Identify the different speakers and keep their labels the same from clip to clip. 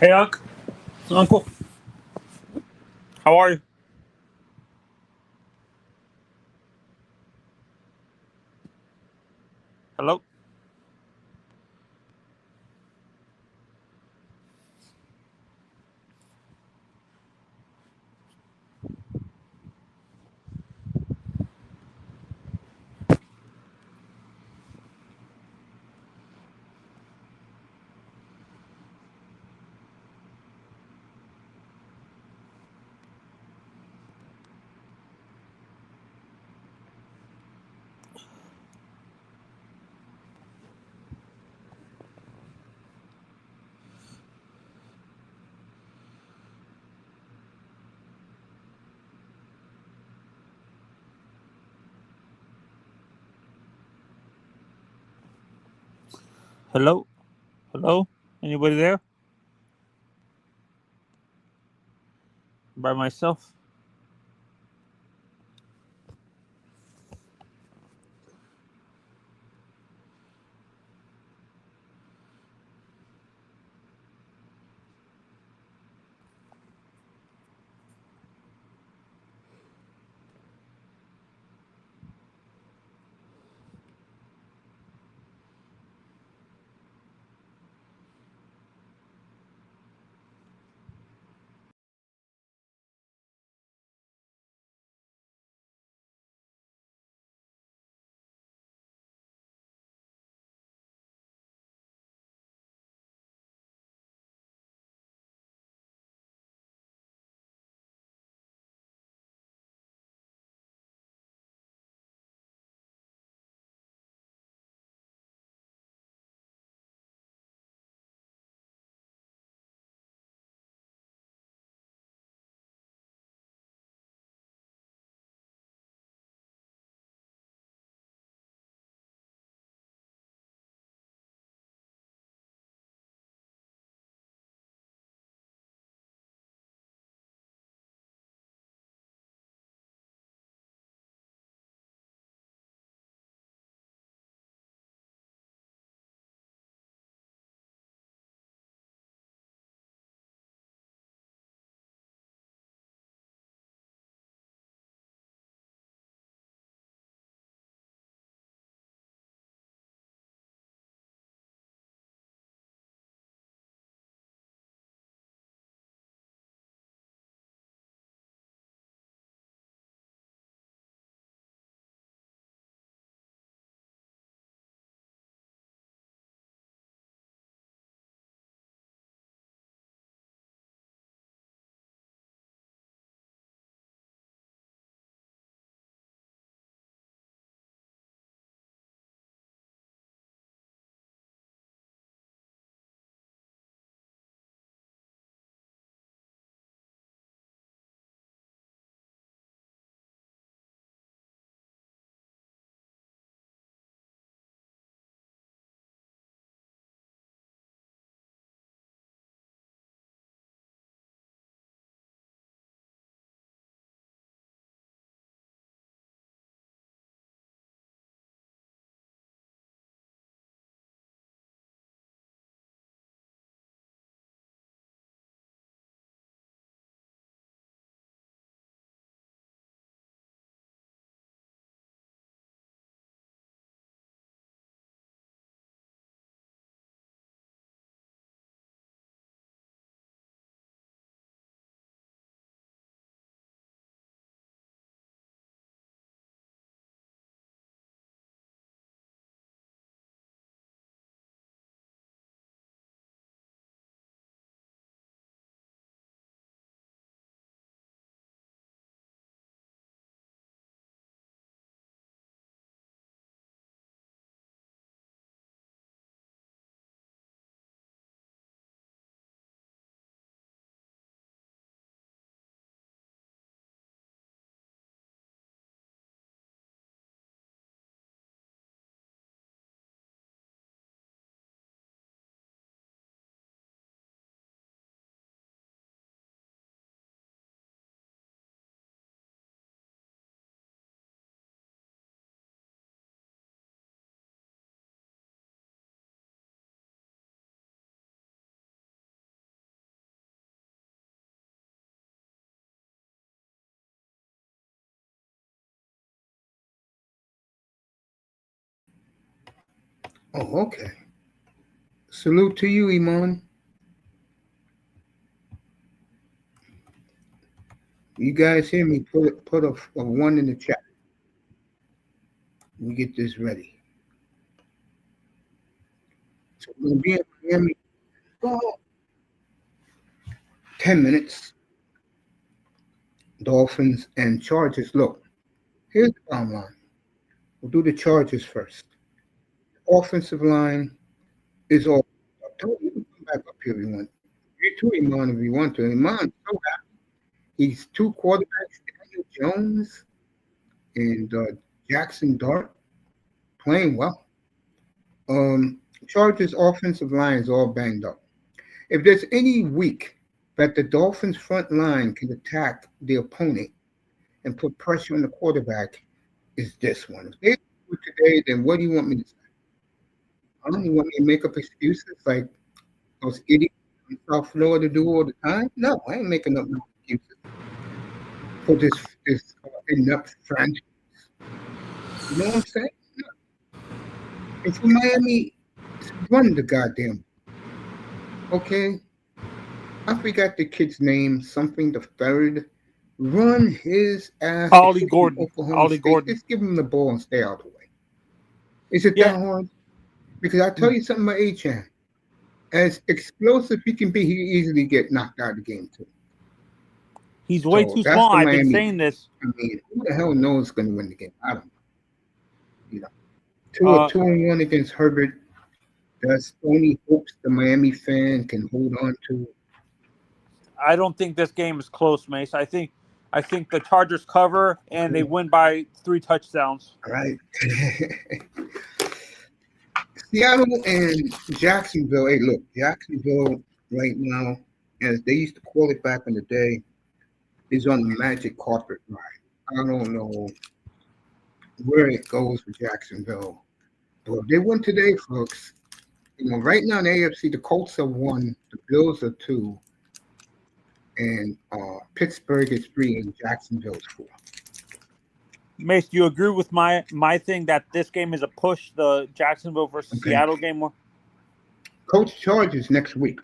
Speaker 1: Hey, Uncle, how are you? Hello? Hello? Hello? Anybody there? By myself?
Speaker 2: Oh, okay. Salute to you, Iman. You guys hear me? Put a one in the chat. Let me get this ready. So we're gonna be in Miami for 10 minutes. Dolphins and Chargers. Look, here's the bottom line. We'll do the Chargers first. Offensive line is all. Don't even come back up here, everyone. You too, Iman, if you want to. Iman, so happy. He's two quarterbacks, Daniel Jones and Jackson Dart, playing well. Chargers offensive line is all banged up. If there's any week that the Dolphins front line can attack the opponent and put pressure on the quarterback, is this one. If they do it today, then what do you want me to say? I don't you want me to make up excuses like those idiots in South Florida do all the time? No, I ain't making up no excuses for this inept franchise. You know what I'm saying? If Miami run the goddamn, okay, I forgot the kid's name, something the third. Run his ass to
Speaker 1: Ollie
Speaker 2: freaking
Speaker 1: Gordon.
Speaker 2: Oklahoma
Speaker 1: Ollie
Speaker 2: State.
Speaker 1: Gordon.
Speaker 2: Just give him the ball and stay out of the way. Is it
Speaker 1: Yeah,
Speaker 2: that hard? Because I tell you something about Etienne. As explosive he can be, he easily get knocked out of the game too.
Speaker 1: he's way
Speaker 2: So
Speaker 1: too
Speaker 2: that's
Speaker 1: small.
Speaker 2: the
Speaker 1: I've been
Speaker 2: Miami
Speaker 1: saying
Speaker 2: game.
Speaker 1: this.
Speaker 2: I mean, who the hell knows going to win the game? I don't know. You know,
Speaker 1: Uh,
Speaker 2: 2-1 against Herbert. That's only hopes the Miami fan can hold on to.
Speaker 1: I don't think this game is close, Mace. I think the Chargers cover and they
Speaker 2: Okay,
Speaker 1: win by 3 touchdowns.
Speaker 2: all right. Seattle and Jacksonville. Hey, look, Jacksonville right now, as they used to call it back in the day, is on the magic carpet ride. I don't know where it goes for Jacksonville, but if they win today, folks. Right now in the AFC, the Colts are one, the Bills are two, and Pittsburgh is three, and Jacksonville is four.
Speaker 1: Mace, do you agree with my thing that this game is a push, the Jacksonville versus
Speaker 2: Okay,
Speaker 1: Seattle game?
Speaker 2: Coach Chargers next week.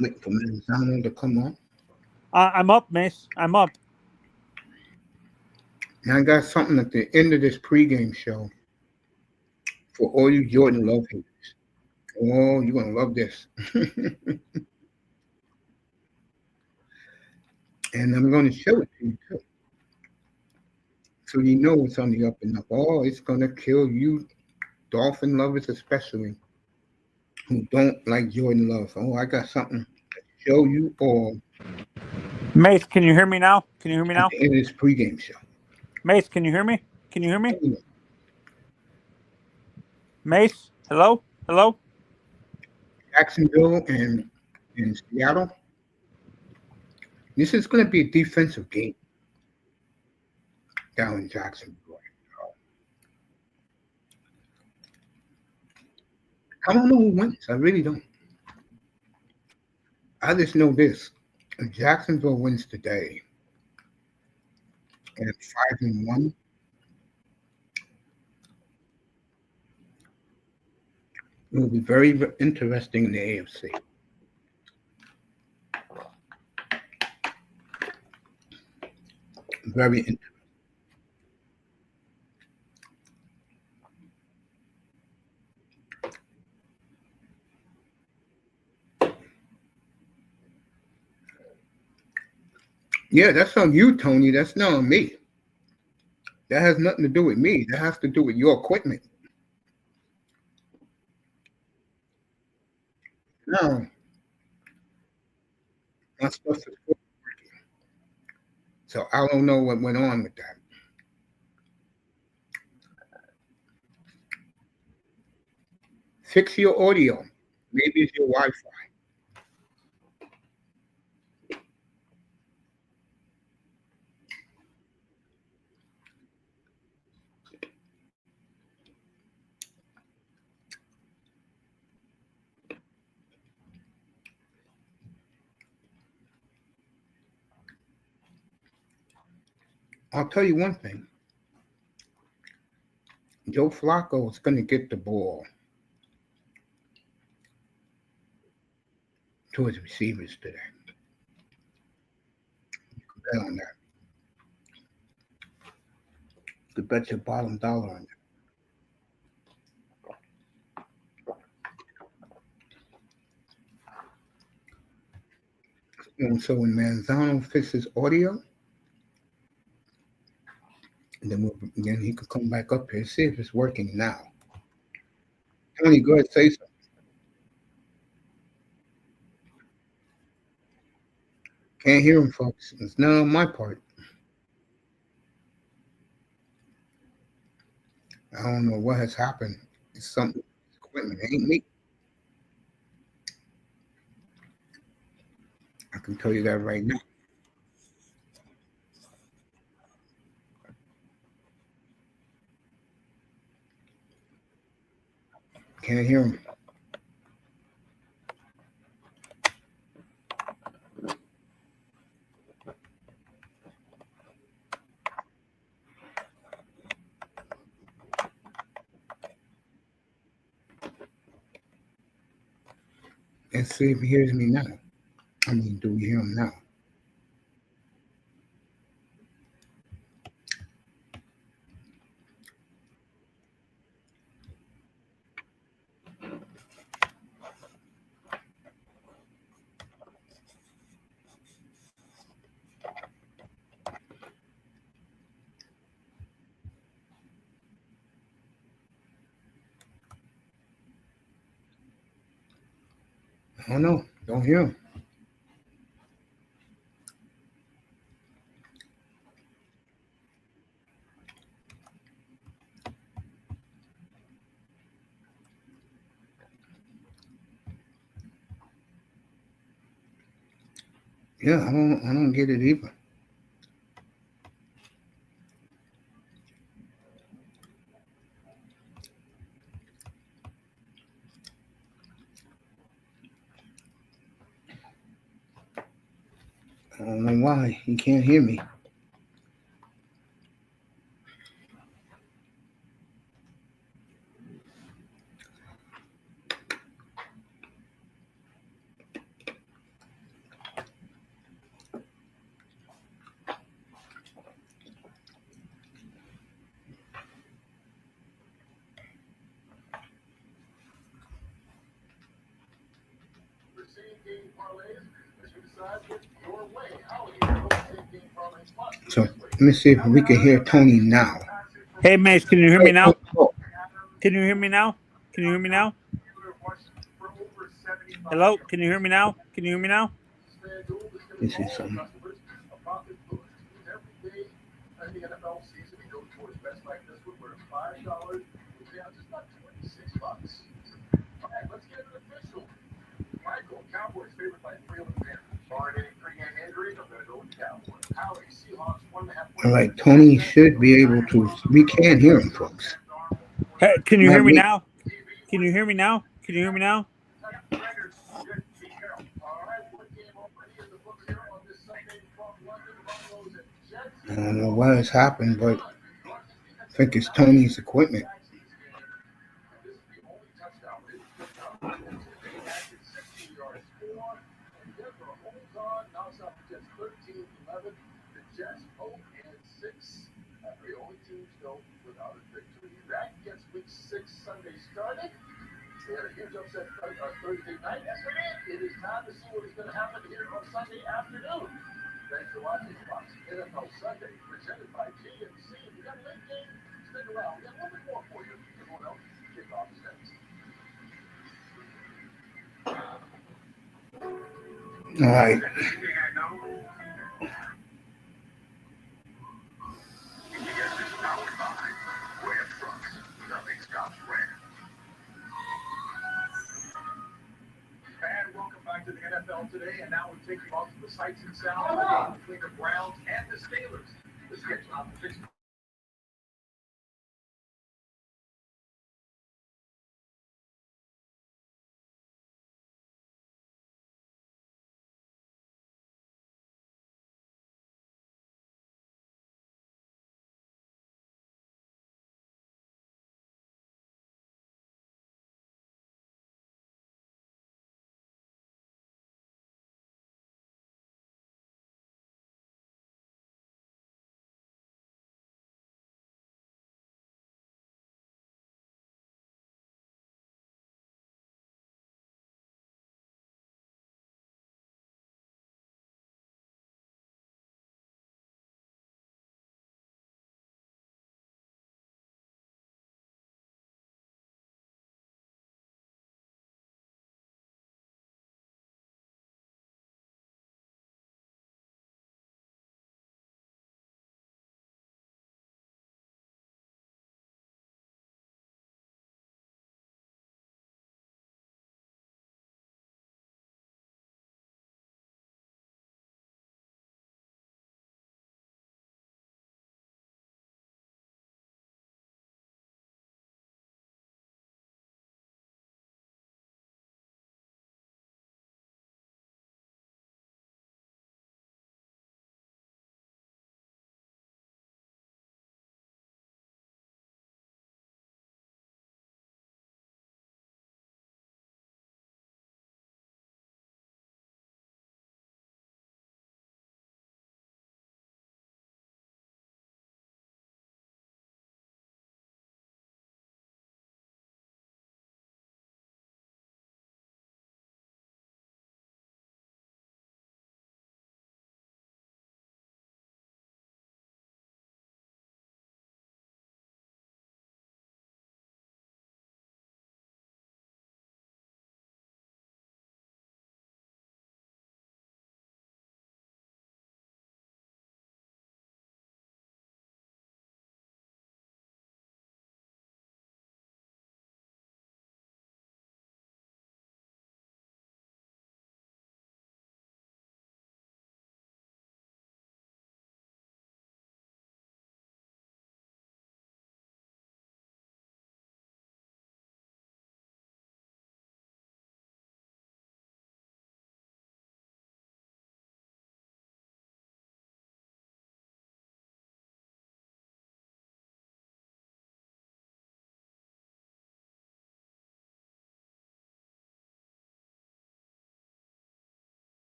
Speaker 2: Wait for Manzano to come on.
Speaker 1: I'm up, Mace. I'm up.
Speaker 2: Now I got something at the end of this pregame show for all you Jordan Love haters. Oh, you're gonna love this. And I'm gonna show it to you too. So you know it's on the up and up. Oh, it's gonna kill you, Dolphin lovers especially, who don't like Jordan Love. Oh, I got something to show you all
Speaker 1: Mace, can you hear me now? Can you hear me
Speaker 2: at
Speaker 1: now?
Speaker 2: the end of this pregame show.
Speaker 1: Mace, can you hear me? Can you hear me?
Speaker 2: Anyway,
Speaker 1: Mace, hello? Hello?
Speaker 2: Jacksonville and Seattle. This is gonna be a defensive game down in Jacksonville. I don't know who wins. I really don't. I just know this. If Jacksonville wins today at 5-1, it will be very interesting in the AFC. Very interesting. Yeah, that's on you, Tony. That's not on me. That has nothing to do with me. That has to do with your equipment. Now, my stuff is full. So I don't know what went on with that. Fix your audio. Maybe it's your Wi-Fi. I'll tell you one thing. Joe Flacco is going to get the ball to his receivers today. Bet on that. You bet your bottom dollar on that. And so when Manzano fixes audio, then he could come back up here, see if it's working now. Tony, go ahead, say something. Can't hear him, folks. It's not on my part. I don't know what has happened. It's something. Equipment. It ain't me. I can tell you that right now. Can't hear him. Let's see if he hears me now. I mean, do we hear him now? I don't know. Don't hear him. Yeah, I don't get it either. I don't know why he can't hear me. So let me see if we can hear Tony now.
Speaker 1: Hey, Mace, can you hear me now? Can you hear me now? Can you hear me now? Hello? Can you hear me now? Can you hear me now?
Speaker 2: This is something. All right, Tony should be able to. We can't hear him, folks.
Speaker 1: Hey, can you
Speaker 2: Not
Speaker 1: hear me
Speaker 2: me.
Speaker 1: now? Can you hear me now? Can you hear me now?
Speaker 2: I don't know what has happened, but I think it's Tony's equipment. All right.
Speaker 3: And welcome back to the N.F.L today. And now we take you off to the sights and sounds between the Browns and the Steelers. The schedule on the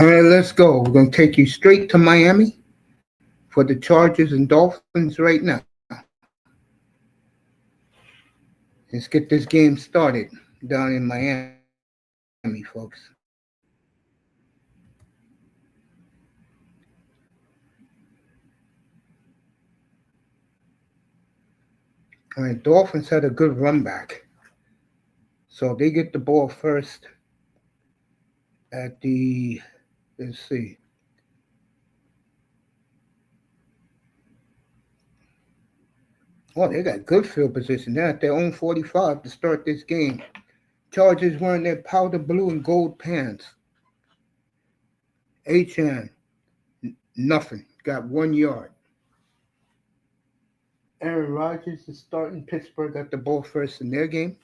Speaker 2: All right, let's go. We're going to take you straight to Miami for the Chargers and Dolphins right now. Let's get this game started down in Miami, folks. All right, Dolphins had a good run back. So they get the ball first at the, let's see. Oh, they got good field position. They're at their own 45 to start this game. Chargers wearing their powder blue and gold pants. Etienne, nothing. Got 1 yard. Aaron Rodgers is starting. Pittsburgh got the ball first in their game.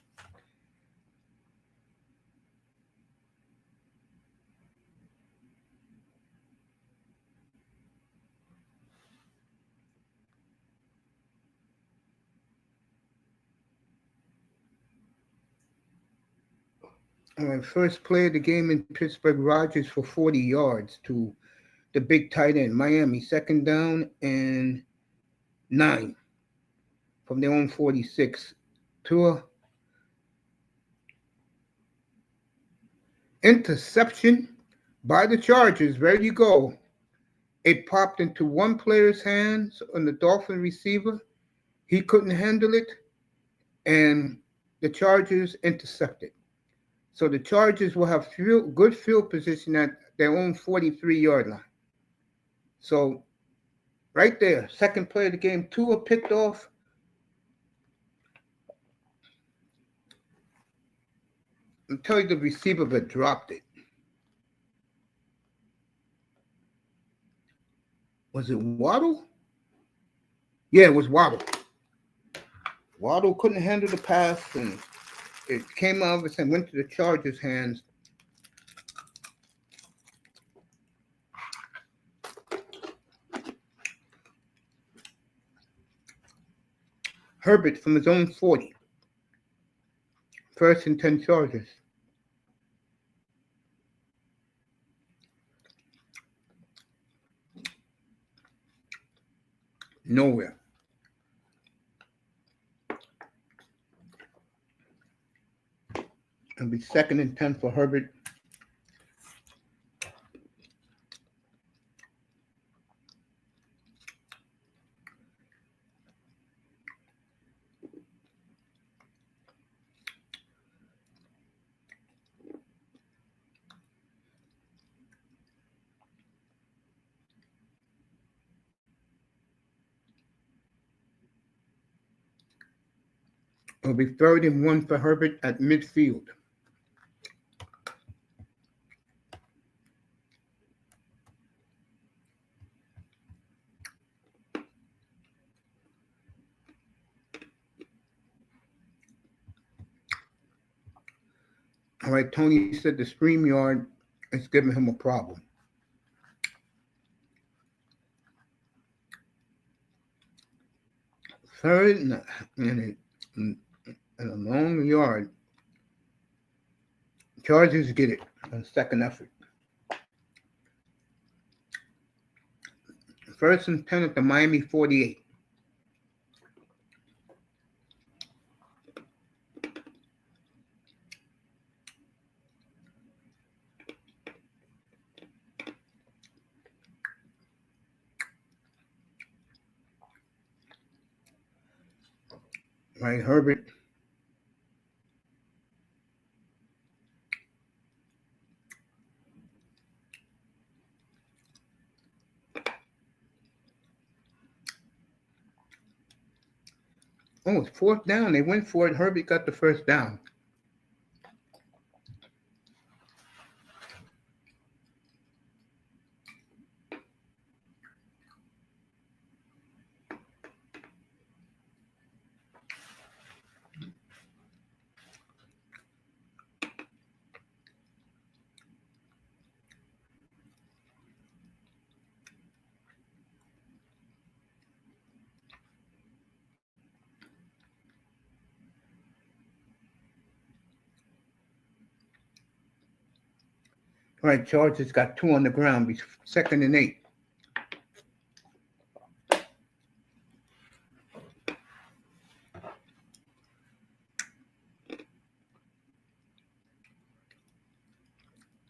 Speaker 2: All right, first play of the game in Pittsburgh, Rodgers for 40 yards to the big tight end. Miami, second down and 9 from their own 46. Tua, interception by the Chargers. There you go. It popped into one player's hands on the Dolphin receiver. He couldn't handle it, and the Chargers intercepted. So the Chargers will have good field position at their own 43-yard line. So right there, second play of the game, Tua picked off. I'm telling you, the receiver but dropped it. Was it Waddle? Yeah, it was Waddle. Waddle couldn't handle the pass, and it came out of his and went to the Chargers' hands. Herbert from his own 40. First and 10 Chargers. Nowhere. It'll be second and 10 for Herbert. It'll be third and 1 for Herbert at midfield. All right, Tony said the StreamYard is giving him a problem. Third and a long yard. Chargers get it on second effort. First and 10 at the Miami 48. Right, Herbert. Oh, it's fourth down. They went for it. Herbert got the first down. All right, Chargers got 2 on the ground. Be 2nd and 8.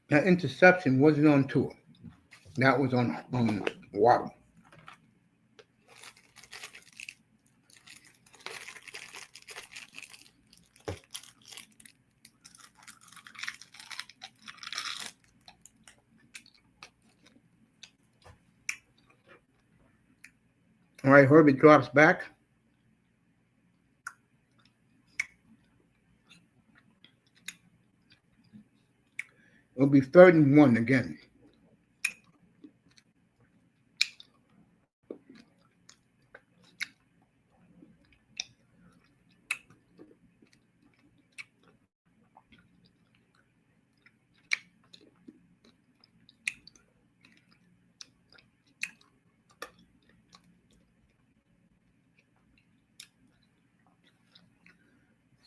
Speaker 2: That interception wasn't on Tua. That was on Waddle. All right, Herbert drops back. It'll be 3rd and 1 again.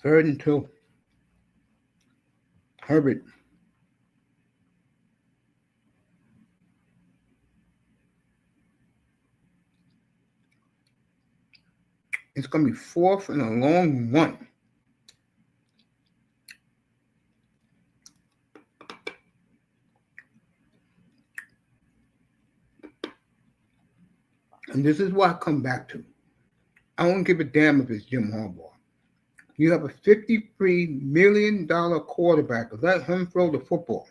Speaker 2: Third and 2. Herbert. It's going to be 4th and a long 1. And this is what I come back to. I don't give a damn if it's Jim Harbaugh. You have a $53 million quarterback. Let him throw the football.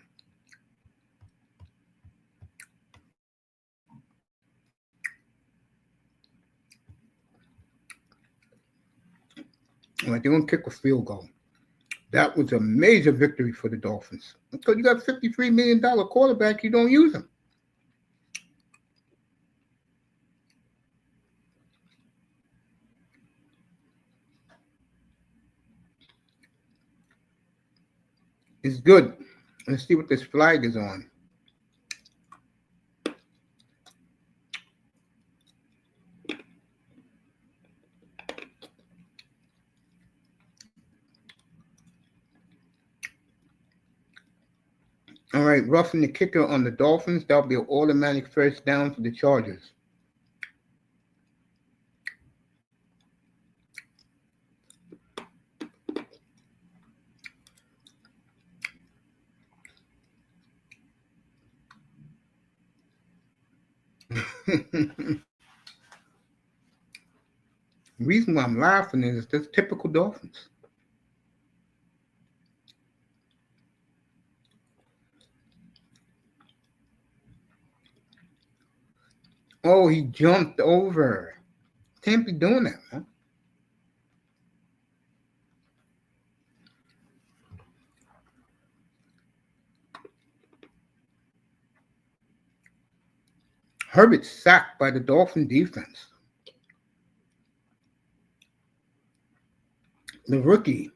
Speaker 2: Like they're going to kick a field goal. That was a major victory for the Dolphins. Because you got a $53 million quarterback, you don't use him. It's good. Let's see what this flag is on. All right, roughing the kicker on the Dolphins. That'll be an automatic first down for the Chargers. The reason why I'm laughing is that's typical Dolphins. Oh, he jumped over. Can't be doing that, man. Herbert sacked by the Dolphin defense. The rookie,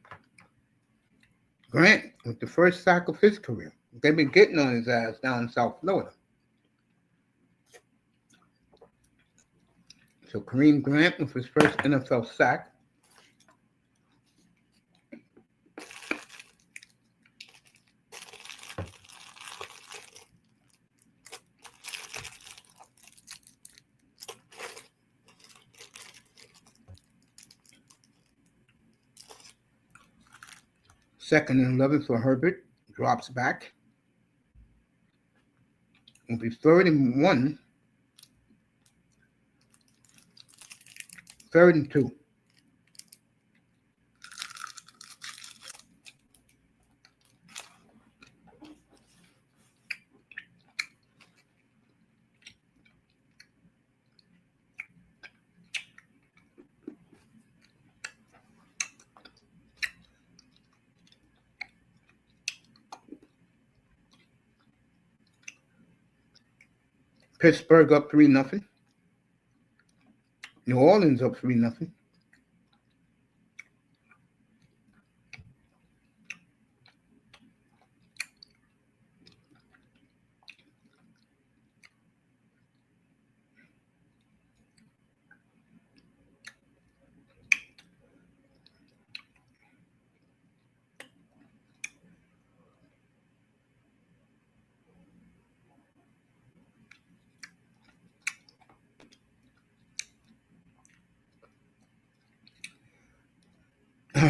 Speaker 2: Grant, with the first sack of his career. They've been getting on his ass down in South Florida. So Kareem Grant with his first NFL sack. Second and 11 for Herbert. Drops back. It'll be 3rd and 1. 3rd and 2. Pittsburgh up 3-0. New Orleans up 3-0.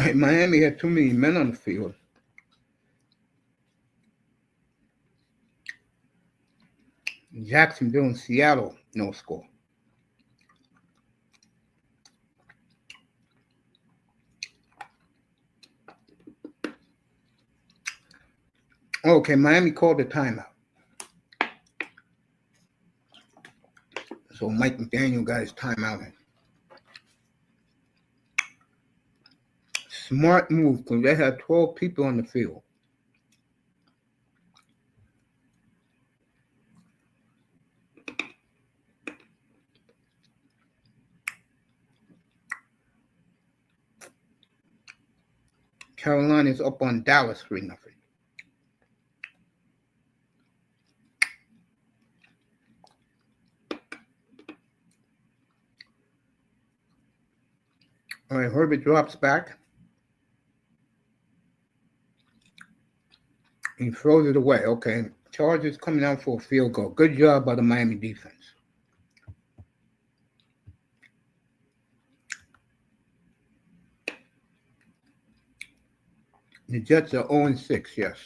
Speaker 2: right, Miami had too many men on the field. Jacksonville and Seattle, no score. Okay, Miami called a timeout. So Mike McDaniel got his timeout in. Smart move because they had 12 people on the field. Carolina's up on Dallas 3-0. All right, Herbert drops back. He throws it away. Okay, Chargers coming out for a field goal. Good job by the Miami defense. The Jets are 0-6, yes.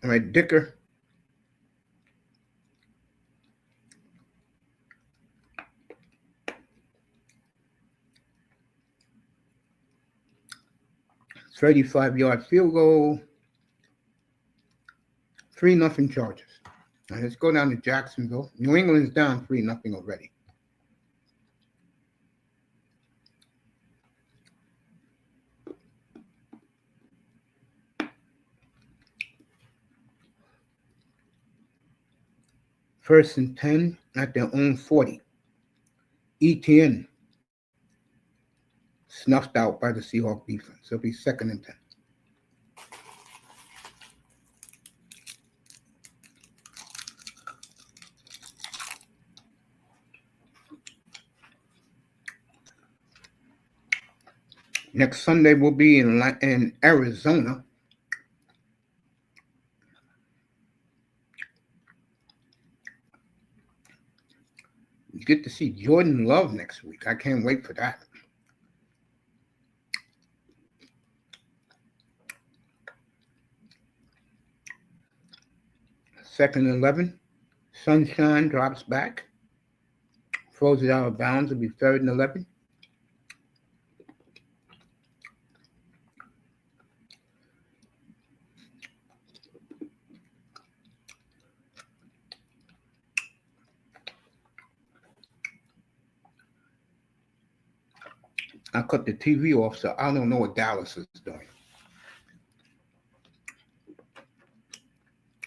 Speaker 2: All right, Dicker. $35-yard field goal. 3-0 Chargers. Now let's go down to Jacksonville. New England's down 3-0 already. First and 10 at their own 40. Etienne snuffed out by the Seahawks defense. It'll be 2nd and 10. Next Sunday we'll be in Arizona. You get to see Jordan Love next week. I can't wait for that. Second and 11. Sunshine drops back. Throws it out of bounds. It'll be 3rd and 11. I cut the TV off, so I don't know what Dallas is doing.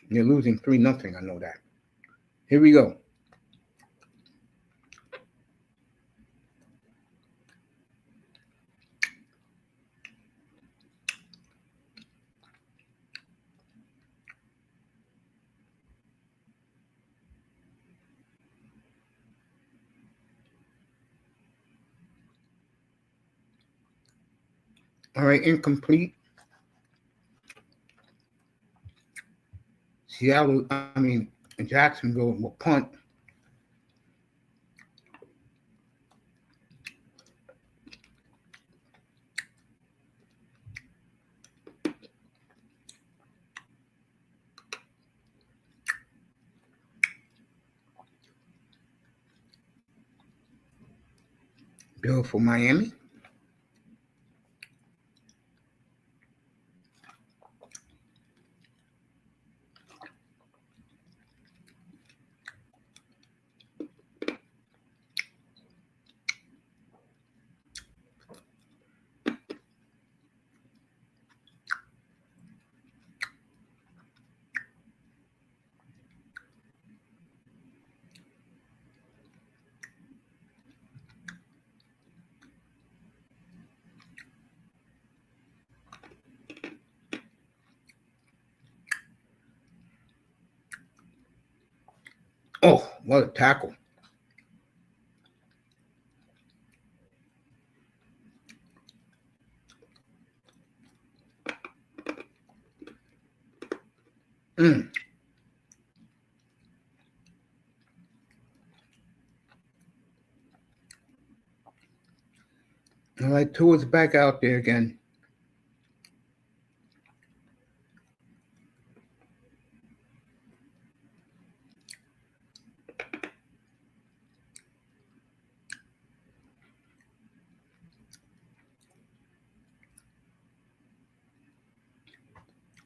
Speaker 2: They're losing 3-0. I know that. Here we go. All right, incomplete. Jacksonville will punt. Bill for Miami. Oh, what a tackle. All right, Tua's back out there again.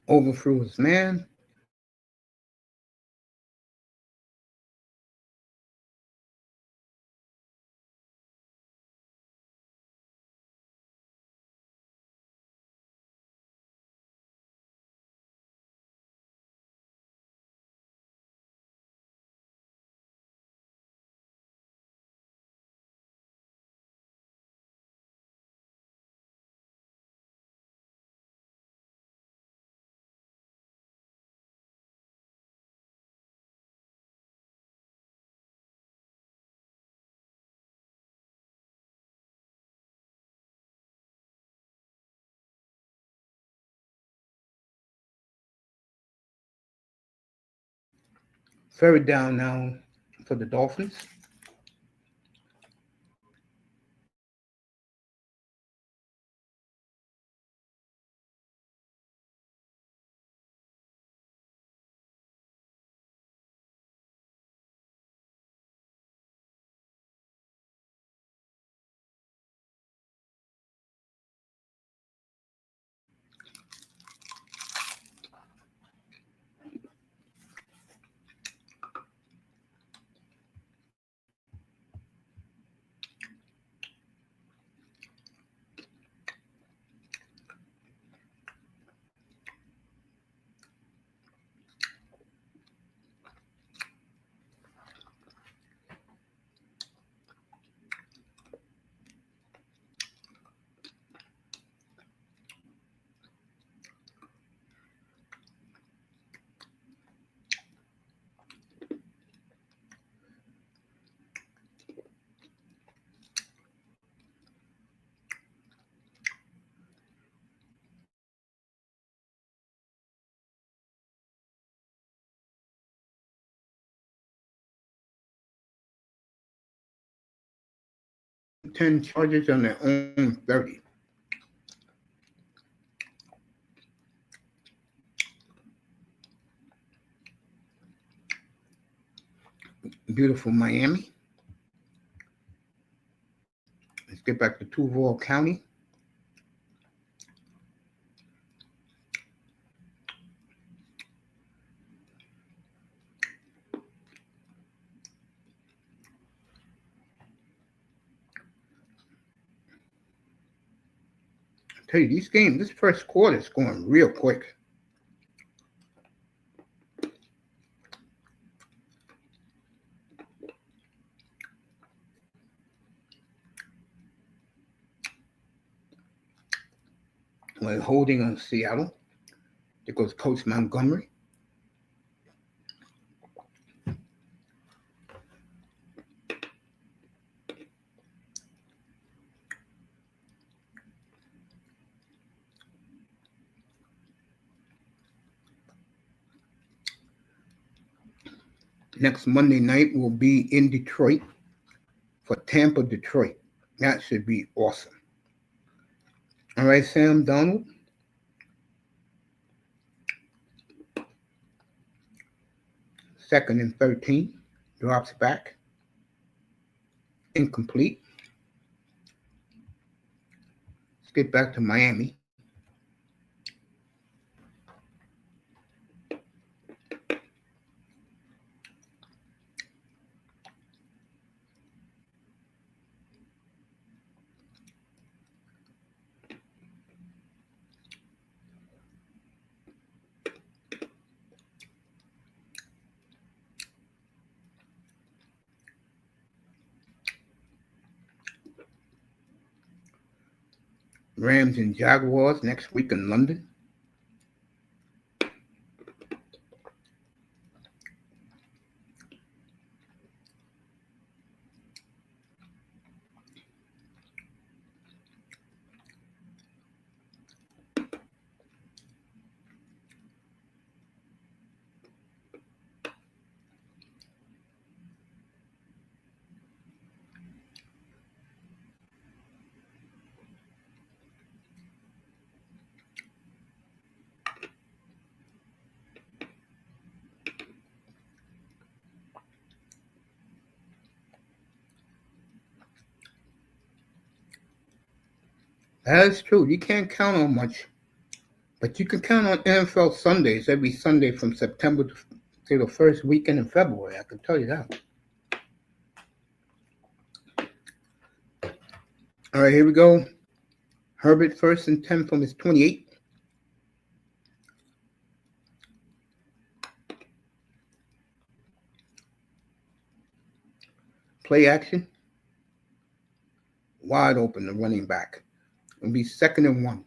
Speaker 2: Overthrew his man. Third down now for the Dolphins. Ten charges on their own 30. Beautiful Miami. Let's get back to Duval County. I tell you, this first quarter is going real quick. We're holding on Seattle. There goes Coach Montgomery. Next Monday night will be in Detroit for Tampa, Detroit. That should be awesome. All right, Sam Donald. Second and 13. Drops back. Incomplete. Let's get back to Miami. Rams and Jaguars next week in London. That's true. You can't count on much, but you can count on NFL Sundays every Sunday from September to the first weekend in February. I can tell you that. All right, here we go. Herbert 1st and 10 from his 28. Play action. Wide open, the running back. It'll be 2nd and 1.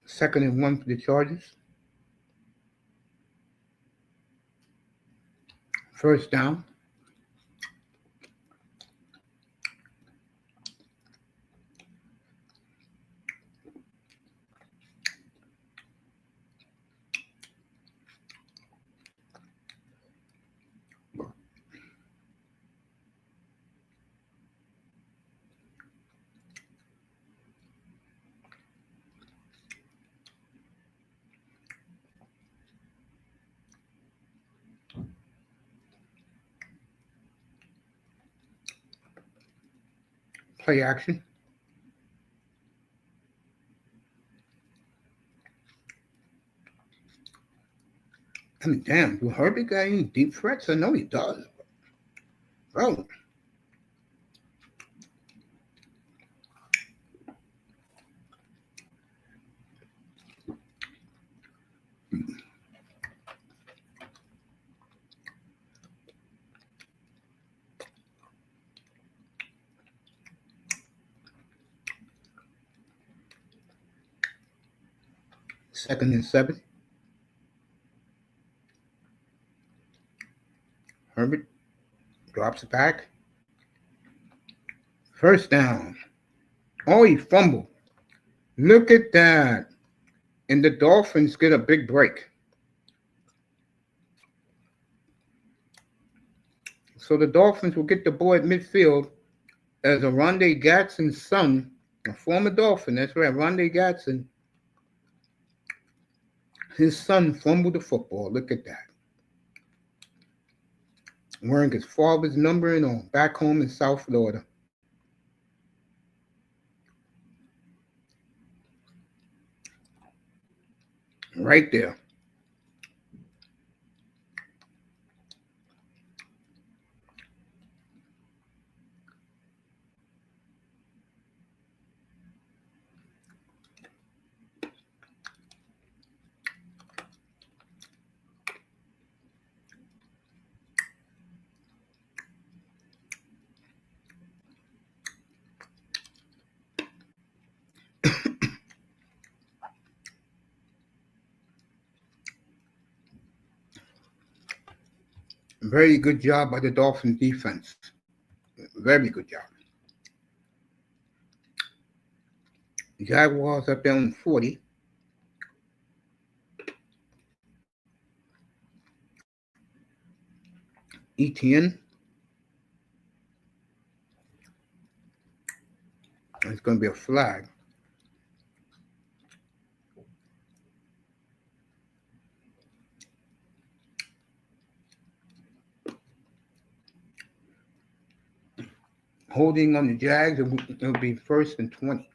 Speaker 2: Second and 1 for the Chargers. First down. Play action. I mean, damn, do Herbert got any deep threats? I know he does. Bro. Second and 7. Herbert drops it back. First down. Oh, he fumbled. Look at that. And the Dolphins get a big break. So the Dolphins will get the ball at midfield as Rondé Gadsden's son, a former Dolphin, that's right, Rondé Gadsden, his son fumbled the football. Look at that. Wearing his father's number and all, back home in South Florida. Right there. Very good job by the Dolphins defense. Very good job. Jaguars up down 40. Etienne. It's going to be a flag. Holding on the Jags, it'll be 1st and 20.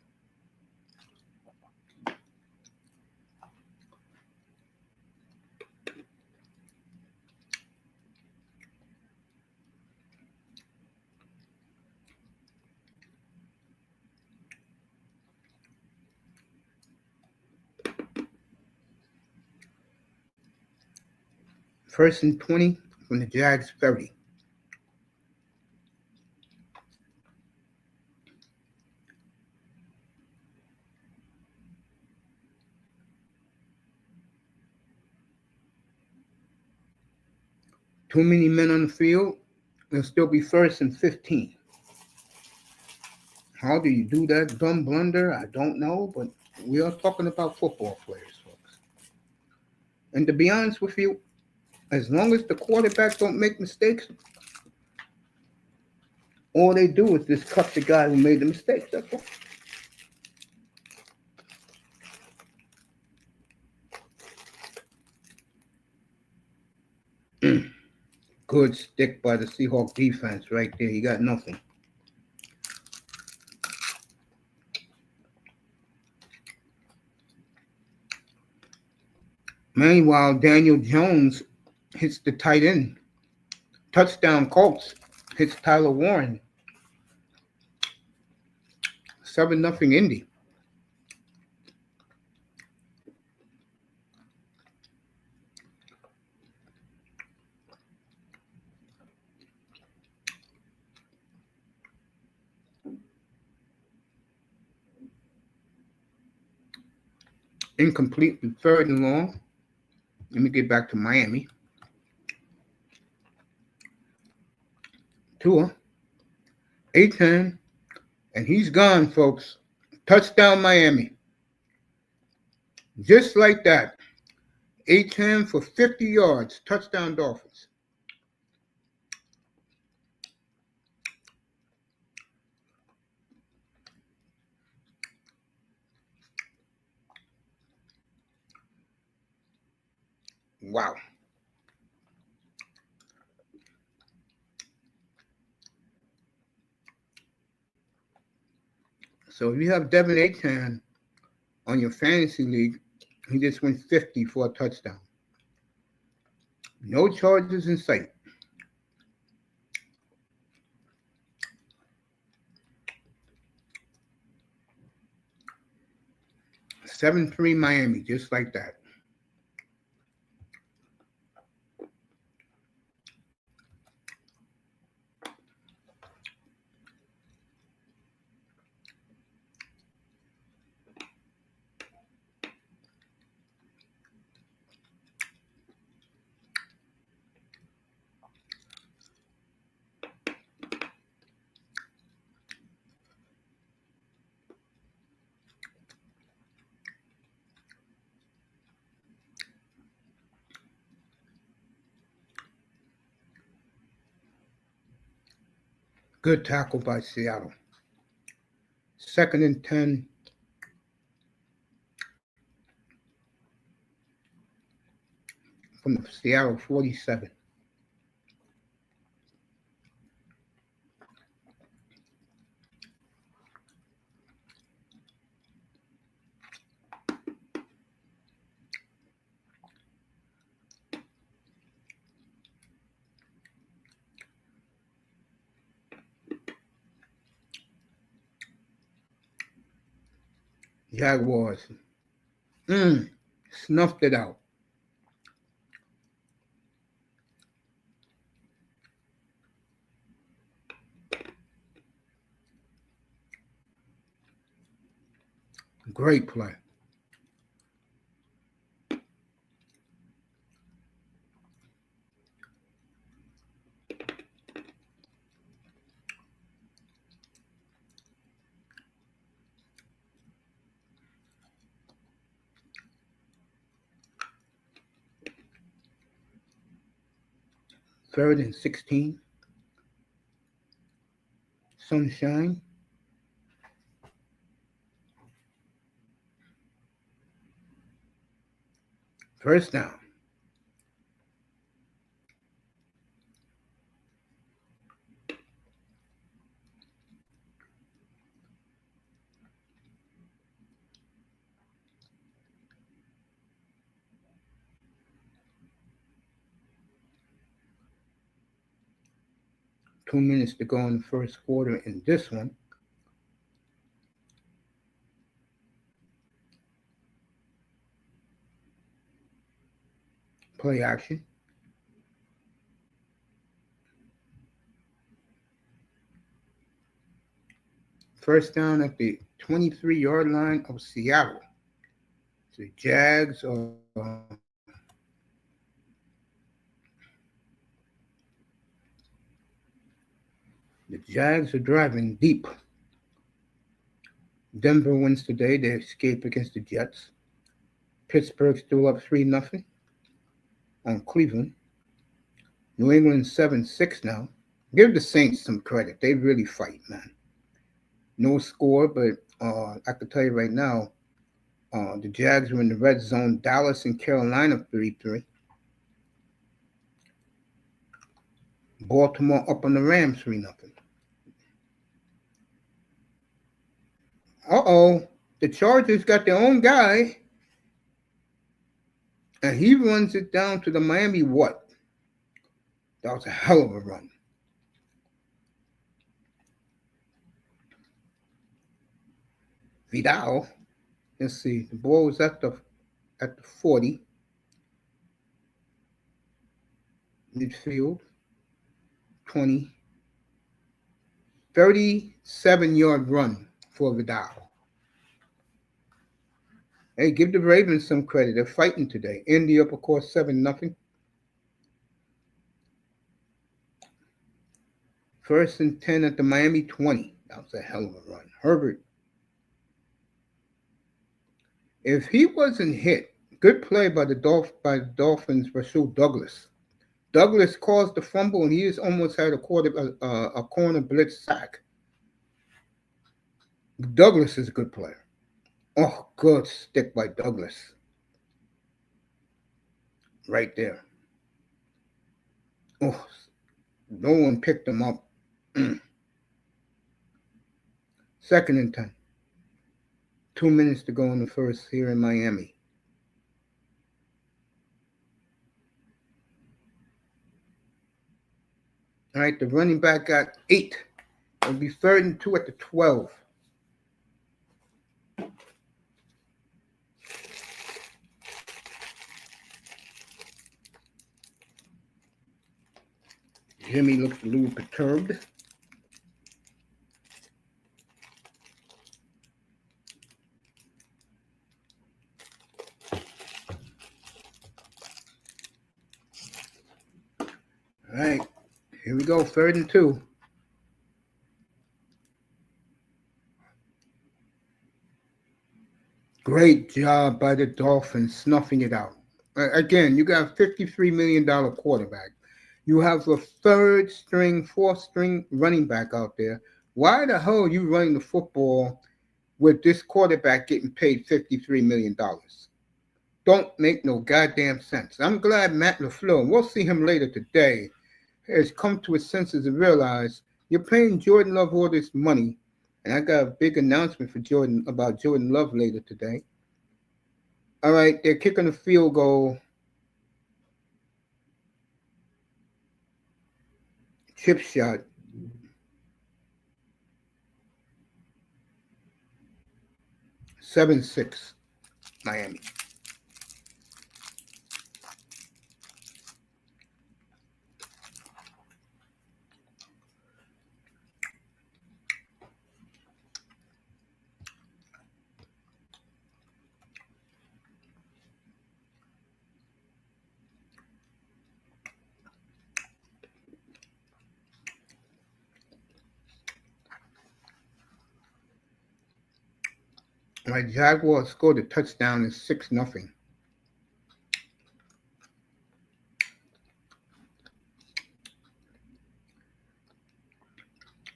Speaker 2: First and 20 from the Jags 30. Too many men on the field. It'll still be 1st and 15. How do you do that dumb blunder? I don't know, but we are talking about football players, folks. And to be honest with you, as long as the quarterback don't make mistakes, all they do is just cut the guy who made the mistakes. That's all. Good stick by the Seahawks defense right there. You got nothing. Meanwhile, Daniel Jones hits the tight end. Touchdown Colts hits Tyler Warren. 7-0 Indy. Incomplete with 3rd and long. Let me get back to Miami. Tua. Etienne. And he's gone, folks. Touchdown Miami. Just like that. Etienne for 50 yards. Touchdown Dolphins. Wow. So if you have Devin Etienne on your fantasy league, he just went 50 for a touchdown. No charges in sight. Seven-3 Miami, just like that. Good tackle by Seattle. 2nd and 10. From the Seattle 47. Jaguars. Snuffed it out. Great play. Third and 16. Sunshine. First down. Two minutes to go in the first quarter in this one. Play action. First down at the 23-yard line of Seattle. The Jags are driving deep. Denver wins today. They escape against the Jets. Pittsburgh still up 3-0. on Cleveland. New England 7-6 now. Give the Saints some credit. They really fight, man. No score, but I can tell you right now, the Jags were in the red zone. Dallas and Carolina 3-3. Baltimore up on the Rams 3-0. Uh-oh. The Chargers got their own guy. And he runs it down to the Miami what? That was a hell of a run. Vidal. Let's see. The ball was at the 40. Midfield. 20. 37-yard run for Vidal. Hey, give the Ravens some credit. They're fighting today. Indy up, of course, 7-0. First and 10 at the Miami 20. That was a hell of a run. Herbert. If he wasn't hit, good play by the Dolphins, Rasul Douglas. Douglas caused the fumble, and he just almost had a corner blitz sack. Douglas is a good player. Oh, good stick by Douglas. Right there. Oh, no one picked him up. Second and 10. 2 minutes to go in the first here in Miami. All right, the running back got 8. It'll be 3rd and 2 at the 12. Jimmy looks a little perturbed. All right, here we go, 3rd and 2. Great job by the Dolphins snuffing it out. Again, you got a $53 million quarterback. You have a 3rd string, 4th string running back out there. Why the hell are you running the football with this quarterback getting paid $53 million? Don't make no goddamn sense. I'm glad Matt LaFleur, and we'll see him later today, has come to his senses and realized you're paying Jordan Love all this money. And I got a big announcement for about Jordan Love later today. All right, they're kicking a field goal. Chip shot. (7-6) Miami. All right, Jaguars scored a touchdown in 6-0.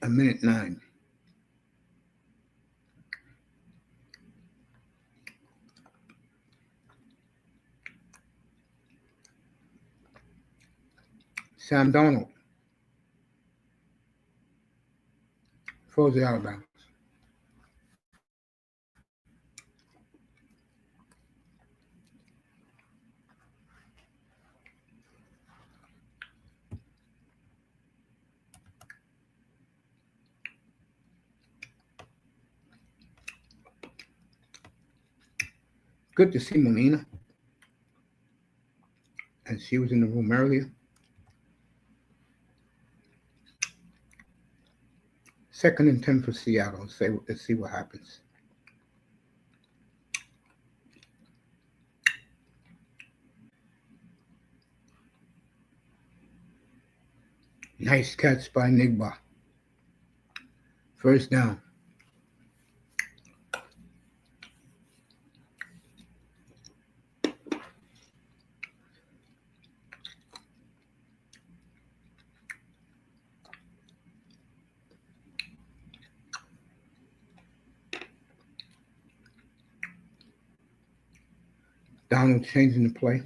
Speaker 2: A minute 9. Sam Darnold throws it out of bounds. Good to see Molina. And she was in the room earlier. 2nd and 10 for Seattle. Let's see what happens. Nice catch by Inigba. First down. Donald changing the play.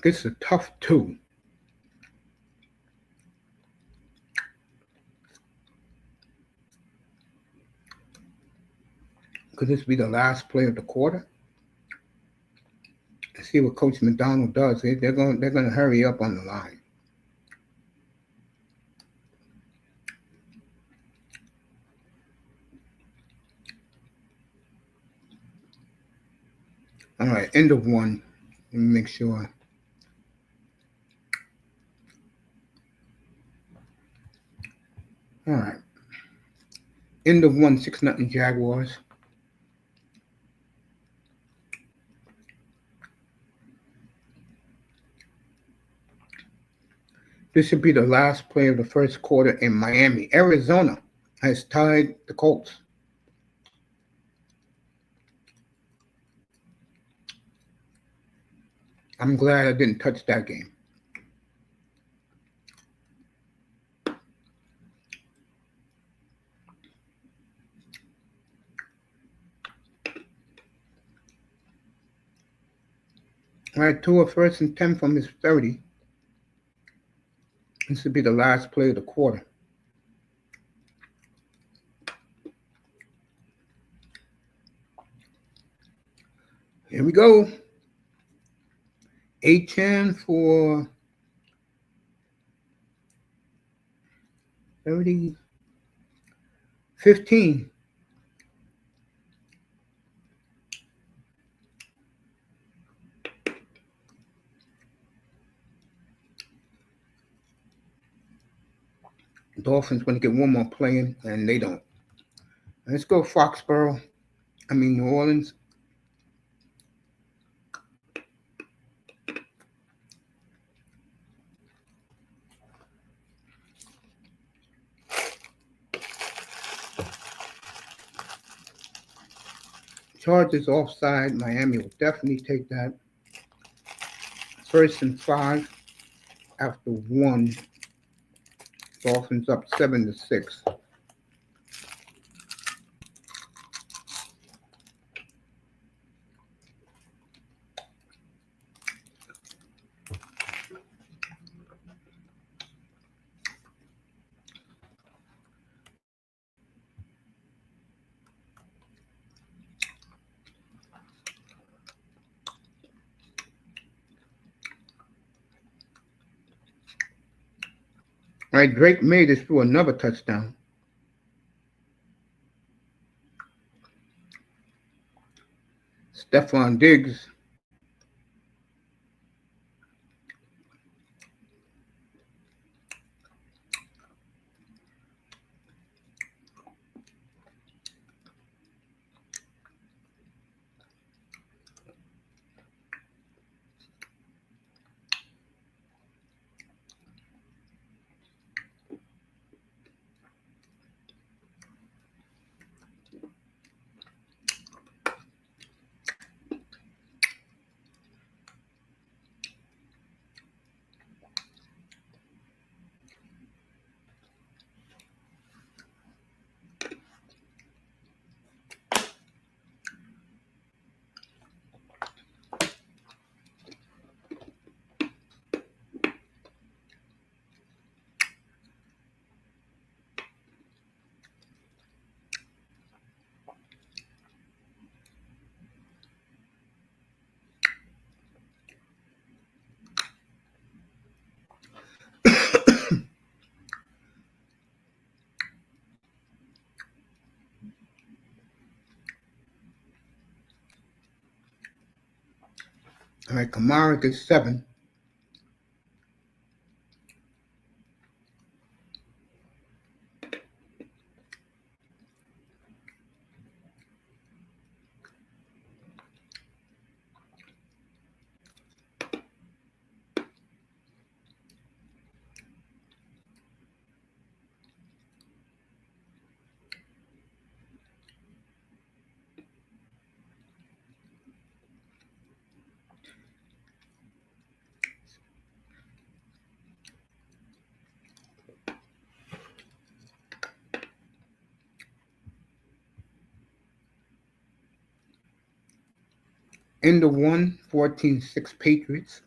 Speaker 2: This is a tough 2. Could this be the last play of the quarter? Let's see what Coach McDonald does. They're going to hurry up on the line. All right, end of 1. Let me make sure. All right. End of 1, 6-0 Jaguars. This should be the last play of the first quarter in Miami. Arizona has tied the Colts. I'm glad I didn't touch that game. All right, Tua 1st and 10 from his 30. This would be the last play of the quarter. Here we go. Etienne for 30, 15. Dolphins going to get one more play in, and they don't. Let's go New Orleans. Chargers offside. Miami will definitely take that. 1st and 5 after 1. Dolphins up 7-6. All right, Drake made it through another touchdown. Stephon Diggs. All right, Kamara gets 7. In the 1, 14-6 Patriots.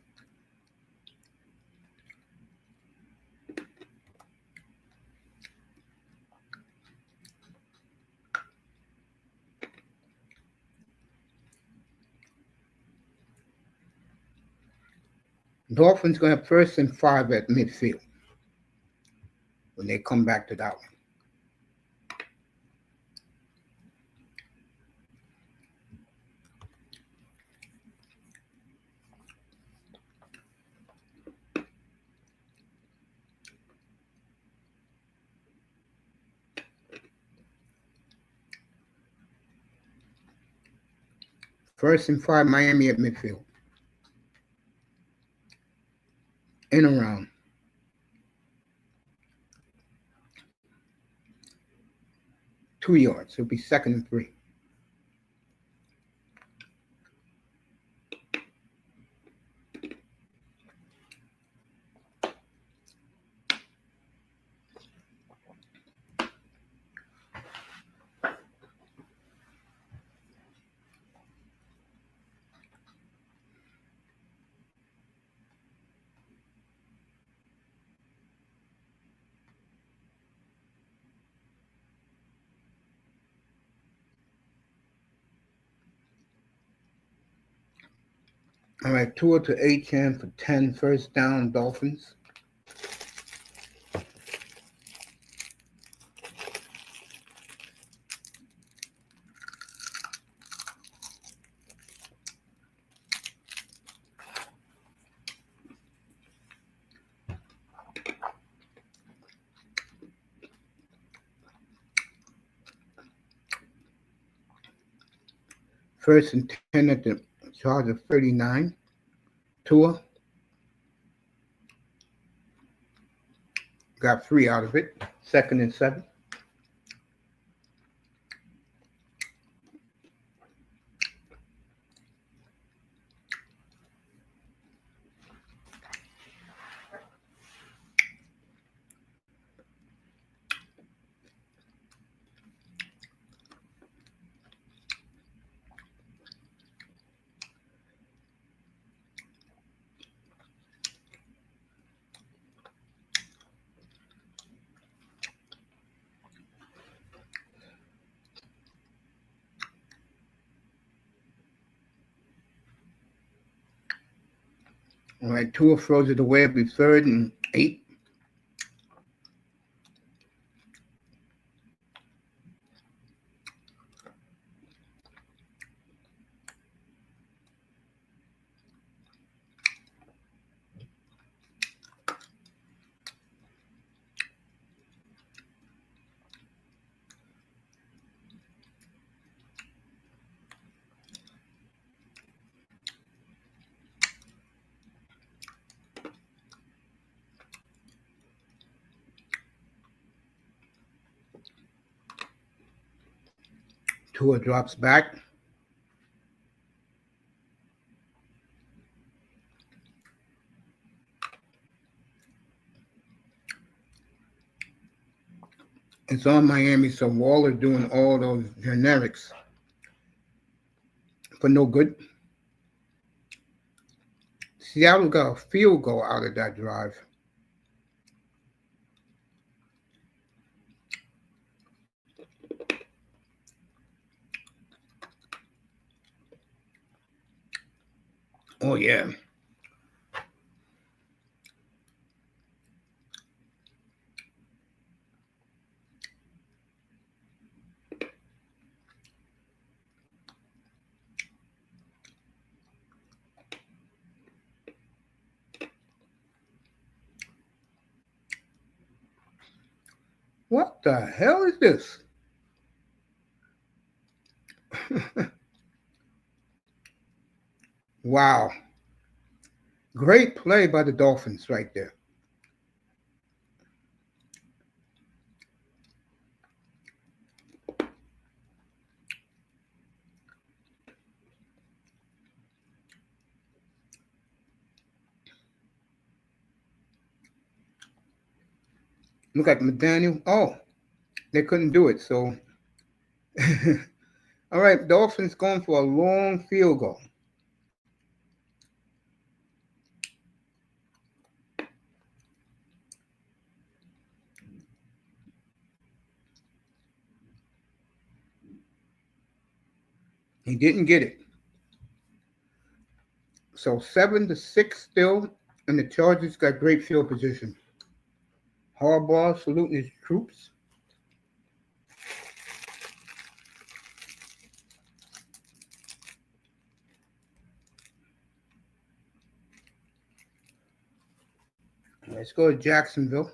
Speaker 2: Dolphins going to have 1st and 5 at midfield when they come back to that one. First and 5, Miami at midfield. In around. Two yards. It'll be 2nd and 3. All right, Tua to Etienne for 10, 1st down, Dolphins. First and 10 at the charge of 39. Tua got 3 out of it. 2nd and 7. All right, Tua throws it away. It'll be 3rd and 8. Tua drops back. It's on Miami, so Waller doing all those generics for no good. Seattle got a field goal out of that drive. Oh, yeah. What the hell is this? Wow. Great play by the Dolphins right there. Look like McDaniel. Oh, they couldn't do it. So, all right, Dolphins going for a long field goal. He didn't get it. So 7-6 still, and the Chargers got great field position. Harbaugh saluting his troops. Let's go to Jacksonville.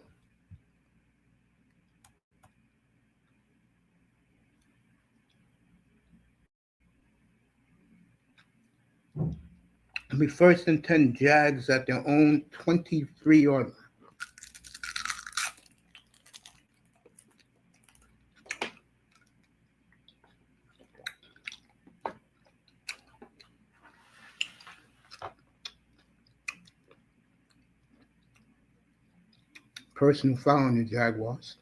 Speaker 2: It'll be 1st and 10 Jags at their own 23-yard line. Personal foul on the Jaguars.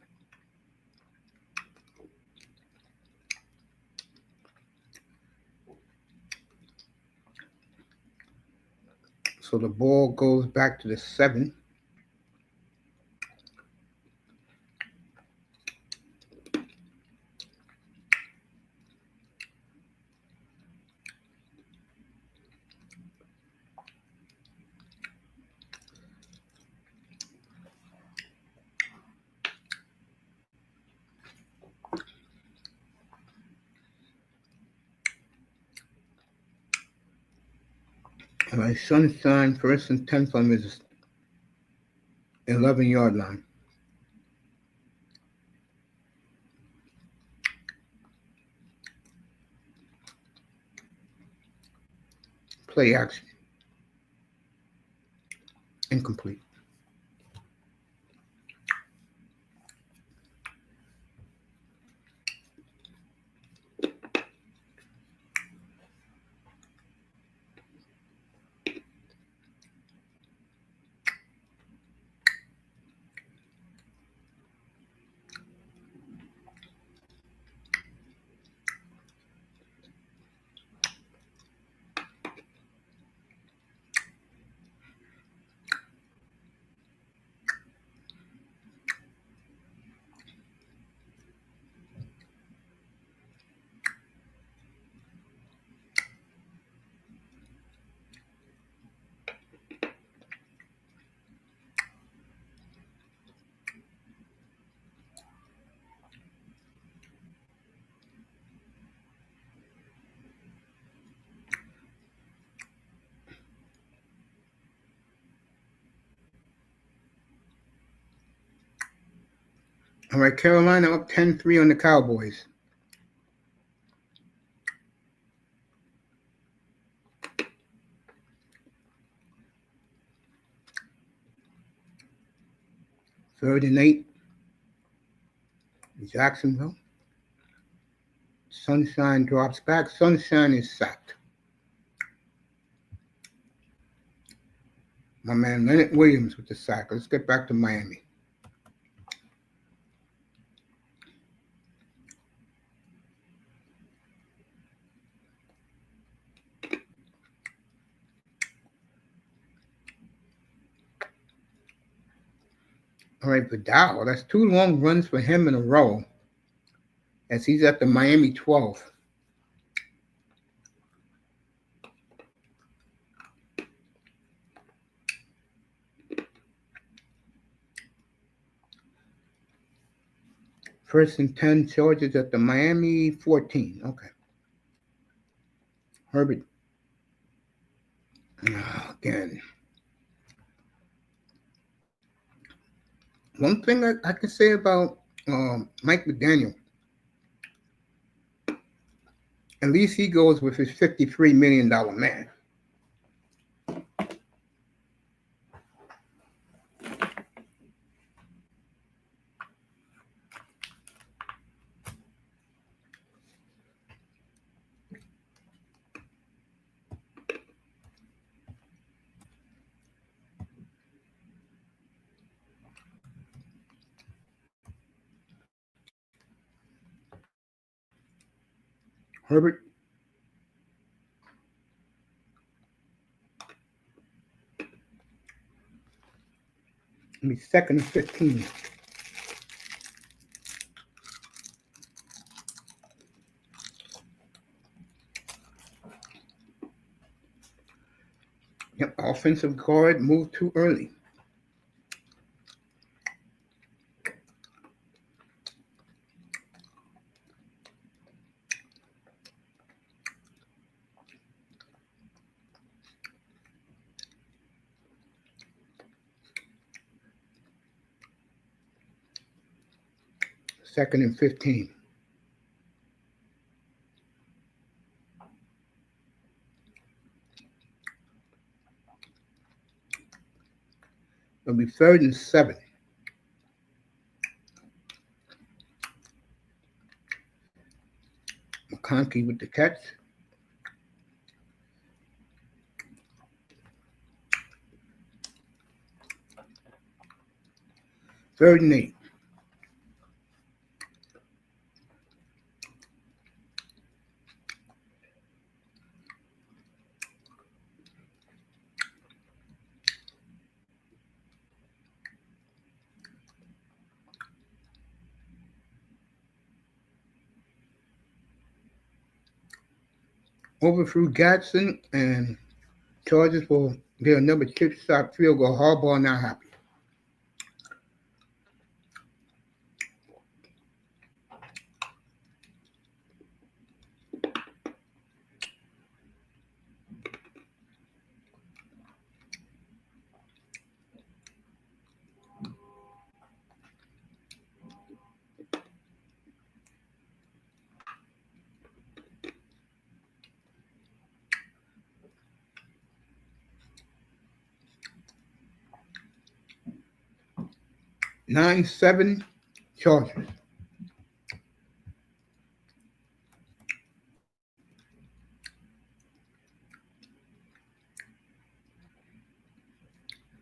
Speaker 2: So the ball goes back to the 7. All right, Sunshine, 1st and 10 from his 11-yard line. Play action. Incomplete. All right, Carolina up 10-3 on the Cowboys. Third and 8. Jacksonville. Sunshine drops back. Sunshine is sacked. My man Leonard Williams with the sack. Let's get back to Miami. All right, Vidal. That's 2 long runs for him in a row as he's at the Miami 12. First and 10 Chargers at the Miami 14. Okay. Herbert. Again. One thing I can say about Mike McDaniel, at least he goes with his $53 million man. Herbert. It'll be 2nd and 15. Offensive guard moved too early. Second and 15. It'll be 3rd and 7. McConkey with the catch. Third and 8. Overthrew Gadsden, and Chargers will get another chip shot field goal. Harbaugh not happy. Nine 7 Chargers.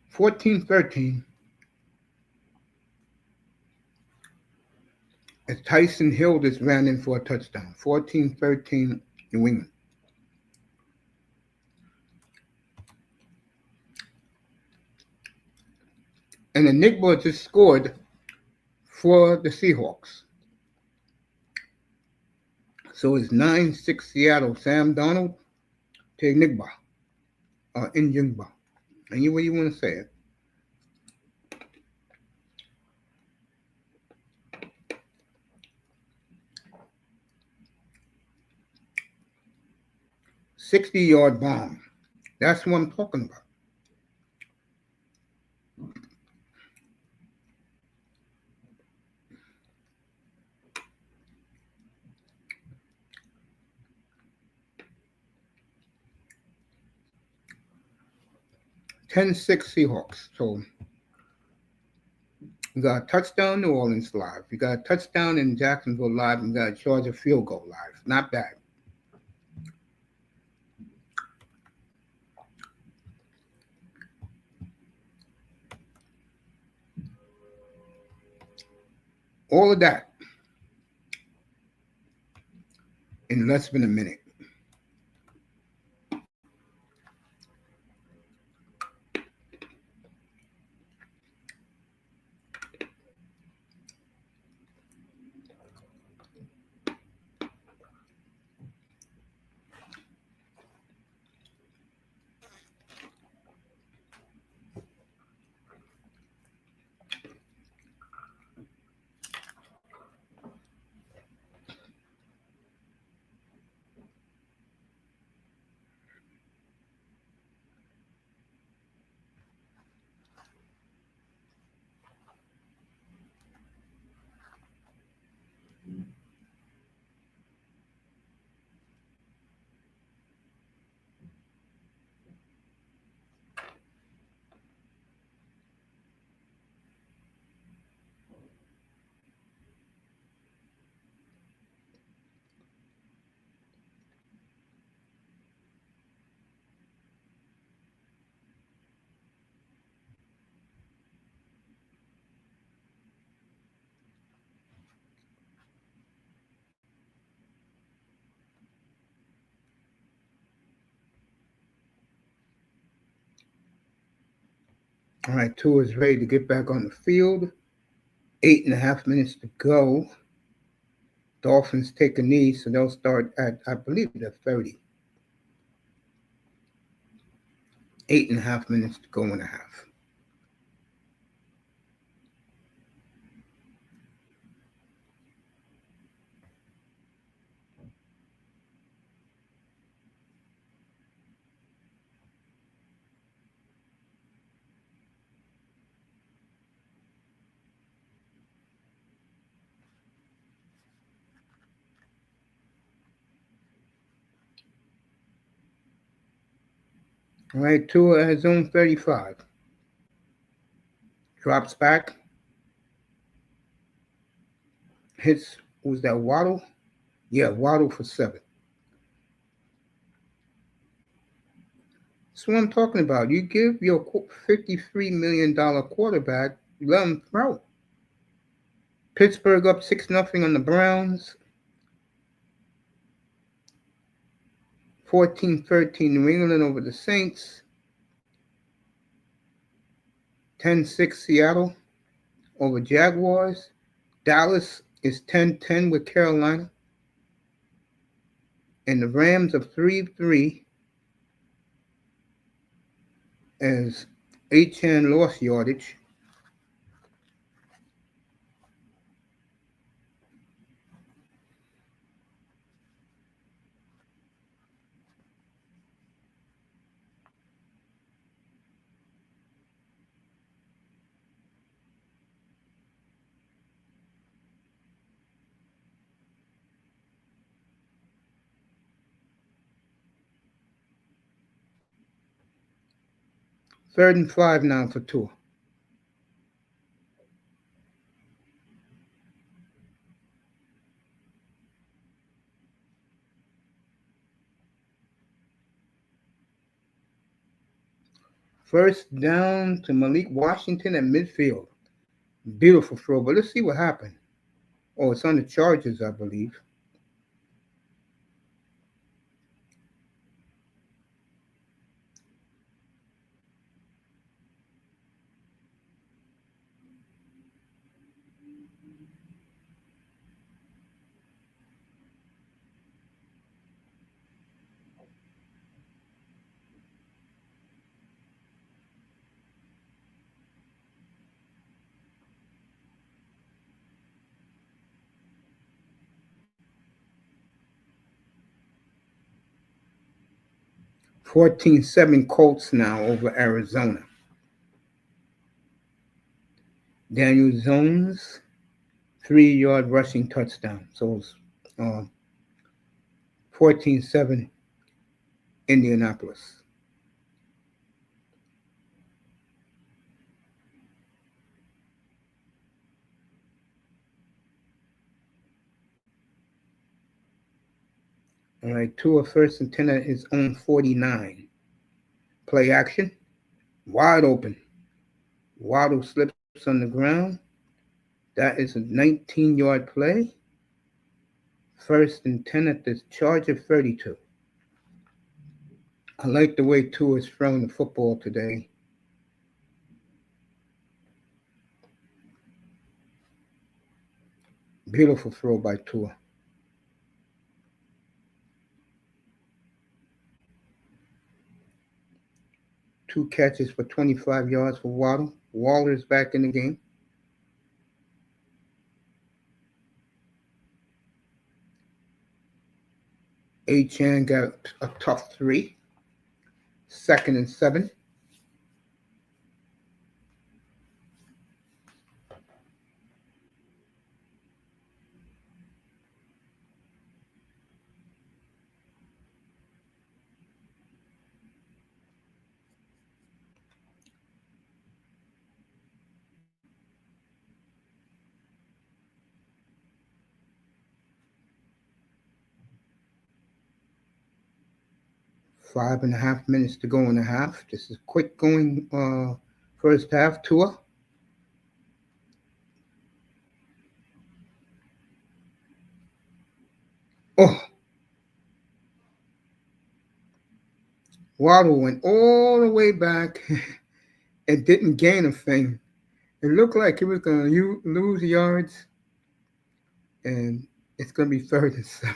Speaker 2: Fourteen 13. As Tyson Hill just ran in for a touchdown. 14-13 New England. And Inigba just scored for the Seahawks. So it's 9-6 Seattle. Sam Donald to Inigba. Inigba. Any way you want to say it. $60-yard bomb. That's what I'm talking about. $10-6 Seahawks. So you got a touchdown New Orleans live. You got a touchdown in Jacksonville live. And you got a Georgia field goal live. Not bad. All of that in less than a minute. All right, Tua is ready to get back on the field. 8.5 minutes to go. Dolphins take a knee, so they'll start at, I believe, the 30. 8.5 minutes to go in a half. All right, Tua has zone 35. Drops back. Hits, was that Waddle? Yeah, Waddle for 7. That's what I'm talking about. You give your $53 million quarterback, let him throw. Pittsburgh up 6-0 on the Browns. 14-13 New England over the Saints. 10-6 Seattle over Jaguars. Dallas is 10-10 with Carolina. And the Rams of 3-3 as Etienne lost yardage. Third and 5 now for Tua. First down to Malik Washington at midfield. Beautiful throw, but let's see what happened. Oh, it's on the Chargers, I believe. $14-7 Colts now over Arizona. Daniel Jones, 3-yard rushing touchdown. So it's 14-7 Indianapolis. All right, Tua first and 10 at his own 49. Play action. Wide open. Waddle slips on the ground. That is a 19-yard play. First and 10 at the Charger 32. I like the way Tua is throwing the football today. Beautiful throw by Tua. Two catches for 25 yards for Waddle. Waller's back in the game. Etienne got a tough 3. Second and 7. Five and a half minutes to go in the half. This is quick going first half. Tua. Oh. Waddle went all the way back and didn't gain a thing. It looked like he was going to lose yards, and it's going to be 3rd and 7.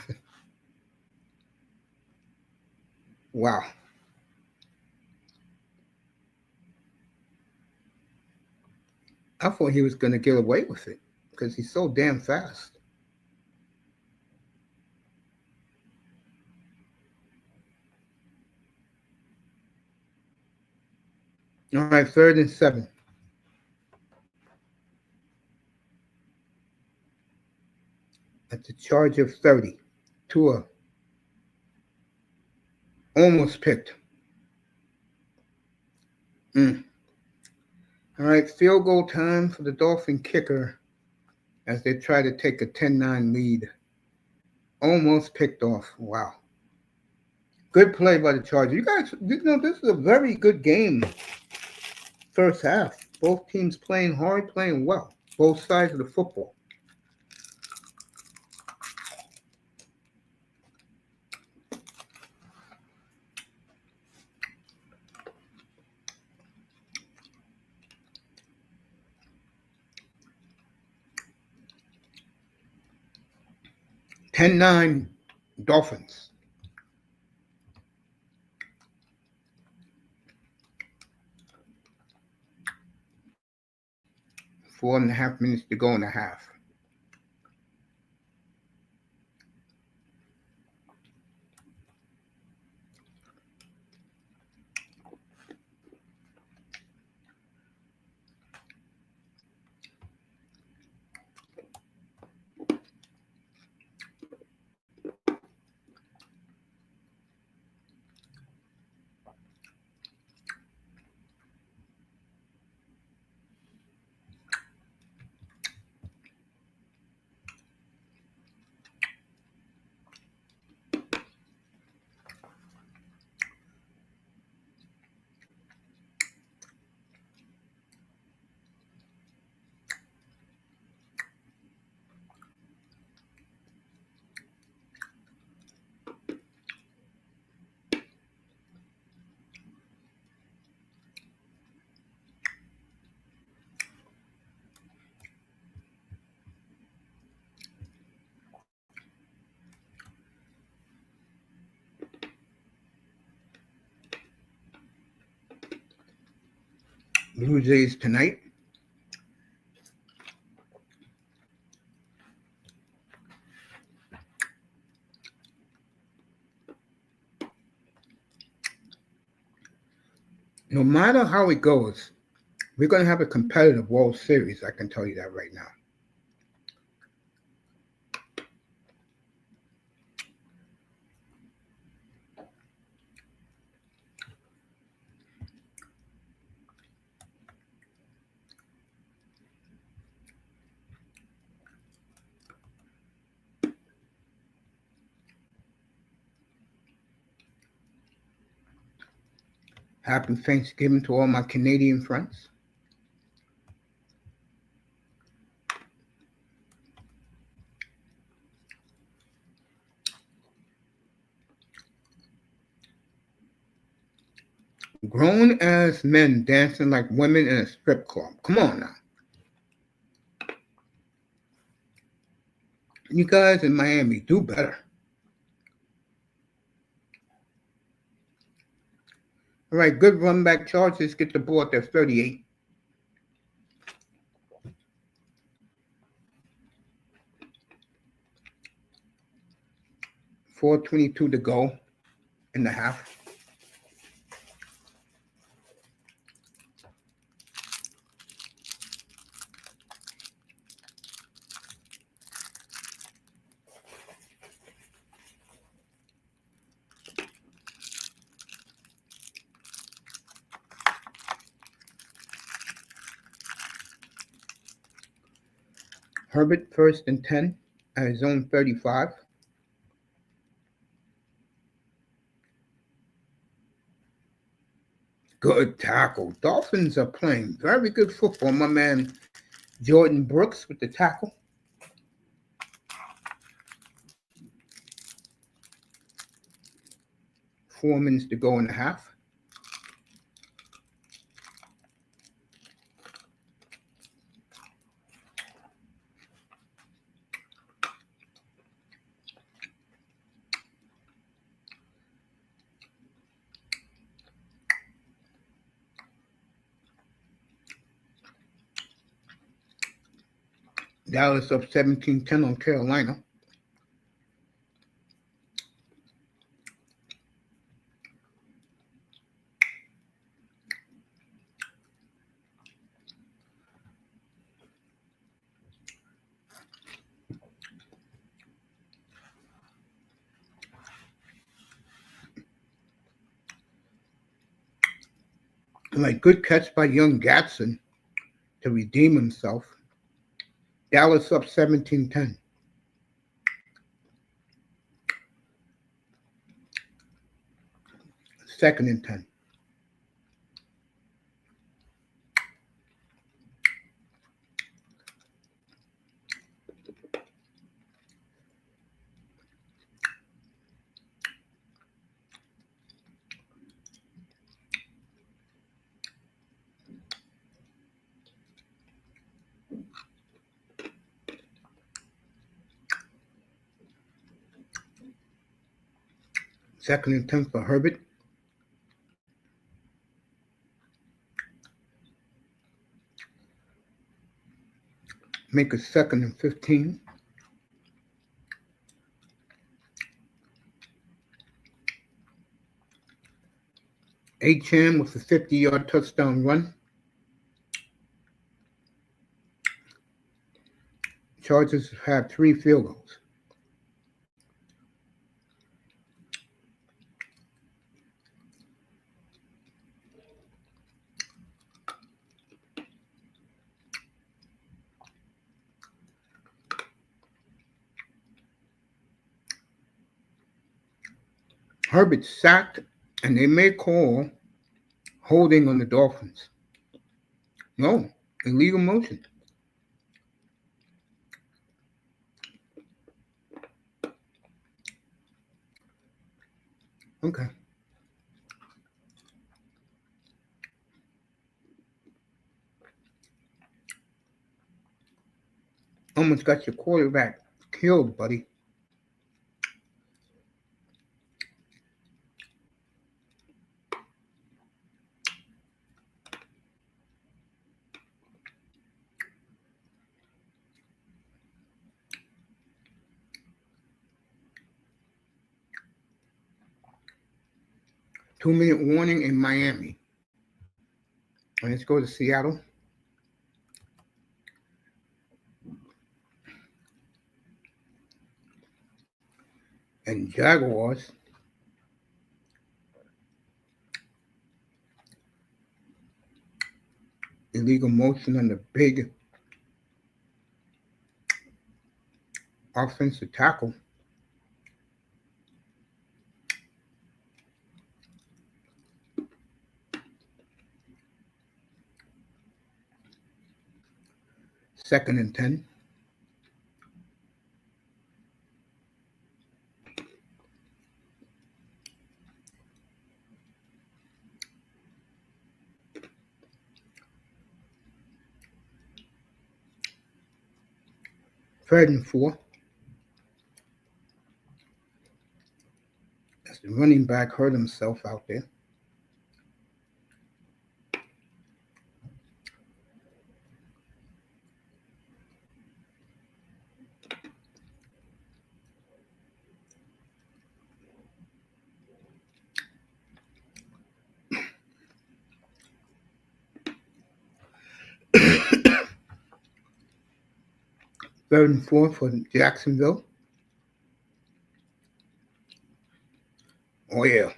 Speaker 2: Wow. I thought he was going to get away with it because he's so damn fast. All right, 3rd and 7. At the charge of 30. Tua almost picked. Mm. All right, field goal time for the Dolphin kicker as they try to take a 10-9 lead. Almost picked off. Wow. Good play by the Chargers. You guys, this is a very good game. First half. Both teams playing hard, playing well. Both sides of the football. (10-9) Dolphins. 4.5 minutes to go in the half. Blue Jays tonight. No matter how it goes, we're going to have a competitive World Series. I can tell you that right now. Happy Thanksgiving to all my Canadian friends. Grown as men dancing like women in a strip club. Come on now. You guys in Miami, do better. All right, good run back Chargers. Get the ball at their 38. .422 to go in the half. Herbert 1st and 10 at his own 35. Good tackle. Dolphins are playing very good football. My man Jordan Brooks with the tackle. .4 minutes to go in the half. Dallas up 17-10 on Carolina. Like good catch by young Gatson to redeem himself. Dallas up 17-10. Second and 10. Second and 10 for Herbert. Make it second and 15. Etienne with a 50-yard touchdown run. Chargers have 3 field goals. Herbert sacked, and they may call holding on the Dolphins. No, illegal motion. Okay. Almost got your quarterback killed, buddy. Two-minute warning in Miami. And let's go to Seattle. And Jaguars. Illegal motion on the big offensive tackle. Second and 10. Third and 4. As the running back hurt himself out there. Third and 4 for Jacksonville. Oh, yeah.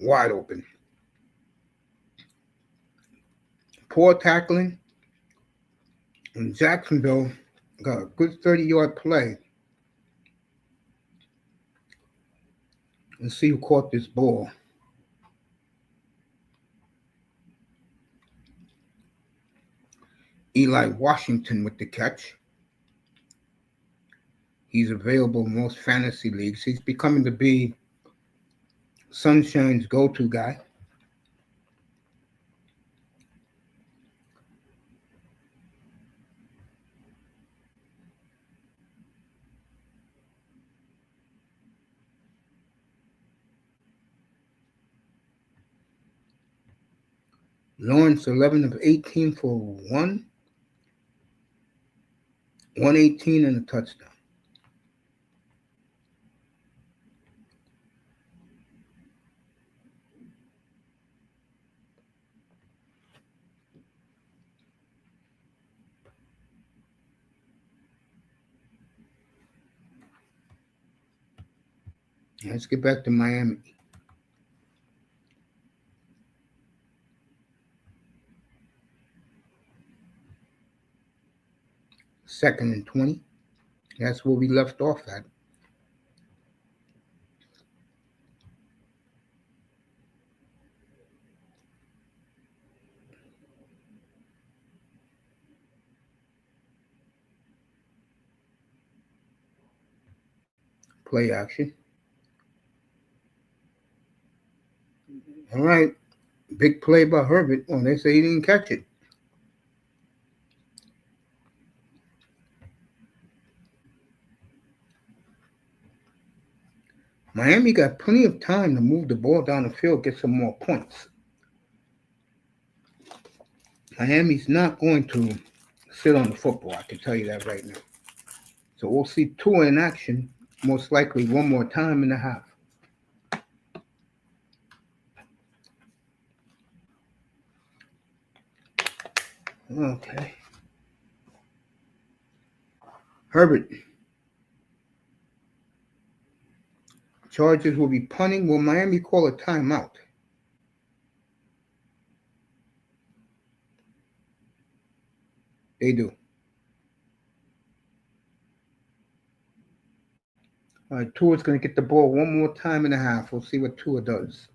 Speaker 2: Wide open. Poor tackling. And Jacksonville got a good 30-yard play. Let's see who caught this ball. Eli Washington with the catch. He's available in most fantasy leagues. He's becoming to be Sunshine's go-to guy. Lawrence 11 of 18 for 1. 118 and a touchdown. Let's get back to Miami. Second and 20. That's where we left off at. Play action. All right. Big play by Herbert. Oh, they say he didn't catch it. Miami got plenty of time to move the ball down the field, get some more points. Miami's not going to sit on the football, I can tell you that right now. So we'll see Tua in action, most likely one more time in the half. Okay. Herbert. Chargers will be punting. Will Miami call a timeout? They do. All right, Tua's going to get the ball one more time in the half. We'll see what Tua does.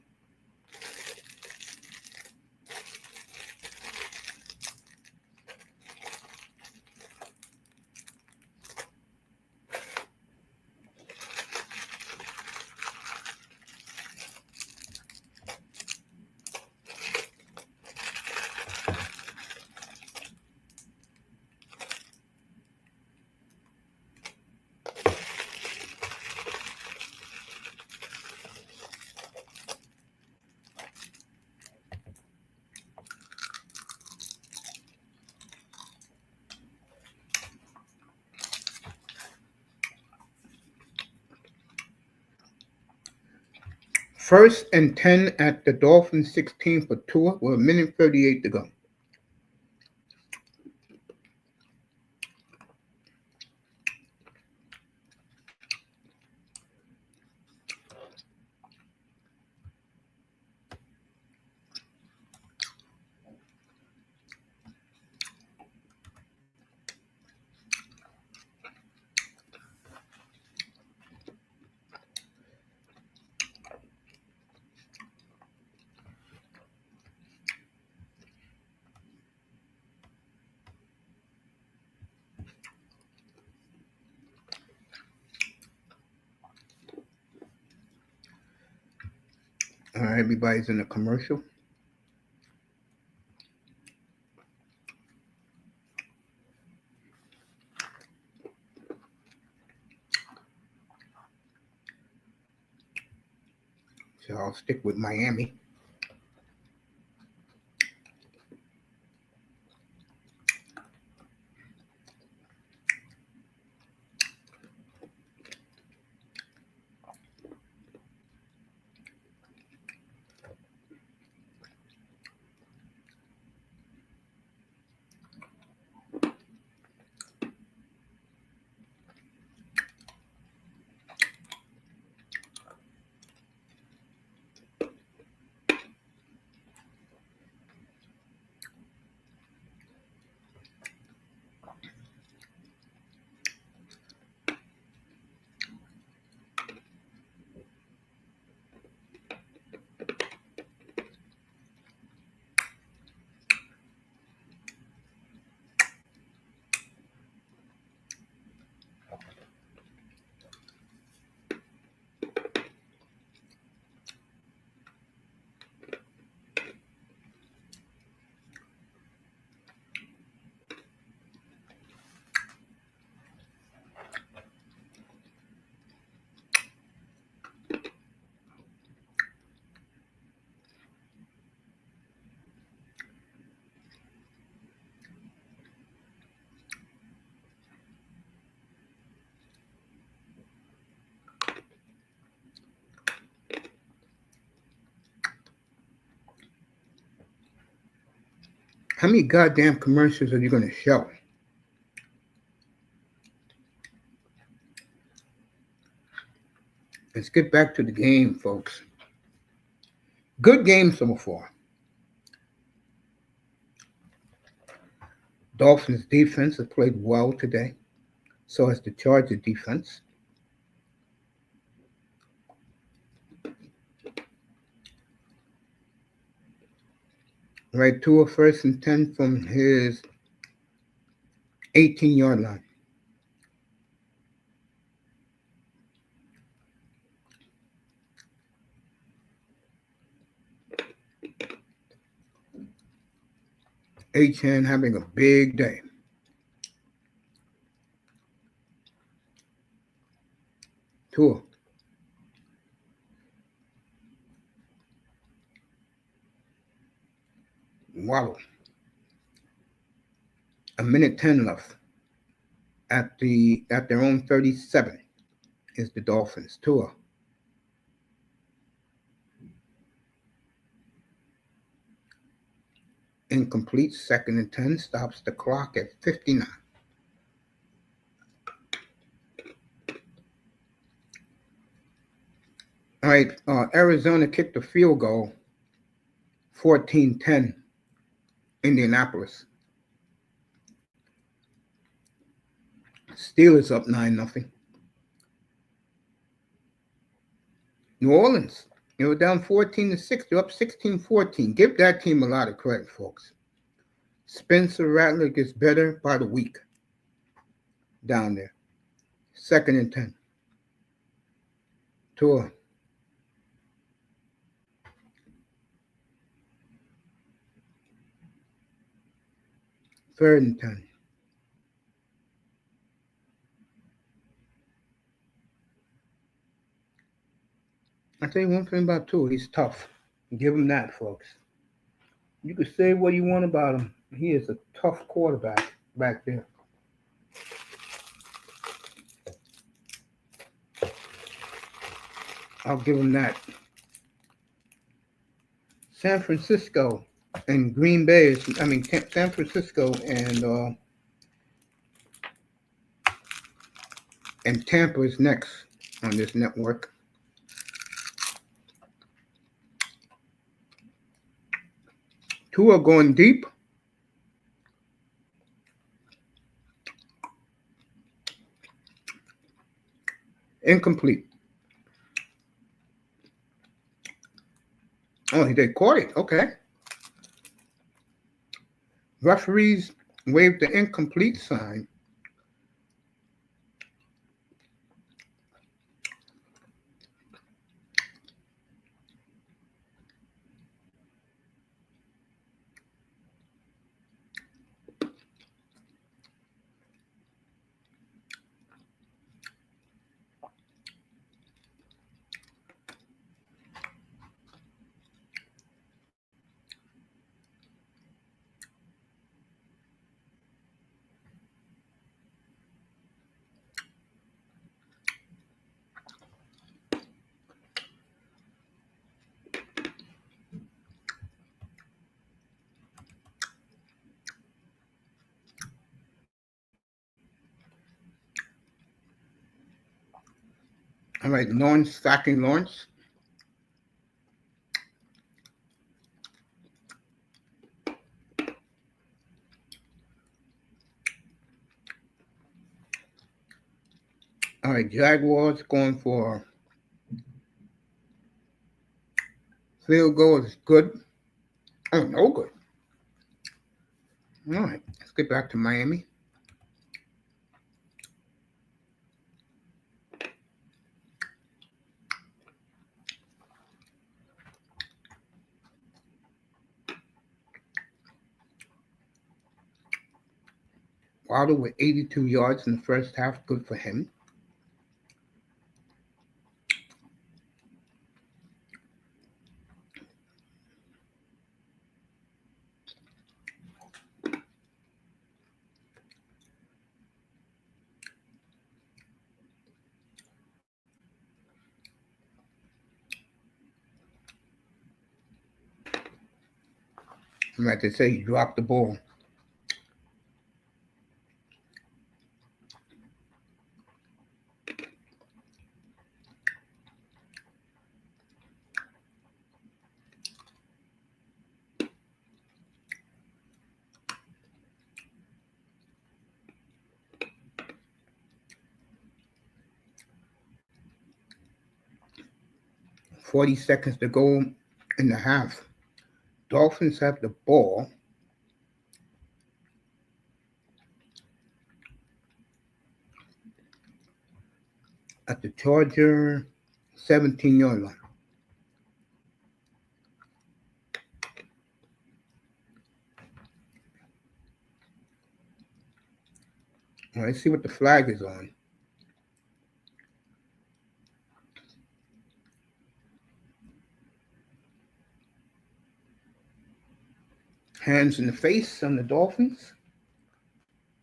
Speaker 2: First and 10 at the Dolphins 16 for Tua with 1:38 to go. All right, everybody's in a commercial. So I'll stick with Miami. How many goddamn commercials are you going to show? Let's get back to the game, folks. Good game so far. Dolphins defense has played well today. So has the Charger defense. Right, Tua first and 10 from his 18-yard line. Etienne having a big day. Tua. Waddle. A minute 10 left at their own 37 is the Dolphins. Tua. Incomplete. Second and 10 stops the clock at 59. All right, Arizona kicked a field goal, 14-10, Indianapolis. Steelers up 9-0. New Orleans, they were down 14-6. They're up 16-14. Give that team a lot of credit, folks. Spencer Rattler gets better by the week down there. Second and 10. Tua. Third and 10. I'll tell you one thing about Tua. He's tough. Give him that, folks. You can say what you want about him. He is a tough quarterback back there. I'll give him that. San Francisco and Green Bay San Francisco and Tampa is next on this network. Tua going deep. Incomplete. Oh, they caught it. Okay. Referees waved the incomplete sign. All right, Lawrence stacking Lawrence. All right, Jaguars going for field goal is good. Oh, no good. All right, let's get back to Miami. Wilder with 82 yards in the first half. Good for him. Like they say, he dropped the ball. $40 to go in the half. Dolphins have the ball at the Charger 17-yard line. All right, let's see what the flag is on. Hands in the face on the Dolphins.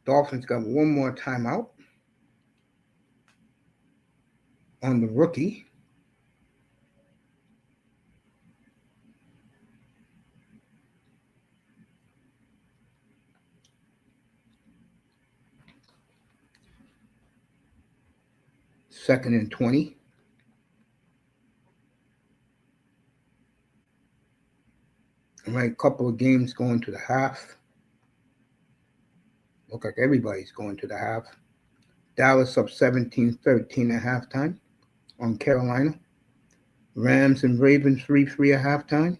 Speaker 2: Dolphins got one more timeout on the rookie. Second and 20. All right, couple of games going to the half. Look like everybody's going to the half. Dallas up 17-13 at halftime on Carolina. Rams and Ravens 3-3 at halftime.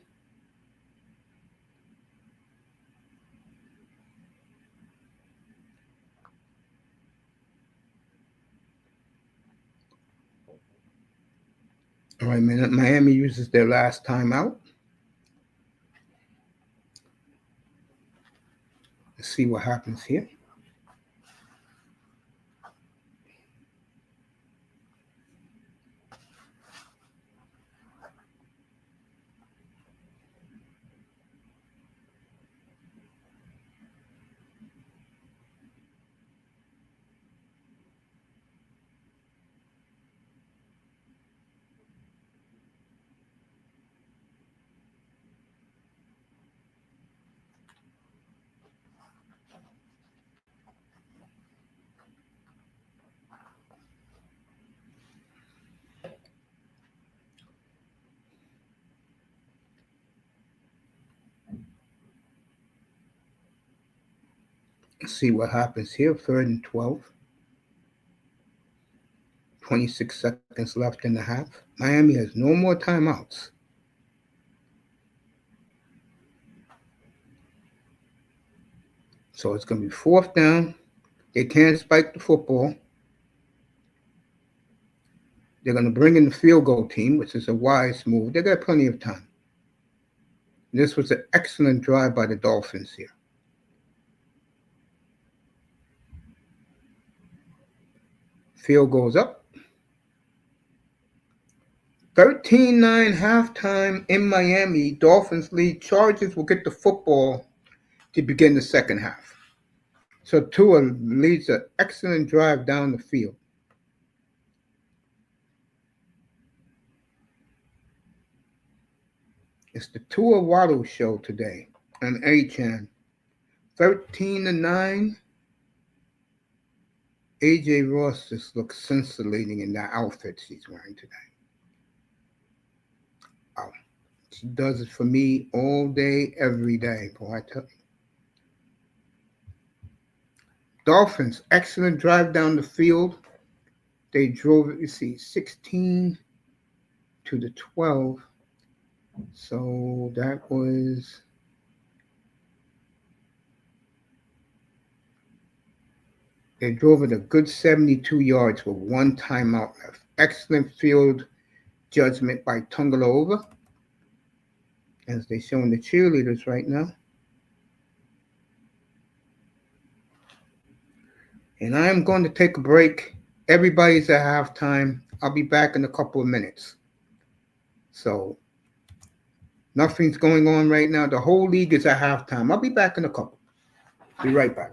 Speaker 2: All right, Miami uses their last timeout. Let's see what happens here. Let's see what happens here. 3rd and 12. 26 seconds left in the half. Miami has no more timeouts. So it's going to be 4th down. They can't spike the football. They're going to bring in the field goal team, which is a wise move. They got plenty of time. This was an excellent drive by the Dolphins here. Field goes up. 13-9 halftime in Miami. Dolphins lead. Chargers will get the football to begin the second half. So Tua leads an excellent drive down the field. It's the Tua Waddle show today on Etienne. 13-9. AJ Ross just looks scintillating in that outfit she's wearing today. Wow. She does it for me all day, every day, boy, I tell you. Dolphins, excellent drive down the field. They drove it, 16 to the 12. So that was they drove it a good 72 yards with one timeout left. Excellent field judgment by Tungaloova, as they're showing the cheerleaders right now. And I am going to take a break. Everybody's at halftime. I'll be back in a couple of minutes. So nothing's going on right now. The whole league is at halftime. I'll be back in a couple. Be right back.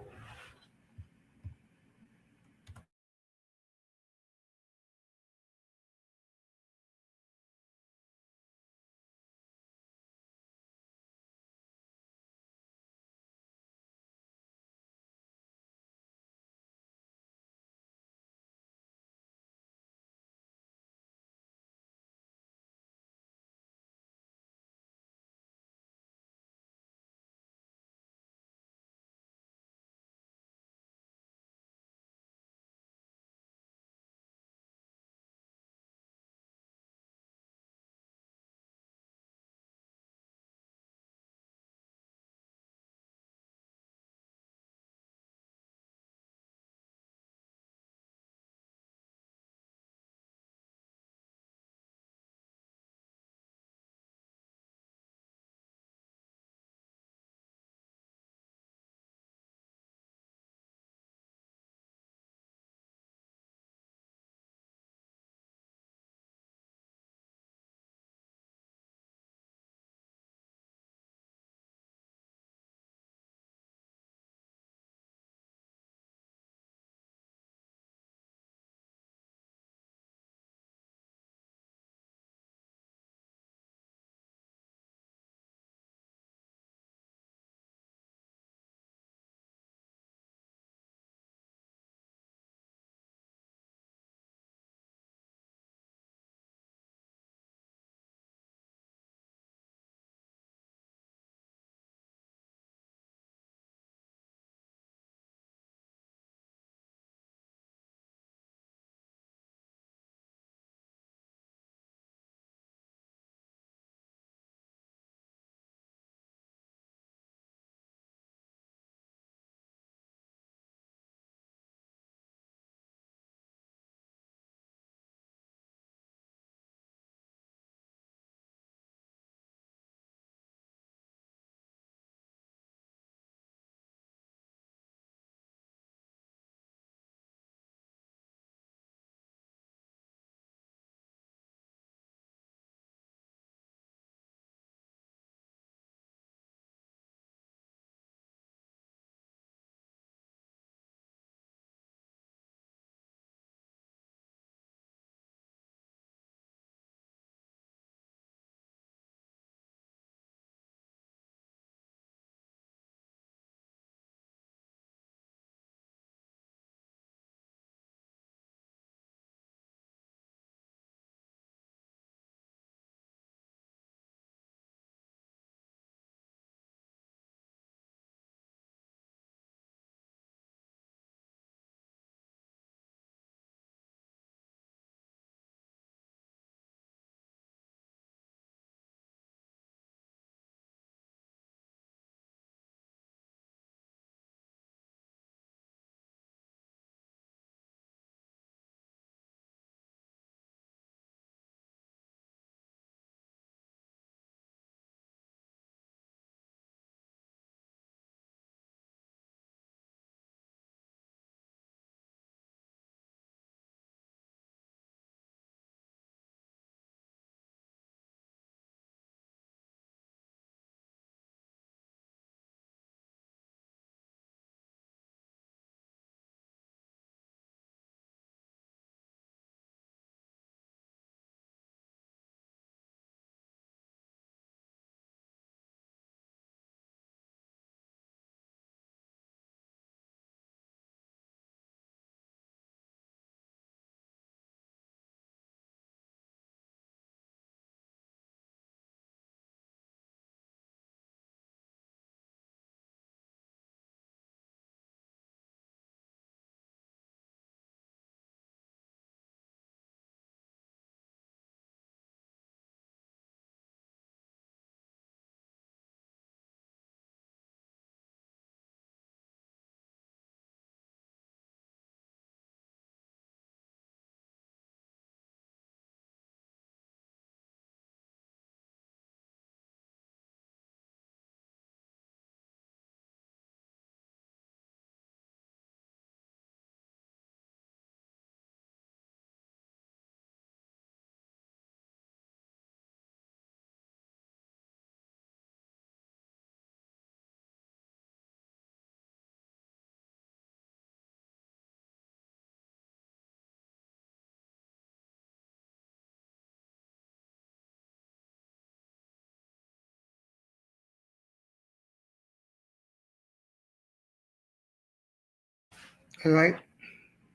Speaker 2: All right,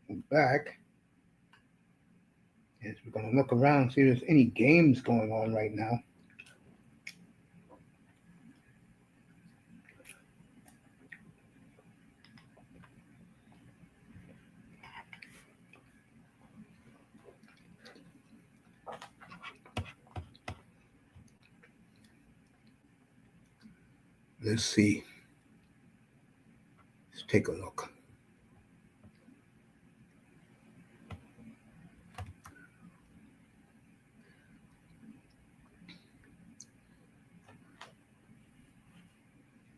Speaker 2: we're back. Yes, we're going to look around, see if there's any games going on right now. Let's see. Let's take a look.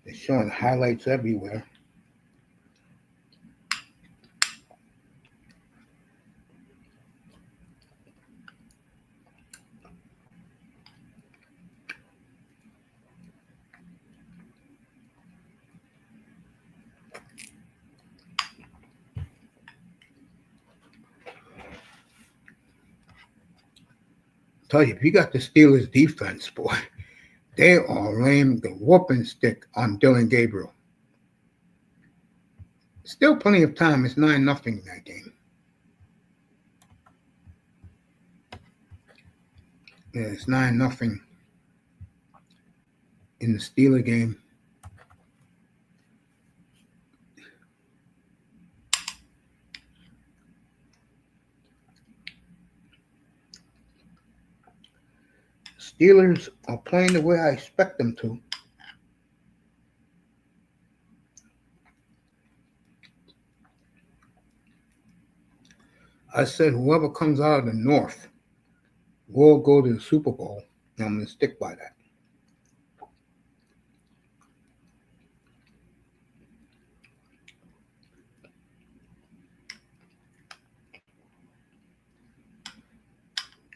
Speaker 2: They're showing highlights everywhere. Tell you, if you got the Steelers defense, boy, they are laying the whooping stick on Dylan Gabriel. Still plenty of time. It's 9-0 in that game. Yeah, it's 9-0 in the Steeler game. Steelers are playing the way I expect them to. I said whoever comes out of the North will go to the Super Bowl, and I'm going to stick by that.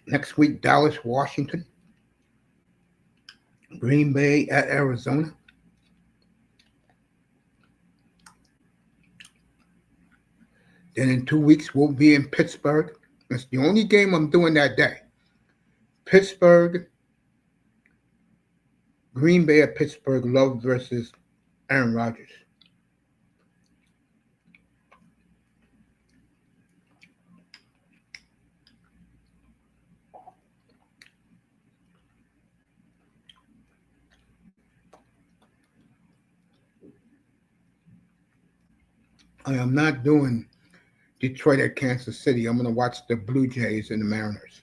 Speaker 2: Next week, Dallas, Washington, Green Bay at Arizona. Then in 2 weeks, we'll be in Pittsburgh. That's the only game I'm doing that day. Pittsburgh, Green Bay at Pittsburgh, Love versus Aaron Rodgers. I am not doing Detroit at Kansas City. I'm going to watch the Blue Jays and the Mariners.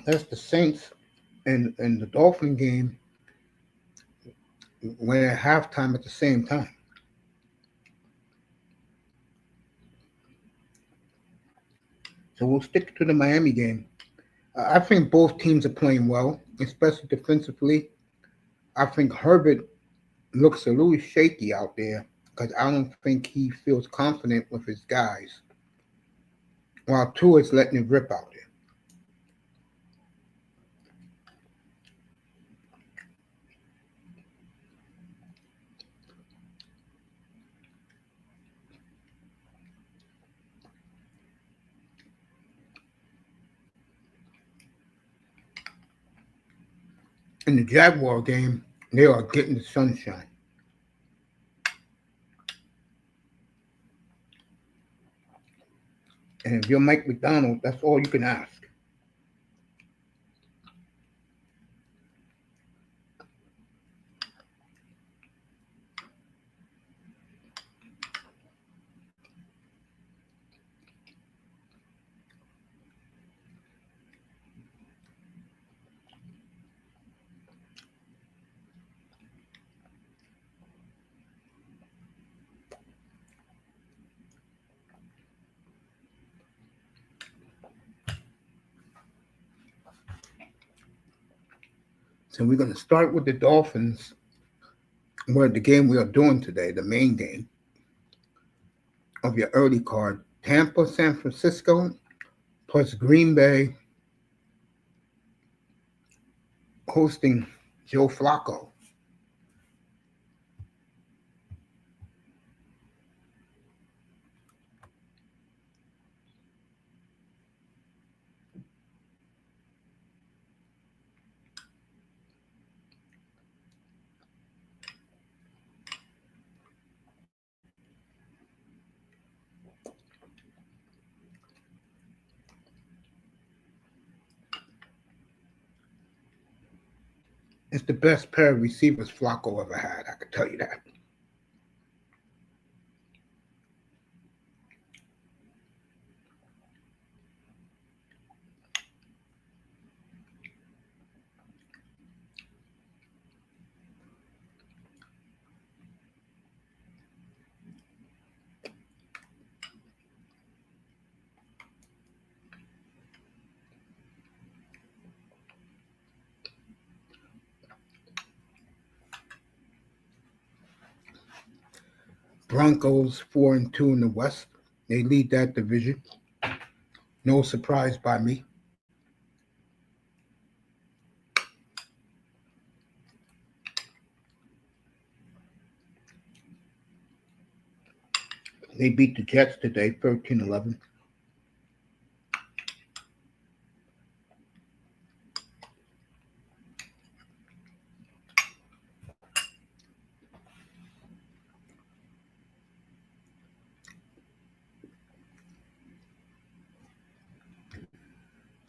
Speaker 2: That's the Saints and the Dolphin game went at halftime at the same time. So we'll stick to the Miami game. I think both teams are playing well, especially defensively. I think Herbert looks a little shaky out there because I don't think he feels confident with his guys, while Tua's letting it rip out there. In the Jaguar game, they are getting the sunshine. And if you're Mike McDonald, that's all you can ask. So we're going to start with the Dolphins Well, the game we are doing today, the main game of your early card, Tampa, San Francisco, plus Green Bay hosting Joe Flacco. It's the best pair of receivers Flacco ever had, I can tell you that. Broncos 4-2 in the West. They lead that division. No surprise by me. They beat the Jets today, 13-11.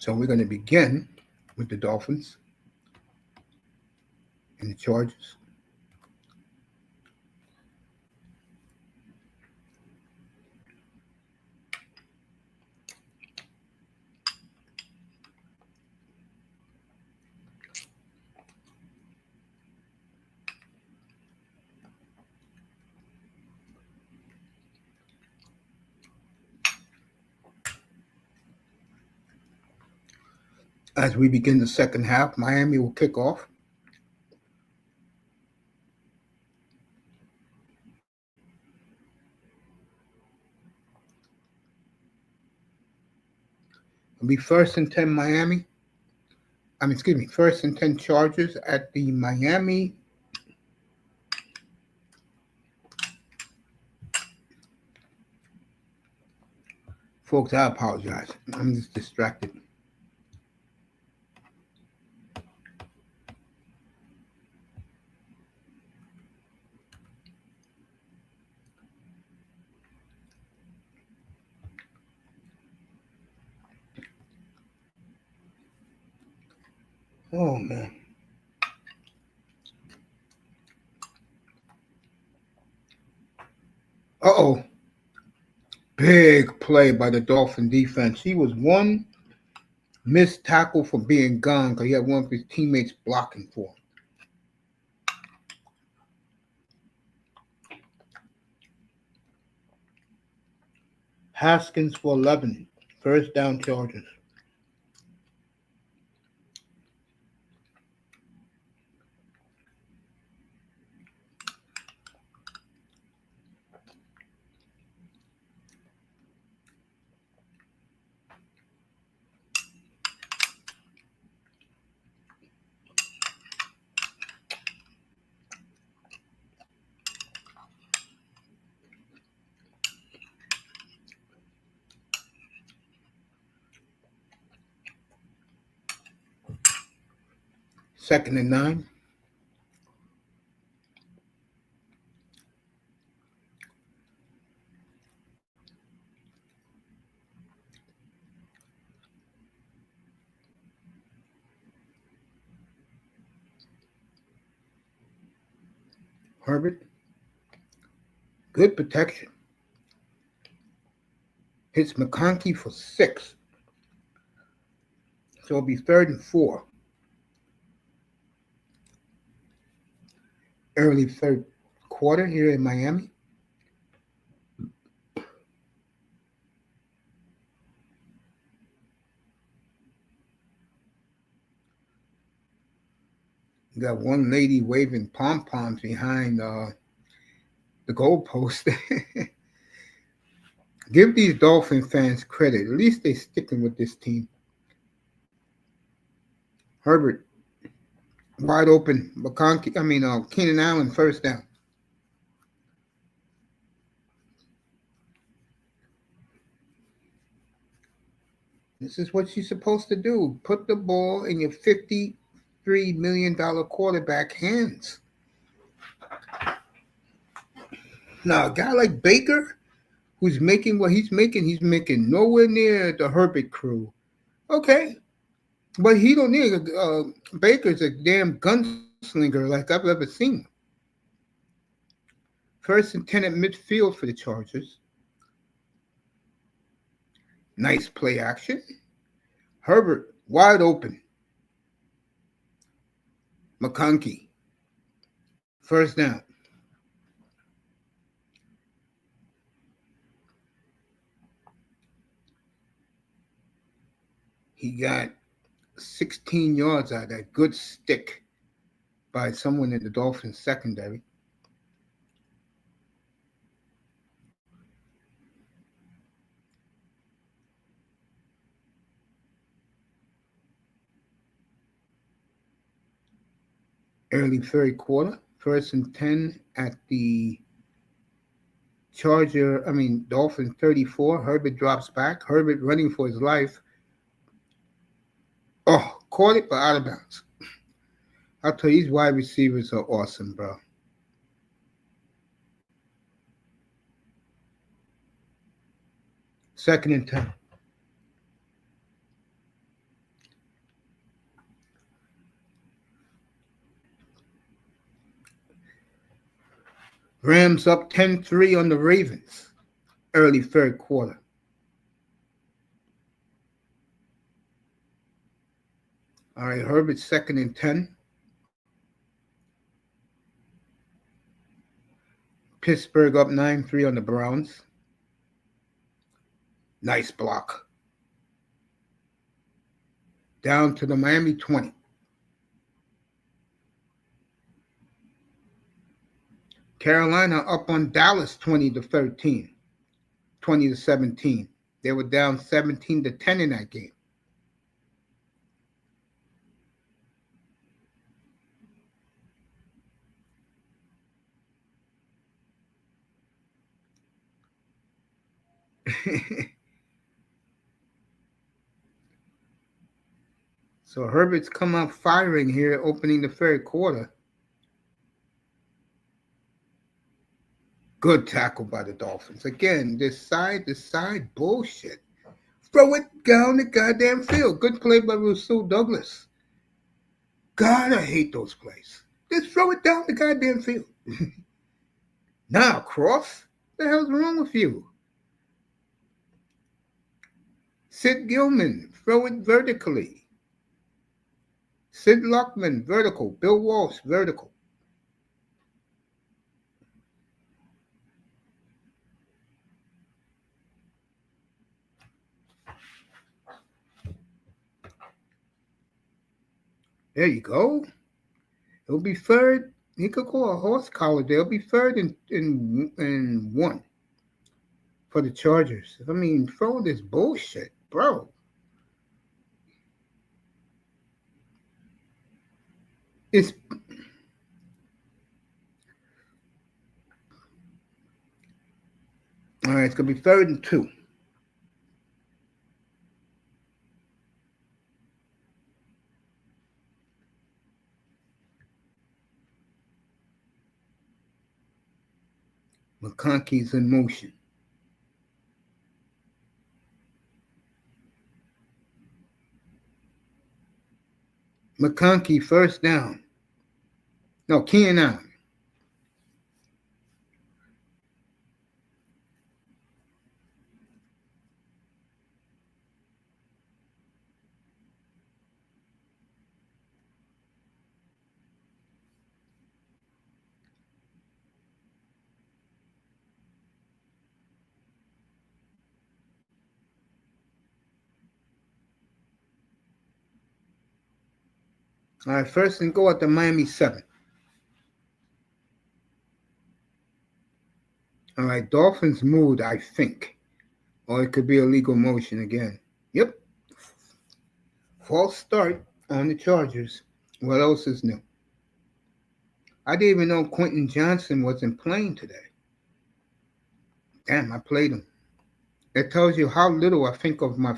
Speaker 2: So we're going to begin with the Dolphins and the Chargers. As we begin the second half, Miami will kick off. It'll be 1st and 10 Miami. First and 10 Chargers at the Miami. Folks, I apologize. I'm just distracted. Oh, man. Uh-oh. Big play by the Dolphin defense. He was one missed tackle from being gone because he had one of his teammates blocking for him. Haskins for 11. First down Chargers. Second and 9. Herbert. Good protection. Hits McConkey for 6. So it'll be 3rd and 4. Early third quarter here in Miami. You got one lady waving pom poms behind the goalpost. Give these Dolphin fans credit. At least they're sticking with this team. Herbert, wide open. Keenan Allen, first down. This is what you're supposed to do. Put the ball in your $53 million quarterback hands. Now, a guy like Baker, who's making what he's making nowhere near the Herbert crew. Okay, but he don't need Baker's a damn gunslinger like I've ever seen. First and 10 at midfield for the Chargers. Nice play action. Herbert wide open. McConkey. First down. He got 16 yards out of that good stick by someone in the Dolphins secondary. Early third quarter, first and 10 at the Dolphin 34. Herbert drops back. Herbert running for his life. Oh, caught it, but out of bounds. I'll tell you, these wide receivers are awesome, bro. Second and 10. Rams up 10-3 on the Ravens. Early third quarter. All right, Herbert second and 10. Pittsburgh up 9-3 on the Browns. Nice block. Down to the Miami 20. Carolina up on Dallas 20-13. 20-17. They were down 17-10 in that game. So Herbert's come out firing here, opening the third quarter. Good tackle by the Dolphins. Again, this side bullshit. Throw it down the goddamn field. Good play by Rasul Douglas. God, I hate those plays. Just throw it down the goddamn field. Now, Cross, what the hell's wrong with you? Sid Gilman, throw it vertically. Sid Luckman, vertical. Bill Walsh, vertical. There you go. It'll be third. He could call a horse collar there. It'll be third and one for the Chargers. I mean, throw this bullshit, bro. It's all right. It's gonna be third and 2. McConkey's in motion. McConkey first down. No, Keenan Allen. All right, first and goal at the Miami 7. All right, Dolphins moved, I think. Or it could be a legal motion again. Yep. False start on the Chargers. What else is new? I didn't even know Quentin Johnson wasn't playing today. Damn, I played him. It tells you how little I think of my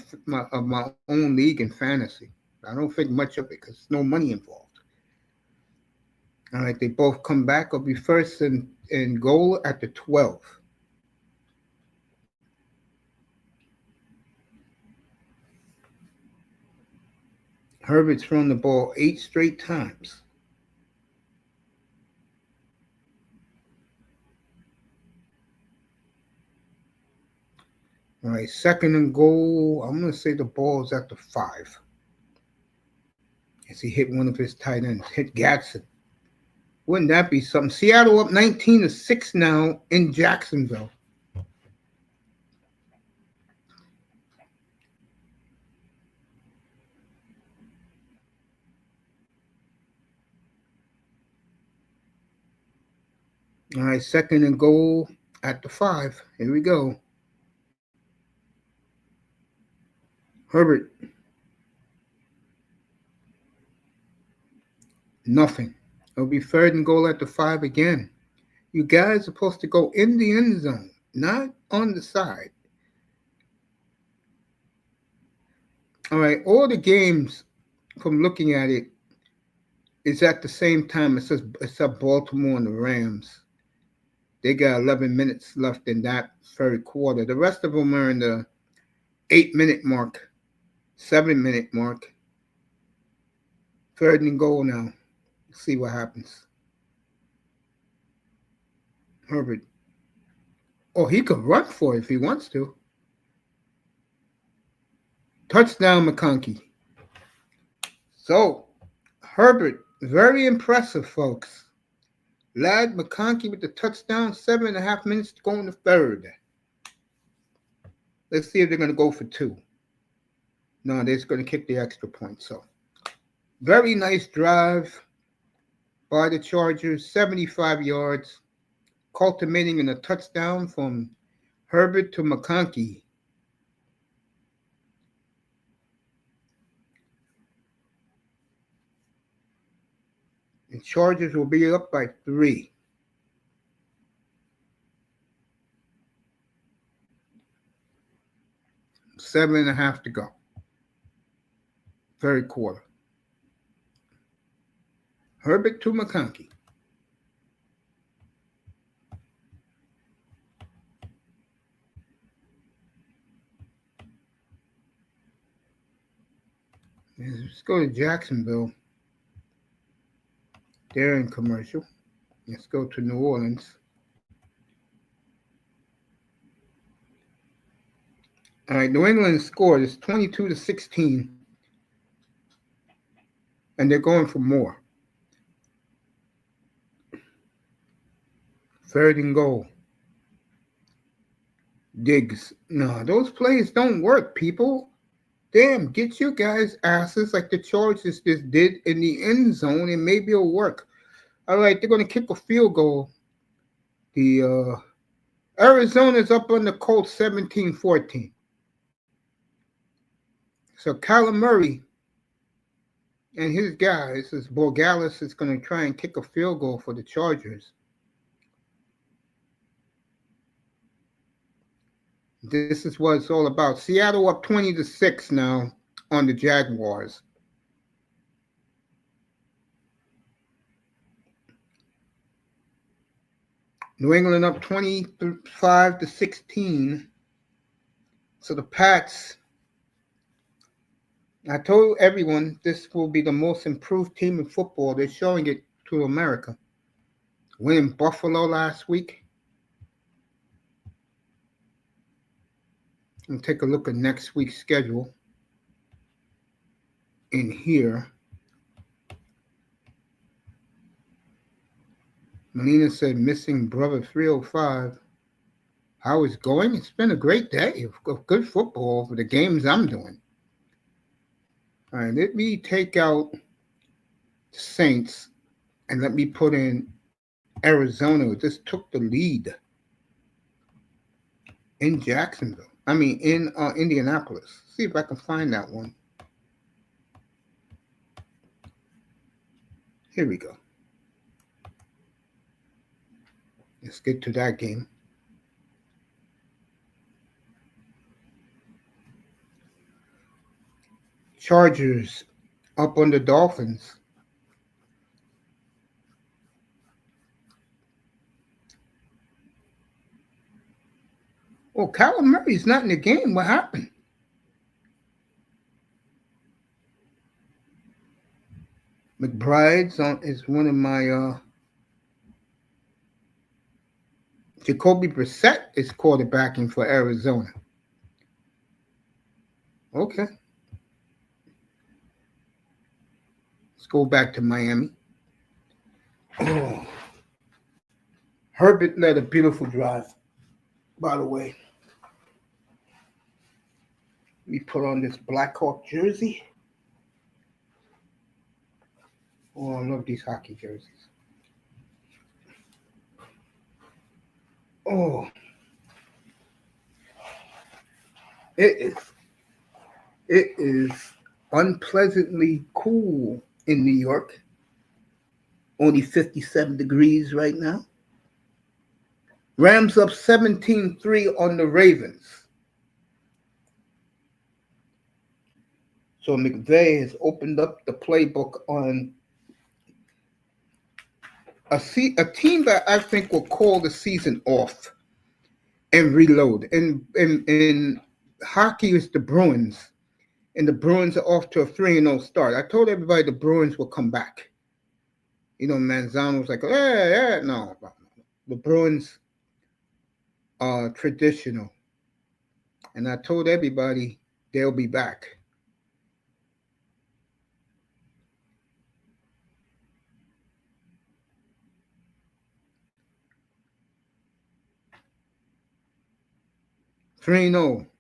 Speaker 2: own league in fantasy. I don't think much of it because there's no money involved. All right, they both come back. Will be first and goal at the 12. Herbert's thrown the ball 8 straight times. All right, second and goal. I'm going to say the ball's at the 5. As he hit one of his tight ends, hit Gatson. Wouldn't that be something? Seattle up 19-6 now in Jacksonville. All right, second and goal at the 5. Here we go. Herbert. Nothing. It'll be third and goal at the 5 again. You guys are supposed to go in the end zone, not on the side. All right, all the games, from looking at it, is at the same time. It says except Baltimore and the Rams. They got 11 minutes left in that third quarter. The rest of them are in the 8-minute mark, 7-minute mark. Third and goal now. Let's see what happens. Herbert. Oh, he could run for it if he wants to. Touchdown, McConkey. So, Herbert, very impressive, folks. Lad McConkey with the touchdown, 7.5 minutes to go in the third. Let's see if they're going to go for 2. No, they're just going to kick the extra point. So, very nice drive by the Chargers, 75 yards, culminating in a touchdown from Herbert to McConkey. The Chargers will be up by 3. Seven and a half to go. Third quarter. Herbert to McConkey. Let's go to Jacksonville. They're in commercial. Let's go to New Orleans. All right, New England scored. It's 22-16. And they're going for more. Third and goal. Diggs. No, those plays don't work, people. Damn, get you guys asses like the Chargers just did in the end zone, and maybe it'll work. All right, they're going to kick a field goal. The Arizona's up on the Colts 17-14. So Kyler Murray and his guys, this Borgalis, is going to try and kick a field goal for the Chargers. This is what it's all about. Seattle up 20-6 now on the Jaguars. New England up 25-16. So the Pats, I told everyone this will be the most improved team in football. They're showing it to America. Winning Buffalo last week. And take a look at next week's schedule. In here, Melina said, missing brother 305. How it's going? It's been a great day of good football for the games I'm doing. All right, let me take out Saints, and let me put in Arizona, who just took the lead in Jacksonville. I mean, in Indianapolis. See if I can find that one. Here we go. Let's get to that game. Chargers up on the Dolphins. Oh, Kyler Murray's not in the game. What happened? McBride's is one of my Jacoby Brissett is quarterbacking for Arizona. Okay. Let's go back to Miami. Oh. Herbert led a beautiful drive, by the way. Let me put on this Blackhawk jersey. Oh, I love these hockey jerseys. Oh. It is unpleasantly cool in New York. Only 57 degrees right now. Rams up 17-3 on the Ravens. So McVay has opened up the playbook on a team that I think will call the season off and reload. In hockey, it's the Bruins. And the Bruins are off to a 3-0 start. I told everybody the Bruins will come back. You know, Manzano was like, no. The Bruins are traditional. And I told everybody they'll be back.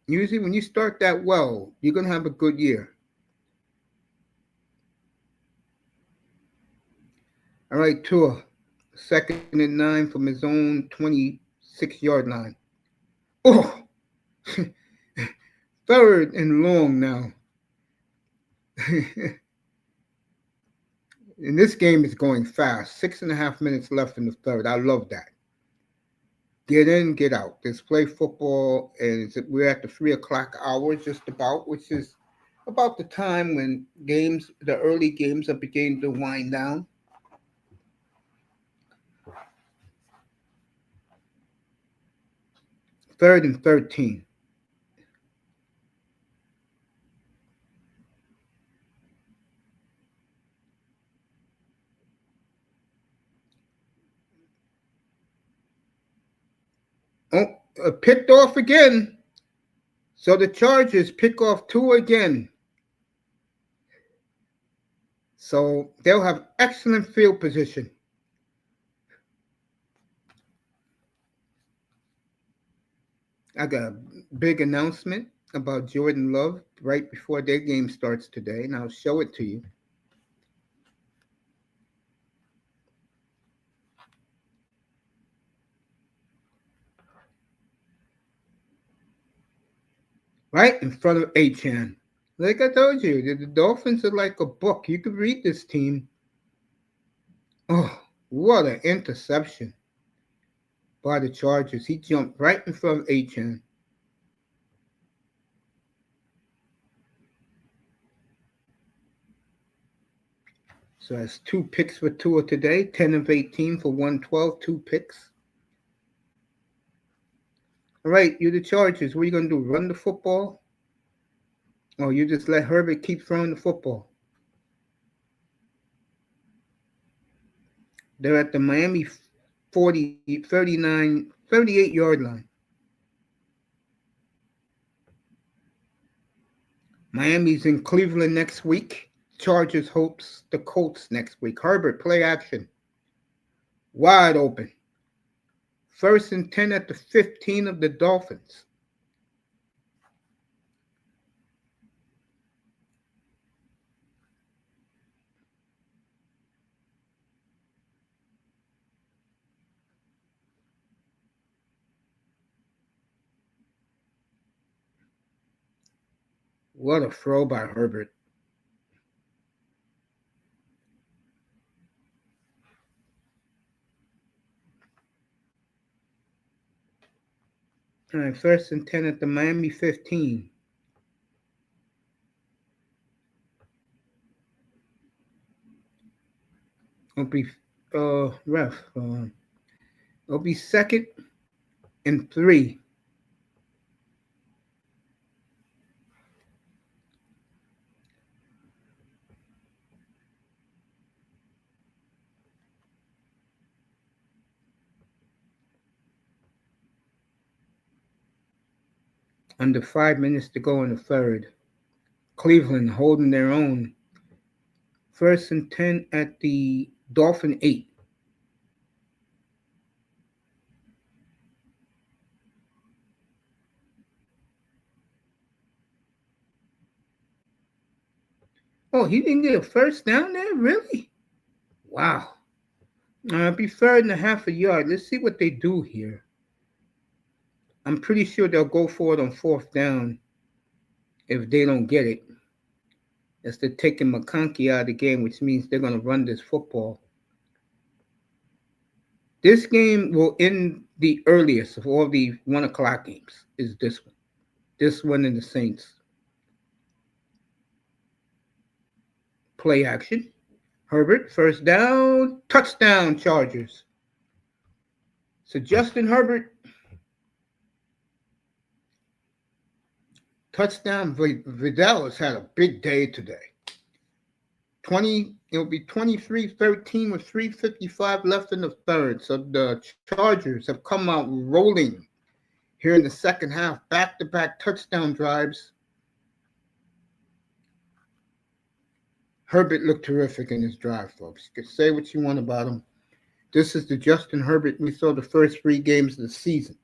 Speaker 2: Usually when you start that well, you're going to have a good year. All right, Tua, 2nd and 9 from his own 26-yard line. Oh, 3rd and long now. And this game is going fast. 6.5 minutes left in the 3rd. I love that. Get in, get out. Let's play football. And we're at the 3 o'clock hour just about, which is about the time when the early games are beginning to wind down. 3rd and 13. Oh, picked off again. So the Chargers pick off Tua again. So they'll have excellent field position. I got a big announcement about Jordan Love right before their game starts today, and I'll show it to you. Right in front of Etienne. Like I told you, the Dolphins are like a book. You could read this team. Oh, what an interception by the Chargers. He jumped right in front of Etienne. So that's 2 picks for Tua today. 10 of 18 for 112, 2 picks. All right, you're the Chargers. What are you going to do? Run the football? Or you just let Herbert keep throwing the football? They're at the Miami 38-yard line. Miami's in Cleveland next week. Chargers hopes the Colts next week. Herbert, play action. Wide open. 1st and 10 at the 15 of the Dolphins. What a throw by Herbert. All right, 1st and 10 at the Miami 15. It'll be ref. It'll be 2nd and 3. Under 5 minutes to go in the third. Cleveland holding their own. 1st and 10 at the Dolphin 8. Oh, he didn't get a first down there? Really? Wow. It'll be 3rd and a half a yard. Let's see what they do here. I'm pretty sure they'll go for it on 4th down if they don't get it. As they're taking McConkey out of the game, which means they're going to run this football. This game will end the earliest of all the 1 o'clock games, is this one. This one and the Saints. Play action. Herbert, 1st down, touchdown Chargers. So Justin Herbert, touchdown. Vidal has had a big day today. It'll be 23-13 with 3:55 left in the third. So the Chargers have come out rolling here in the second half. Back-to-back touchdown drives. Herbert looked terrific in his drive, folks. You can say what you want about him. This is the Justin Herbert we saw the first 3 games of the season.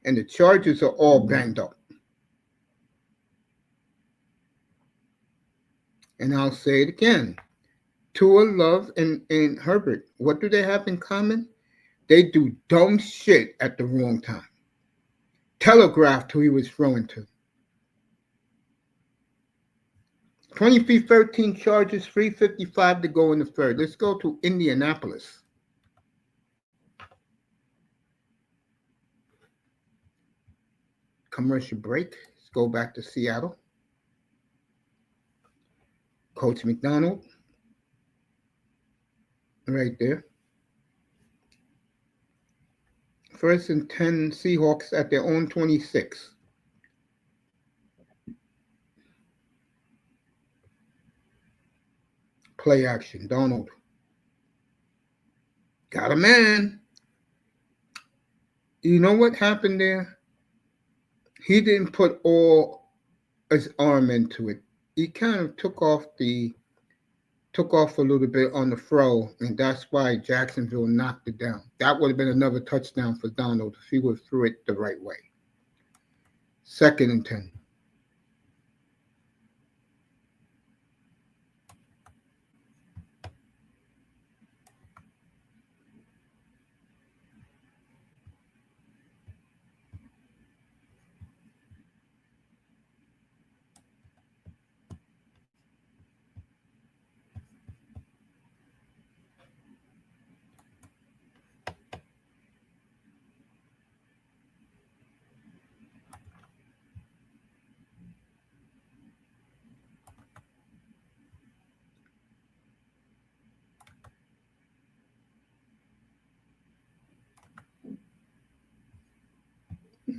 Speaker 2: And the Chargers are all banged up. And I'll say it again. Tua, Love, and Herbert, what do they have in common? They do dumb shit at the wrong time. Telegraphed who he was throwing to. 23-13 Chargers, 3:55 to go in the third. Let's go to Indianapolis. Commercial break. Let's go back to Seattle. Coach McDonald. Right there. 1st and 10 Seahawks at their own 26. Play action. Donald. Got a man. You know what happened there? He didn't put all his arm into it. He kind of took off a little bit on the throw, and that's why Jacksonville knocked it down. That would have been another touchdown for Donald if he would have threw it the right way. 2nd and 10.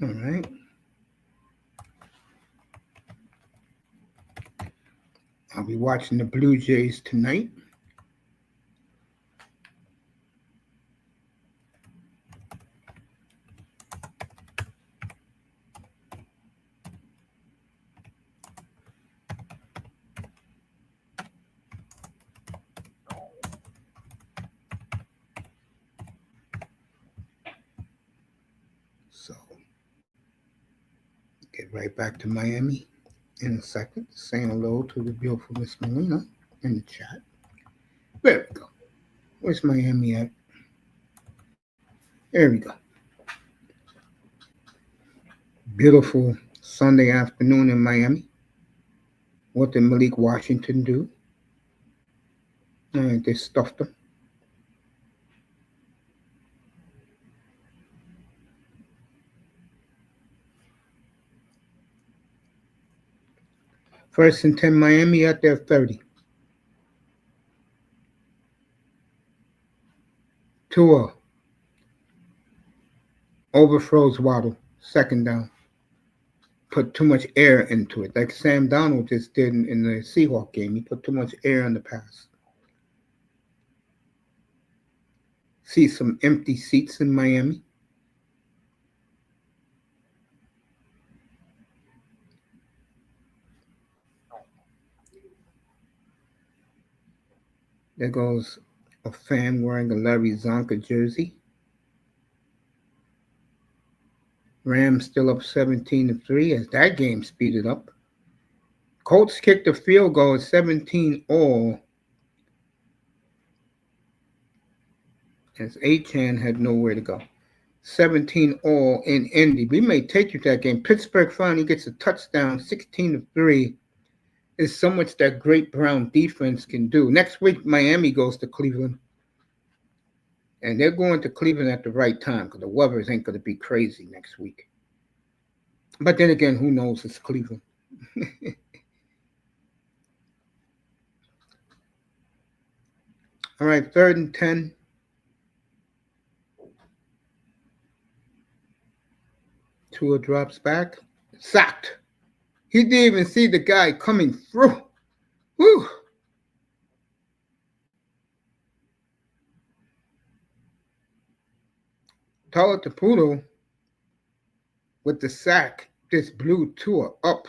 Speaker 2: All right. I'll be watching the Blue Jays tonight. So, get right back to Miami in a second. Saying hello to the beautiful Miss Melina in the chat. There we go. Where's Miami at? There we go. Beautiful Sunday afternoon in Miami. What did Malik Washington do? All right, they stuffed him. First and 10 Miami at their 30. Tua overthrows Waddle. Second down. Put too much air into it, like Sam Donald just did in the Seahawks game. He put too much air in the pass. See some empty seats in Miami. There goes a fan wearing a Larry Zonka jersey. Rams still up 17-3 as that game speeded up. Colts kicked a field goal at 17 all as Etienne had nowhere to go. 17 all in Indy. We may take you to that game. Pittsburgh finally gets a touchdown, 16-3. Is so much that great Brown defense can do. Next week, Miami goes to Cleveland. And they're going to Cleveland at the right time because the weather ain't going to be crazy next week. But then again, who knows? It's Cleveland. All right, 3rd and 10. Tua drops back. Sacked. He didn't even see the guy coming through. Woo! Tautaputo with the sack just blew Tua up.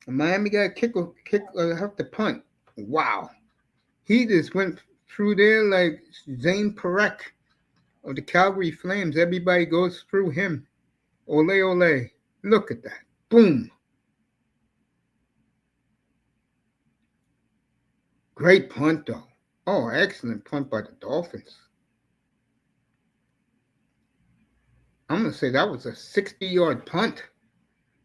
Speaker 2: And Miami got have to punt. Wow. He just went through there like Zane Perek of the Calgary Flames. Everybody goes through him. Ole, ole. Look at that. Boom. Great punt, though. Oh, excellent punt by the Dolphins. I'm going to say that was a 60-yard punt.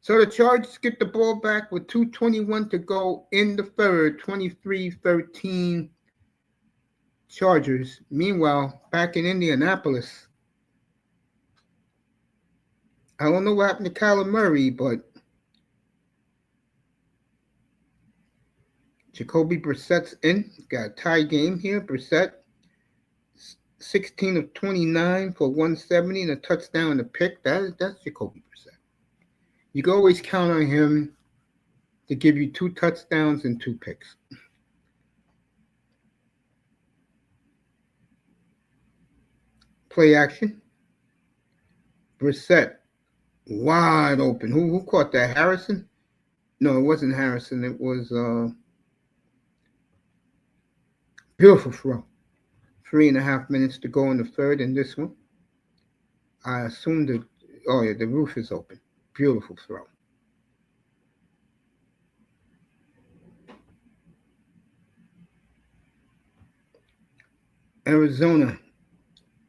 Speaker 2: So the Chargers get the ball back with 2:21 to go in the third, 23-13 Chargers. Meanwhile, back in Indianapolis, I don't know what happened to Kyler Murray, but Jacoby Brissett's in. Got a tie game here. Brissett, 16 of 29 for 170 and a touchdown and a pick. That's Jacoby Brissett. You can always count on him to give you 2 touchdowns and 2 picks. Play action. Brissett, wide open. Who caught that? Harrison? No, it wasn't Harrison. It was beautiful throw. 3.5 minutes to go in the third in this one. I assume the roof is open. Beautiful throw. Arizona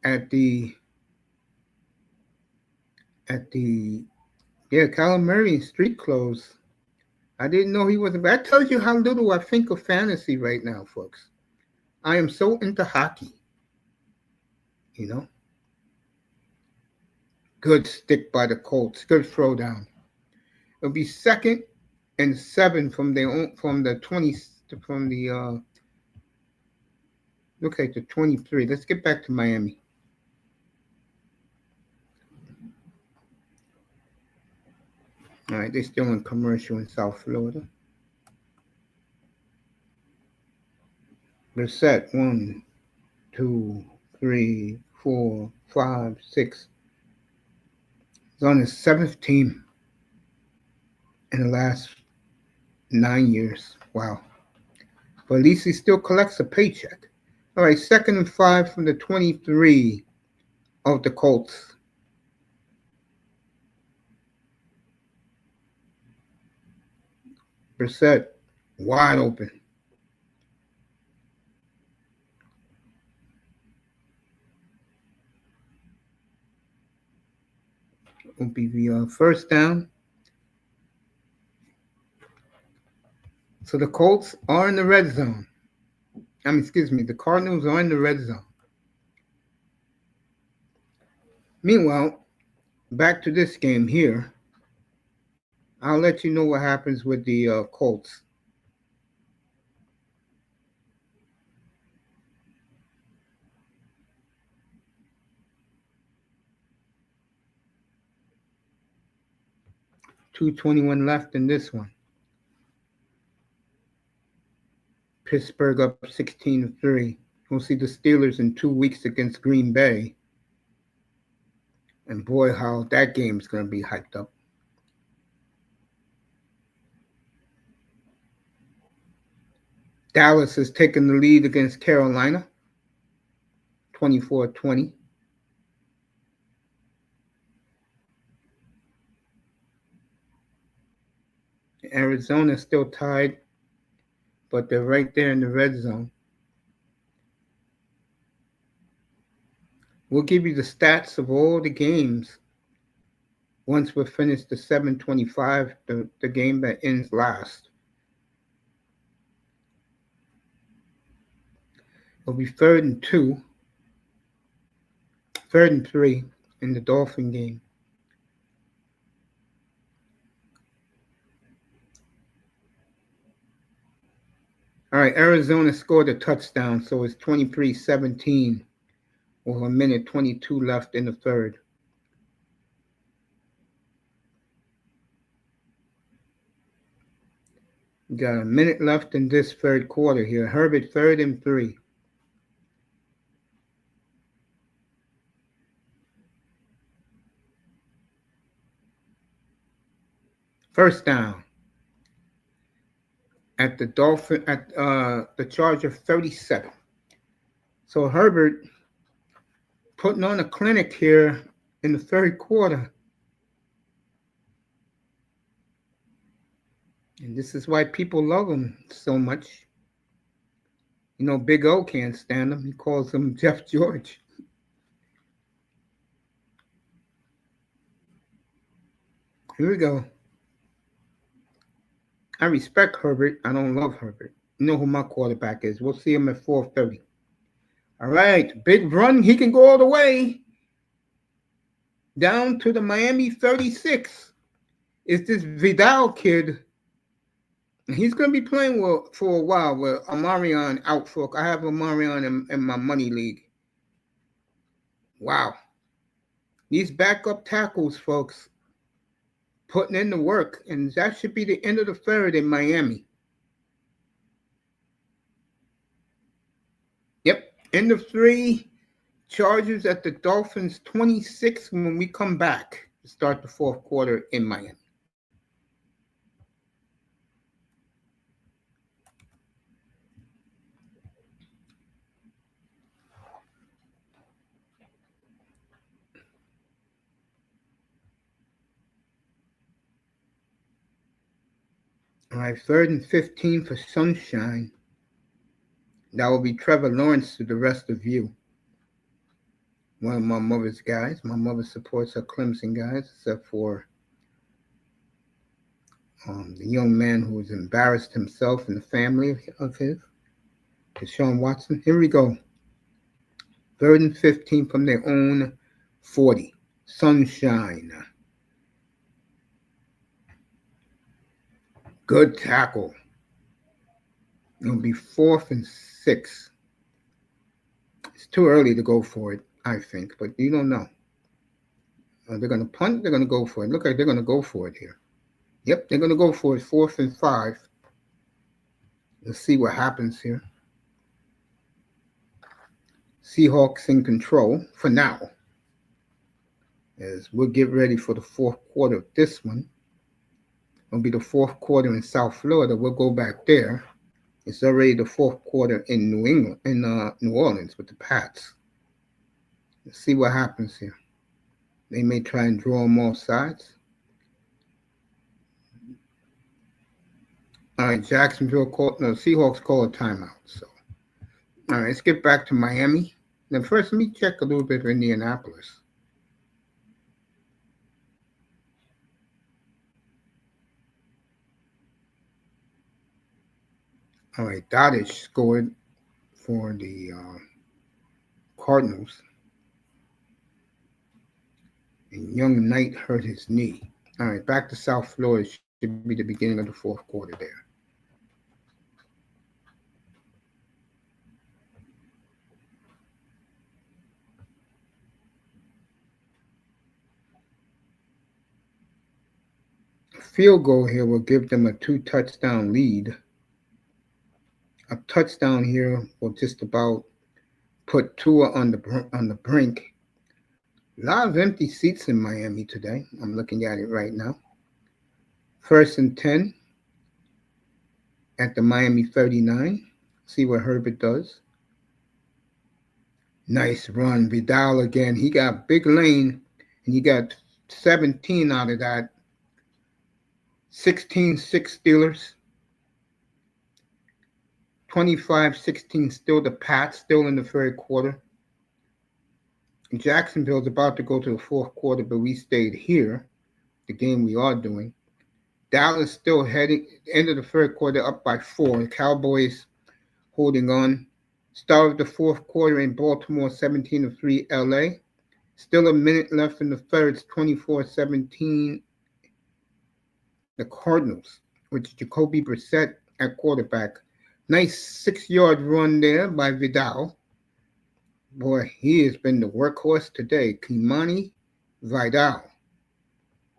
Speaker 2: at the Kyler Murray in street clothes. I didn't know he was. That tells you how little I think of fantasy right now, folks. I am so into hockey. You know. Good stick by the Colts. Good throwdown. It'll be 2nd and 7 from the 20 from the looks like the 23. Let's get back to Miami. All right, they're still in commercial in South Florida. Brissett, 1, 2, 3, 4, 5, 6. He's on his 7th team in the last 9 years. Wow. But at least he still collects a paycheck. All right, 2nd and 5 from the 23 of the Colts. Brissett, wide open. Will be the first down So the Colts are in the red zone. The Cardinals are in the red zone. Meanwhile, back to this game here. I'll let you know what happens with the Colts. .221 left in this one. Pittsburgh up 16-3. We'll see the Steelers in 2 weeks against Green Bay. And boy, how that game's going to be hyped up. Dallas has taken the lead against Carolina, 24-20. Arizona still tied, but they're right there in the red zone. We'll give you the stats of all the games once we're finished the 7:25, the game that ends last. It'll be 3rd and 2, 3rd and 3 in the Dolphin game. All right, Arizona scored a touchdown, so it's 23-17 with 1:22 left in the third. We got a minute left in this third quarter here. Herbert 3rd and 3. First down at the Charger 37. So Herbert putting on a clinic here in the third quarter. And this is why people love him so much. You know, Big O can't stand him. He calls him Jeff George. Here we go. I respect Herbert. I don't love Herbert. You know who my quarterback is. We'll see him at 4:30. All right, big run. He can go all the way down to the Miami 36. It's this Vidal kid. He's going to be playing for a while with Amarion out for. I have Amarion in my money league. Wow. These backup tackles, folks, putting in the work. And that should be the end of the third in Miami. Yep, end of 3. Chargers at the Dolphins 26 when we come back to start the fourth quarter in Miami. All right, 3rd and 15 for Sunshine. That will be Trevor Lawrence to the rest of you. One of my mother's guys. My mother supports her Clemson guys, except for the young man who has embarrassed himself and the family of his, Deshaun Watson. Here we go. 3rd and 15 from their own 40. Sunshine. Good tackle. It'll be 4th and 6. It's too early to go for it, I think, but you don't know. They're going to punt. They're going to go for it. Look like they're going to go for it here. Yep, they're going to go for it. 4th and 5. Let's see what happens here. Seahawks in control for now. As we'll get ready for the fourth quarter of this one. It'll be the fourth quarter in South Florida. We'll go back there. It's already the fourth quarter in New Orleans with the Pats. Let's see what happens here. They may try and draw them off sides. All right, Seahawks call a timeout. So, all right, let's get back to Miami. Now, first, let me check a little bit of Indianapolis. All right, Dottage scored for the Cardinals, and Young Knight hurt his knee. All right, back to South Florida. Should be the beginning of the fourth quarter there. A field goal here will give them a 2-touchdown lead. A touchdown here will just about put Tua on the brink. A lot of empty seats in Miami today. I'm looking at it right now. 1st and 10 at the Miami 39. See what Herbert does. Nice run. Vidal again. He got big lane, and he got 17 out of that. 16-6 Steelers. 25-16 still the Pats, still in the third quarter. Jacksonville's about to go to the fourth quarter, but we stayed here, the game we are doing. Dallas still heading, end of the third quarter, up by 4. The Cowboys holding on. Start of the fourth quarter in Baltimore, 17-3 LA. Still a minute left in the third. It's 24-17. The Cardinals, with Jacoby Brissett at quarterback. Nice 6-yard run there by Vidal. Boy, he has been the workhorse today. Kimani Vidal.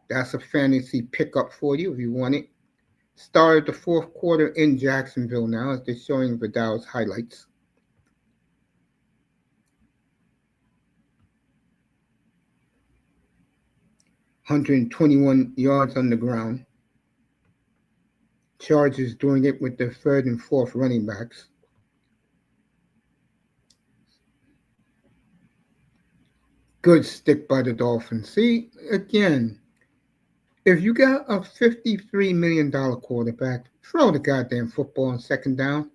Speaker 2: That's a fantasy pickup for you if you want it. Started the fourth quarter in Jacksonville now as they're showing Vidal's highlights. $121 on the ground. Chargers doing it with their third and fourth running backs. Good stick by the Dolphins. See, again, if you got a $53 million quarterback, throw the goddamn football on second down.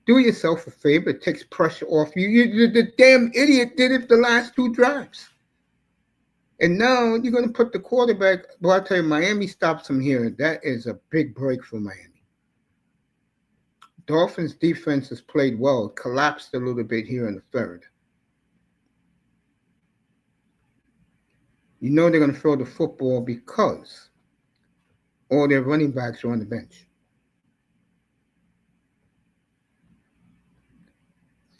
Speaker 2: Do yourself a favor. It takes pressure off you. The damn idiot did it the last 2 drives. And now you're going to put the quarterback. Well, I tell you, Miami stops him here. That is a big break for Miami. Dolphins defense has played well. It collapsed a little bit here in the third. You know they're going to throw the football because all their running backs are on the bench.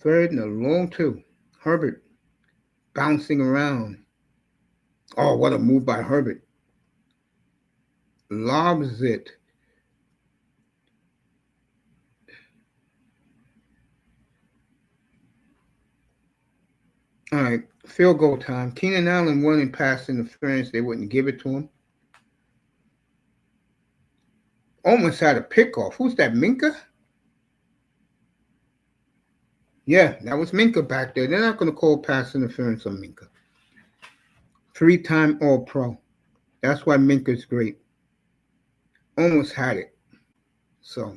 Speaker 2: Third and a long 2. Herbert bouncing around. Oh, what a move by Herbert. Lobs it. All right, field goal time. Keenan Allen won in pass interference. They wouldn't give it to him. Almost had a pickoff. Who's that, Minka? Yeah, that was Minka back there. They're not going to call pass interference on Minka. 3-time All-Pro. That's why Minka's great. Almost had it. So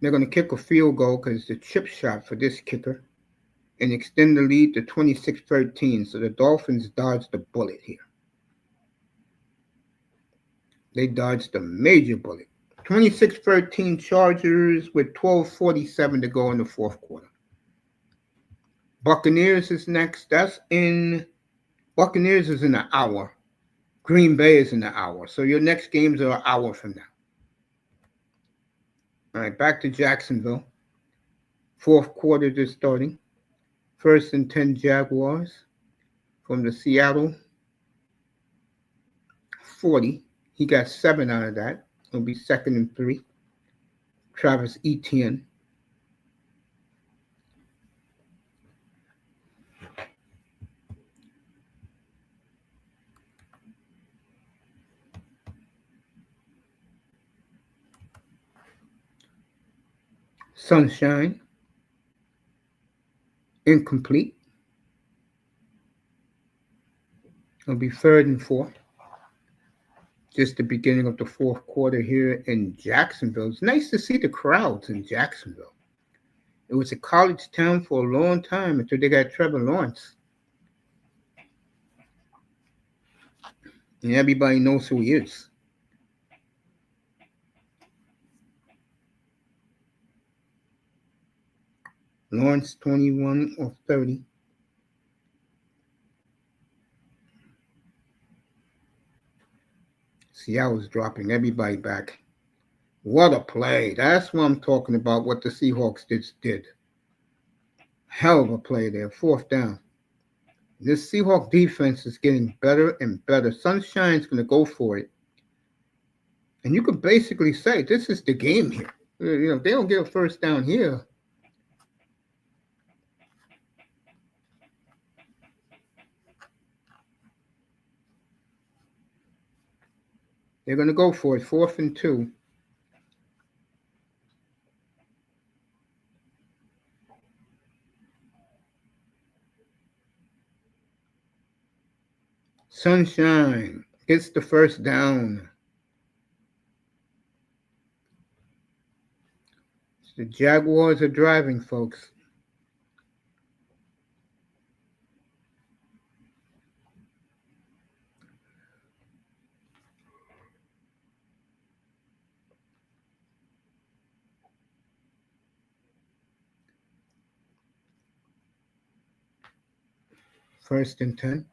Speaker 2: they're going to kick a field goal because it's a chip shot for this kicker and extend the lead to 26-13. So the Dolphins dodged the bullet here. They dodged a major bullet. 26-13 Chargers with 12:47 to go in the fourth quarter. Buccaneers is next. Buccaneers is in an hour. Green Bay is in an hour. So your next games are an hour from now. All right, back to Jacksonville. Fourth quarter just starting. 1st and 10 Jaguars from the Seattle 40. He got 7 out of that. It'll be 2nd and 3. Travis Etienne. Sunshine. Incomplete. It'll be 3rd and 4. Just the beginning of the fourth quarter here in Jacksonville. It's nice to see the crowds in Jacksonville. It was a college town for a long time until they got Trevor Lawrence. And everybody knows who he is. Lawrence 21 of 30. Seattle's dropping everybody back. What a play. That's what I'm talking about, what the Seahawks did. Hell of a play there. Fourth down. This Seahawk defense is getting better and better. Sunshine's going to go for it. And you could basically say this is the game here. If they don't get a first down here, they're going to go for it. 4th and 2. Sunshine gets the first down. The Jaguars are driving, folks. First and 10.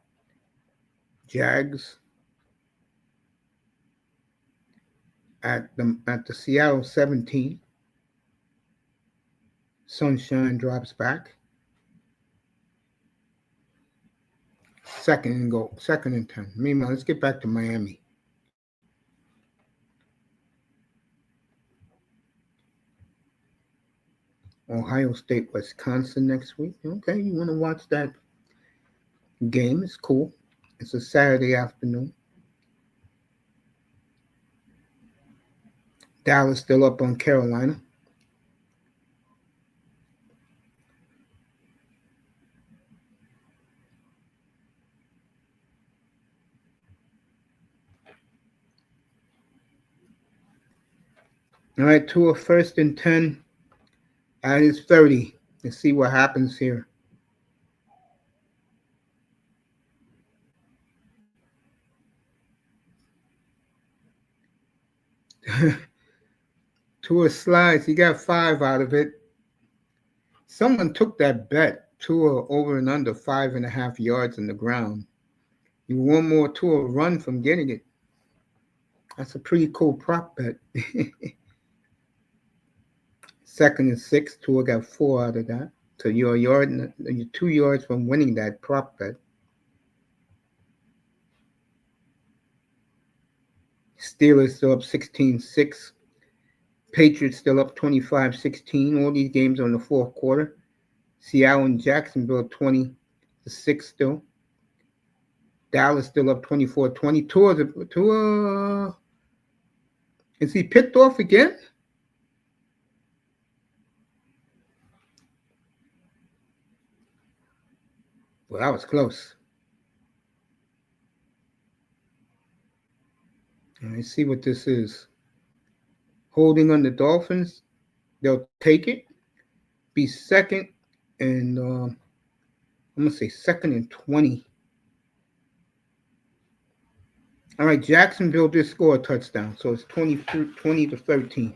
Speaker 2: Jags at the Seattle 17. Sunshine drops back. Second and 10. Meanwhile, let's get back to Miami. Ohio State, Wisconsin next week. Okay, you want to watch that game? It's cool. It's a Saturday afternoon. Dallas still up on Carolina. All right, Tua first and 10 at his 30. Let's see what happens here. Tua slides. He got 5 out of it. Someone took that bet. Tua over and under 5.5 yards on the ground. You want more Tua run from getting it. That's a pretty cool prop bet. 2nd and 6. Tua got 4 out of that. So you're 2 yards from winning that prop bet. Steelers still up 16-6. Patriots still up 25-16. All these games are in the fourth quarter. Seattle and Jacksonville 20-6 still. Dallas still up 24-20. Tua. Is he picked off again? Well, that was close. Let's see what this is. Holding on the Dolphins. They'll take it. Be second and I'm going to say 2nd and 20. All right, Jacksonville did score a touchdown, so it's 20-13.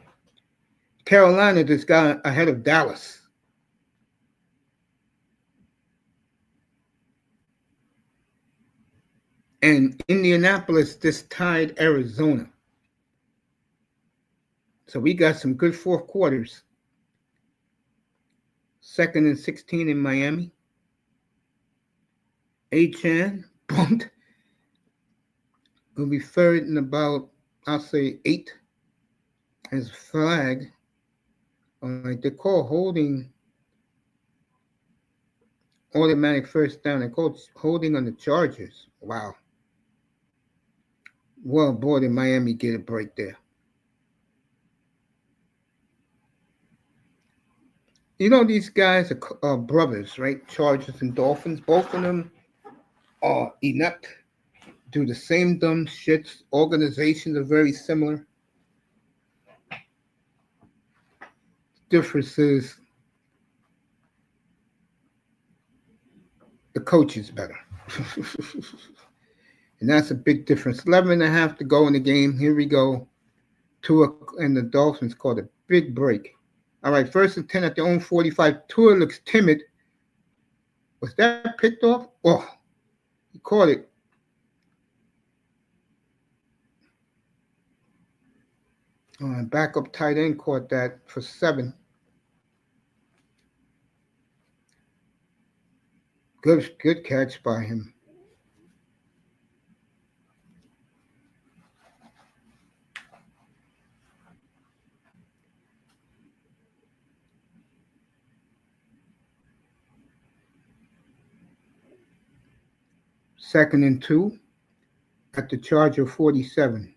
Speaker 2: Carolina just got ahead of Dallas. And Indianapolis just tied Arizona. So we got some good fourth quarters. 2nd and 16 in Miami. Etienne bumped. Will be 3rd and about, I'll say 8 as a flag. All right, they call holding automatic first down. They call holding on the Chargers. Wow. Well, boy, did Miami get a break there. You know, these guys are brothers, right? Chargers and Dolphins. Both of them are inept, do the same dumb shits. Organizations are very similar. Difference is the coach is better. And that's a big difference. 11.5 to go in the game. Here we go. Tua and the Dolphins caught a big break. All right, 1st and 10 at their own 45. Tua looks timid. Was that picked off? Oh, he caught it. Backup tight end caught that for 7. Good catch by him. Second and 2 at the Charger 47.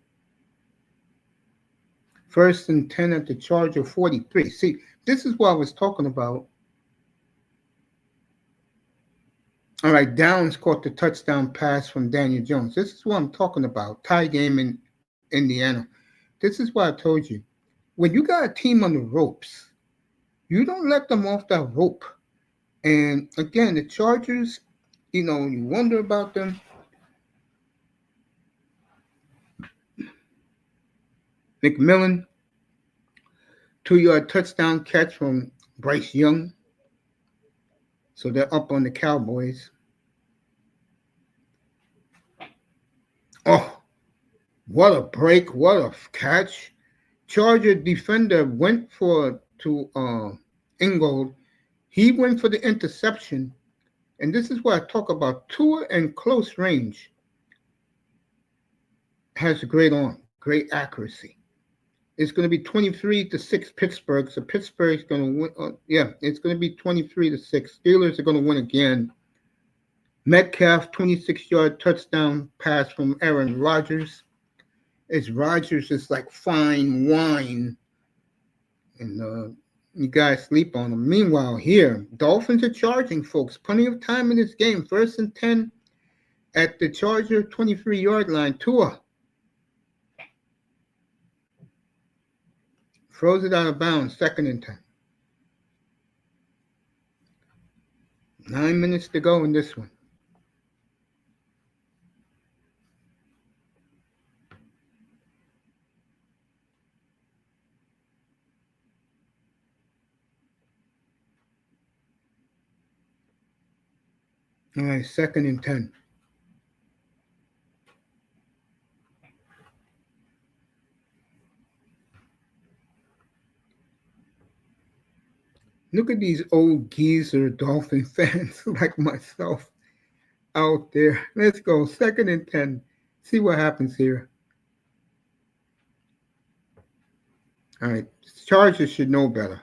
Speaker 2: 1st and 10 at the Charger 43. See, this is what I was talking about. All right, Downs caught the touchdown pass from Daniel Jones. This is what I'm talking about. Tie game in Indiana. This is what I told you. When you got a team on the ropes, you don't let them off that rope. And again, the Chargers, you wonder about them. McMillan, 2-yard touchdown catch from Bryce Young. So they're up on the Cowboys. Oh, what a break. What a catch. Charger defender went to Ingold. He went for the interception. And this is what I talk about. Tua in close range has a great arm, great accuracy. It's going to be 23-6 Pittsburgh. So Pittsburgh's going to win. It's going to be 23-6. Steelers are going to win again. Metcalf, 26-yard touchdown pass from Aaron Rodgers. Rodgers is like fine wine. And you guys sleep on him. Meanwhile, here, Dolphins are charging, folks. Plenty of time in this game. 1st and 10 at the Charger 23-yard line. Tua throws it out of bounds. 2nd and 10. 9 minutes to go in this one. All right, 2nd and 10. Look at these old geezer Dolphin fans like myself out there. Let's go. 2nd and 10. See what happens here. All right. Chargers should know better.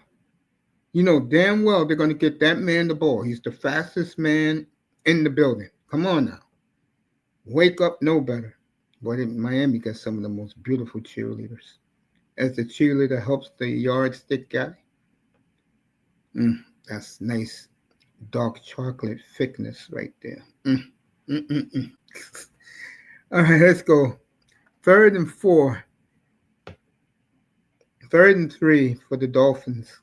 Speaker 2: You know damn well they're going to get that man the ball. He's the fastest man in the building. Come on now. Wake up, know better. But in Miami got some of the most beautiful cheerleaders. As the cheerleader helps the yardstick guy. That's nice dark chocolate thickness right there. All right, let's go. 3rd and 4. 3rd and 3 for the Dolphins.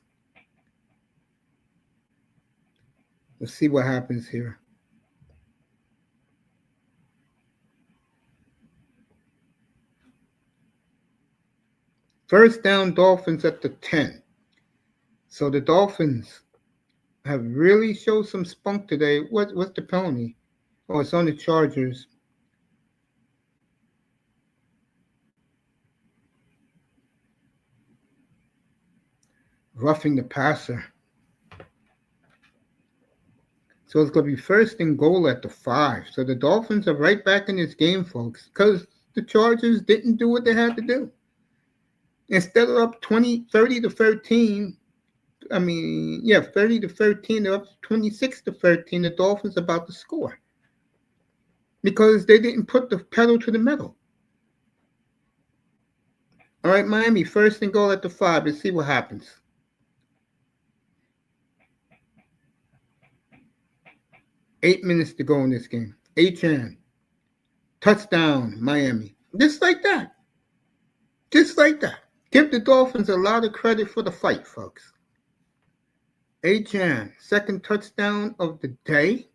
Speaker 2: Let's see what happens here. First down, Dolphins at the 10. So the Dolphins have really showed some spunk today. What's the penalty? Oh, it's on the Chargers. Roughing the passer. So it's going to be 1st-and-goal at the 5. So the Dolphins are right back in this game, folks, because the Chargers didn't do what they had to do. Instead of up 30-13, 30-13, they're up 26-13. The Dolphins are about to score because they didn't put the pedal to the metal. All right, Miami, 1st-and-goal at the 5. Let's see what happens. Eight minutes to go in this game. Etienne. Touchdown, Miami. Just like that. Just like that. Give the Dolphins a lot of credit for the fight, folks. Etienne, 2nd touchdown of the day.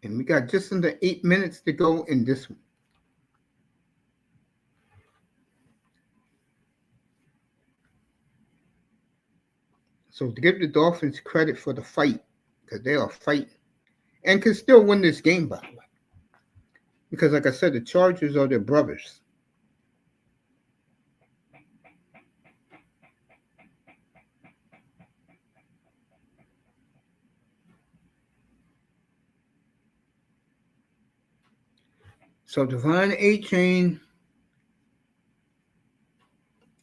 Speaker 2: And we got just under 8 minutes to go in this one. So to give the Dolphins credit for the fight, because they are fighting and can still win this game, by the way. Because, like I said, the Chargers are their brothers. So Divine A-Chain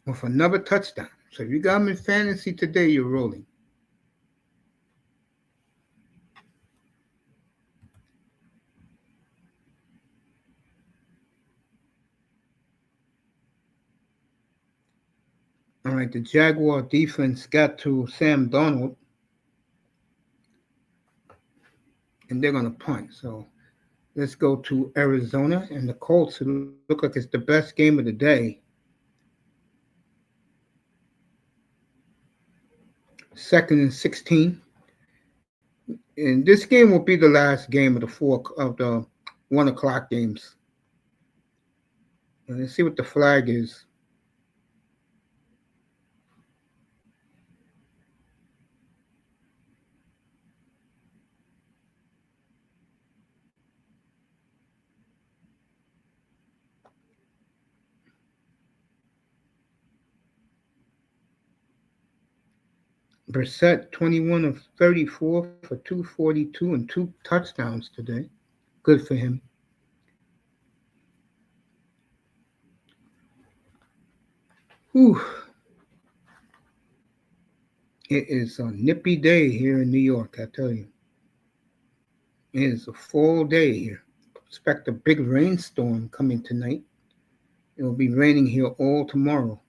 Speaker 2: with another touchdown. So if you got him in fantasy today, you're rolling. All right, the Jaguar defense got to Sam Darnold, and they're going to punt. So let's go to Arizona and the Colts. It look like it's the best game of the day. Second and 16. And this game will be the last game of the 1 o'clock games. And let's see what the flag is. Brissett, 21 of 34 for 242 and 2 touchdowns today. Good for him. Whew. It is a nippy day here in New York, I tell you. It is a full day here. Expect a big rainstorm coming tonight. It will be raining here all tomorrow.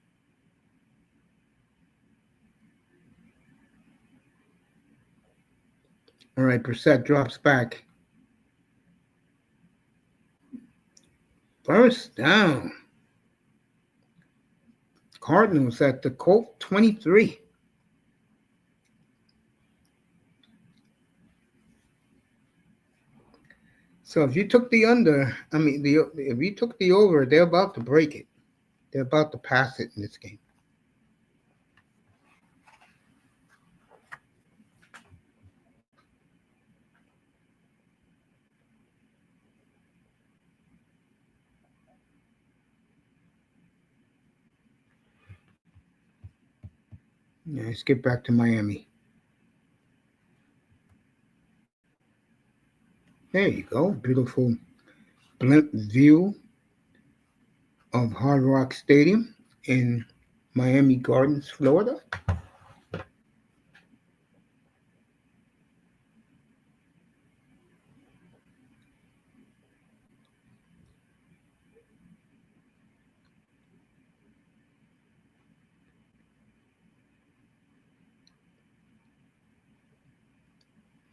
Speaker 2: All right, Brissett drops back. First down. Cardinals at the Colt 23. So if you took the under, if you took the over, they're about to break it. They're about to pass it in this game. Yeah, let's get back to Miami. There you go. Beautiful blimp view of Hard Rock Stadium in Miami Gardens, Florida.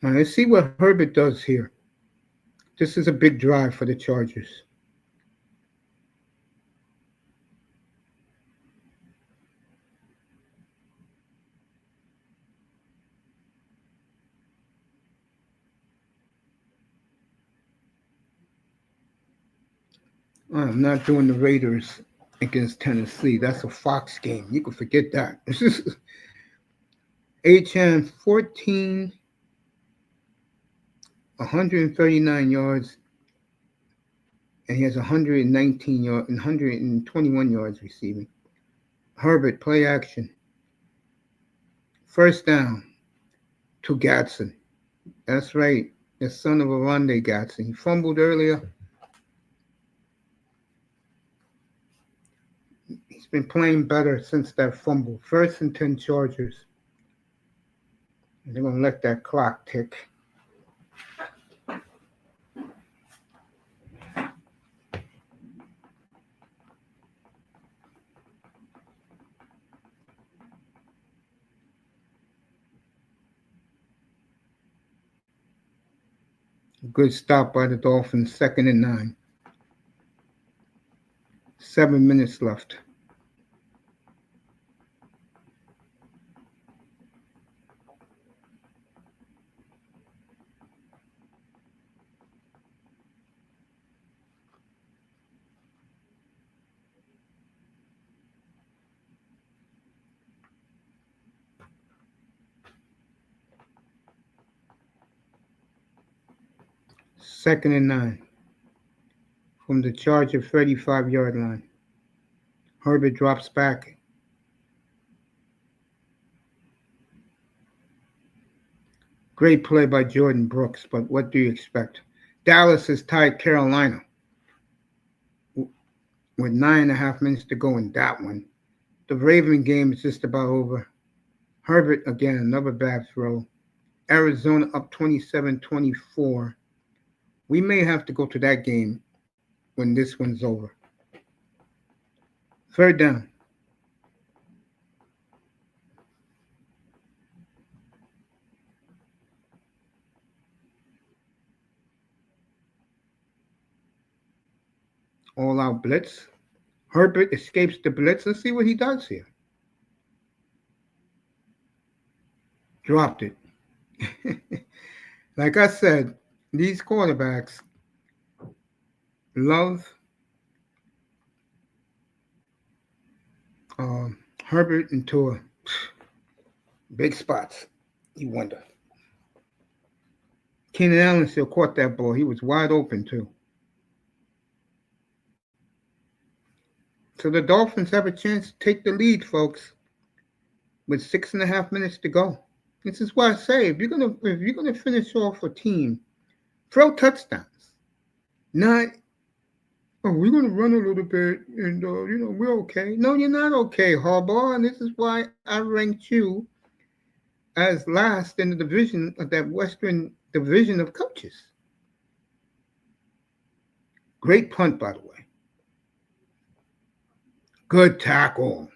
Speaker 2: Now let's see what Herbert does here. This is a big drive for the Chargers. I'm not doing the Raiders against Tennessee. That's a Fox game. You can forget that. Etienne, 14, 139 yards, and he has 119 yards, 121 yards receiving. Herbert, play action. First down to Gatson. That's right, the son of Aronde Gatson. He fumbled earlier. He's been playing better since that fumble. First and 10 Chargers. And they're going to let that clock tick. Good stop by the Dolphins, 2nd and 9. 7 minutes left. 2nd and 9 from the Charger 35-yard line. Herbert drops back. Great play by Jordan Brooks, but what do you expect? Dallas has tied Carolina with 9.5 minutes to go in that one. The Raven game is just about over. Herbert, again, another bad throw. Arizona up 27-24. We may have to go to that game when this one's over. 3rd down. All-out blitz. Herbert escapes the blitz. Let's see what he does here. Dropped it. Like I said, these quarterbacks love Herbert and Tua. Big spots. You wonder. Keenan Allen still caught that ball. He was wide open, too. So the Dolphins have a chance to take the lead, folks, with 6.5 minutes to go. This is why I say if you're gonna finish off a team, throw touchdowns. Not, oh, we're gonna run a little bit and we're okay. No, you're not okay, Harbaugh, and this is why I ranked you as last in the division of that Western division of coaches. Great punt, by the way. Good tackle.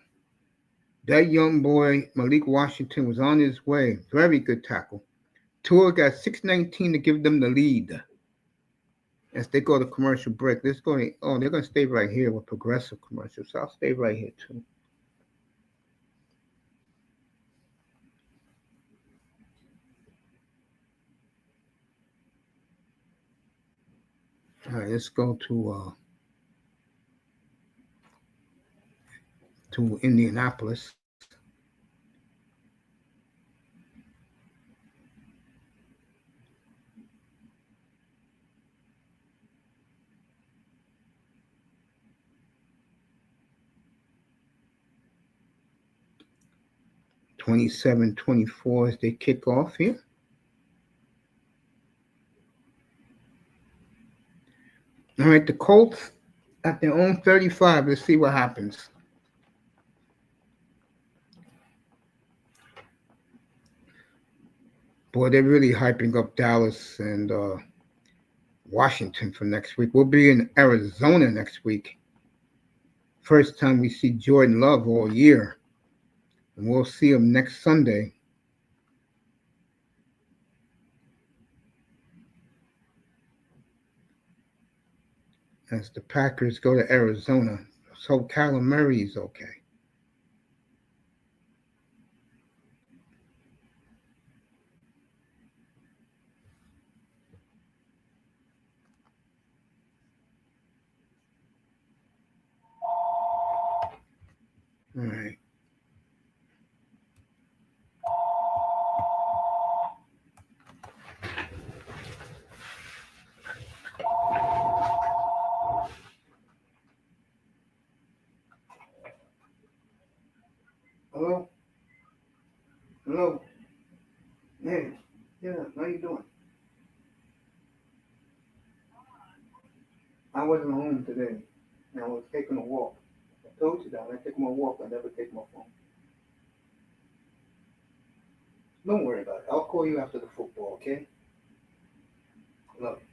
Speaker 2: That young boy, Malik Washington, was on his way. Very good tackle. Tua got 6:19 to give them the lead. As they go to commercial break, they're going to stay right here with Progressive commercials. So I'll stay right here, too. All right, let's go to Indianapolis. (27-24) as they kick off here. All right, the Colts at their own 35. Let's see what happens. Boy, they're really hyping up Dallas and Washington for next week. We'll be in Arizona next week. First time we see Jordan Love all year. And we'll see him next Sunday. As the Packers go to Arizona. So Kyler Murray is okay. All right. Hello? Hello? Hey, yeah, how you doing? I wasn't home today. I was taking a walk. I told you that. I take my walk. I never take my phone. Don't worry about it. I'll call you after the football, okay? Love you.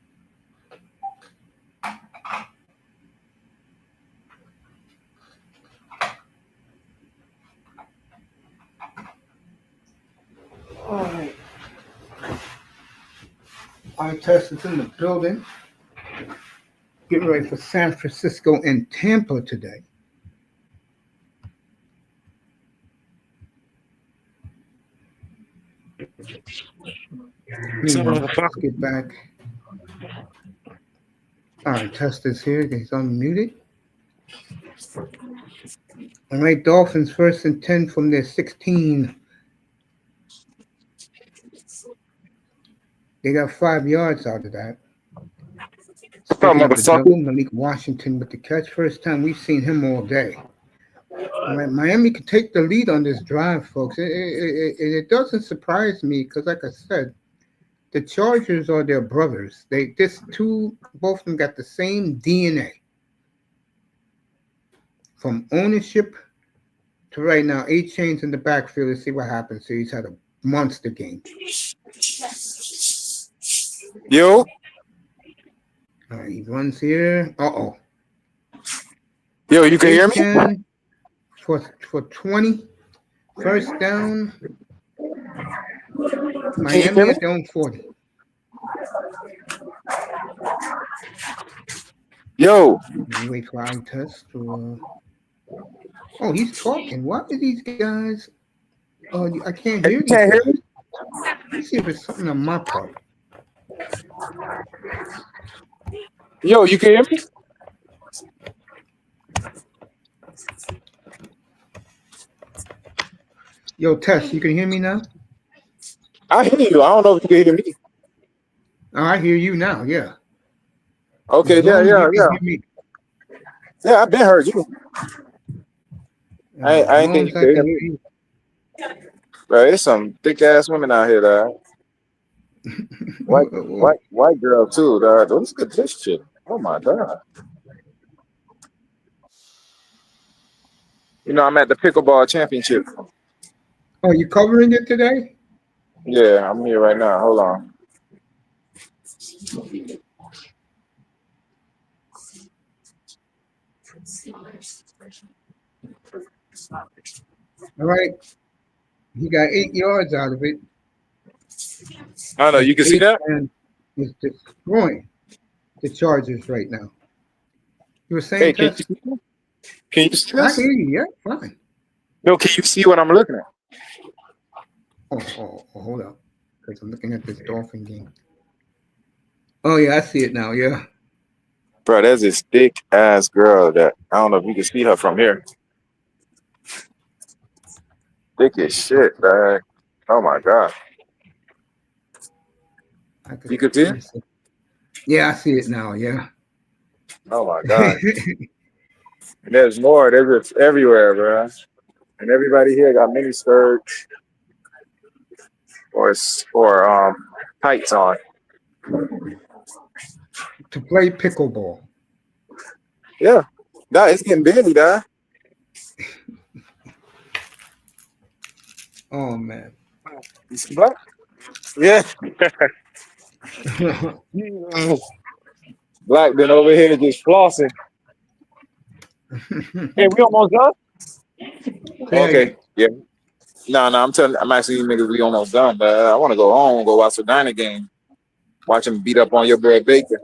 Speaker 2: All right. Our test is in the building. Getting ready for San Francisco and Tampa today. Let's get back. All right, test is here. He's unmuted. All right, Dolphins 1st and 10 from their 16. They got 5 yards out of that. They
Speaker 4: up,
Speaker 2: have the
Speaker 4: motherfucker?
Speaker 2: double. Malik Washington with the catch. First time we've seen him all day. All right, Miami can take the lead on this drive, folks. It doesn't surprise me because, like I said, the Chargers are their brothers. Both of them got the same DNA. From ownership to right now, 8 chains in the backfield. Let's see what happens. So he's had a monster game.
Speaker 4: Yo,
Speaker 2: All right, he runs here.
Speaker 4: yo, you can hear me?
Speaker 2: Etienne for 20. First down.
Speaker 4: Can you hear
Speaker 2: Miami
Speaker 4: me?
Speaker 2: at their own 40.
Speaker 4: Yo,
Speaker 2: We wait for eye test to. Oh, he's talking. Why are these guys? Oh, I can't
Speaker 4: hey,
Speaker 2: hear
Speaker 4: you
Speaker 2: these
Speaker 4: can't hear me?
Speaker 2: guys. Let's see if it's something on my part.
Speaker 4: Yo, you can hear me?
Speaker 2: Yo, Tess, you can hear me now?
Speaker 4: I hear you. I don't know if you can hear me.
Speaker 2: Oh, I hear you now. Yeah.
Speaker 4: Okay,
Speaker 2: As
Speaker 4: yeah,
Speaker 2: long as
Speaker 4: yeah,
Speaker 2: you can
Speaker 4: yeah.
Speaker 2: hear me.
Speaker 4: Yeah, I've been heard you. I
Speaker 2: As
Speaker 4: ain't
Speaker 2: long
Speaker 4: think
Speaker 2: as
Speaker 4: you
Speaker 2: I
Speaker 4: could hear
Speaker 2: can
Speaker 4: me.
Speaker 2: hear
Speaker 4: Bro, there's some thick ass women out here, dog.
Speaker 2: you.
Speaker 4: White girl too, dog. Let's get this shit. Oh my god. You know, I'm at the pickleball championship.
Speaker 2: Oh, you covering it today?
Speaker 4: Yeah, I'm here right now. Hold on.
Speaker 2: All right. He got 8 yards out of it.
Speaker 4: I don't know. You can see that?
Speaker 2: And is destroying the Chargers right now. You were
Speaker 4: Hey,
Speaker 2: saying,
Speaker 4: can
Speaker 2: Tess?
Speaker 4: you see
Speaker 2: I
Speaker 4: this?
Speaker 2: hear you. Yeah, fine.
Speaker 4: No, can you see what I'm looking at?
Speaker 2: Hold up. Because I'm looking at this Dolphin game. Oh, yeah, I see it now. Yeah.
Speaker 4: Bro, there's this thick ass girl that I don't know if you can see her from here. Thick as shit, man. Oh my god. You can see it?
Speaker 2: Yeah, I see it now. Yeah.
Speaker 4: Oh my god. And there's more. There's just everywhere, bro. And everybody here got mini skirts or tights on.
Speaker 2: To play pickleball.
Speaker 4: Yeah. Nah, it's getting busy, dog.
Speaker 2: Oh, man.
Speaker 4: You see black? Yeah. Black been over here just flossing. Hey, we almost done? Okay. Yeah. No, I'm actually niggas we almost done, but I want to go home, go watch the Diner game. Watch him beat up on your boy Baker.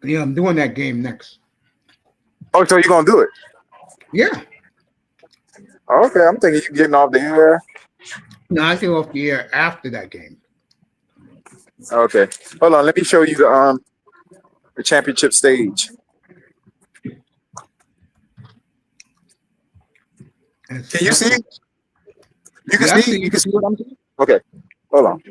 Speaker 2: Yeah, I'm doing that game next.
Speaker 4: Oh, so you gonna do it?
Speaker 2: Yeah.
Speaker 4: Okay, I'm thinking you getting off the air.
Speaker 2: No, I get off the air after that game.
Speaker 4: Okay. Hold on, let me show you the championship stage. Can you see? You can see? You can see what I'm doing? Okay. Hold on.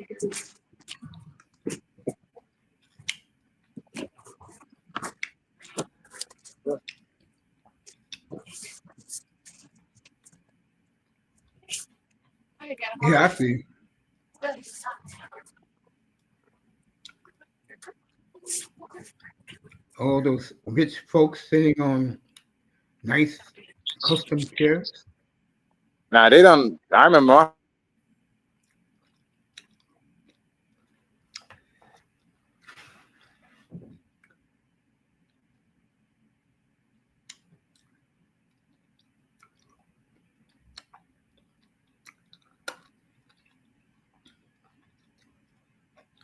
Speaker 2: Yeah, I see. All those rich folks sitting on nice custom chairs.
Speaker 4: Nah, they don't. I remember.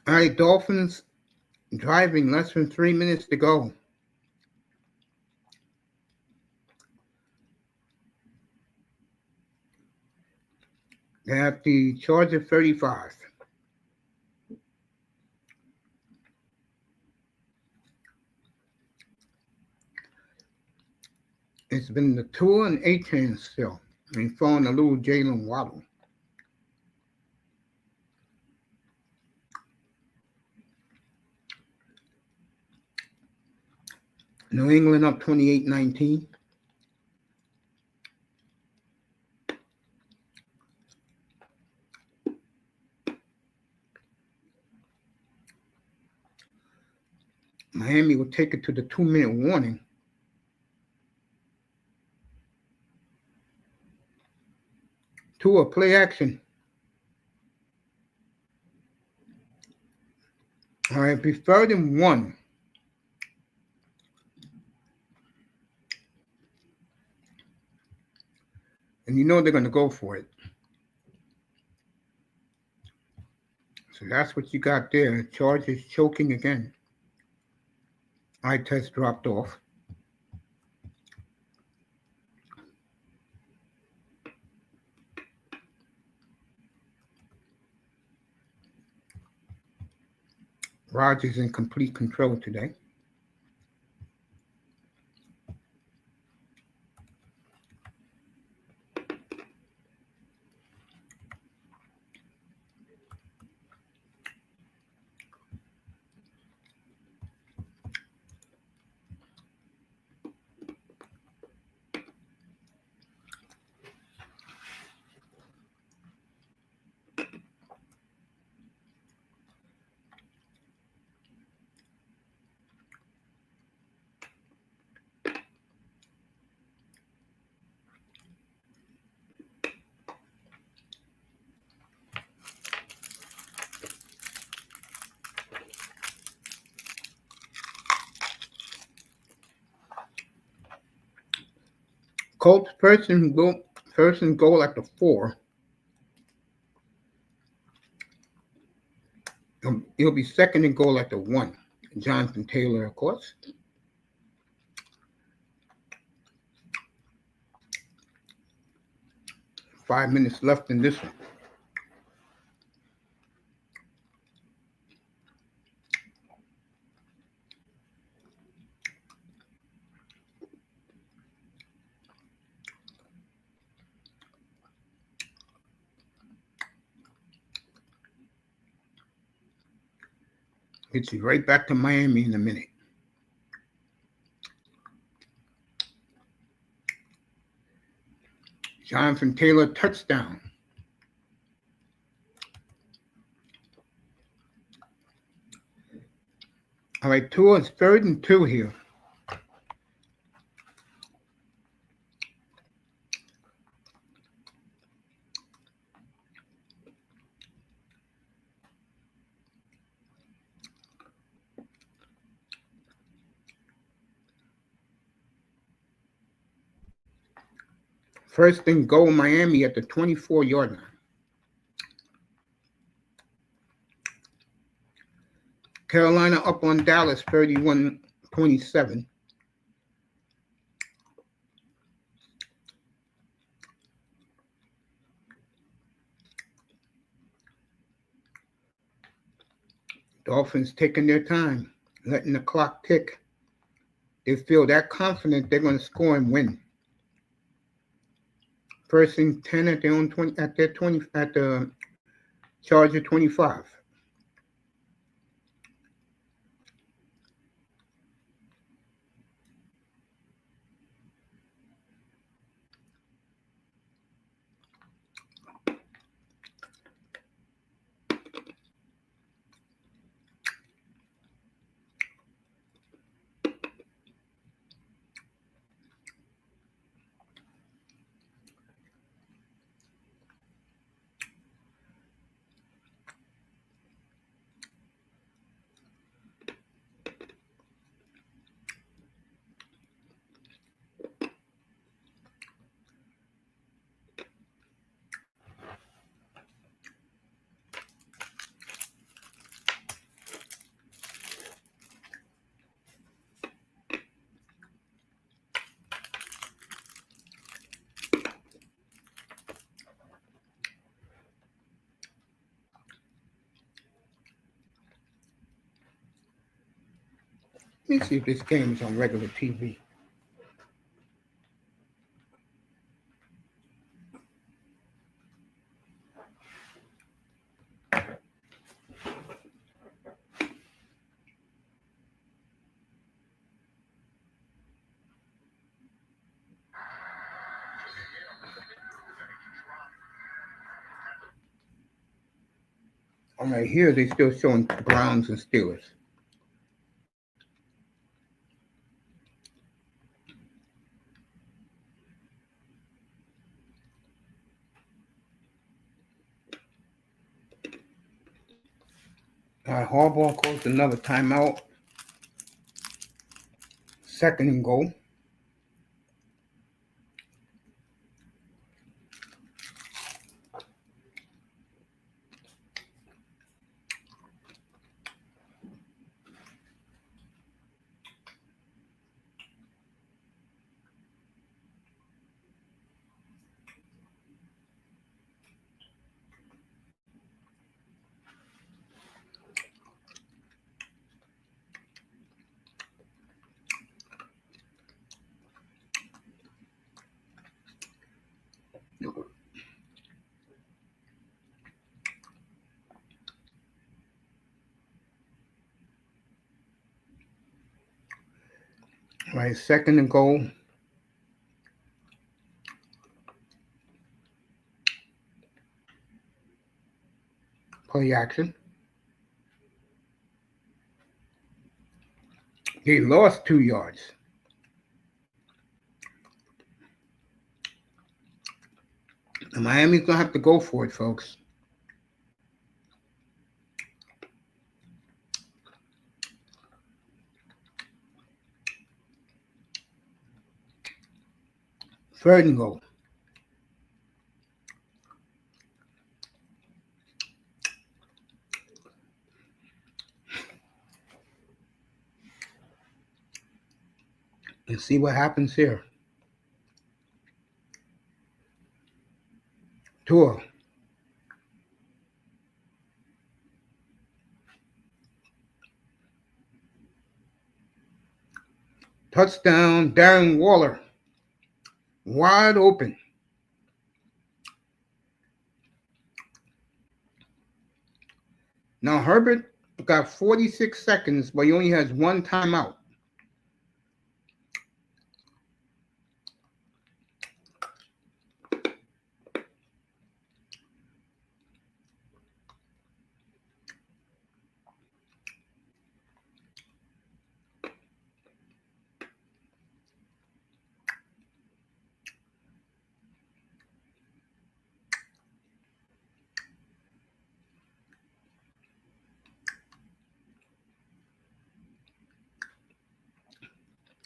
Speaker 2: All right, Dolphins driving less than 3 minutes to go. They have the Charger 35. It's been the Tua and Etienne still. And throwing a little Jalen Waddle. New England up 28-19. Miami will take it to the 2-minute warning. Tua, play action. All right, be 3rd and 1. And you know they're going to go for it. So that's what you got there. Chargers choking again. Eye test dropped off. Rodgers in complete control today. Colts first and goal at the 4. It'll be 2nd and goal at the 1. Jonathan Taylor, of course. Five minutes left in this one. Gets you right back to Miami in a minute. Jonathan Taylor, touchdown. All right, Tua's 3rd and 2 here. First and goal, Miami at the 24-yard line. Carolina up on Dallas 31-27. Dolphins taking their time, letting the clock tick. They feel that confident they're going to score and win. First and 10 at their own 20 at the Charger 25. Let me see if this game is on regular TV. All right, here they still showing Browns and Steelers. All right, Harbaugh calls another timeout. 2nd and goal. All right, 2nd and goal. Play action. He lost 2 yards. And Miami's going to have to go for it, folks. Third and goal. And see what happens here. Tua. Touchdown, Darren Waller. Wide open. Now, Herbert got 46 seconds, but he only has 1 timeout.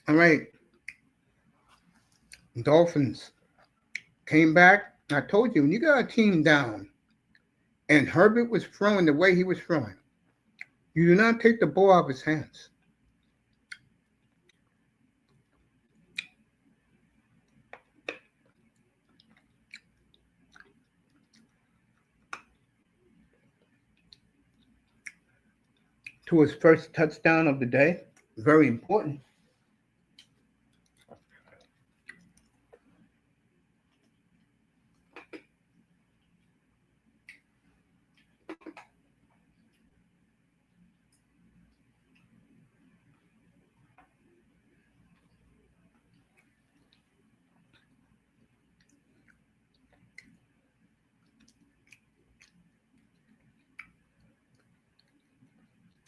Speaker 2: All right. Dolphins came back. I told you, when you got a team down and Herbert was throwing the way he was throwing, you do not take the ball out of his hands. To his first touchdown of the day. Very important.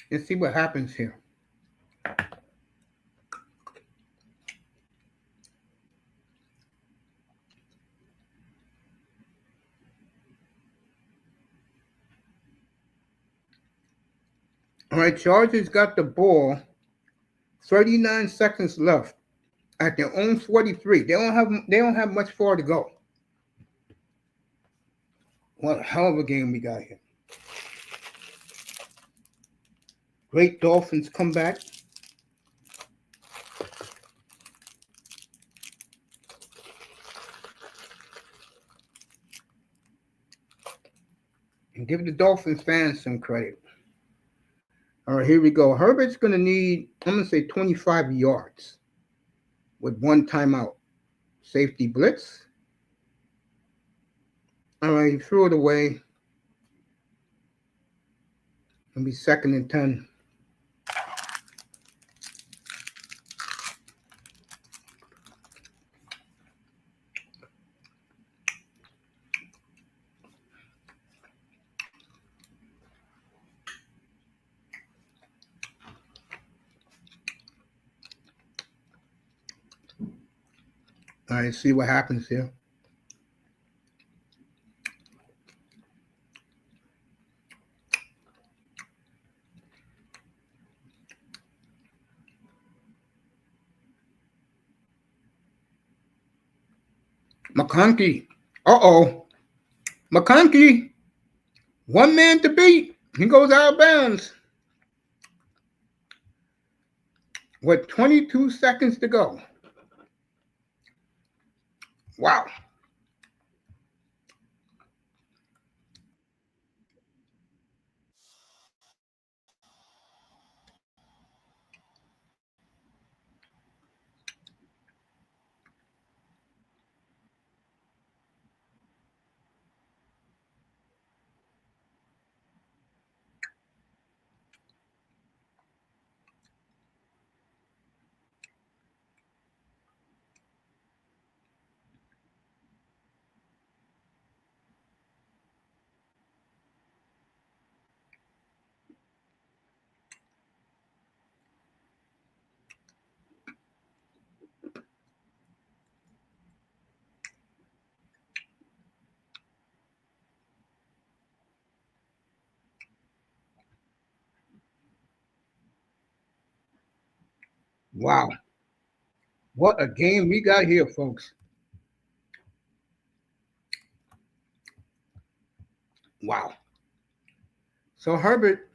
Speaker 2: Let's see what happens here. All right, Chargers got the ball. 39 seconds left at their own 43. They don't have much far to go. What a hell of a game we got here. Great Dolphins comeback. And give the Dolphins fans some credit. All right, here we go. Herbert's going to need, I'm going to say 25 yards with 1 timeout. Safety blitz. All right, he threw it away. It'll be 2nd and 10. All right, see what happens here. McConkey. Uh-oh. McConkey. One man to beat. He goes out of bounds. With 22 seconds to go. Wow. Wow. What a game we got here, folks. Wow. So Herbert,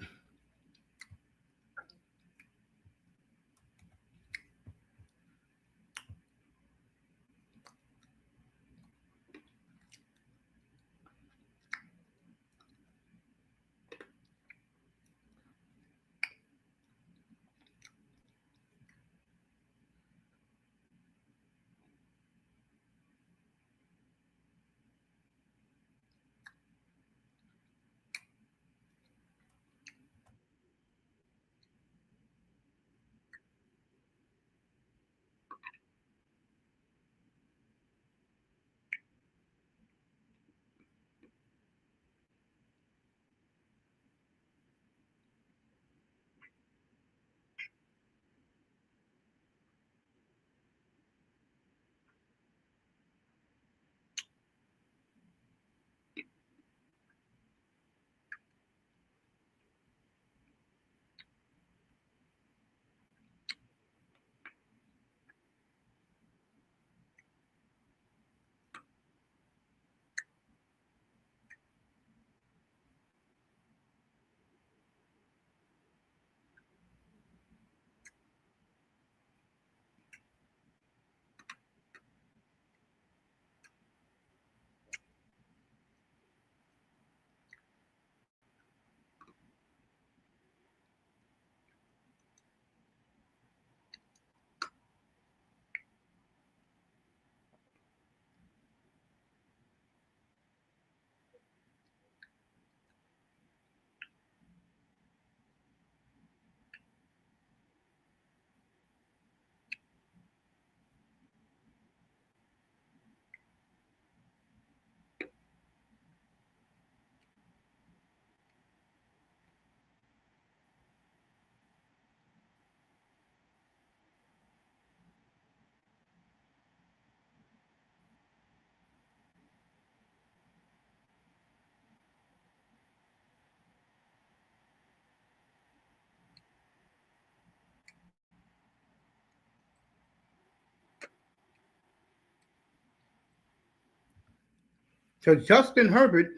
Speaker 2: so Justin Herbert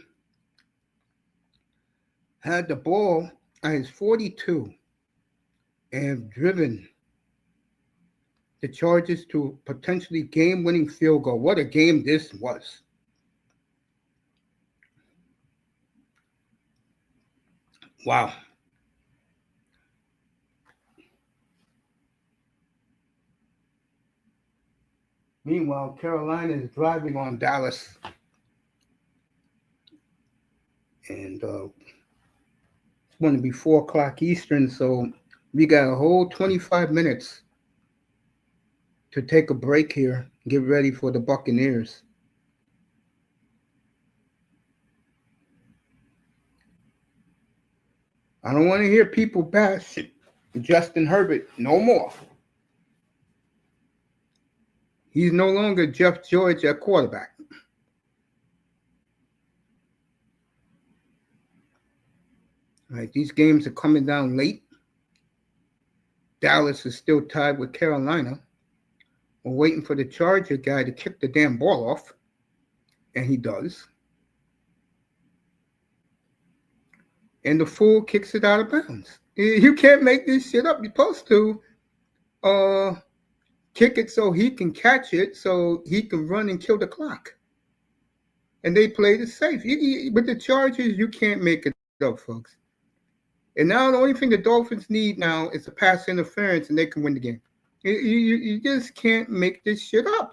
Speaker 2: had the ball at his 42 and driven the Chargers to potentially game-winning field goal. What a game this was. Wow. Meanwhile, Carolina is driving on Dallas. And it's going to be 4 o'clock Eastern, so we got a whole 25 minutes to take a break here, get ready for the Buccaneers. I don't want to hear people bash Justin Herbert no more. He's no longer Jeff George at quarterback. All right, these games are coming down late. Dallas is still tied with Carolina. We're waiting for the Charger guy to kick the damn ball off, and he does. And the fool kicks it out of bounds. You can't make this shit up. You're supposed to kick it so he can catch it, so he can run and kill the clock. And they played it safe. With the Chargers, you can't make it up, folks. And now the only thing the Dolphins need now is a pass interference, and they can win the game. You just can't make this shit up.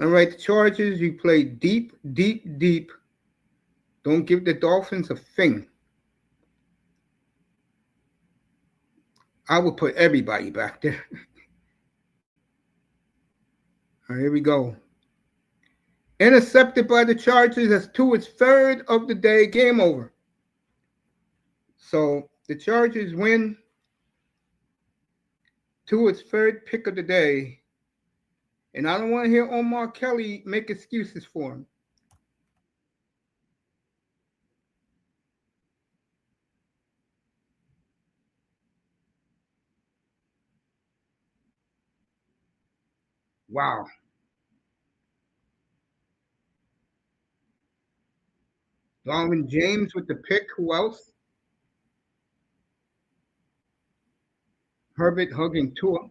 Speaker 2: All right, the Chargers, you play deep, deep, deep. Don't give the Dolphins a thing. I would put everybody back there. All right, here we go. Intercepted by the Chargers. That's Tua's third of the day. Game over. So the Chargers win. Tua's third pick of the day. And I don't want to hear Omar Kelly make excuses for him. Wow. Darwin James with the pick. Who else? Herbert hugging Tua.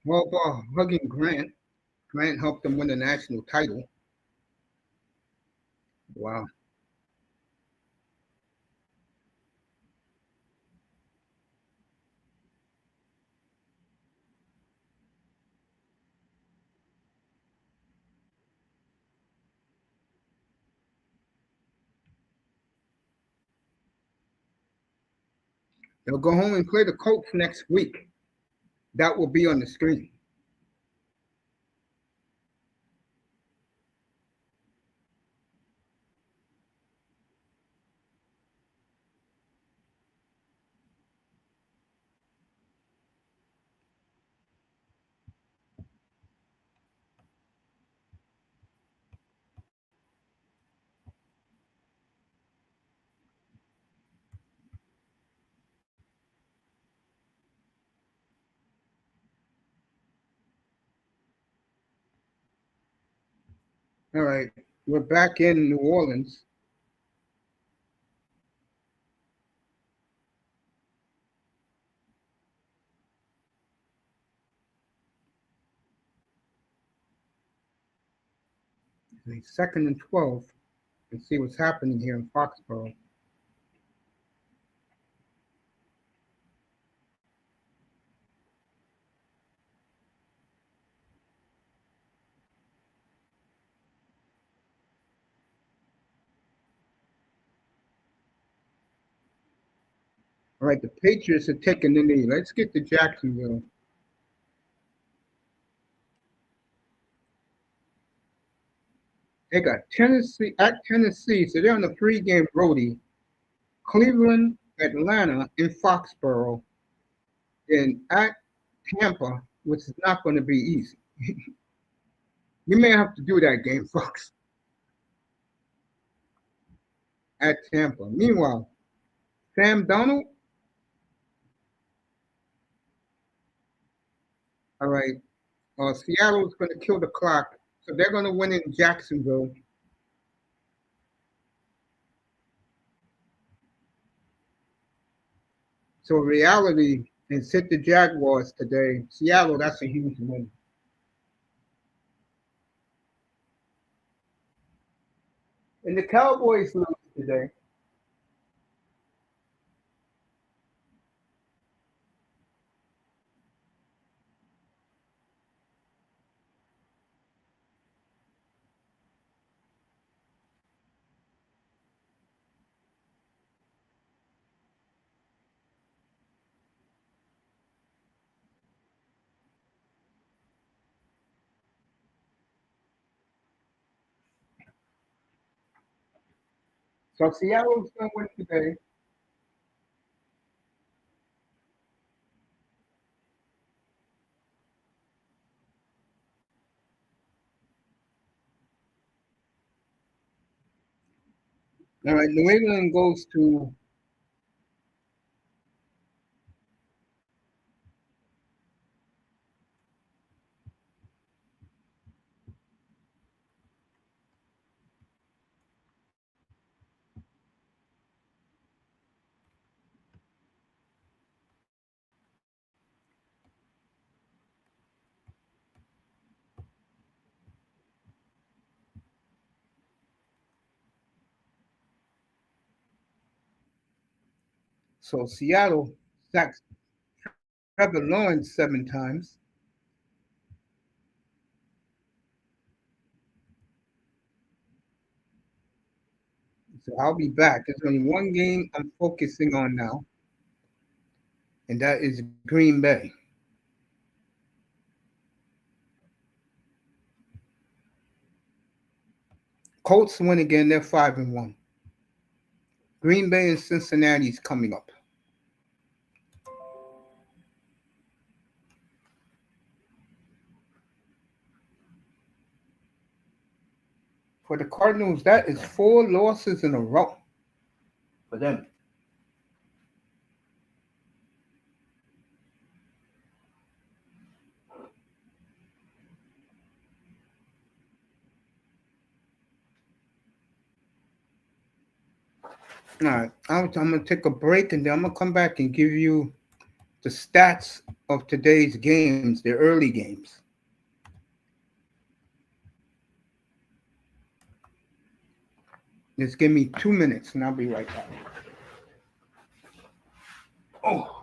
Speaker 2: Harbaugh hugging Grant. Grant helped them win the national title. Wow. They'll go home and play the Colts next week. That will be on the screen. All right, we're back in New Orleans. Second and 12. And see what's happening here in Foxborough. All right, the Patriots are taking the lead. Let's get to Jacksonville. They got Tennessee at Tennessee, so they're on the three-game roadie. Cleveland, Atlanta, in Foxborough, and at Tampa, which is not going to be easy. You may have to do that game, folks. At Tampa. Meanwhile, Sam Donald. All right. Seattle's going to kill the clock, so they're going to win in Jacksonville. So reality is hit the Jaguars today. Seattle, that's a huge win. And the Cowboys lose today. So Seattle's going to win today. All right, New England goes to so Seattle sacks Trevor Lawrence 7 times. So I'll be back. There's only one game I'm focusing on now, and that is Green Bay. Colts win again. They're 5-1. Green Bay and Cincinnati's coming up. For the Cardinals, that is 4 losses in a row for them. All right, I'm going to take a break and then I'm going to come back and give you the stats of today's games, the early games. Just give me 2 minutes and I'll be right back. Oh.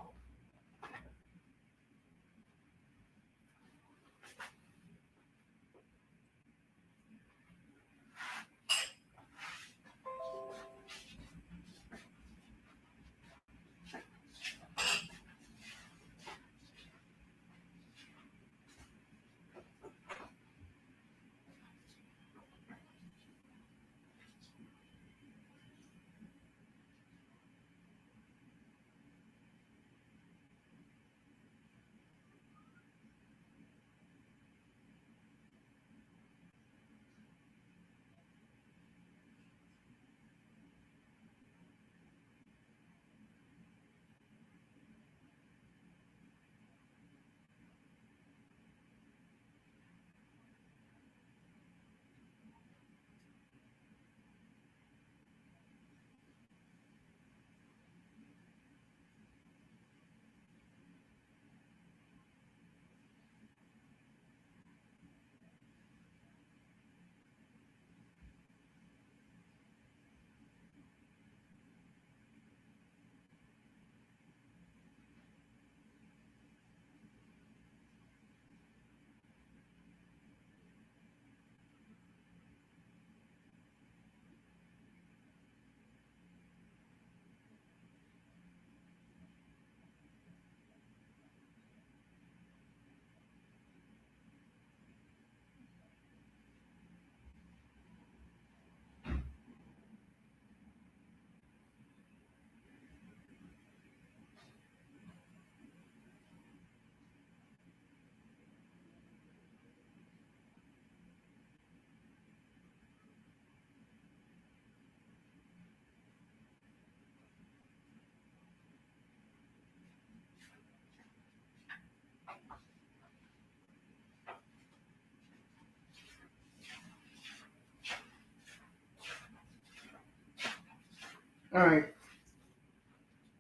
Speaker 2: All right.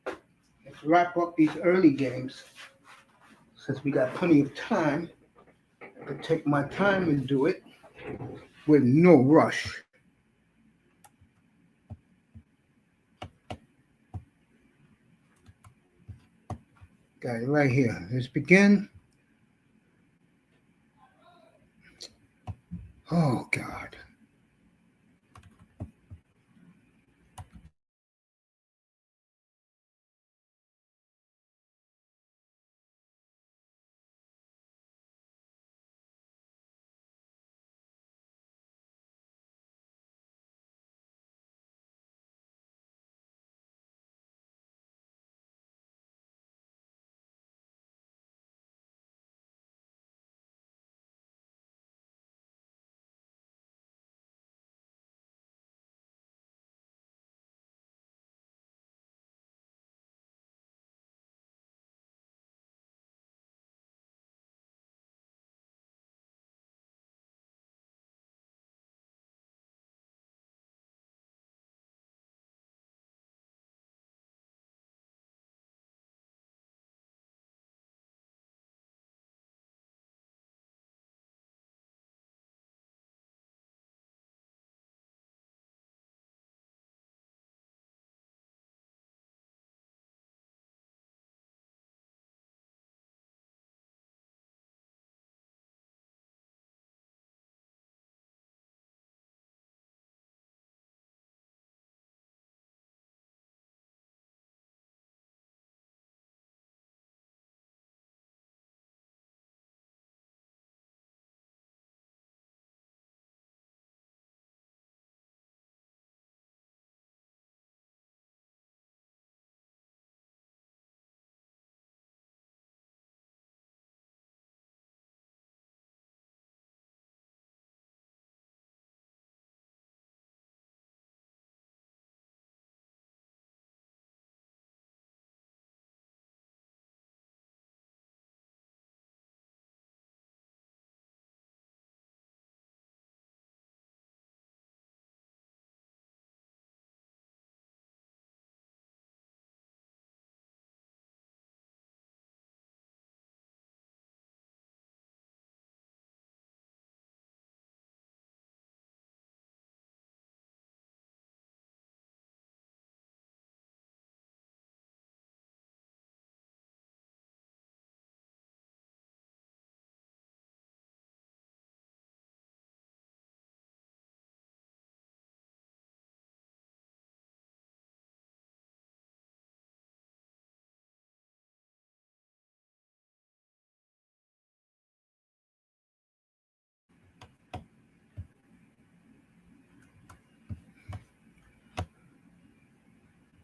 Speaker 2: Let's wrap up these early games. Since we got plenty of time, I can take my time and do it with no rush. Got it right here. Let's begin. Oh, God.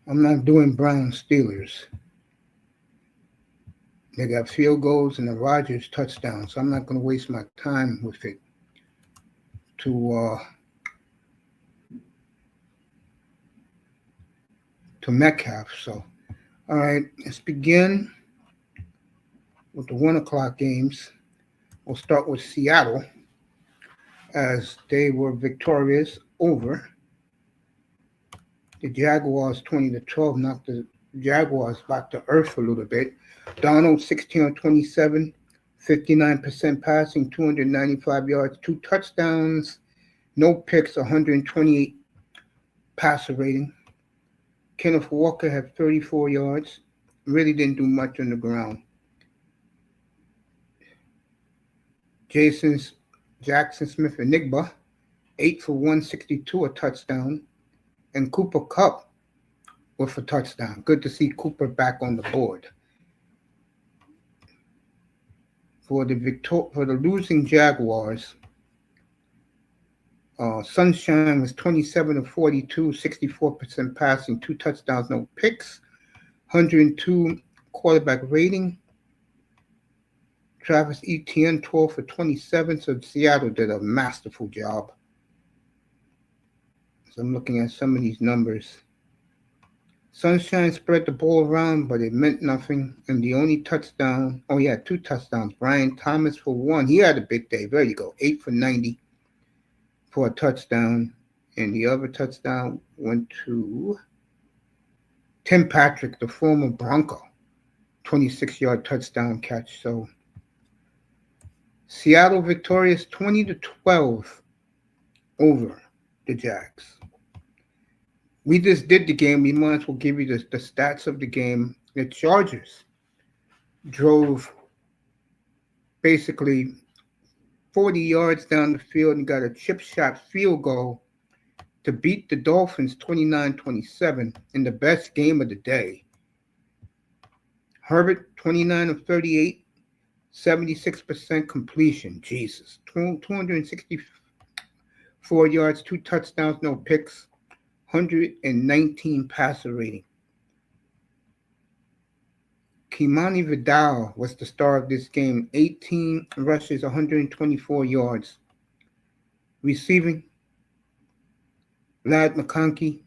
Speaker 2: I'm not doing Browns Steelers. They got field goals and the Rodgers touchdown, so I'm not going to waste my time with it to Metcalf. So, all right, let's begin with the 1 o'clock games. We'll start with Seattle as they were victorious over the Jaguars 20-12, knocked the Jaguars back to earth a little bit. Donald 16 on 27, 59% passing, 295 yards, 2 touchdowns, no picks, 128 passer rating. Kenneth Walker had 34 yards, really didn't do much on the ground. Jackson Smith Inigba, 8 for 162, a touchdown. And Cooper Kupp with a touchdown. Good to see Cooper back on the board. For the losing Jaguars, Sunshine was 27 of 42, 64% passing, 2 touchdowns, no picks, 102 quarterback rating. Travis Etienne 12 for 27, so Seattle did a masterful job. So I'm looking at some of these numbers. Sunshine spread the ball around, but it meant nothing. And the only touchdown, 2 touchdowns. Brian Thomas for 1. He had a big day. There you go. 8 for 90 for a touchdown. And the other touchdown went to Tim Patrick, the former Bronco. 26-yard touchdown catch. So Seattle victorious 20-12 over the Jags. We just did the game. We might as well give you the stats of the game. The Chargers drove basically 40 yards down the field and got a chip shot field goal to beat the Dolphins 29-27 in the best game of the day. Herbert, 29 of 38, 76% completion. Jesus. 264 yards, 2 touchdowns, no picks. 119 passer rating. Kimani Vidal was the star of this game. 18 rushes, 124 yards. Receiving, Ladd McConkey,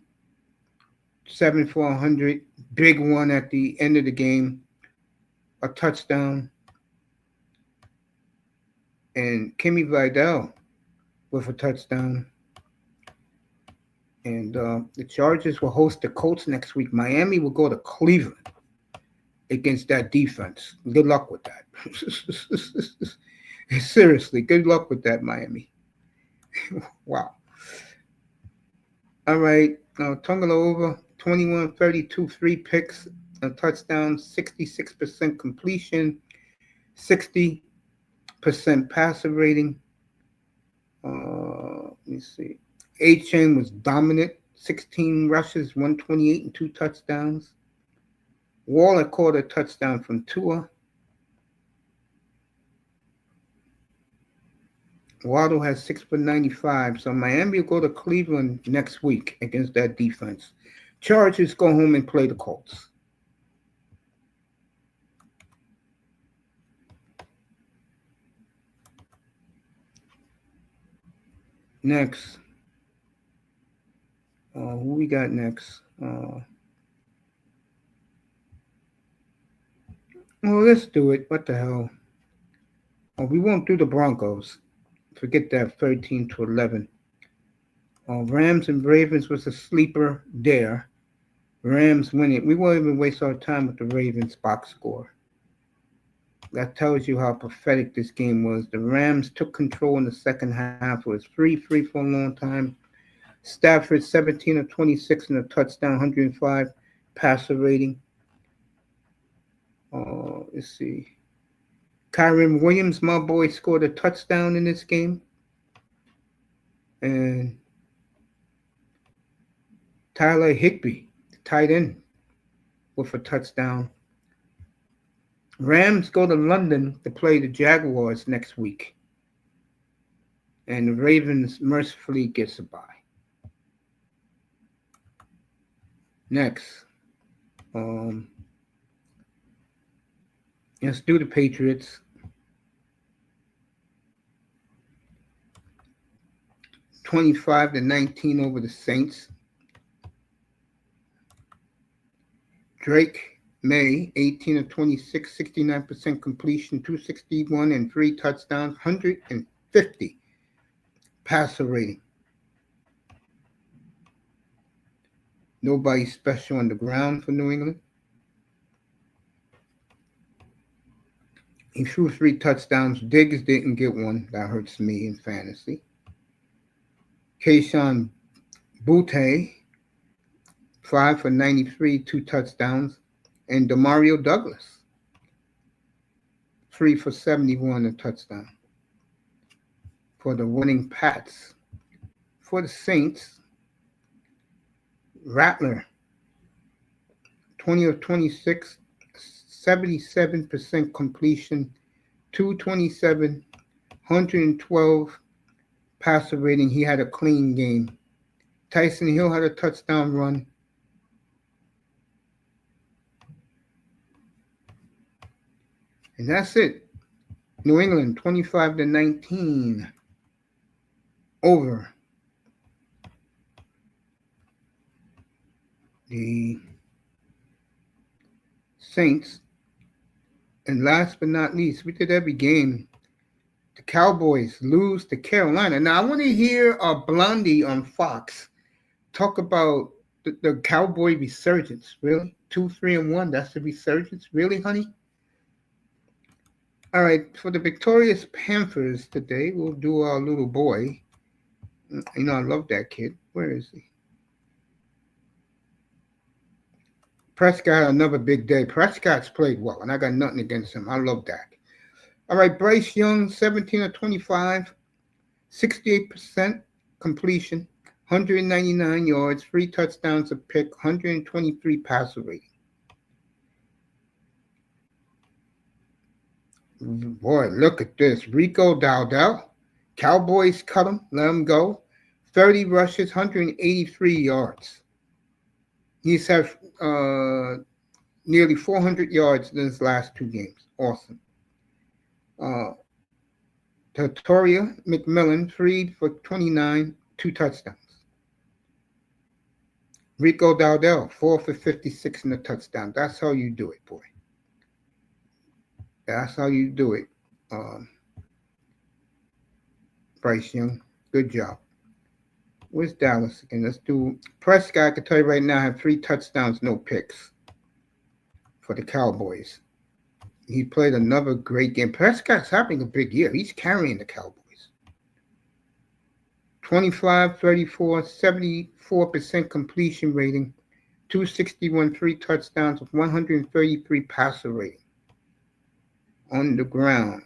Speaker 2: 7 for 100. Big one at the end of the game. A touchdown. And Kimmy Vidal with a touchdown. And the Chargers will host the Colts next week. Miami will go to Cleveland against that defense. Good luck with that. Seriously, good luck with that, Miami. Wow. All right. Tungaloova, 21-32, 3 picks, a touchdown, 66% completion, 60% passer rating. Let me see. Etienne was dominant, 16 rushes, 128 and 2 touchdowns. Waller caught a touchdown from Tua. Waddle has 6 for 95. So Miami will go to Cleveland next week against that defense. Chargers go home and play the Colts. Next. Who we got next? Well, let's do it. What the hell? We won't do the Broncos. Forget that, 13-11. Rams and Ravens was a sleeper there. Rams win it. We won't even waste our time with the Ravens box score. That tells you how pathetic this game was. The Rams took control in the second half. It was 3-3 for a long time. Stafford, 17 of 26 and a touchdown, 105 passer rating. Let's see. Kyron Williams, my boy, scored a touchdown in this game. And Tyler Higbee, the tight end, with a touchdown. Rams go to London to play the Jaguars next week. And the Ravens mercifully gets a bye. Next, Let's do the Patriots. 25-19 over the Saints. Drake May, 18 of 26, 69% completion, 261 and 3 touchdowns, 150 passer rating. Nobody special on the ground for New England. He threw 3 touchdowns. Diggs didn't get one. That hurts me in fantasy. Kayshon Boutte, 5 for 93, 2 touchdowns. And Demario Douglas, 3 for 71, a touchdown. For the winning Pats. For the Saints, Rattler, 20 of 26, 77% completion, 227, 112 passer rating. He had a clean game. Tyson Hill had a touchdown run. And that's it. New England 25-19 over the Saints. And last but not least, we did every game. The Cowboys lose to Carolina. Now I want to hear Blondie on Fox talk about the Cowboy resurgence. Really? 2-3-1. That's the resurgence? Really, honey? All right, for the victorious Panthers today, we'll do our little boy. You know, I love that kid. Where is he? Prescott had another big day. Prescott's played well, and I got nothing against him. I love that. All right, Bryce Young, 17 of 25, 68% completion, 199 yards, 3 touchdowns, a pick, 123 passer rating. Boy, look at this. Rico Dowdell. Cowboys cut him, let him go. 30 rushes, 183 yards. He's had nearly 400 yards in his last 2 games. Awesome. Tatoria McMillan, 3 for 29, 2 touchdowns. Rico Dowdell, 4 for 56 and a touchdown. That's how you do it, boy. That's how you do it. Bryce Young, good job. Where's Dallas again? Let's do Prescott. I can tell you right now, have 3 touchdowns, no picks for the Cowboys. He played another great game. Prescott's having a big year. He's carrying the Cowboys. 25, 34, 74% completion rating, 261, 3 touchdowns, 133 passer rating. On the ground,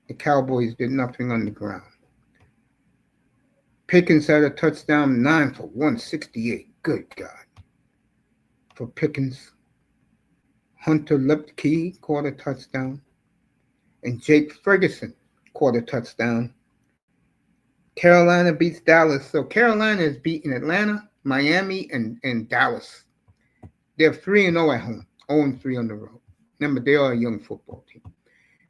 Speaker 2: the Cowboys did nothing on the ground. Pickens had a touchdown, 9 for 168. Good God. For Pickens. Hunter Lipke caught a touchdown. And Jake Ferguson caught a touchdown. Carolina beats Dallas. So Carolina has beaten Atlanta, Miami, and Dallas. They're 3-0 at home, 0-3 on the road. Remember, they are a young football team.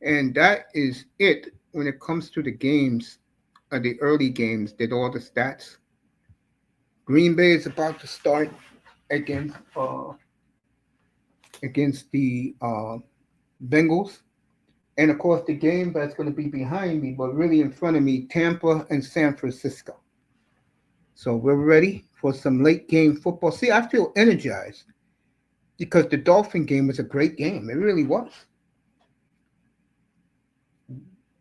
Speaker 2: And that is it when it comes to the games, the early games, did all the stats. Green Bay is about to start against the Bengals. And, of course, the game that's going to be behind me, but really in front of me, Tampa and San Francisco. So we're ready for some late game football. See, I feel energized because the Dolphin game was a great game. It really was.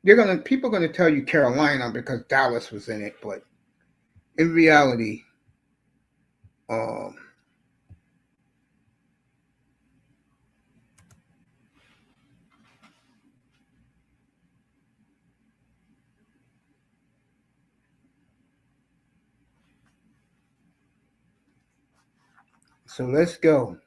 Speaker 2: People are gonna tell you Carolina because Dallas was in it, but in reality, so let's go.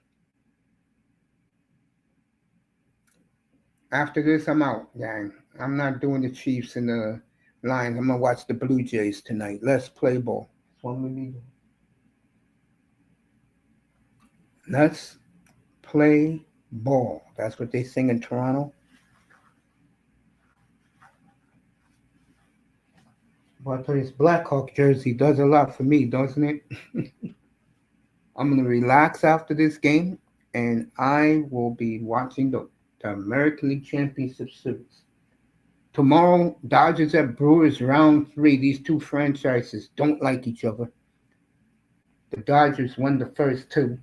Speaker 2: After this, I'm out, gang. I'm not doing the Chiefs and the Lions. I'm gonna watch the Blue Jays tonight. Let's play ball. That's what we need. Let's play ball. That's what they sing in Toronto. But I tell you, this Blackhawk jersey does a lot for me, doesn't it? I'm gonna relax after this game, and I will be watching the American League Championship Series. Tomorrow, Dodgers at Brewers round three. These two franchises don't like each other. The Dodgers won the first two.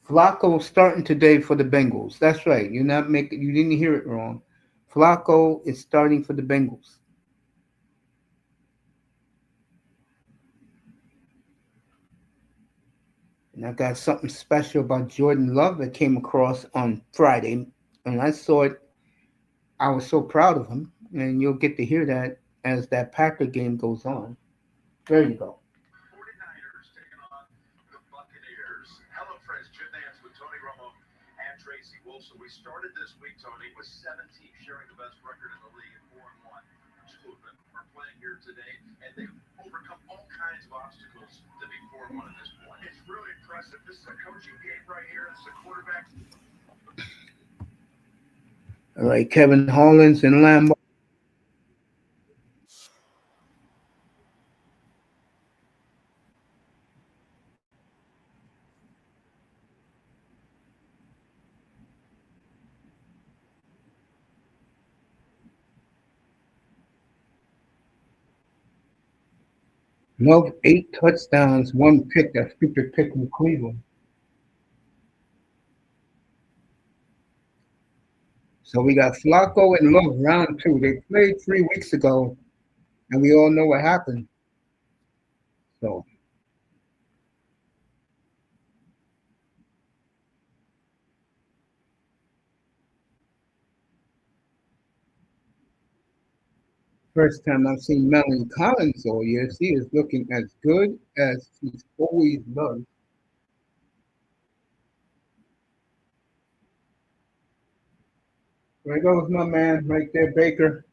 Speaker 2: Flacco starting today for the Bengals. That's right. You didn't hear it wrong. Flacco is starting for the Bengals. And I got something special about Jordan Love that came across on Friday. And I saw it. I was so proud of him. And you'll get to hear that as that Packer game goes on. There you go.
Speaker 3: 49ers taking on the Buccaneers. HelloFresh Gym Dance with Tony Romo and Tracy Wolfson. We started this week, Tony, with 7 teams sharing the best record in the league at 4-1. Two of them are playing here today, and they've overcome all kinds of obstacles to be 4-1 at this point. It's really impressive. This is a coaching game right here. This is a quarterback.
Speaker 2: All right, Kevin Hollins and Lambo. Love 8 touchdowns, 1 pick. That stupid pick in Cleveland. So we got Flacco and Love round two. They played 3 weeks ago, and we all know what happened. So first time I've seen Melanie Collins all year. She is looking as good as she's always done. There goes my man right there, Baker.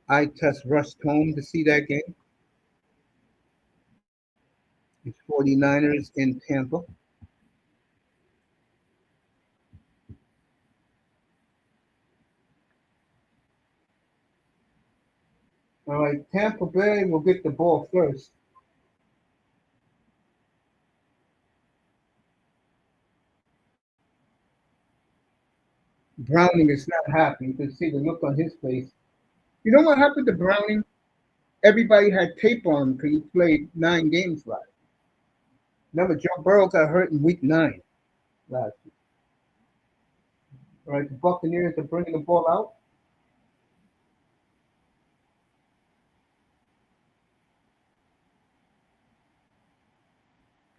Speaker 2: I test rushed home to see that game. It's 49ers in Tampa. All right, Tampa Bay will get the ball first. Browning is not happy. You can see the look on his face. You know what happened to Browning? Everybody had tape on him because he played 9 games last. Remember, Joe Burrow got hurt in week 9 last week. All right, the Buccaneers are bringing the ball out.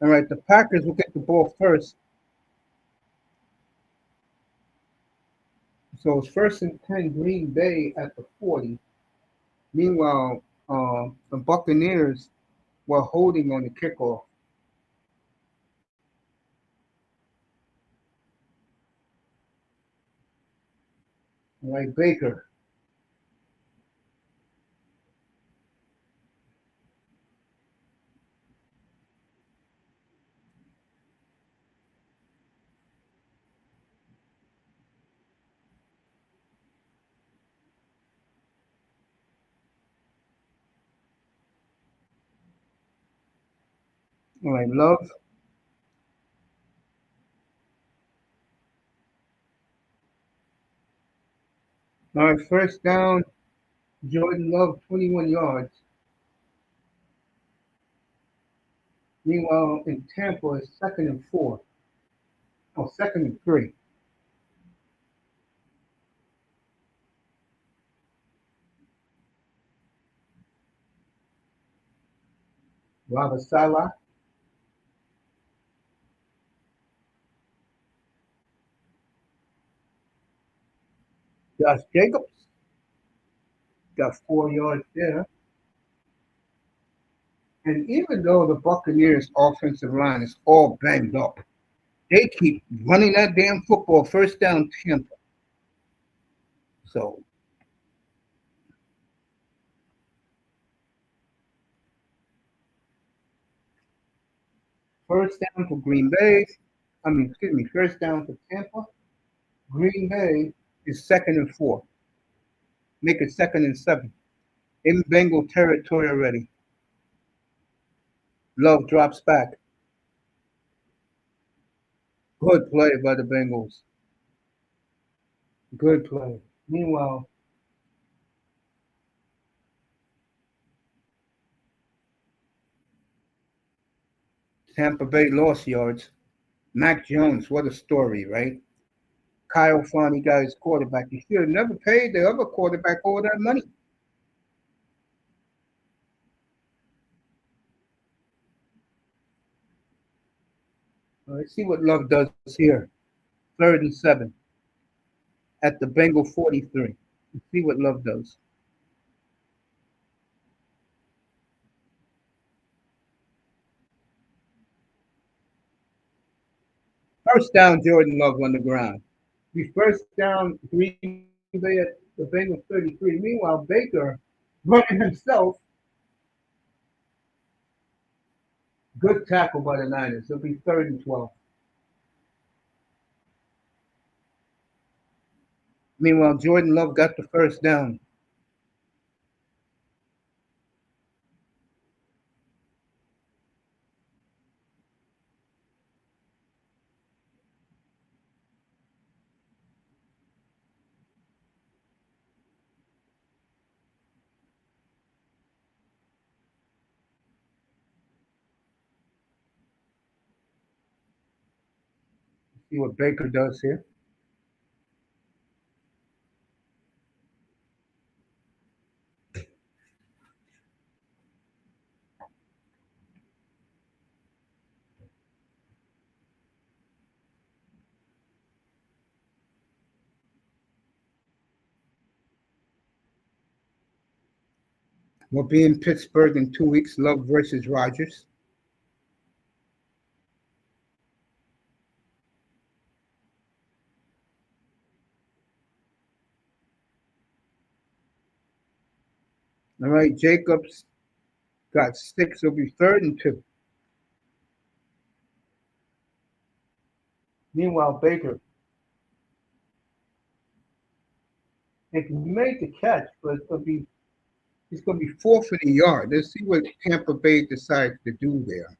Speaker 2: All right, the Packers will get the ball first. So it's first and 10 Green Bay at the 40. Meanwhile, the Buccaneers were holding on the kickoff. All right, Baker. All right, Love. All right, first down, Jordan Love, 21 yards. Meanwhile, in Tampa, it's second and 4. Oh, second and 3. Robert Salah. Josh Jacobs got 4 yards there. And even though the Buccaneers' offensive line is all banged up, they keep running that damn football. First down, Tampa. So First down for first down for Tampa. Green Bay is 2nd and 4. Make it 2nd and 7. In Bengal territory already. Love drops back. Good play by the Bengals. Good play. Meanwhile, Tampa Bay lost yards. M.Jones, what a story, right? Kyle finally got his quarterback. He should have never paid the other quarterback all that money. Let's see what Love does here. 3rd and 7 at the Bengal 43. Let's see what Love does. First down, Jordan Love on the ground. We first down Green Bay at the Bengal 33. Meanwhile, Baker running himself. Good tackle by the Niners. It'll be 3rd and 12. Meanwhile, Jordan Love got the first down. See what Baker does here. We'll be in Pittsburgh in 2 weeks. Love versus Rodgers. All right, Jacobs got 6. It'll be 3rd and 2. Meanwhile, Baker. He made the catch, but it's going to be 4th for the yard. Let's see what Tampa Bay decides to do there.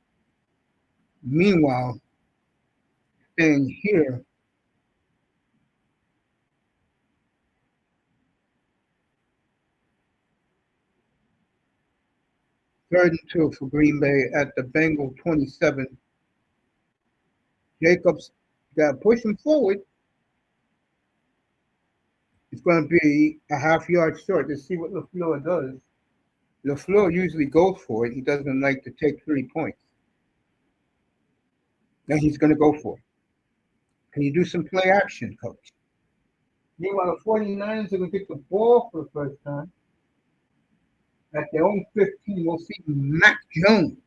Speaker 2: Meanwhile, staying here, third and 2 for Green Bay at the Bengal 27. Jacobs got to push him forward. It's going to be a half-yard short. Let's see what LaFleur does. LaFleur usually goes for it. He doesn't like to take 3 points. Then he's going to go for it. Can you do some play action, coach? Meanwhile, the 49ers are going to get the ball for the first time. At their own 15, we'll see M.Jones.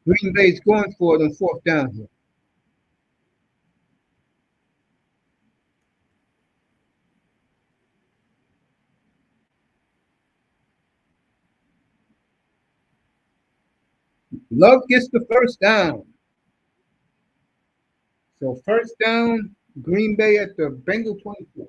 Speaker 2: Green Bay's going for it on 4th down here. Love gets the first down. So first down, Green Bay at the Bengal 24.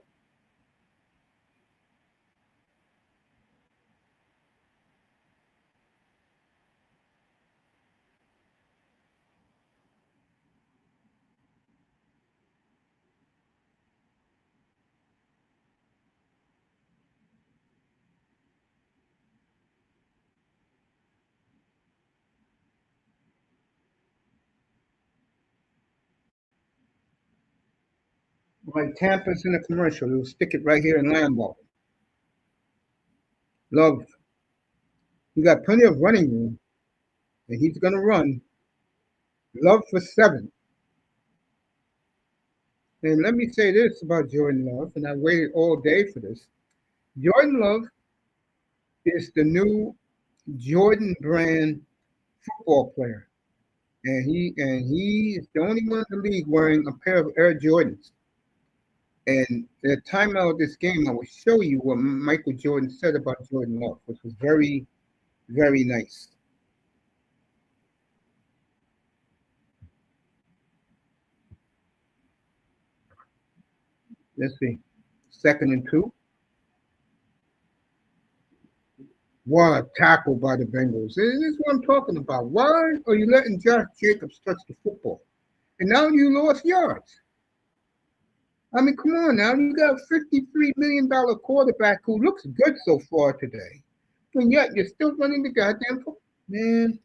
Speaker 2: Right, Tampa's in a commercial. We'll stick it right here in Lambeau. Love. You got plenty of running room, and he's going to run. Love for 7. And let me say this about Jordan Love, and I waited all day for this. Jordan Love is the new Jordan brand football player. And he is the only one in the league wearing a pair of Air Jordans. And at the timeout of this game, I will show you what Michael Jordan said about Jordan Love, which was very, very nice. Let's see. 2nd and 2. What a tackle by the Bengals. This is what I'm talking about. Why are you letting Josh Jacobs touch the football? And now you lost yards. I mean, come on now. You got a $53 million quarterback who looks good so far today. And yet you're still running the goddamn football. Man.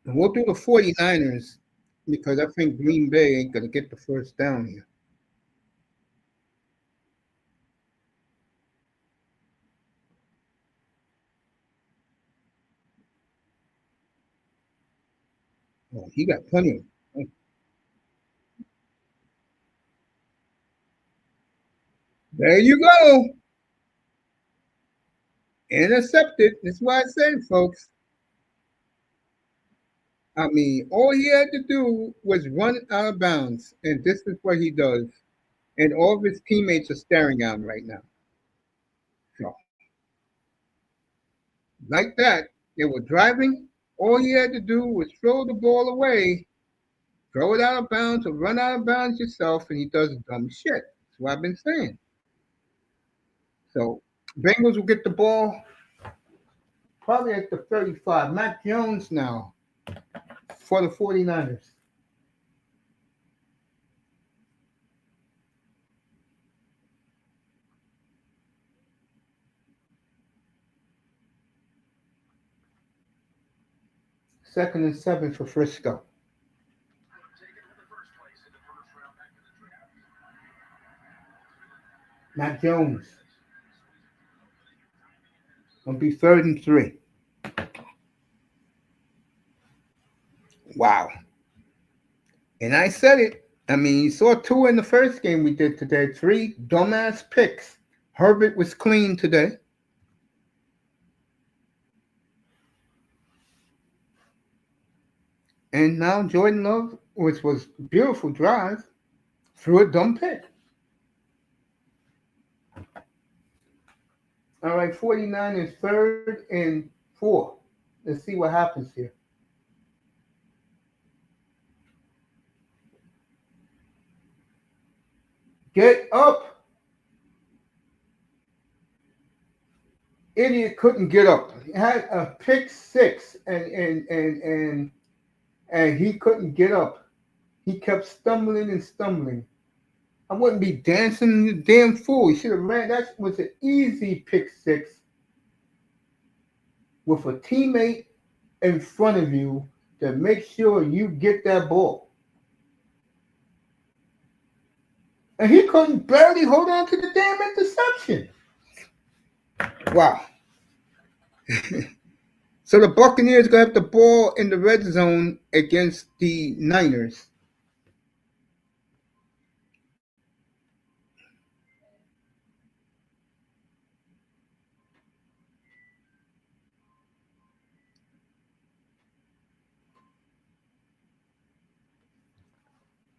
Speaker 2: And we'll do the 49ers because I think Green Bay ain't going to get the first down here. Oh, he got plenty of. There you go. Intercepted. That's why I said, folks. I mean, all he had to do was run out of bounds, and this is what he does. And all of his teammates are staring at him right now. So, like that, they were driving. All he had to do was throw the ball away, throw it out of bounds, or run out of bounds yourself, and he does dumb shit. That's what I've been saying. So, Bengals will get the ball probably at the 35. M.Jones now for the 49ers. Second and 7 for Frisco. M.Jones. Gonna be 3rd and 3. Wow. And I said it. I mean, you saw 2 in the first game we did today. 3 dumbass picks. Herbert was clean today. And now Jordan Love, which was beautiful drive, threw a dumb pick. All right, 49 is 3rd and 4. Let's see what happens here. Get up. Idiot couldn't get up. He had a pick 6 and he couldn't get up. He kept stumbling and stumbling. I wouldn't be dancing, you damn fool. He should have ran. That was an easy pick 6 with a teammate in front of you to make sure you get that ball. And he couldn't barely hold on to the damn interception. Wow. So the Buccaneers going to have the ball in the red zone against the Niners.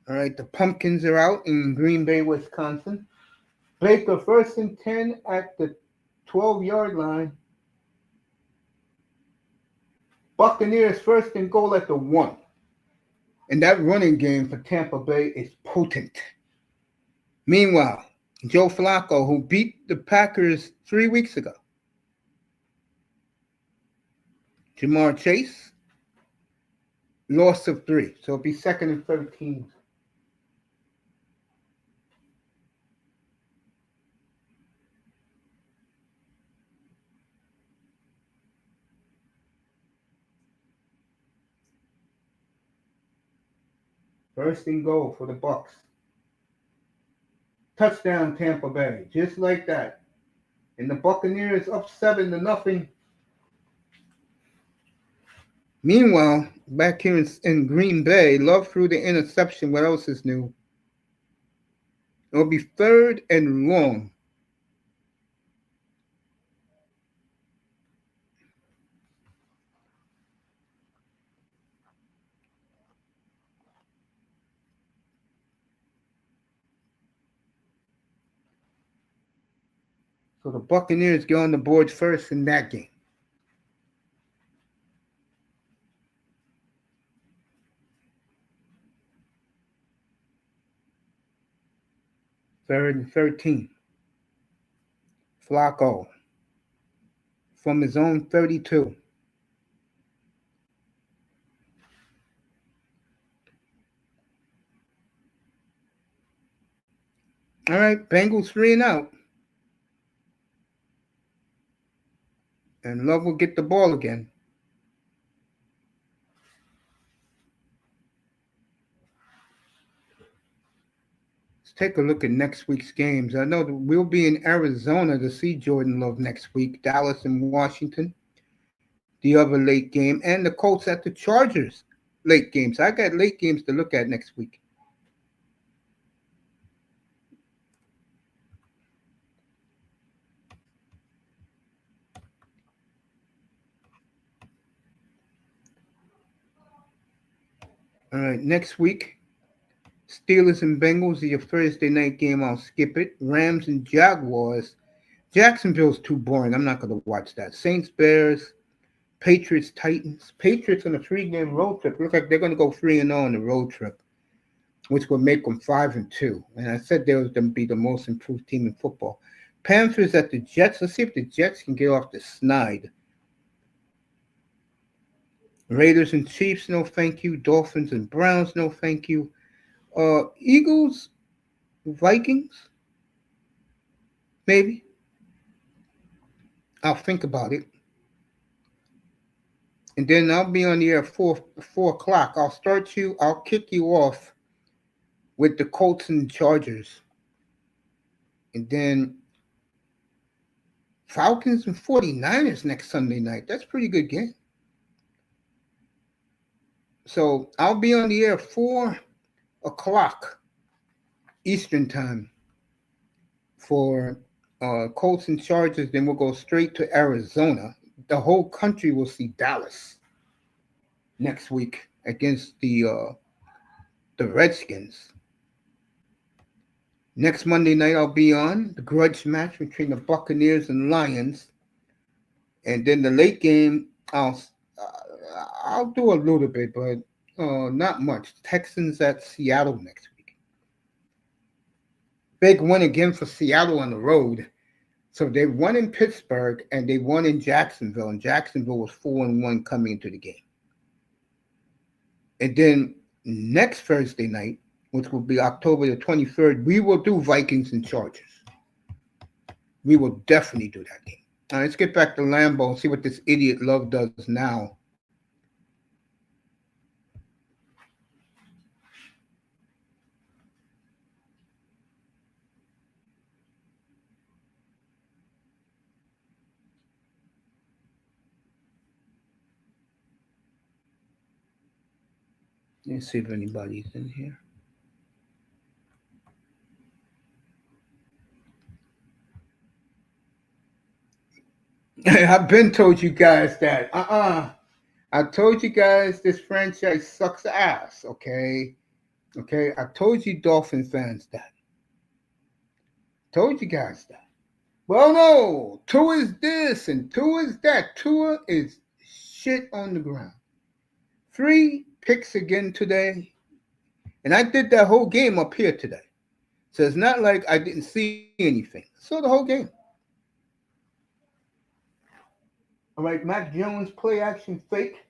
Speaker 2: All right, the Pumpkins are out in Green Bay, Wisconsin. Baker 1st and 10 at the 12-yard line. Buccaneers 1st and goal at the 1. And that running game for Tampa Bay is potent. Meanwhile, Joe Flacco, who beat the Packers 3 weeks ago. Jamar Chase, loss of 3. So it'll be 2nd and 13. First and goal for the Bucs. Touchdown Tampa Bay. Just like that. And the Buccaneers up 7-0. Meanwhile, back here in Green Bay, Love threw the interception. What else is new? It'll be 3rd and long. So the Buccaneers get on the board first in that game. Third and 13. Flacco from his own 32. All right, Bengals 3 and out. And Love will get the ball again. Let's take a look at next week's games. I know that we'll be in Arizona to see Jordan Love next week. Dallas and Washington, the other late game, and the Colts at the Chargers late games. I got late games to look at next week. All right, next week, Steelers and Bengals, your Thursday night game. I'll skip it. Rams and Jaguars. Jacksonville's too boring. I'm not going to watch that. Saints, Bears, Patriots, Titans. Patriots on a 3-game road trip. Look like they're going to go 3-0 on the road trip, which will make them 5-2. And I said they was going to be the most improved team in football. Panthers at the Jets. Let's see if the Jets can get off the snide. Raiders and Chiefs, no thank you. Dolphins and Browns, no thank you. Eagles, Vikings, maybe. I'll think about it. And then I'll be on the air at 4 o'clock. I'll kick you off with the Colts and Chargers. And then Falcons and 49ers next Sunday night. That's a pretty good game. So I'll be on the air at 4 o'clock Eastern time for Colts and Chargers. Then we'll go straight to Arizona. The whole country will see Dallas next week against the Redskins. Next Monday night, I'll be on the grudge match between the Buccaneers and Lions. And then the late game, I'll do a little bit, but not much. Texans at Seattle next week. Big win again for Seattle on the road. So they won in Pittsburgh and they won in Jacksonville. And Jacksonville was 4-1 coming into the game. And then next Thursday night, which will be October the 23rd, we will do Vikings and Chargers. We will definitely do that game. All right, let's get back to Lambeau and see what this idiot Love does now. Let's see if anybody's in here. I've been told you guys that. I told you guys this franchise sucks ass, okay? Okay, I told you Dolphin fans that. Told you guys that. Well, no, Tua is this and Tua is that. Tua is shit on the ground. 3 picks again today. And I did that whole game up here today. So it's not like I didn't see anything. I saw the whole game. All right, M.Jones play action fake.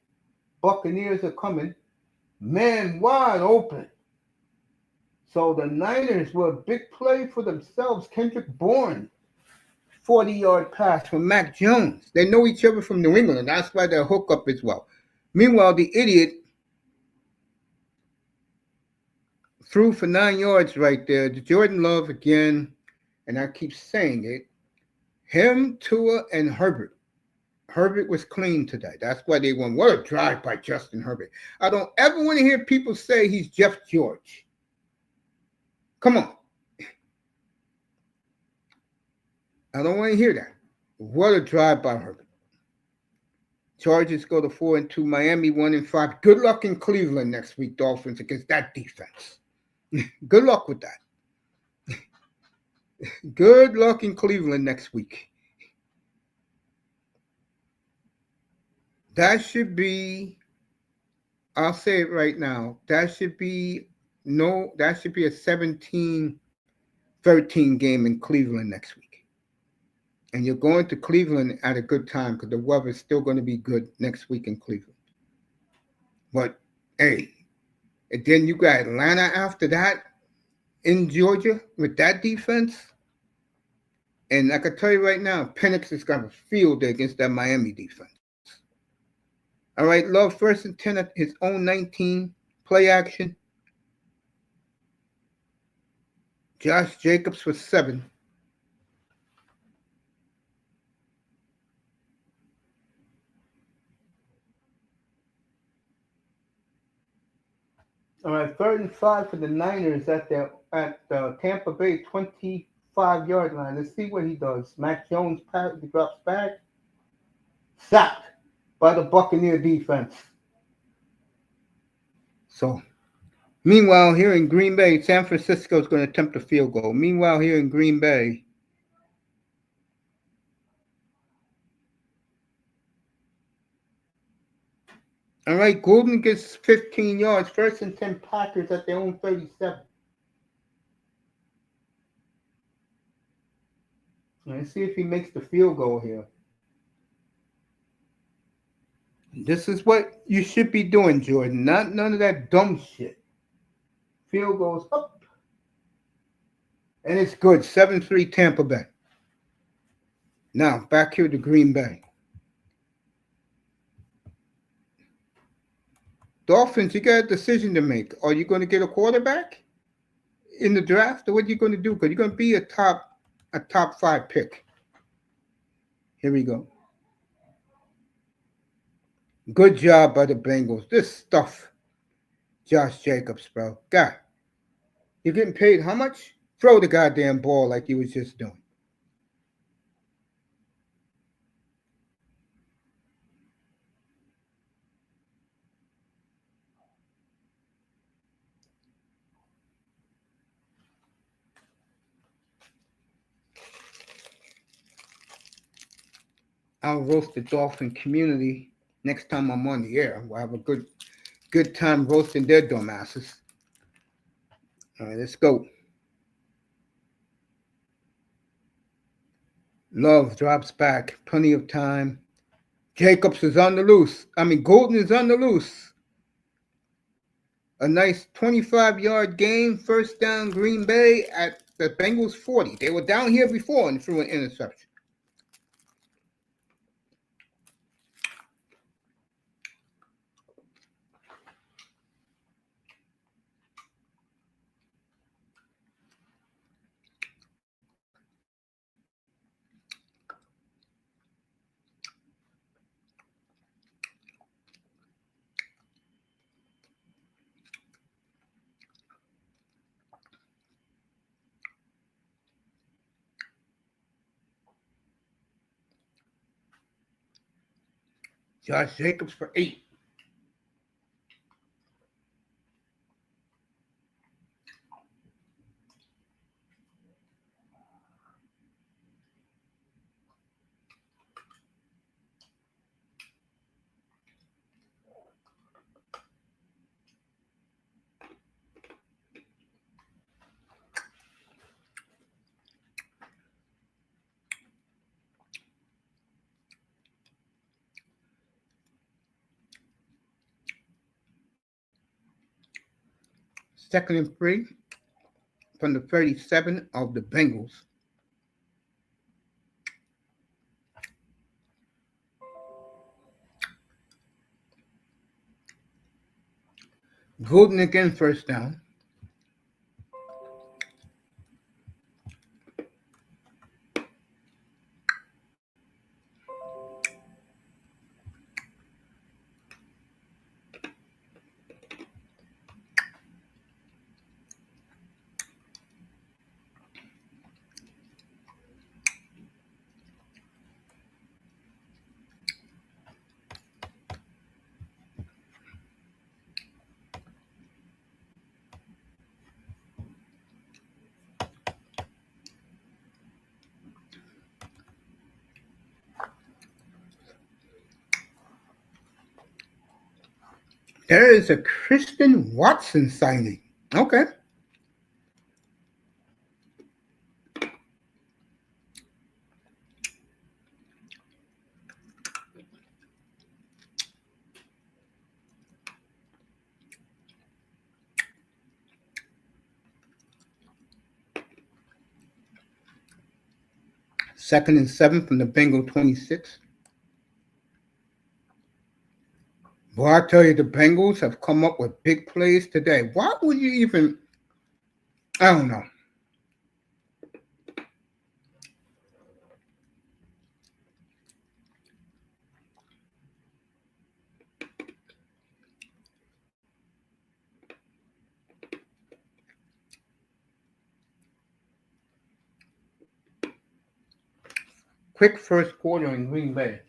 Speaker 2: Buccaneers are coming. Man wide open. So the Niners were a big play for themselves. Kendrick Bourne, 40-yard pass from M.Jones. They know each other from New England, and that's why they'll hook up as well. Meanwhile, the idiot threw for 9 yards right there. Jordan Love again, and I keep saying it. Him, Tua, and Herbert. Herbert was clean today. That's why they won. What a drive by Justin Herbert. I don't ever want to hear people say he's Jeff George. Come on. I don't want to hear that. What a drive by Herbert. Chargers go to 4-2. Miami 1-5. Good luck in Cleveland next week, Dolphins, against that defense. Good luck with that. Good luck in Cleveland next week. That should be, I'll say it right now, that should be a 17 13 game in Cleveland next week. And you're going to Cleveland at a good time because the weather is still going to be good next week in Cleveland. But, hey, and then you got Atlanta after that in Georgia with that defense. And I can tell you right now, Penix has got a field day against that Miami defense. All right, Love, first and 10 at his own 19, play action. Josh Jacobs for 7. All right, 3rd and 5 for the Niners at the Tampa Bay 25-yard line. Let's see what he does. M.Jones drops back. Sacked by the Buccaneer defense. So, meanwhile, here in Green Bay, San Francisco is going to attempt a field goal. Meanwhile, here in Green Bay, all right, Golden gets 15 yards. 1st and 10 Packers at their own 37. Let's see if he makes the field goal here. This is what you should be doing, Jordan. None of that dumb shit. Field goes up. And it's good. 7-3 Tampa Bay. Now, back here to Green Bay. Dolphins, you got a decision to make. Are you going to get a quarterback in the draft? Or what are you going to do? Because you're going to be a top 5 pick. Here we go. Good job by the Bengals. This stuff, Josh Jacobs, bro. God, you're getting paid how much? Throw the goddamn ball like you was just doing. I'll roast the Dolphin community next time I'm on the air. We'll have a good time roasting their dumbasses. All right, let's go. Love drops back. Plenty of time. Jacobs is on the loose. Golden is on the loose. A nice 25-yard gain. 1st down Green Bay at the Bengals 40. They were down here before and threw an interception. Josh Jacobs for 8. Second and 3 from the 37 of the Bengals. Golden again, 1st down. There is a Christian Watson signing. Okay. 2nd and 7 from the Bengal 26. Boy, I tell you, the Bengals have come up with big plays today. Why would you even? I don't know. Quick first quarter in Green Bay.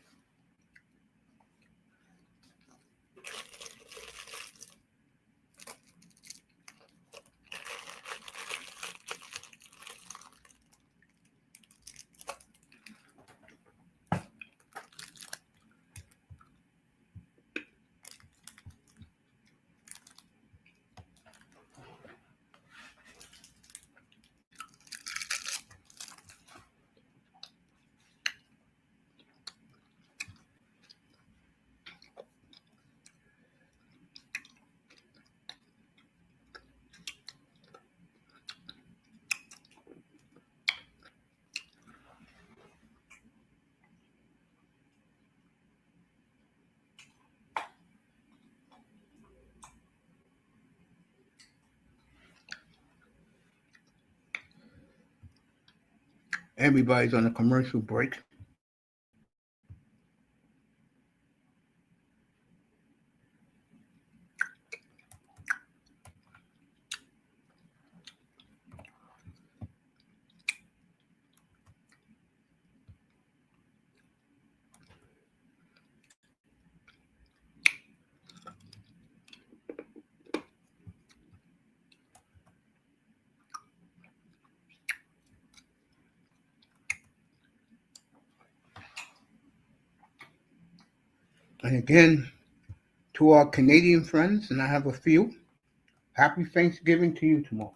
Speaker 2: Everybody's on a commercial break. And again, to our Canadian friends, and I have a few, happy Thanksgiving to you tomorrow.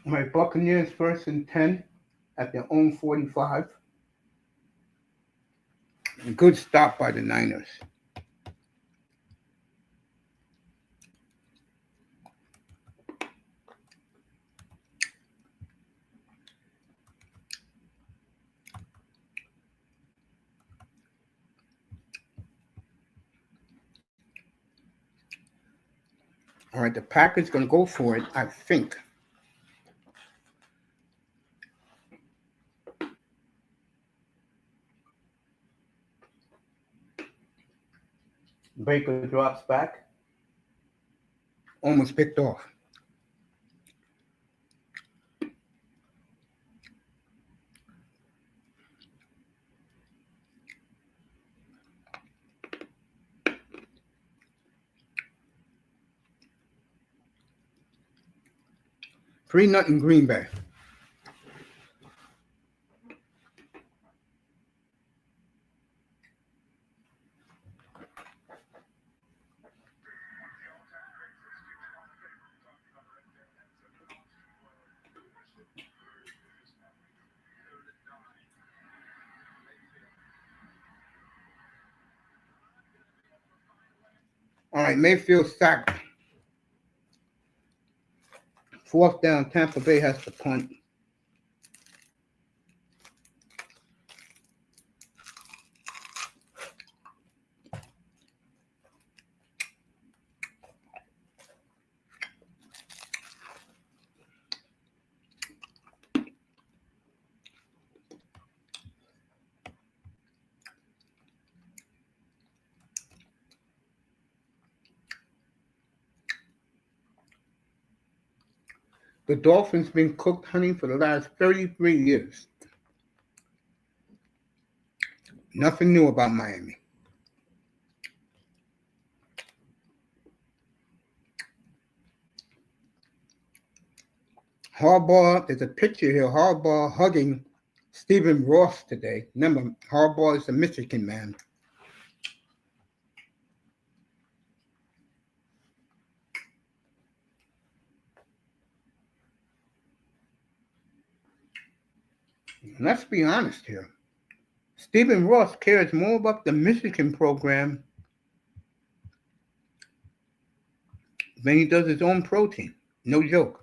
Speaker 2: All right, Buccaneers 1st and 10 at their own 45. A good stop by the Niners. All right, the Packers going to go for it, I think. Baker drops back. Almost picked off. Three nothing Green Bay. All right, Mayfield sacked. 4th down, Tampa Bay has to punt. The Dolphins been cooked honey for the last 33 years. Nothing new about Miami. Harbaugh, there's a picture here. Harbaugh hugging Stephen Ross today. Remember, Harbaugh is a Michigan man. Let's be honest here. Stephen Ross cares more about the Michigan program than he does his own pro team. No joke.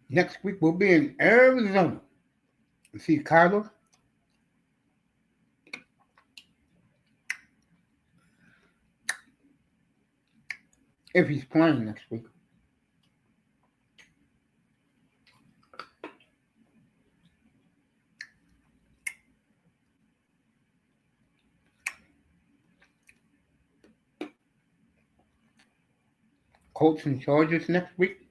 Speaker 2: Next week we'll be in Arizona. See Kyler. If he's playing next week. Colts and Chargers next week.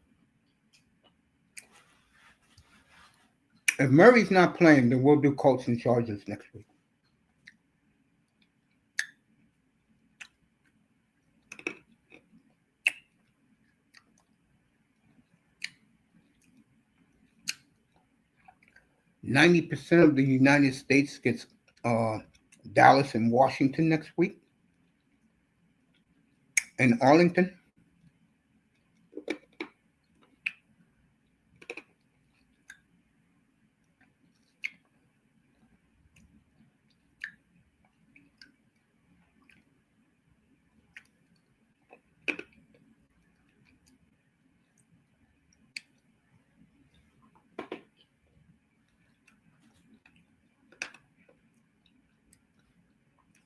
Speaker 2: If Murray's not playing, then we'll do Colts and Chargers next week. %90 of the United States gets Dallas and Washington next week. And Arlington.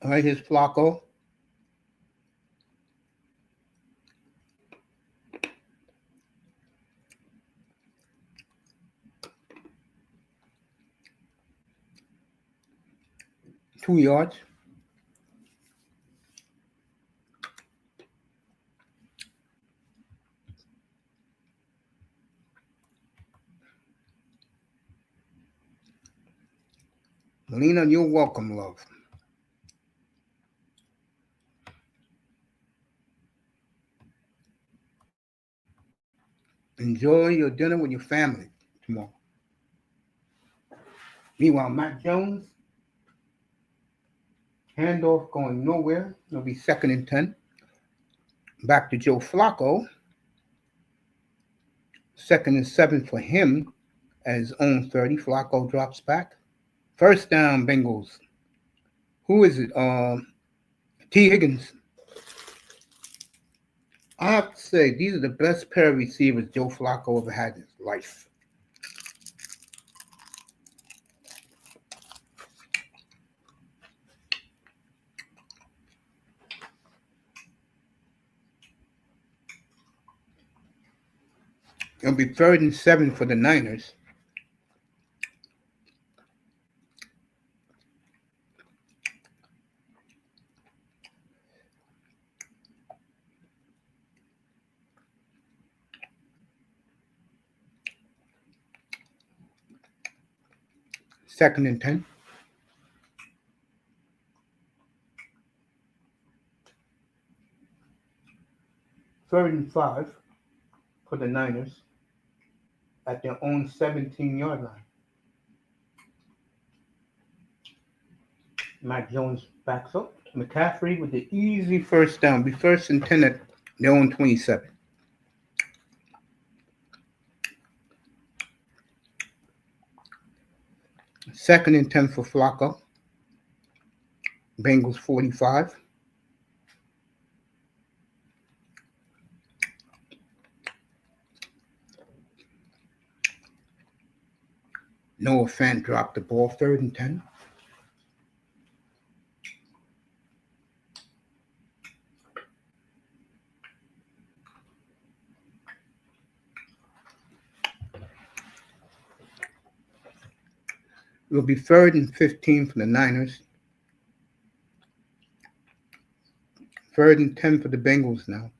Speaker 2: All right, here's Flacco. Two yards. Melina, you're welcome, love. Enjoy your dinner with your family tomorrow. Meanwhile, M.Jones, handoff going nowhere. It'll be 2nd and 10. Back to Joe Flacco. 2nd and 7 for him at his own 30. Flacco drops back. First down, Bengals. Who is it? T. Higgins. I have to say, these are the best pair of receivers Joe Flacco ever had in his life. It'll be 3rd and 7 for the Niners. Second and 10. Third and 5 for the Niners at their own 17-yard line. M.Jones backs up. McCaffrey with the easy first down. Be 1st and 10 at their own 27. Second and 10 for Flacco. Bengals 45. Noah Fant dropped the ball. 3rd and 10. It'll be 3rd and 15 for the Niners. 3rd and 10 for the Bengals now.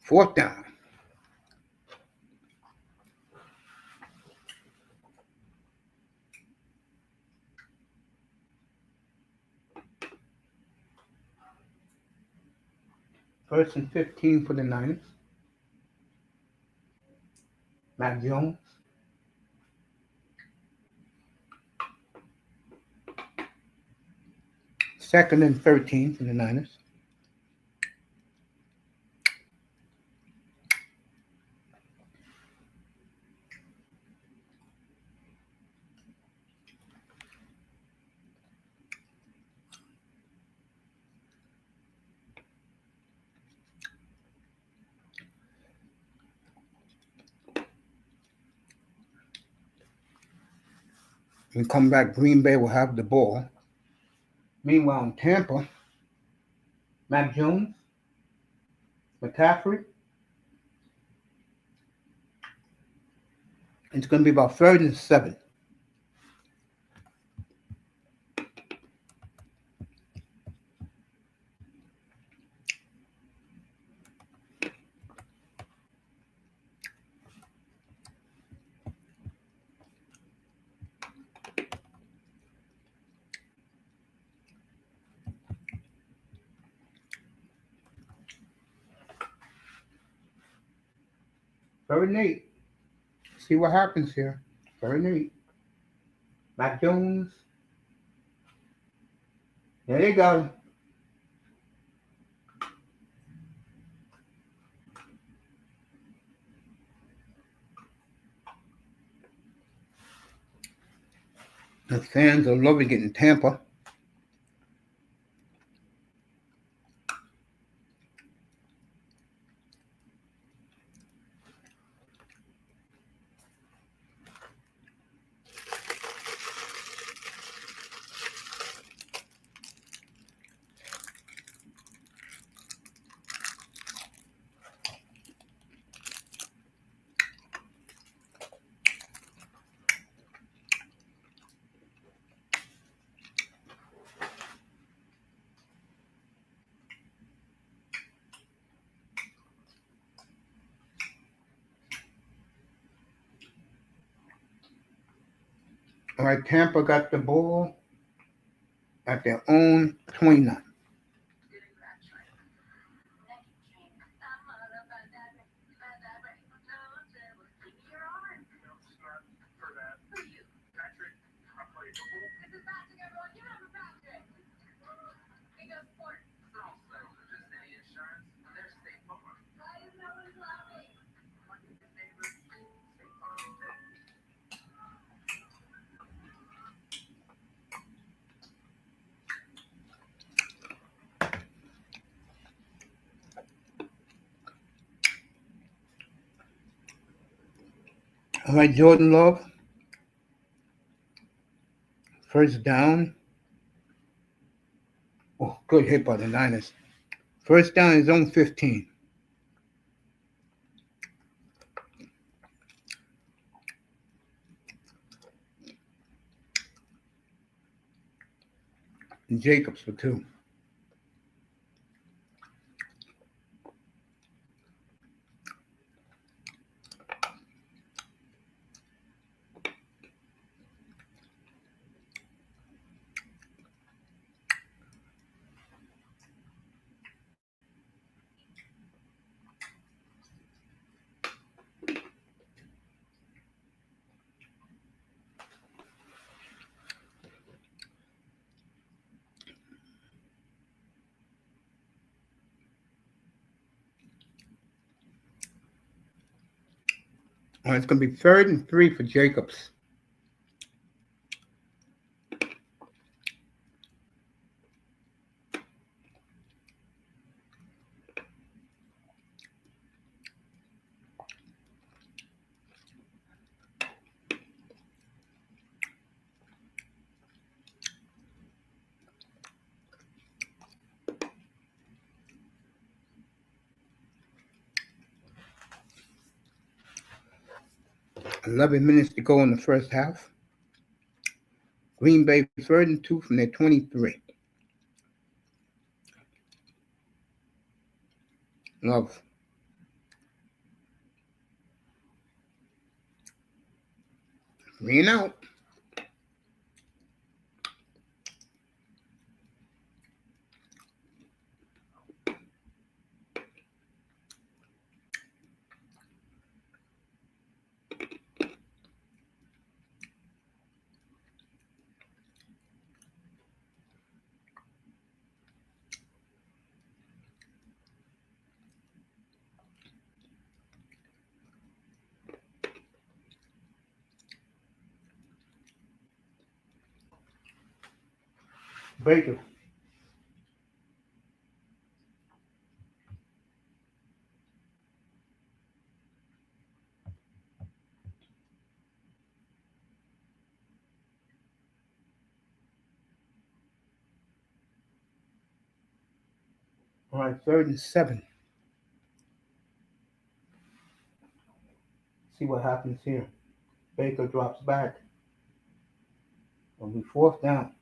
Speaker 2: Fourth down. First and 15 for the Niners. M.Jones. Second and 13 for the Niners. When we come back, Green Bay will have the ball. Meanwhile, in Tampa, M.Jones, McCaffrey. It's going to be about 3rd and 7. Third and 8. See what happens here. 3rd and 8. M.Jones. There you go. The fans are loving it in Tampa. All right, Tampa got the ball at their own 29. All right, Jordan Love. First down. Oh, good hit by the Niners. First down is zone 15. And Jacobs for 2. All right, it's going to be 3rd and 3 for Jacobs. 11 minutes to go in the first half. Green Bay 3rd and 2 from their 23. Love. Three and out. Baker. All right, 3rd and 7. See what happens here. Baker drops back. It'll be 4th down.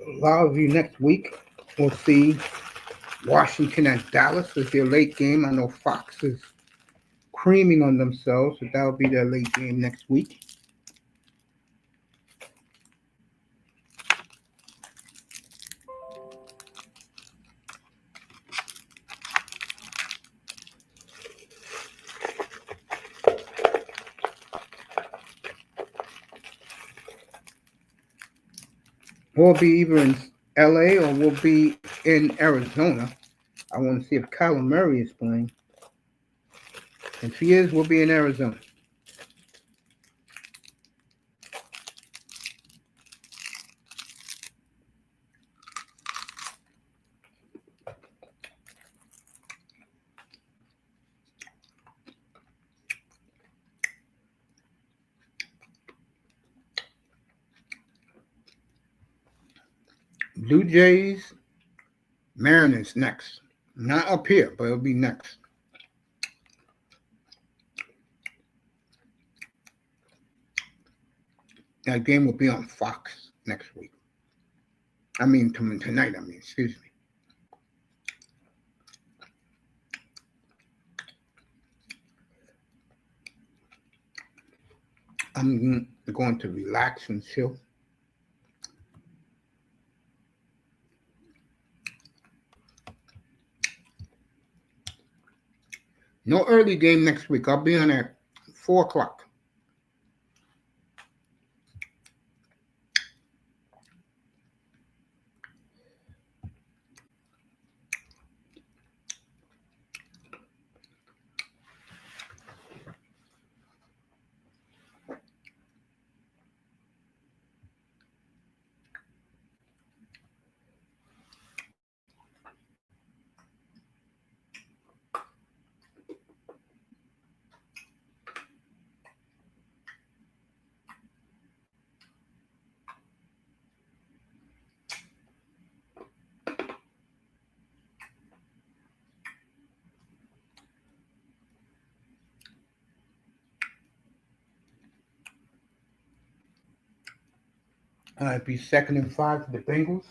Speaker 2: A lot of you next week will see Washington and Dallas as their late game. I know Fox is creaming on themselves, so that'll be their late game next week. We'll be either in LA or we'll be in Arizona. I want to see if Kyler Murray is playing. If he is, we'll be in Arizona. Blue Jays, Mariners next. Not up here, but it'll be next. That game will be on Fox next week. Tonight, excuse me. I'm going to relax and chill. No early game next week. I'll be on at 4 o'clock. It'd be 2nd and 5 for the Bengals.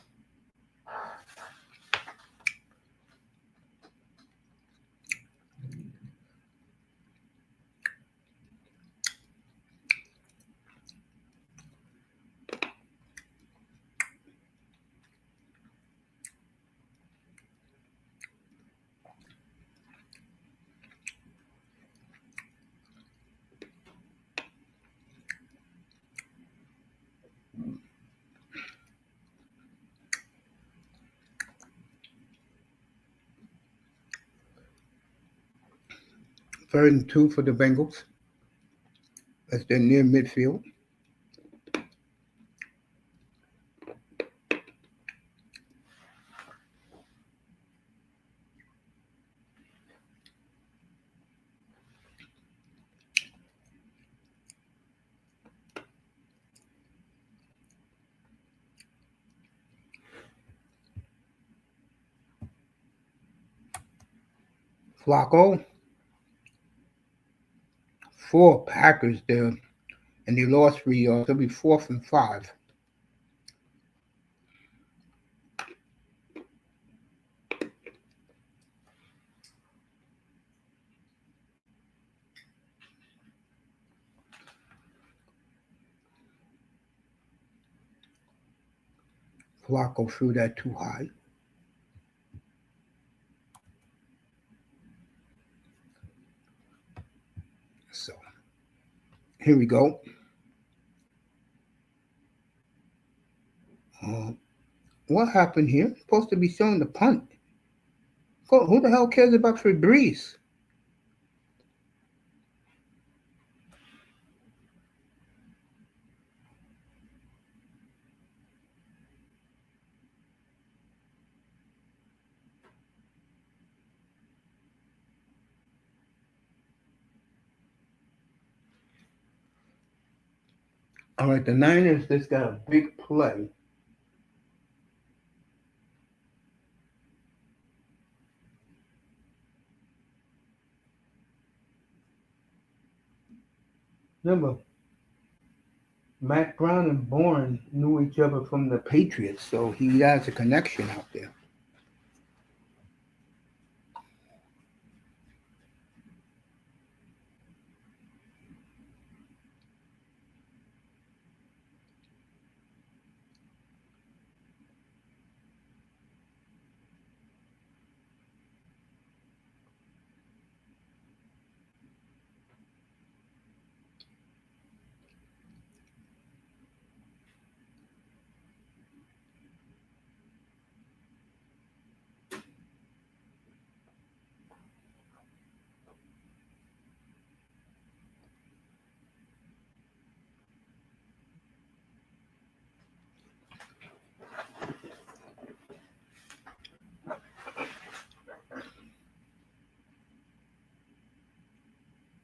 Speaker 2: Third and 2 for the Bengals as they're near midfield. Flacco, 4 Packers there, and they lost 3 yards. It'll be 4th and 5. Flacco threw that too high. So here we go. Uh, what happened here? Supposed to be showing the punt. Who the hell cares about Febreze? All right, the Niners just got a big play. Remember, Matt Brown and Bourne knew each other from the Patriots, so he has a connection out there.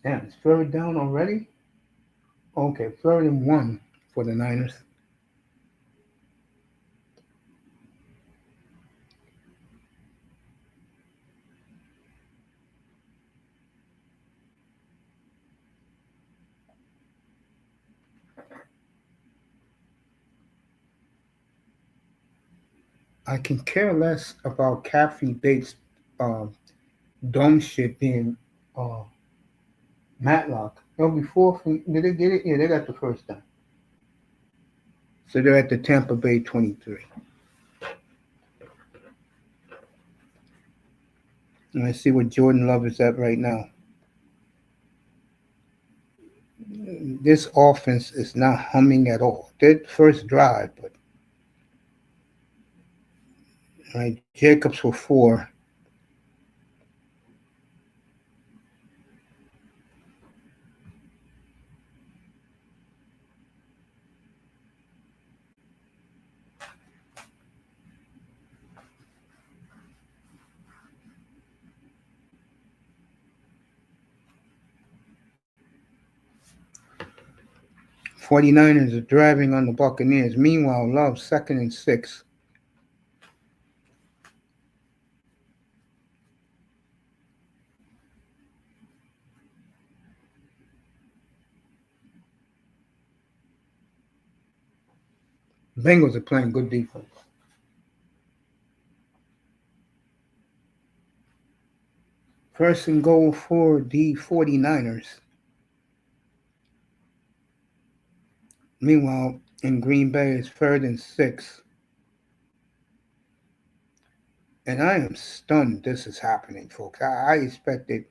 Speaker 2: Damn, it's 3rd down already? Okay, 3rd and 1 for the Niners. I can care less about Kathy Bates' uh, dumb shit being uh, Matlock. No, before, did they get it? Yeah, they got the 1st down. So they're at the Tampa Bay 23. And I see what Jordan Love is at right now. This offense is not humming at all. Their first drive, but right, Jacobs for 4. '49ers are driving on the Buccaneers. Meanwhile, Love 2nd and 6. Bengals are playing good defense. First and goal for the 49ers. Meanwhile, in Green Bay, it's 3rd and 6. And I am stunned this is happening, folks. I expected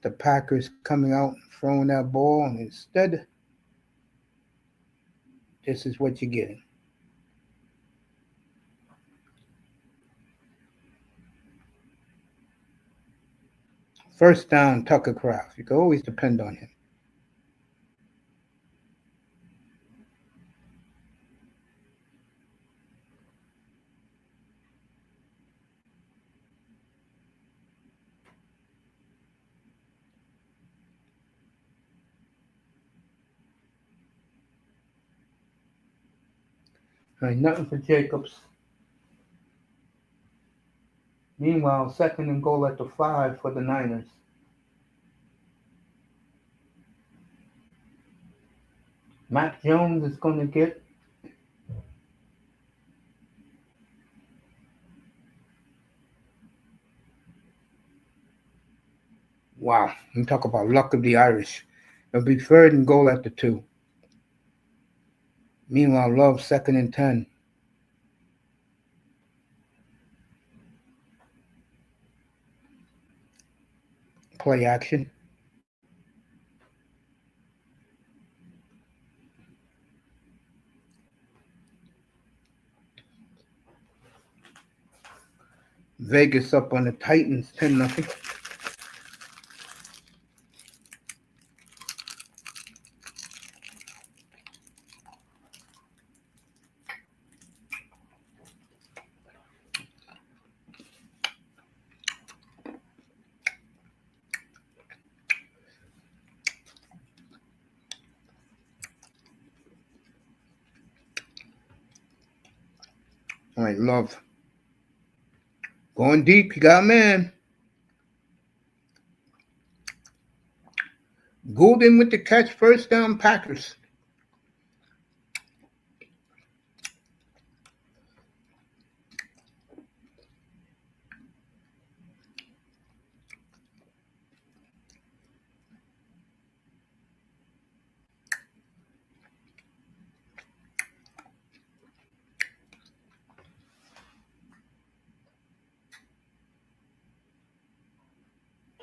Speaker 2: the Packers coming out and throwing that ball, and instead, this is what you're getting. First down, Tucker Kraft. You can always depend on him. All right, nothing for Jacobs. Meanwhile, second and goal at the 5 for the Niners. M.Jones is going to get wow. You talk about luck of the Irish. It'll be third and goal at the 2. Meanwhile, Love second and 10. Play action. Vegas up on the Titans 10-0. All right, Love. Going deep, you got a man. Golden with the catch, first down, Packers.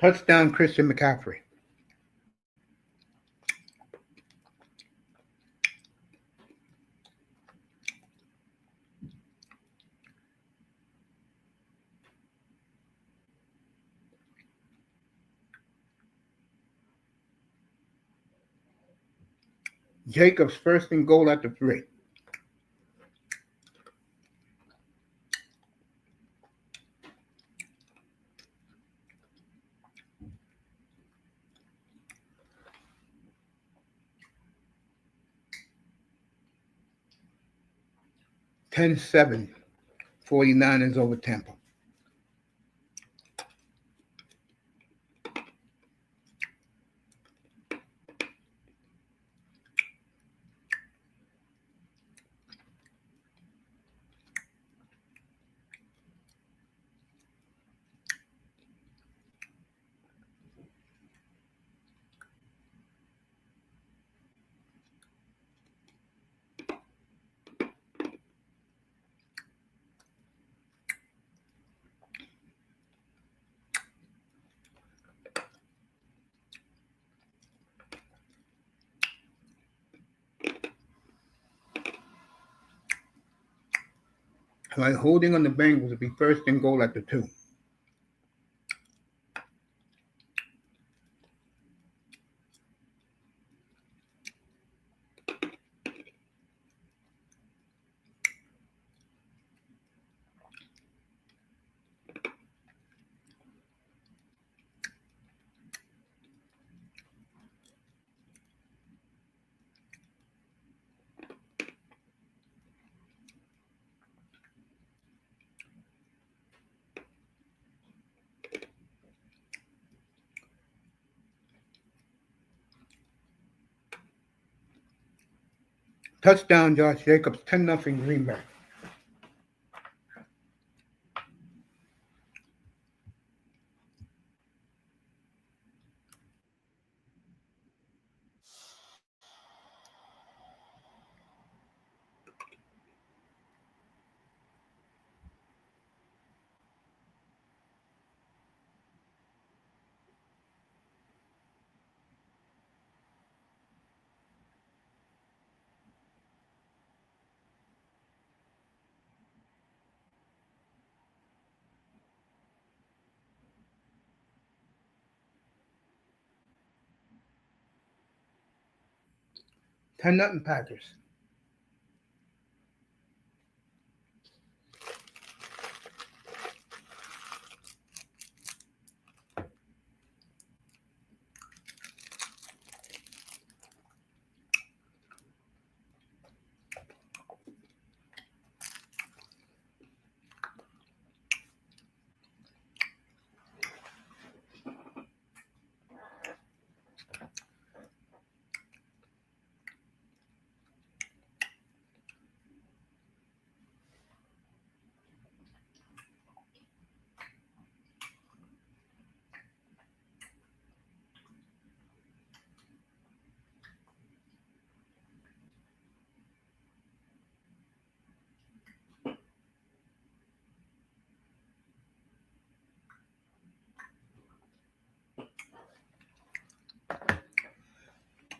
Speaker 2: Touchdown, Christian McCaffrey. Jacobs first and goal at the 3. $10-7. 49ers over Tampa. All right, holding on the Bengals will be first and goal at the 2. Touchdown, Josh Jacobs, 10-0 Green Bay. $10-0 Packers.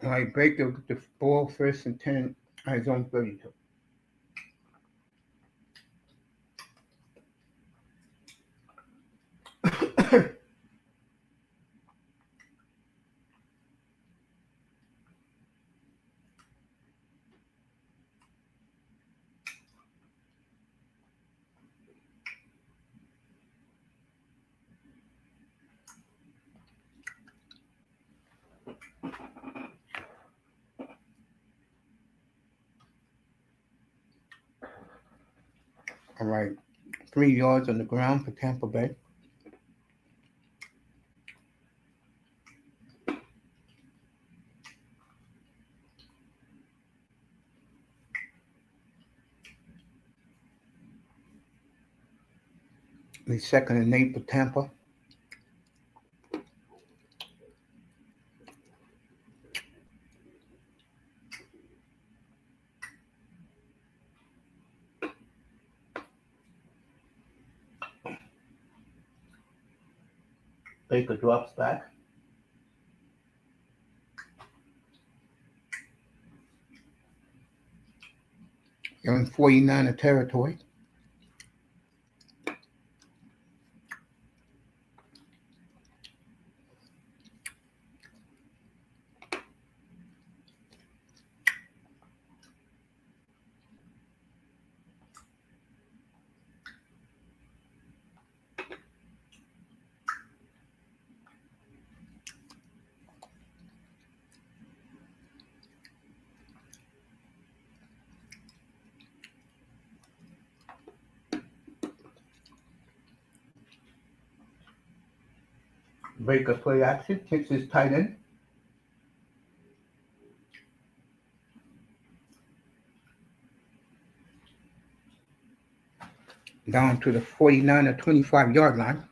Speaker 2: All right, Baker with the ball first and 10 at his own 32. All right, 3 yards on the ground for Tampa Bay. The 2nd and 8 for Tampa. Baker drops back. They're in 49er territory. Baker play action, hits his tight end. Down to the 49er 25-yard line.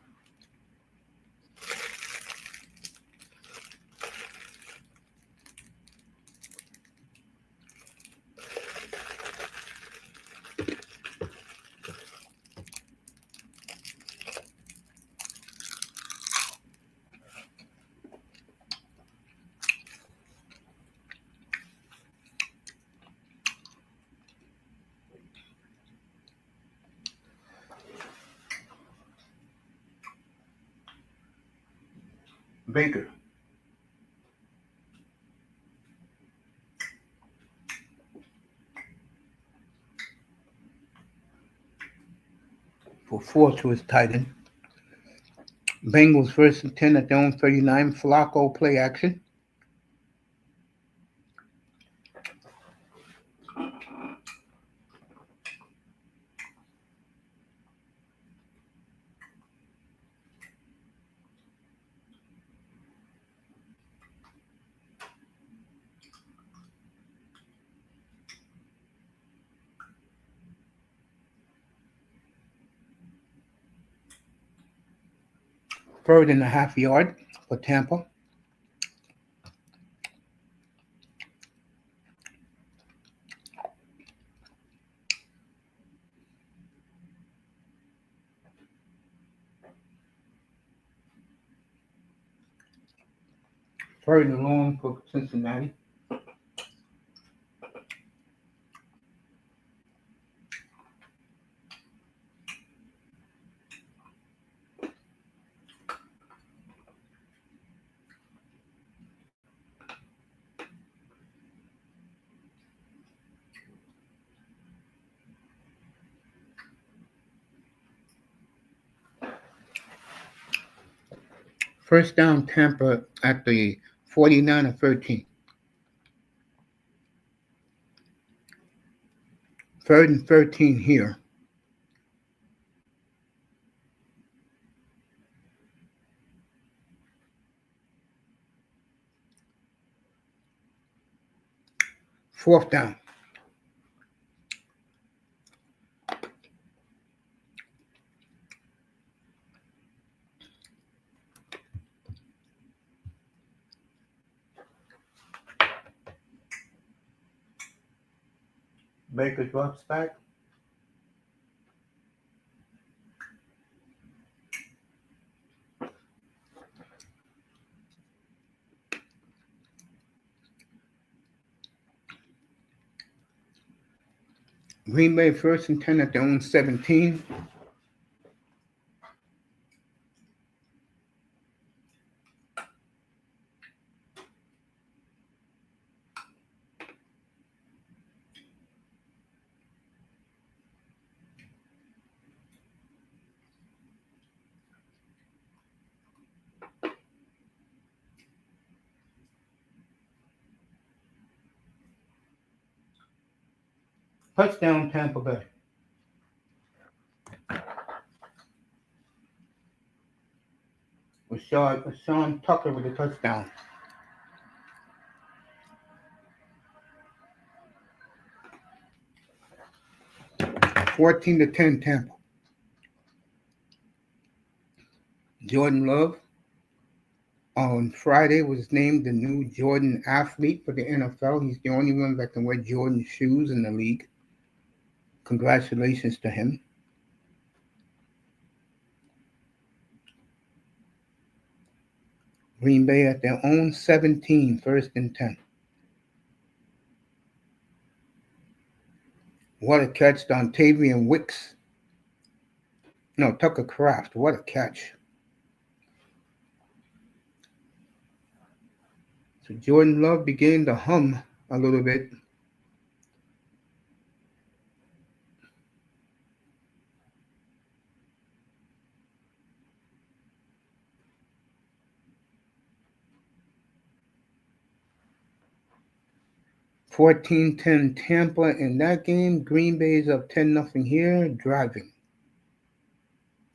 Speaker 2: Baker. For 4 to his tight end. Bengals 1st and 10 at their own 39. Flacco play action. Third and a half yard for Tampa. Third and long for Cincinnati. First down, Tampa at the 49 13. Third and 13 here. Fourth down. Baker drops back. Green Bay 1st and 10 at their own 17. Touchdown, Tampa Bay. Sean Tucker with a touchdown. $14 to 10 Tampa. Jordan Love on Friday was named the new Jordan athlete for the NFL. He's the only one that can wear Jordan shoes in the league. Congratulations to him. Green Bay at their own 17, 1st and 10. What a catch, Dontavian Wicks. No, Tucker Kraft. What a catch. So Jordan Love began to hum a little bit. $14-10 Tampa in that game. Green Bay's up 10-0 here. Driving.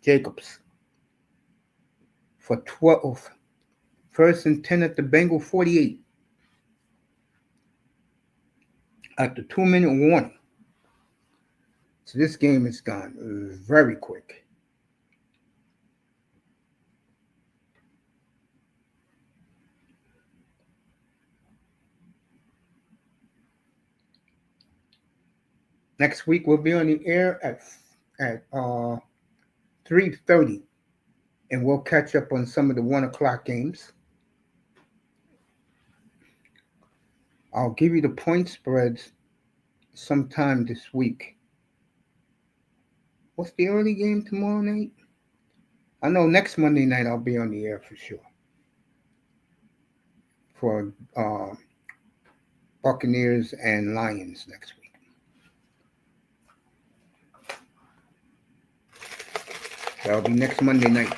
Speaker 2: Jacobs for 12. 1st and 10 at the Bengal 48. At the 2-minute warning. So this game is gone very quick. Next week we'll be on the air at 3:30, and we'll catch up on some of the 1 o'clock games. I'll give you the point spreads sometime this week. What's the early game tomorrow night? I know next Monday night I'll be on the air for sure. For Buccaneers and Lions next week. That'll be next Monday night.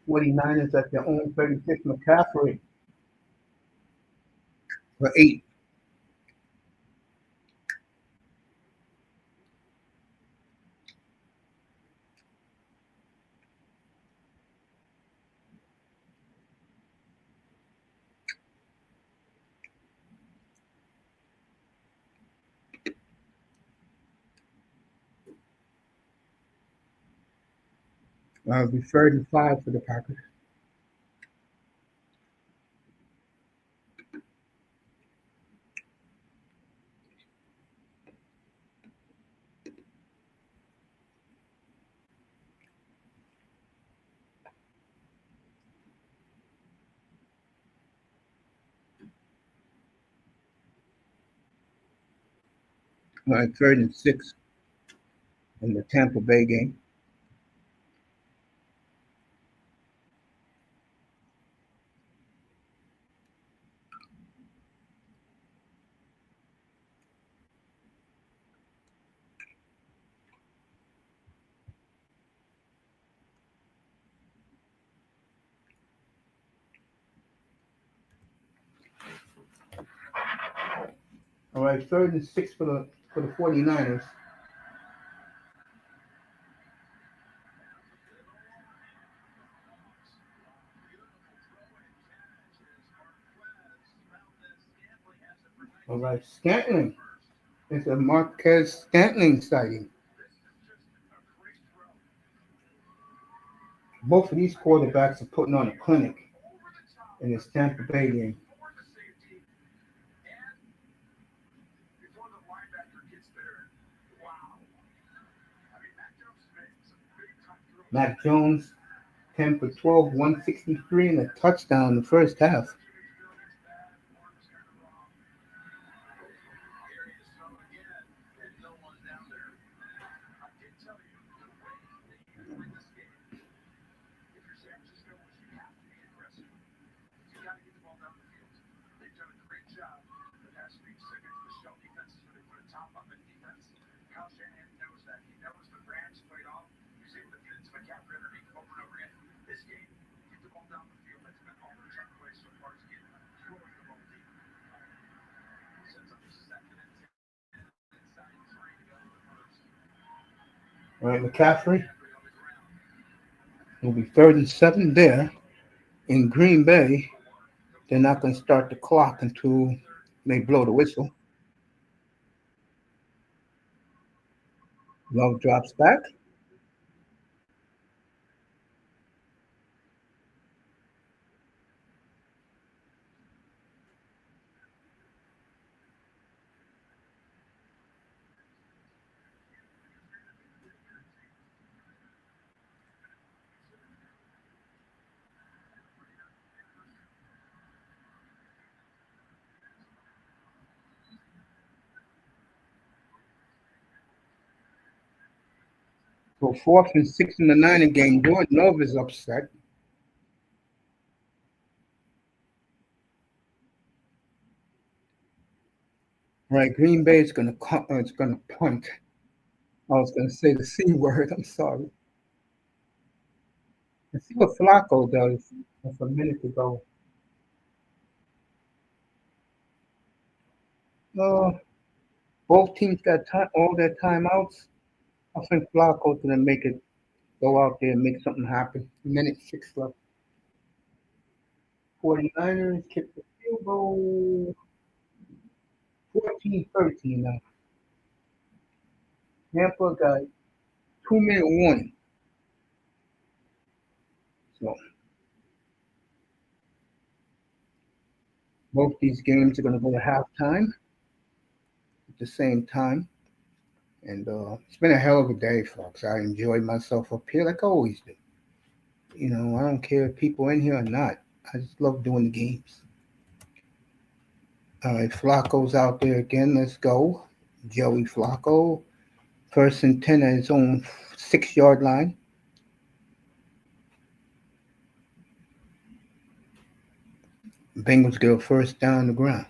Speaker 2: 49ers at their own 36. McCaffrey for 8. It'll be 35 for the Packers. All right, 3rd and 6 in the Tampa Bay game. All right, 3rd and 6 for the 49ers. All right, Scantling. It's a Marquez Scantling sighting. Both of these quarterbacks are putting on a clinic in this Tampa Bay game.
Speaker 3: Before the linebacker gets there, wow. I mean, Mac Jones made some big time throws.
Speaker 2: M.Jones, 10 for 12, 163, and a touchdown in the first half. All right, McCaffrey. It'll be 3rd and 7 there in Green Bay. They're not going to start the clock until they blow the whistle. Love drops back. So 4th and 6 in the Niner game. Jordan Love is upset. Right, Green Bay is going to punt. I was going to say the C word. I'm sorry. Let's see what Flacco does. That's a minute ago. Both teams got all their timeouts. I think Flacco's going to make it go out there and make something happen. Minute 6 left. 49ers kick the field goal. 14-13 now. Tampa got 2-minute warning. So both these games are going to go to halftime at the same time. And it's been a hell of a day, folks. I enjoyed myself up here like I always do. You know, I don't care if people in here or not. I just love doing the games. All right, Flacco's out there again. Let's go. Joey Flacco. 1st and 10 at his own 6-yard line. Bengals get a 1st down on the ground.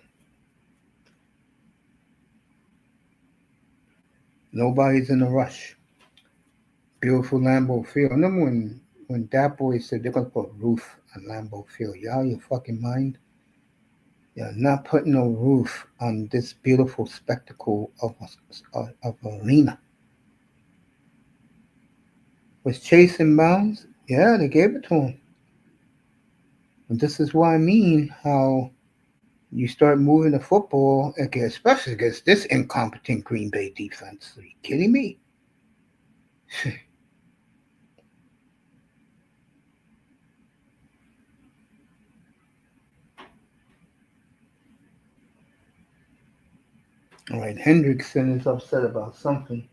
Speaker 2: Nobody's in a rush. Beautiful Lambeau Field. Remember when when that boy said they're gonna put a roof on Lambeau Field. You out of your fucking mind? You're not putting no roof on this beautiful spectacle of arena. Was chasing bounds? Yeah, they gave it to him. And this is why I mean how you start moving the football, especially against this incompetent Green Bay defense. Are you kidding me? All right, Hendrickson is upset about something.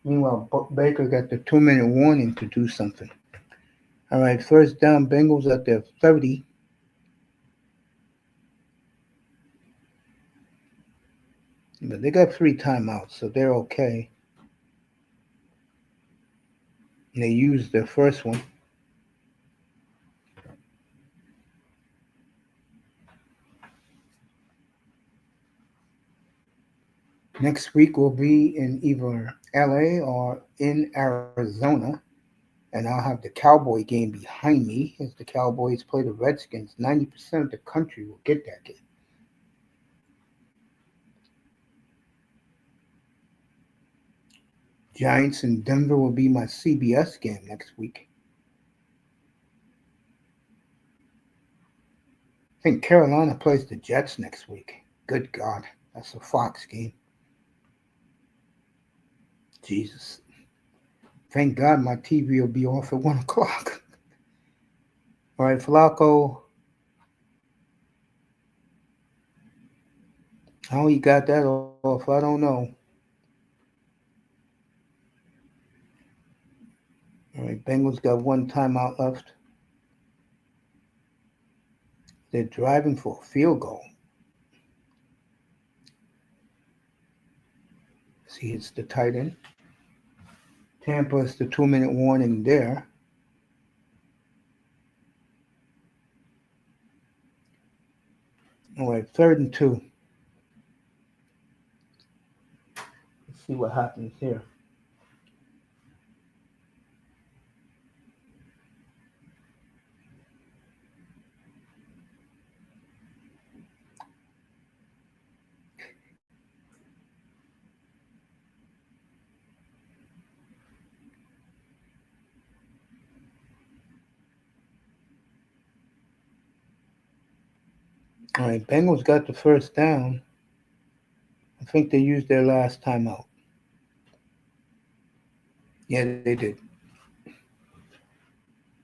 Speaker 2: Meanwhile, Baker got the 2-minute warning to do something. All right, first down, Bengals at their 30. But they got 3 timeouts, so they're okay. And they used their first one. Next week will be in either LA or in Arizona. And I'll have the Cowboy game behind me as the Cowboys play the Redskins. 90% of the country will get that game. Giants in Denver will be my CBS game next week. I think Carolina plays the Jets next week. Good God, that's a Fox game. Jesus. Thank God my TV will be off at 1 o'clock. All right, Flacco. How he got that off, I don't know. All right, Bengals got 1 timeout left. They're driving for a field goal. See, it's the tight end. Tampa is the 2-minute warning there. All right, 3rd and 2. Let's see what happens here. All right, Bengals got the first down. I think they used their last timeout. Yeah, they did.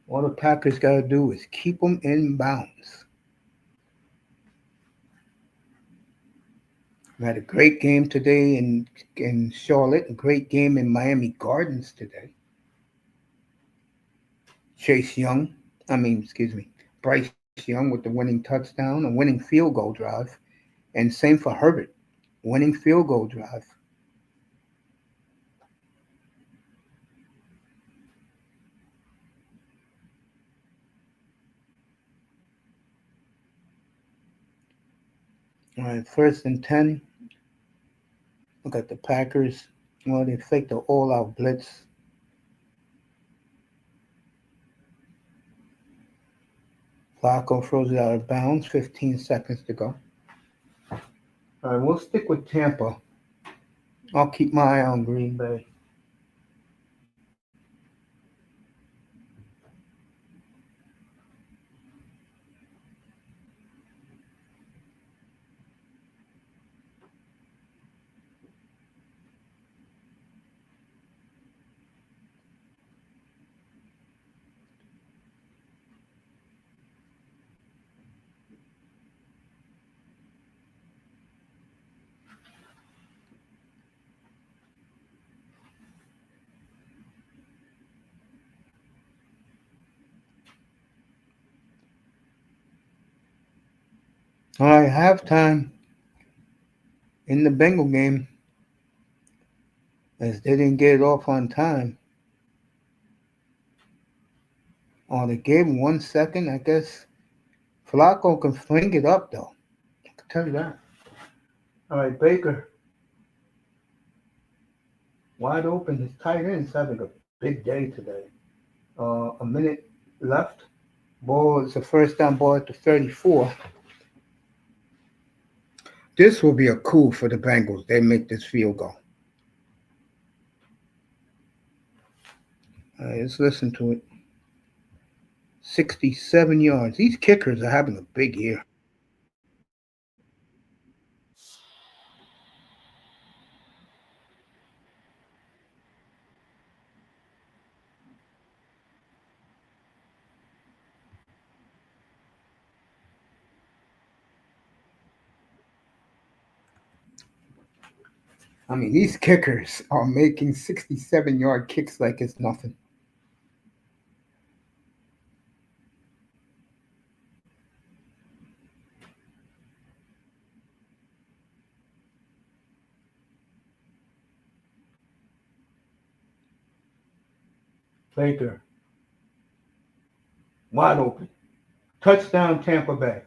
Speaker 2: All the Packers got to do is keep them in bounds. We had a great game today in Charlotte, a great game in Miami Gardens today. Bryce Young with the winning touchdown, a winning field goal drive, and same for Herbert, winning field goal drive. All right, 1st and 10. Look at the Packers. Well, they faked the all-out blitz. Flacco throws it out of bounds. 15 seconds to go. All right, we'll stick with Tampa. I'll keep my eye on Green Bay. All right, halftime in the Bengal game, as they didn't get it off on time. Oh, they gave him 1 second. I guess Flacco can fling it up, though. I can tell you that. All right, Baker. Wide open. His tight end's having a big day today. A minute left. Ball is a first down ball at the 34. This will be a coup for the Bengals. They make this field goal. All right, let's listen to it. 67 yards. These kickers are having a big year. I mean, these kickers are making 67-yard kicks like it's nothing. Baker. Wide open. Touchdown, Tampa Bay.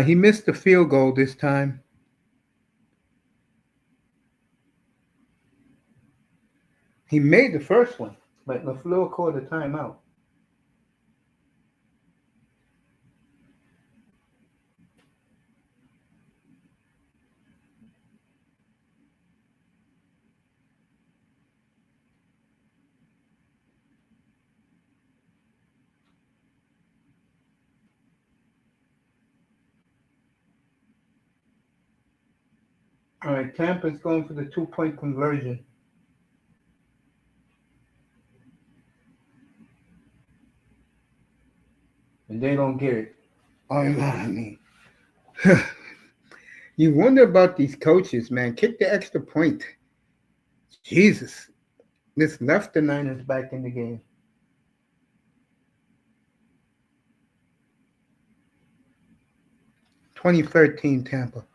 Speaker 2: He missed the field goal this time. He made the first one, but LaFleur called a timeout. All right, Tampa's going for the 2-point conversion. And they don't get it. I mean, you wonder about these coaches, man. Kick the extra point. Jesus. This left the Niners back in the game. 2013 Tampa.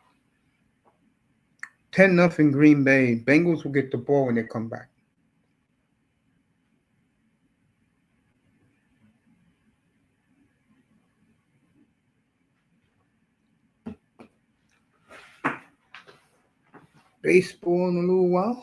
Speaker 2: 10-0 Green Bay. Bengals will get the ball when they come back. Baseball in a little while.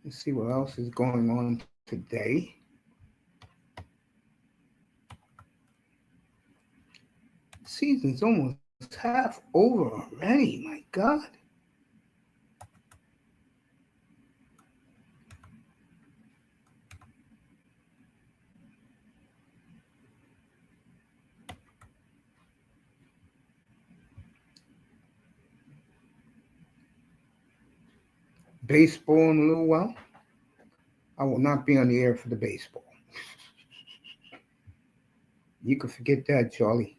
Speaker 2: Let's see what else is going on today. Season's almost half over already. My God. Baseball in a little while. I will not be on the air for the baseball. You can forget that, Charlie.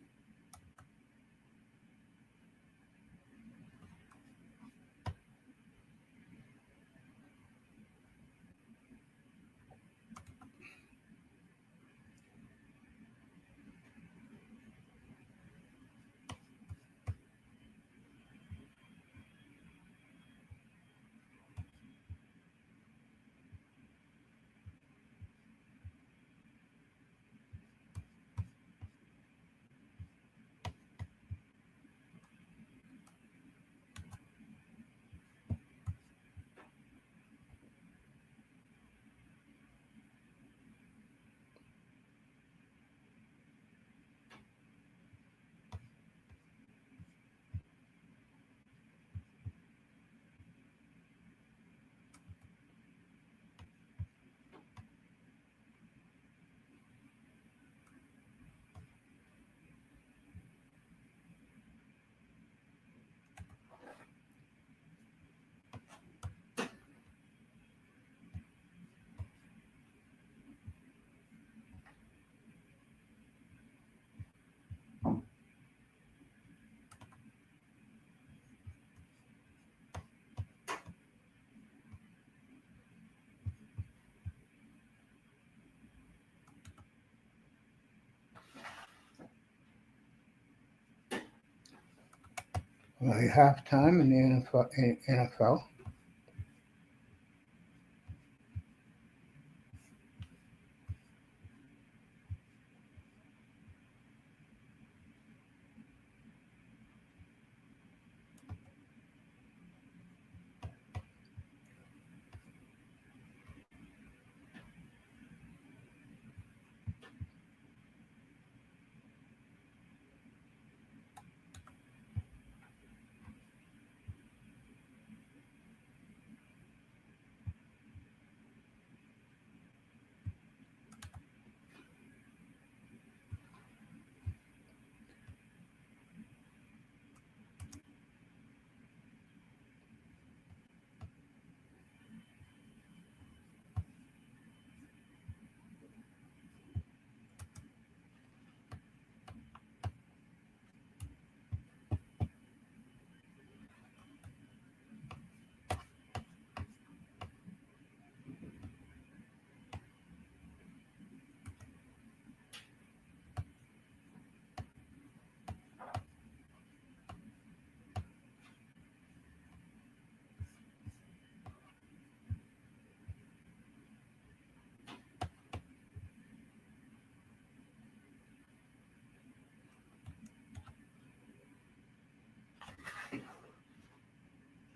Speaker 2: All right, halftime in the NFL.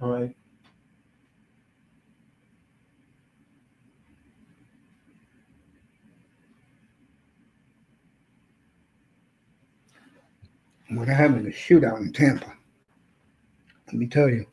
Speaker 2: All right. We're having a shootout in Tampa. Let me tell you.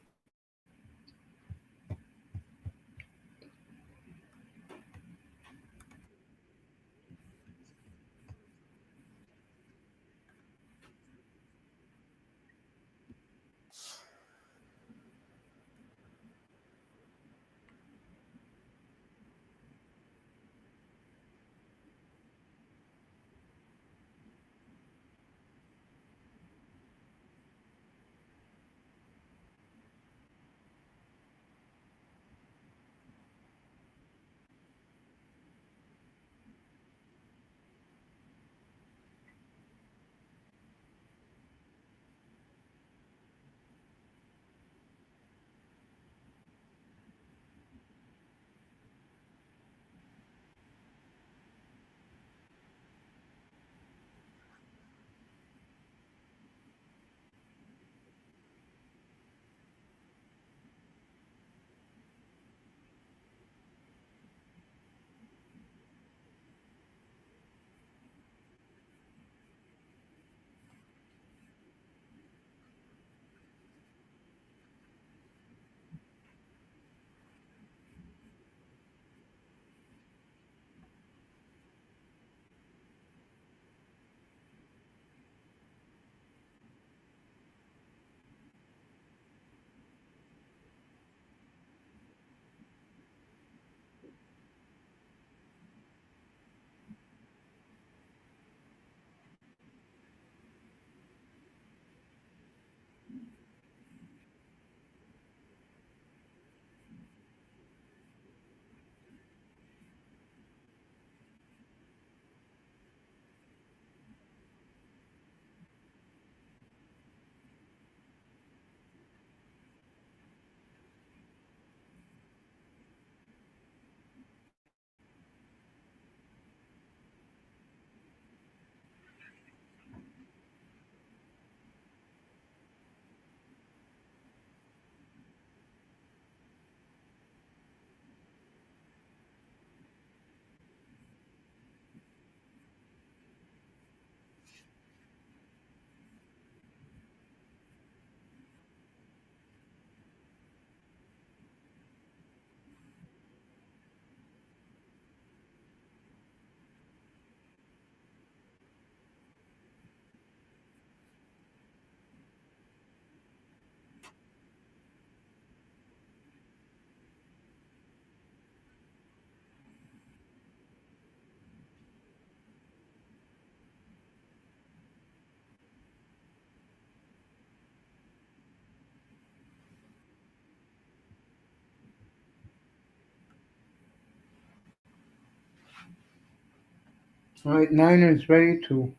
Speaker 2: All right, Niners ready to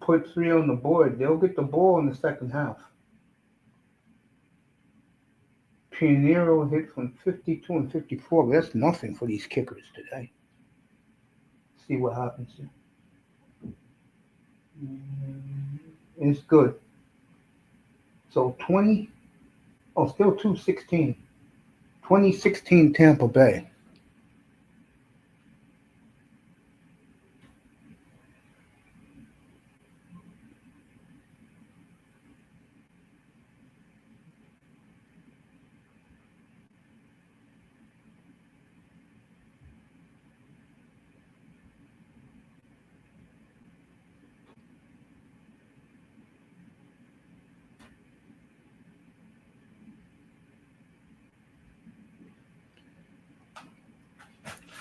Speaker 2: put 3 on the board. They'll get the ball in the second half. Pinheiro hit from 52 and 54. That's nothing for these kickers today. See what happens here. It's good. So 20. Oh, still 216. 2016 Tampa Bay.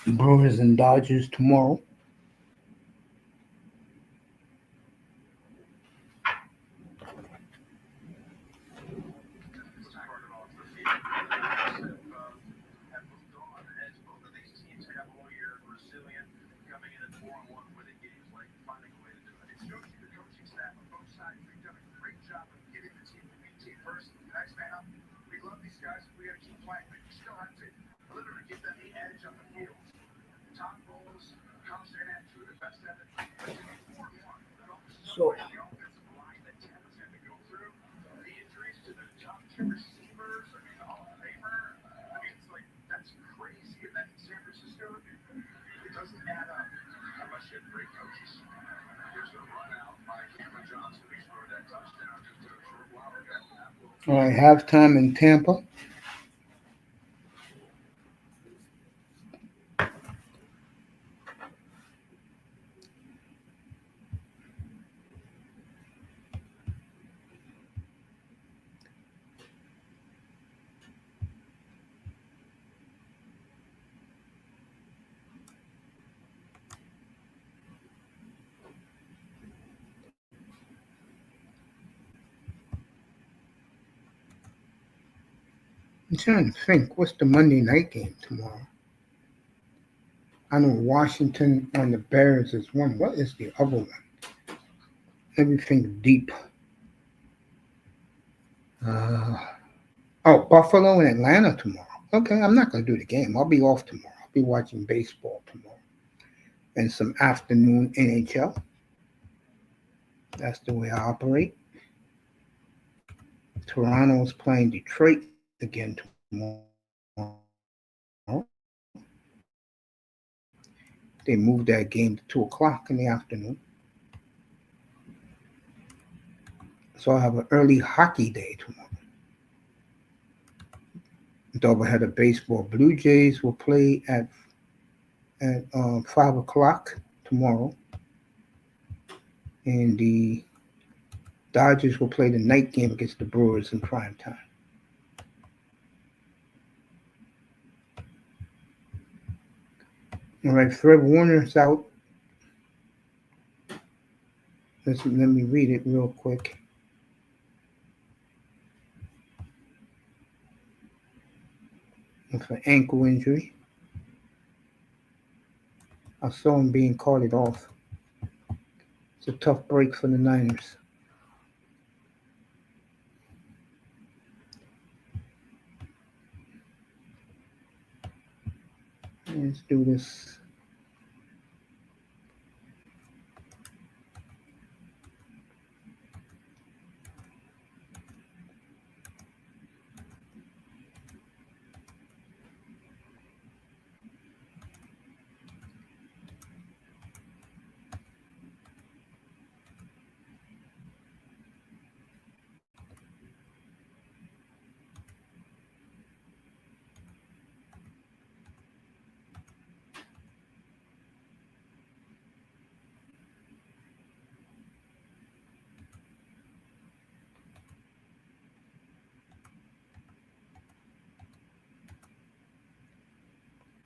Speaker 2: Brewers and Dodgers tomorrow.
Speaker 3: Started off the field. Have moved on as both of these teams have all year resilient, coming in at 4-1, winning games like finding a way to do it. It's Yoshi, the coaching staff on both sides. We've done a great job of getting the team to beat team first. Next man up. We love these guys. We got to keep playing, but you still have to literally give them the edge on the field. Top goals comes in after the best of it. But to be 4-1,
Speaker 2: So
Speaker 3: the offensive line that Tampa's had to go through, the injuries to the top two receivers, I mean, Hall of Famer, I mean, it's like, that's crazy. And then in San Francisco, it doesn't add up unless you have great coaches. There's a run out by M.Jones, who scored that touchdown just a short while ago.
Speaker 2: all right, halftime in Tampa. I'm trying to think. What's the Monday night game tomorrow? I know Washington on the Bears is one. What is the other one? Let me think deep. Buffalo and Atlanta tomorrow. Okay, I'm not going to do the game. I'll be off tomorrow. I'll be watching baseball tomorrow and some afternoon NHL. That's the way I operate. Toronto is playing Detroit again tomorrow. They moved that game to 2 o'clock in the afternoon. So I'll have an early hockey day tomorrow. Doubleheader baseball. Blue Jays will play at 5 o'clock tomorrow. And the Dodgers will play the night game against the Brewers in prime time. All right, Fred Warner's out. Let me read it real quick. With an ankle injury. I saw him being carted off. It's a tough break for the Niners. Let's do this.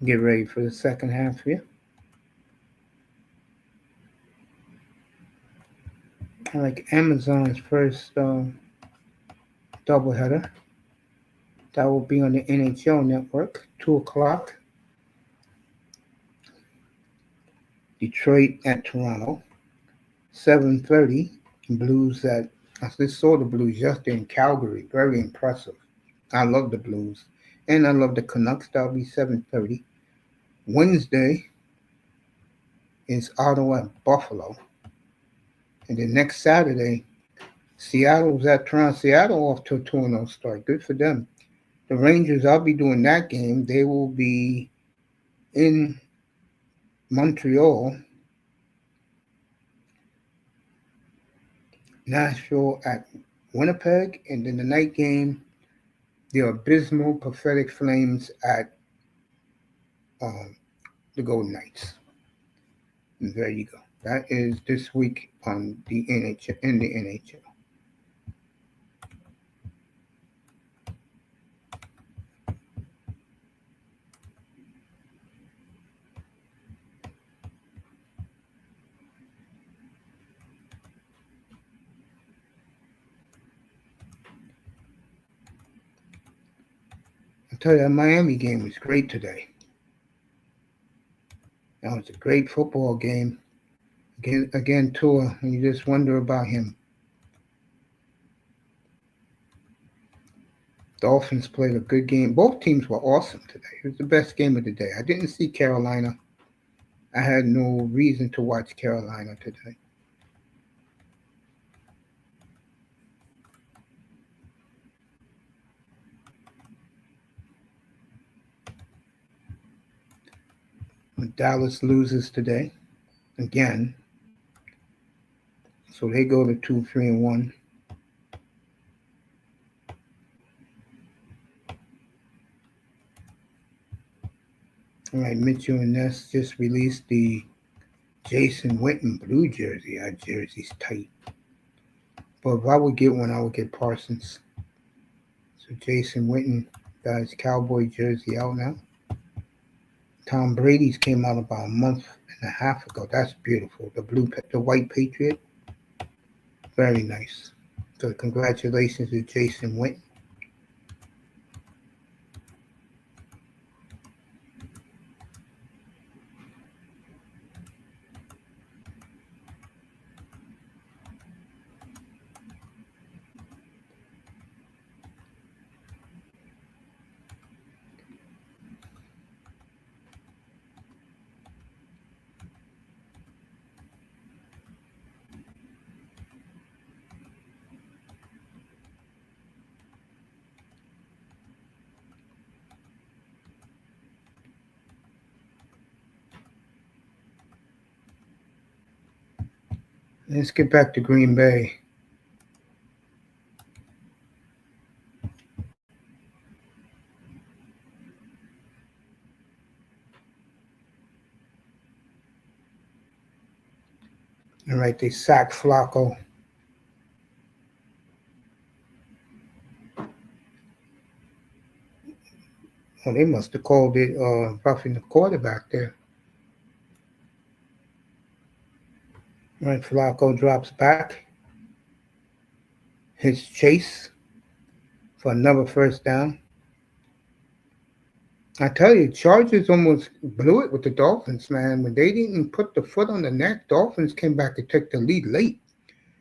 Speaker 2: Get ready for the second half here. I like Amazon's first doubleheader. That will be on the NHL network, 2 o'clock. Detroit at Toronto. 7:30. Blues at, I just saw the Blues yesterday in Calgary. Very impressive. I love the Blues. And I love the Canucks. That'll be 7:30. Wednesday is Ottawa at Buffalo. And then next Saturday, Seattle's at Toronto. Seattle off to a 2-0 start. Good for them. The Rangers, I'll be doing that game. They will be in Montreal, Nashville at Winnipeg, and then the night game, the abysmal Pathetic Flames at um, the Golden Knights. And there you go. That is this week on the NHL in the NHL. I tell you, that Miami game was great today. That was a great football game. Again, Tua, and you just wonder about him. Dolphins played a good game. Both teams were awesome today. It was the best game of the day. I didn't see Carolina. I had no reason to watch Carolina today. Dallas loses today again, so they go to 2-3-1. All right, Mitchell and Ness just released the Jason Witten blue jersey. That jersey's tight. But if I would get one, I would get Parsons. So Jason Witten got his Cowboy jersey out now. Tom Brady's came out about a month and a half ago. That's beautiful. The white Patriot. Very nice. So congratulations to Jason Witten. Let's get back to Green Bay. All right, they sacked Flacco. Oh, they must have called it roughing the quarterback there. All right, Flacco drops back. Hits Chase for another first down. I tell you, Chargers almost blew it with the Dolphins, man. When they didn't put the foot on the neck, Dolphins came back to take the lead late.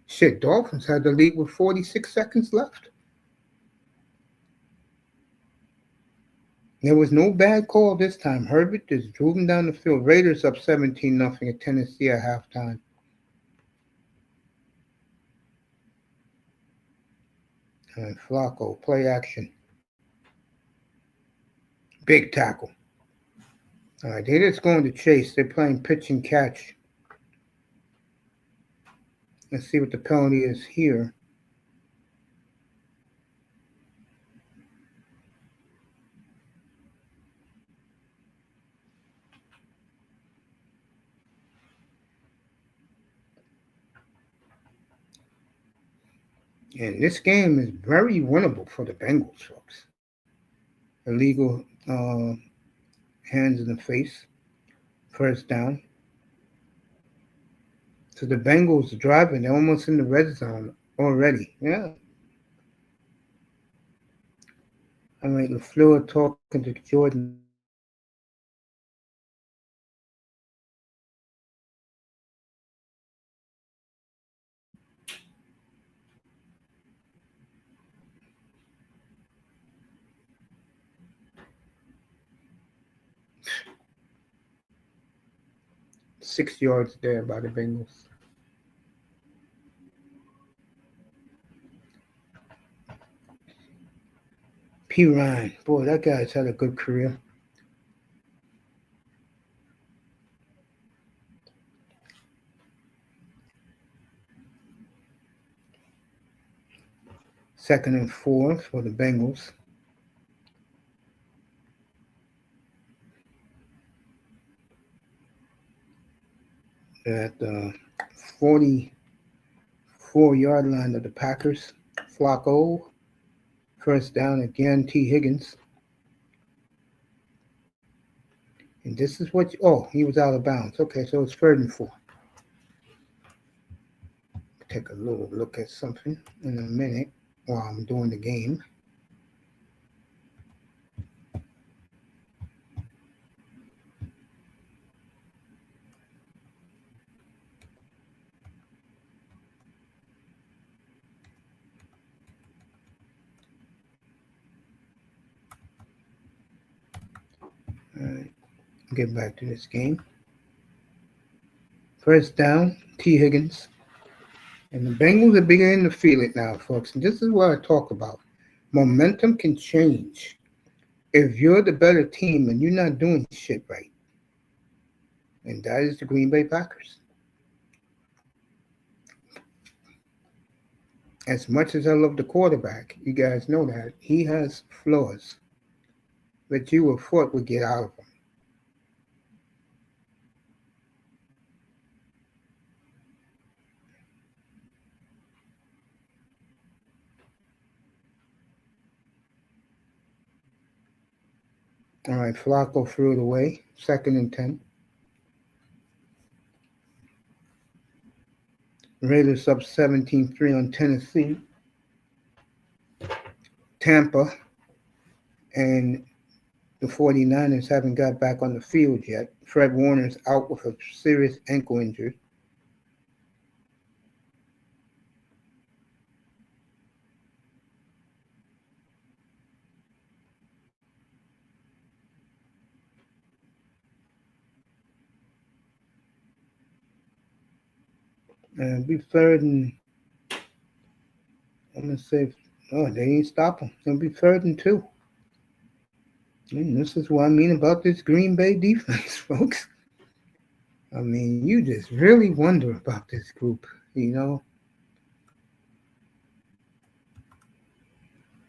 Speaker 2: Shit, Dolphins had the lead with 46 seconds left. There was no bad call this time. Herbert just drove them down the field. Raiders up 17-0 at Tennessee at halftime. And Flacco, play action. Big tackle. All right, they're just going to chase. They're playing pitch and catch. Let's see what the penalty is here. And this game is very winnable for the Bengals, folks. Illegal hands in the face. First down. So the Bengals are driving. They're almost in the red zone already. Yeah. All right, LaFleur talking to Jordan. 6 yards there by the Bengals. P. Ryan, boy, that guy's had a good career. Second and 4 for the Bengals. At the 44-yard line of the Packers. Flacco, first down again, T. Higgins. And this is what, he was out of bounds. Okay, so it's 3rd and 4. Take a little look at something in a minute while I'm doing the game. All right, get back to this game. First down, T. Higgins. And the Bengals are beginning to feel it now, folks. And this is what I talk about. Momentum can change if you're the better team and you're not doing shit right. And that is the Green Bay Packers. As much as I love the quarterback, you guys know that he has flaws, but you would thought would get out of him. All right, Flacco threw it away. 2nd and 10. Raiders up 17-3 on Tennessee. Tampa and the 49ers haven't got back on the field yet. Fred Warner's out with a serious ankle injury. And be 3rd and, I'm going to say, they ain't stopping. It'll be 3rd and 2. And this is what I mean about this Green Bay defense, folks. I mean, you just really wonder about this group, Now,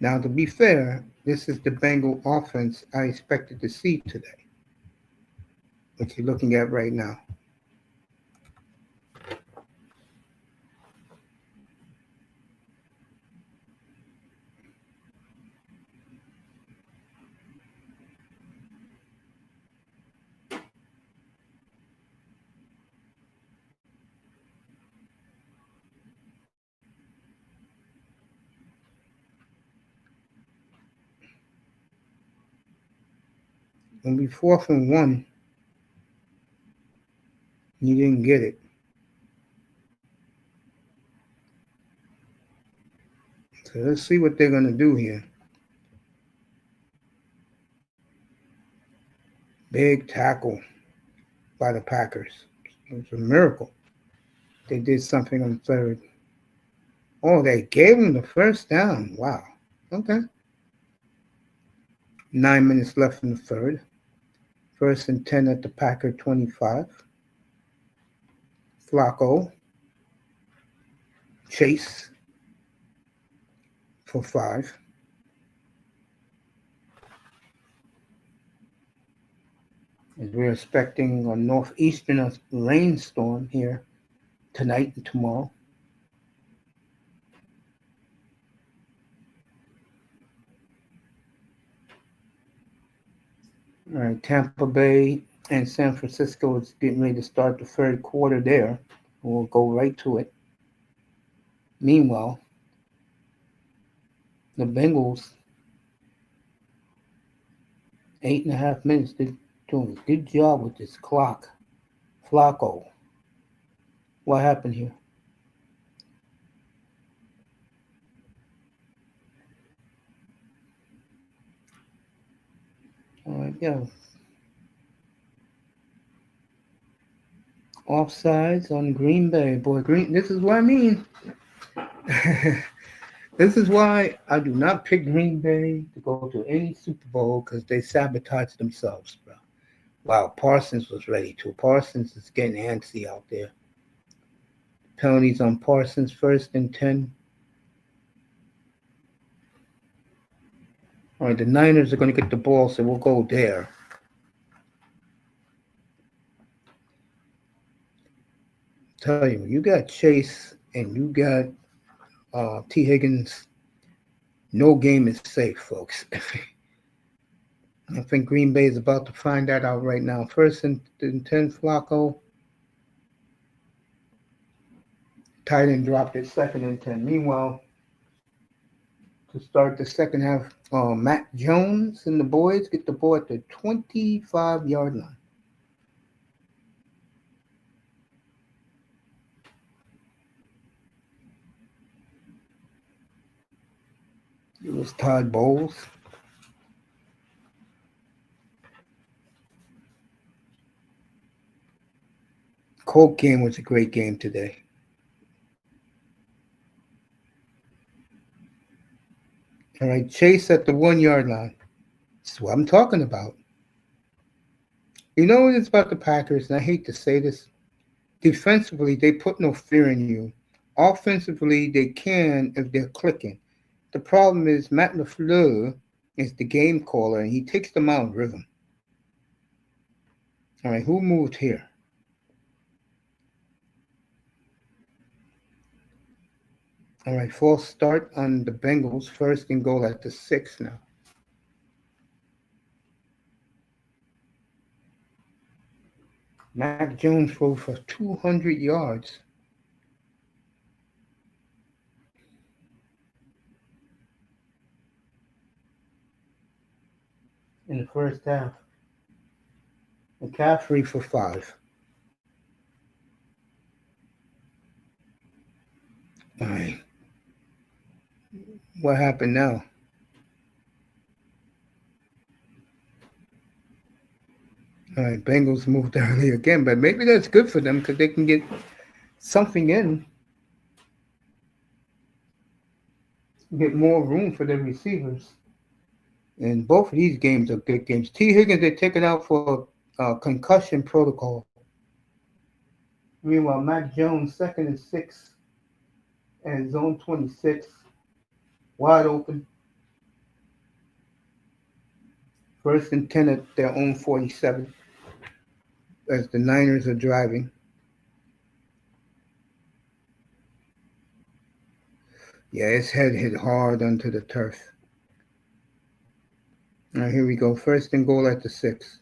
Speaker 2: to be fair, this is the Bengal offense I expected to see today, what you're looking at right now. It'll be 4th and 1. You didn't get it. So let's see what they're going to do here. Big tackle by the Packers. It was a miracle. They did something on 3rd. Oh, they gave him the first down. Wow. Okay. 9 minutes left in the 3rd. 1st and 10 at the Packer 25. Flacco. Chase for 5. As we're expecting a northeastern rainstorm here tonight and tomorrow. All right, Tampa Bay and San Francisco is getting ready to start the 3rd quarter there. We'll go right to it. Meanwhile, the Bengals, 8.5 minutes, they're doing a good job with this clock. Flacco. What happened here? All right, yeah. offsides on Green Bay. Boy, this is what I mean. This is why I do not pick Green Bay to go to any Super Bowl because they sabotage themselves, bro. Wow, Parsons was ready to. Parsons is getting antsy out there. Penalties on Parsons, 1st and 10. All right, the Niners are going to get the ball, so we'll go there. Tell you, you got Chase and you got T. Higgins. No game is safe, folks. I think Green Bay is about to find that out right now. 1st and 10, Flacco. Tight end dropped it, 2nd and 10. Meanwhile, to start the second half, M.Jones and the boys get the ball at the 25-yard line. It was Todd Bowles. Colt game was a great game today. All right, Chase at the 1-yard line. That's what I'm talking about. You know what it's about the Packers, and I hate to say this. Defensively, they put no fear in you. Offensively, they can if they're clicking. The problem is Matt LaFleur is the game caller, and he takes them out of rhythm. All right, who moved here? All right, false start on the Bengals. 1st and goal at the 6 now. M.Jones threw for 200 yards. In the first half. McCaffrey for 5. All right. What happened now? All right, Bengals moved early again, but maybe that's good for them because they can get something in. Get more room for their receivers. And both of these games are good games. T. Higgins, they take it out for concussion protocol. Meanwhile, M.Jones, 2nd and 6, and zone 26, wide open. 1st and 10 at their own 47 as the Niners are driving. Yeah, his head hit hard onto the turf. All right, here we go. 1st and goal at the 6.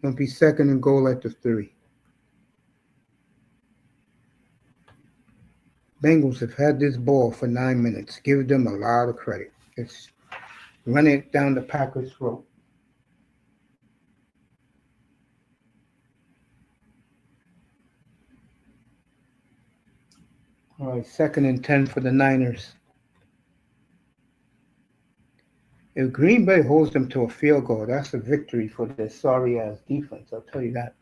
Speaker 2: It'll be 2nd and goal at the 3. Bengals have had this ball for 9 minutes. Give them a lot of credit. It's running it down the Packers' throat. All right, 2nd and 10 for the Niners. If Green Bay holds them to a field goal, that's a victory for their sorry-ass defense. I'll tell you that.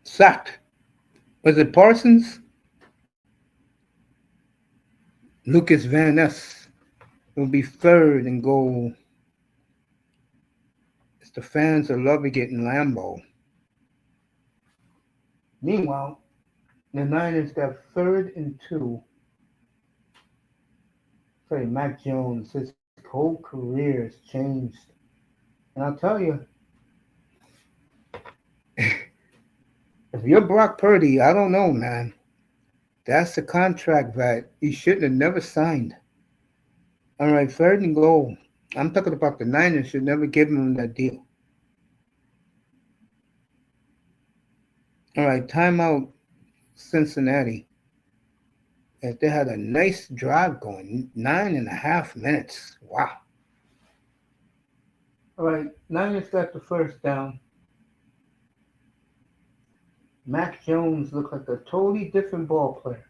Speaker 2: Sacked. Was it Parsons? Lucas Van Ness will be 3rd and goal. It's the fans are loving it in Lambeau. Meanwhile, the Niners got 3rd and 2. Say, M.Jones, his whole career has changed. And I'll tell you, if you're Brock Purdy, I don't know, man. That's the contract that he shouldn't have never signed. All right, 3rd and goal. I'm talking about the Niners should never give him that deal. All right, timeout Cincinnati. If they had a nice drive going, 9.5 minutes. Wow. All right, Niners got the 1st down. Mac Jones looked like a totally different ball player.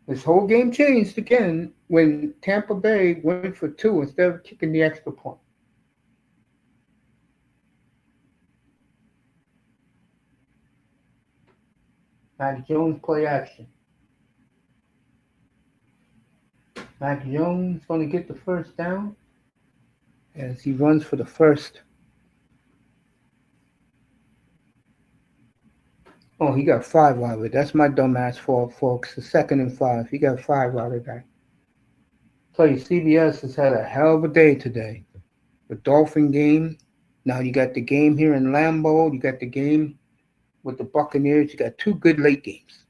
Speaker 2: This whole game changed again when Tampa Bay went for two instead of kicking the extra point. Mac Jones play action. Mac Jones going to get the first down as he runs for the first. Oh, he got 5 out of it. That's my dumbass fault, folks. The 2nd and 5. He got 5 out of that. Tell you, CBS has had a hell of a day today. The Dolphin game. Now you got the game here in Lambeau. You got the game with the Buccaneers. You got 2 good late games.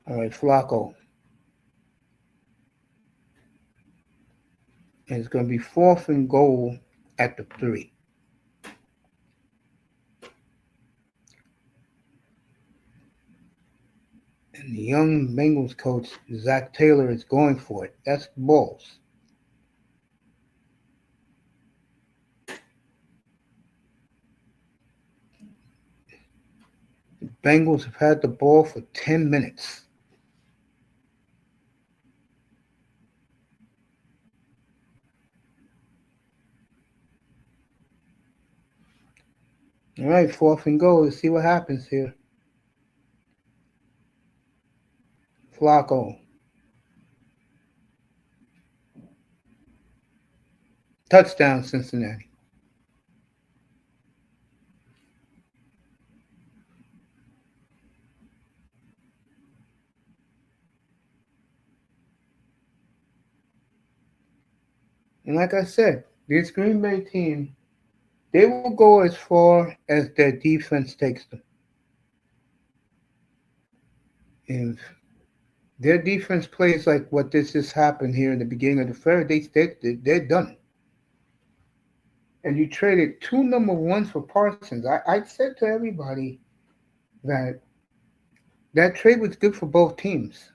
Speaker 2: All right, Flacco. And it's going to be 4th and goal at the 3. And the young Bengals coach, Zach Taylor, is going for it. That's balls. The Bengals have had the ball for 10 minutes. All right, 4th and goal. Let's see what happens here. Flacco. Touchdown, Cincinnati. And like I said, this Green Bay team, they will go as far as their defense takes them. If their defense plays like what this just happened here in the beginning of the third, they're done. And you traded 2 number 1s for Parsons. I said to everybody that trade was good for both teams.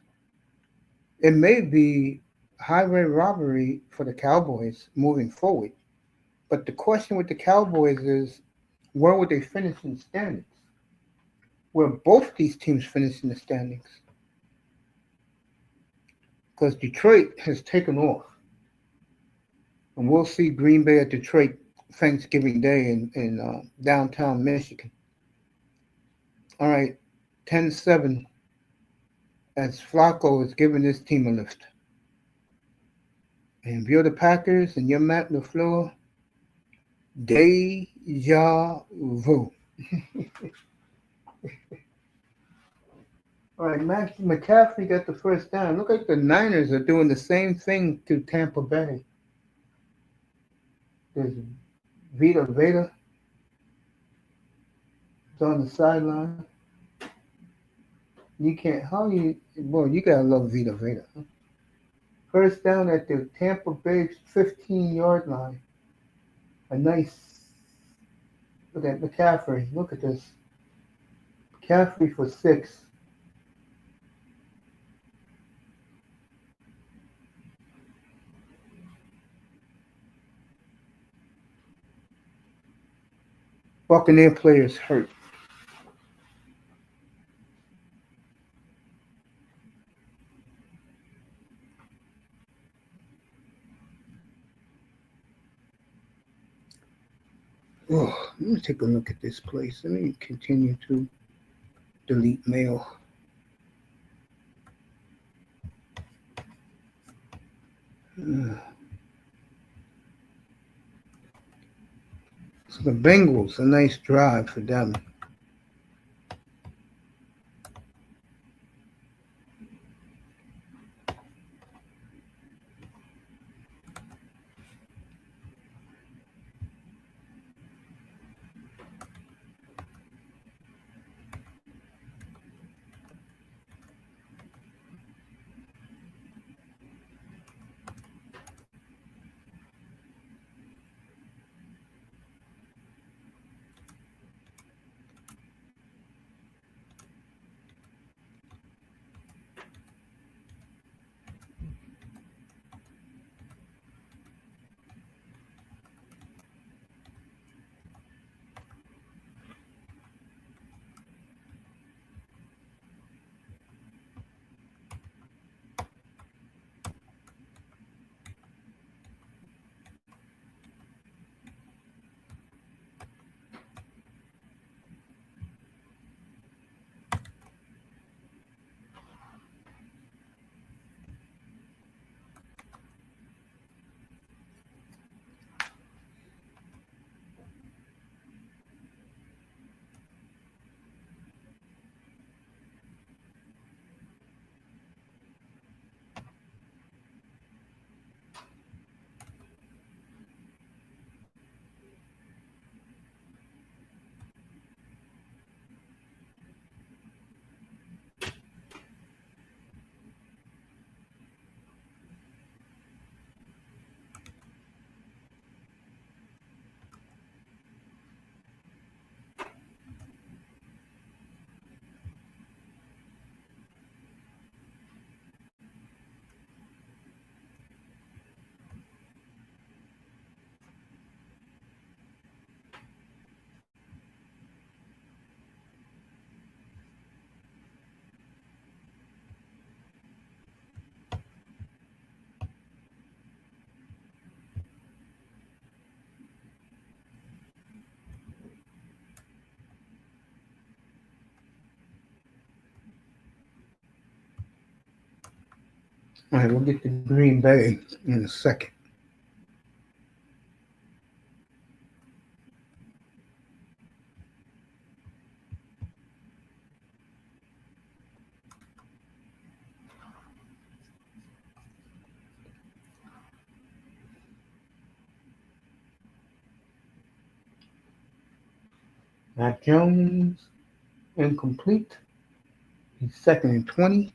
Speaker 2: It may be highway robbery for the Cowboys moving forward. But the question with the Cowboys is, where would they finish in the standings? Where both these teams finish in the standings? Because Detroit has taken off. And we'll see Green Bay at Detroit Thanksgiving Day in downtown Michigan. All right, 10-7 as Flacco is giving this team a lift. And if you're the Packers and you're Matt LaFleur, deja vu. All right, Max McCaffrey got the first down. Look like the Niners are doing the same thing to Tampa Bay. There's Vita is on the sideline. You can't, you gotta love Vita. First down at the Tampa Bay 15-yard line. A nice, look at McCaffrey. Look at this. McCaffrey for 6. Buccaneer players hurt. Oh, let me take a look at this place. Let me continue to delete mail. So the Bengals, a nice drive for them. All right, we'll get to Green Bay in a second. M.Jones, incomplete. He's 2nd and 20.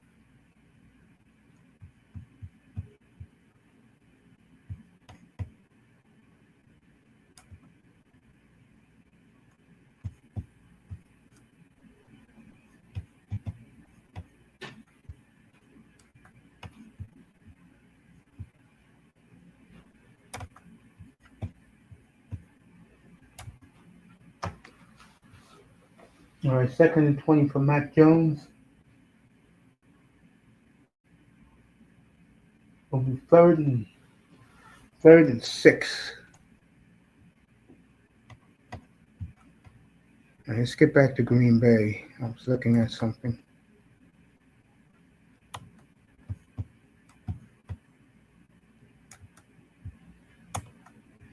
Speaker 2: All right, 2nd and 20 for M.Jones. Will be third and 6. All right, let's get back to Green Bay. I was looking at something.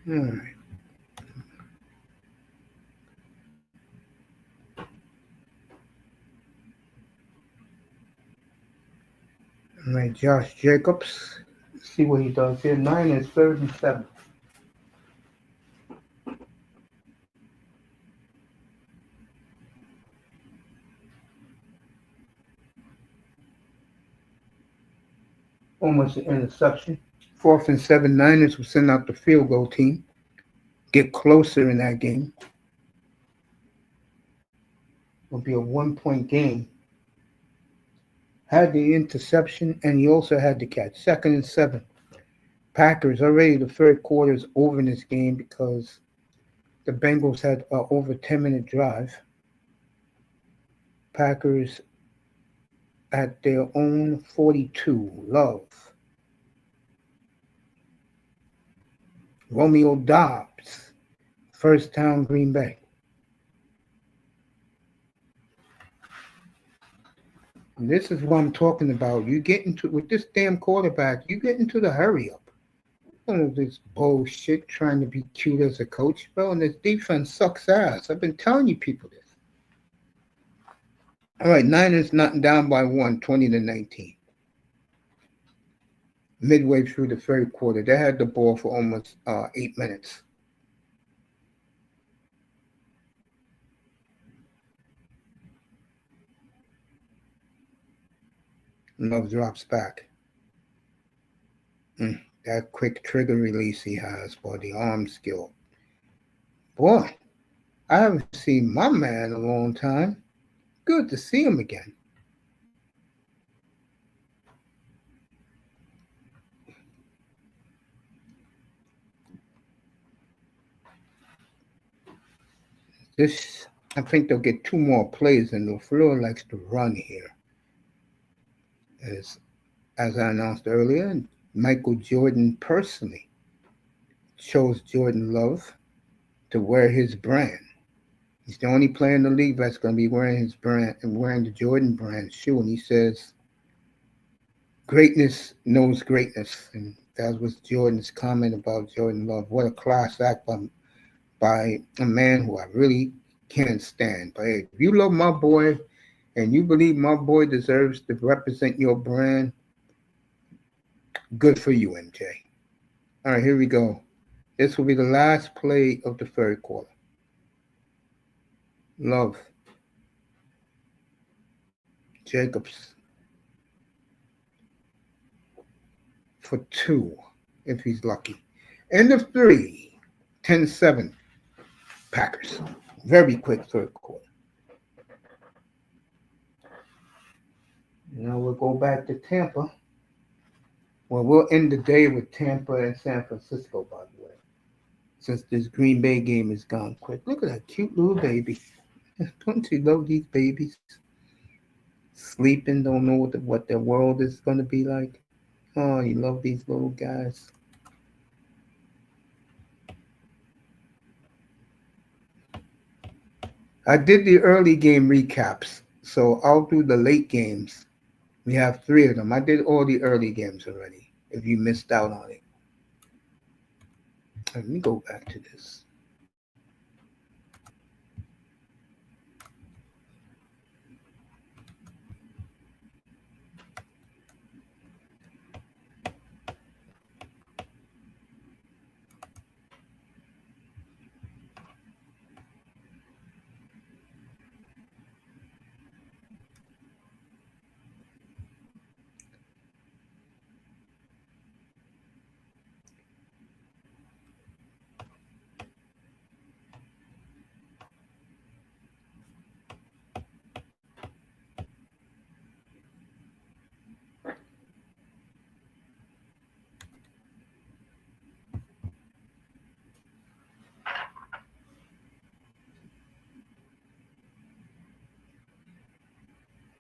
Speaker 2: All right. All right, Josh Jacobs. Let's see what he does here. Niners 3rd and 7. Almost an interception. 4th and 7. Niners will send out the field goal team. Get closer in that game. Will be a 1-point game. Had the interception, and he also had the catch. 2nd and 7. Packers already the third quarter is over in this game because the Bengals had over 10-minute drive. Packers at their own 42. Love. Romeo Dobbs. First down, Green Bay. And this is what I'm talking about. You get into, with this damn quarterback, you get into the hurry up. None of this bullshit trying to be cute as a coach. Bro, and this defense sucks ass. I've been telling you people this. All right, Niners not down by 1, 20-19. Midway through the third quarter. They had the ball for almost 8 minutes. Love drops back. That quick trigger release he has, boy, the arm skill. Boy, I haven't seen my man in a long time. Good to see him again. This, I think they'll get 2 more plays, and LaFleur likes to run here. As I announced earlier, Michael Jordan personally chose Jordan Love to wear his brand. He's the only player in the league that's going to be wearing his brand and wearing the Jordan brand shoe. And he says, greatness knows greatness. And that was Jordan's comment about Jordan Love. What a class act by a man who I really can't stand. But hey, if you love my boy and you believe my boy deserves to represent your brand, good for you, MJ. All right, here we go. This will be the last play of the third quarter. Love. Jacobs. For 2, if he's lucky. End of 3. 10-7. Packers. Very quick third quarter. Now we'll go back to Tampa. Well, we'll end the day with Tampa and San Francisco, by the way, since this Green Bay game is gone quick. Look at that cute little baby. Don't you love these babies? Sleeping, don't know what their world is going to be like. Oh, you love these little guys. I did the early game recaps, so I'll do the late games We have three of them. I did all the early games already. If you missed out on it, let me go back to this.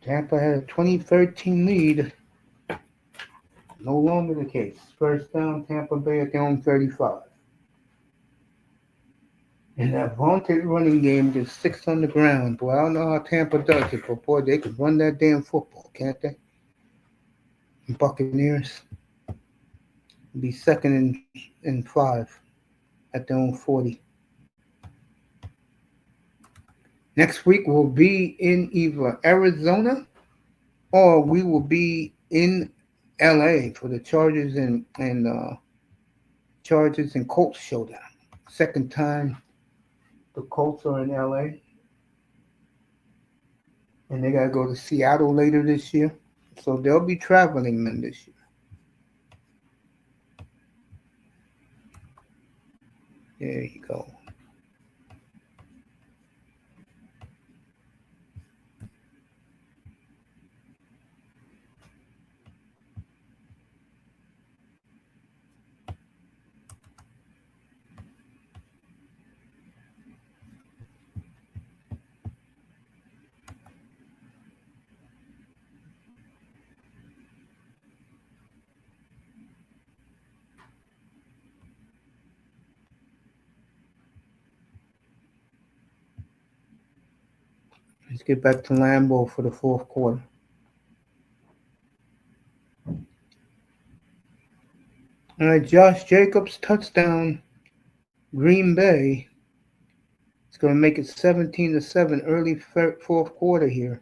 Speaker 2: Tampa had a 2013 lead. No longer the case. First down, Tampa Bay at their own 35. And that vaunted running game just 6 on the ground. Boy, I don't know how Tampa does it, but boy, they can run that damn football, can't they? Buccaneers be second and 5 at their own 40. Next week we'll be in either Arizona or we will be in LA for the Chargers and Colts showdown. Second time the Colts are in LA. And they got to go to Seattle later this year. So they'll be traveling men this year. There you go. Let's get back to Lambeau for the fourth quarter. All right, Josh Jacobs touchdown, Green Bay. It's going to make it 17-7 early fourth quarter here.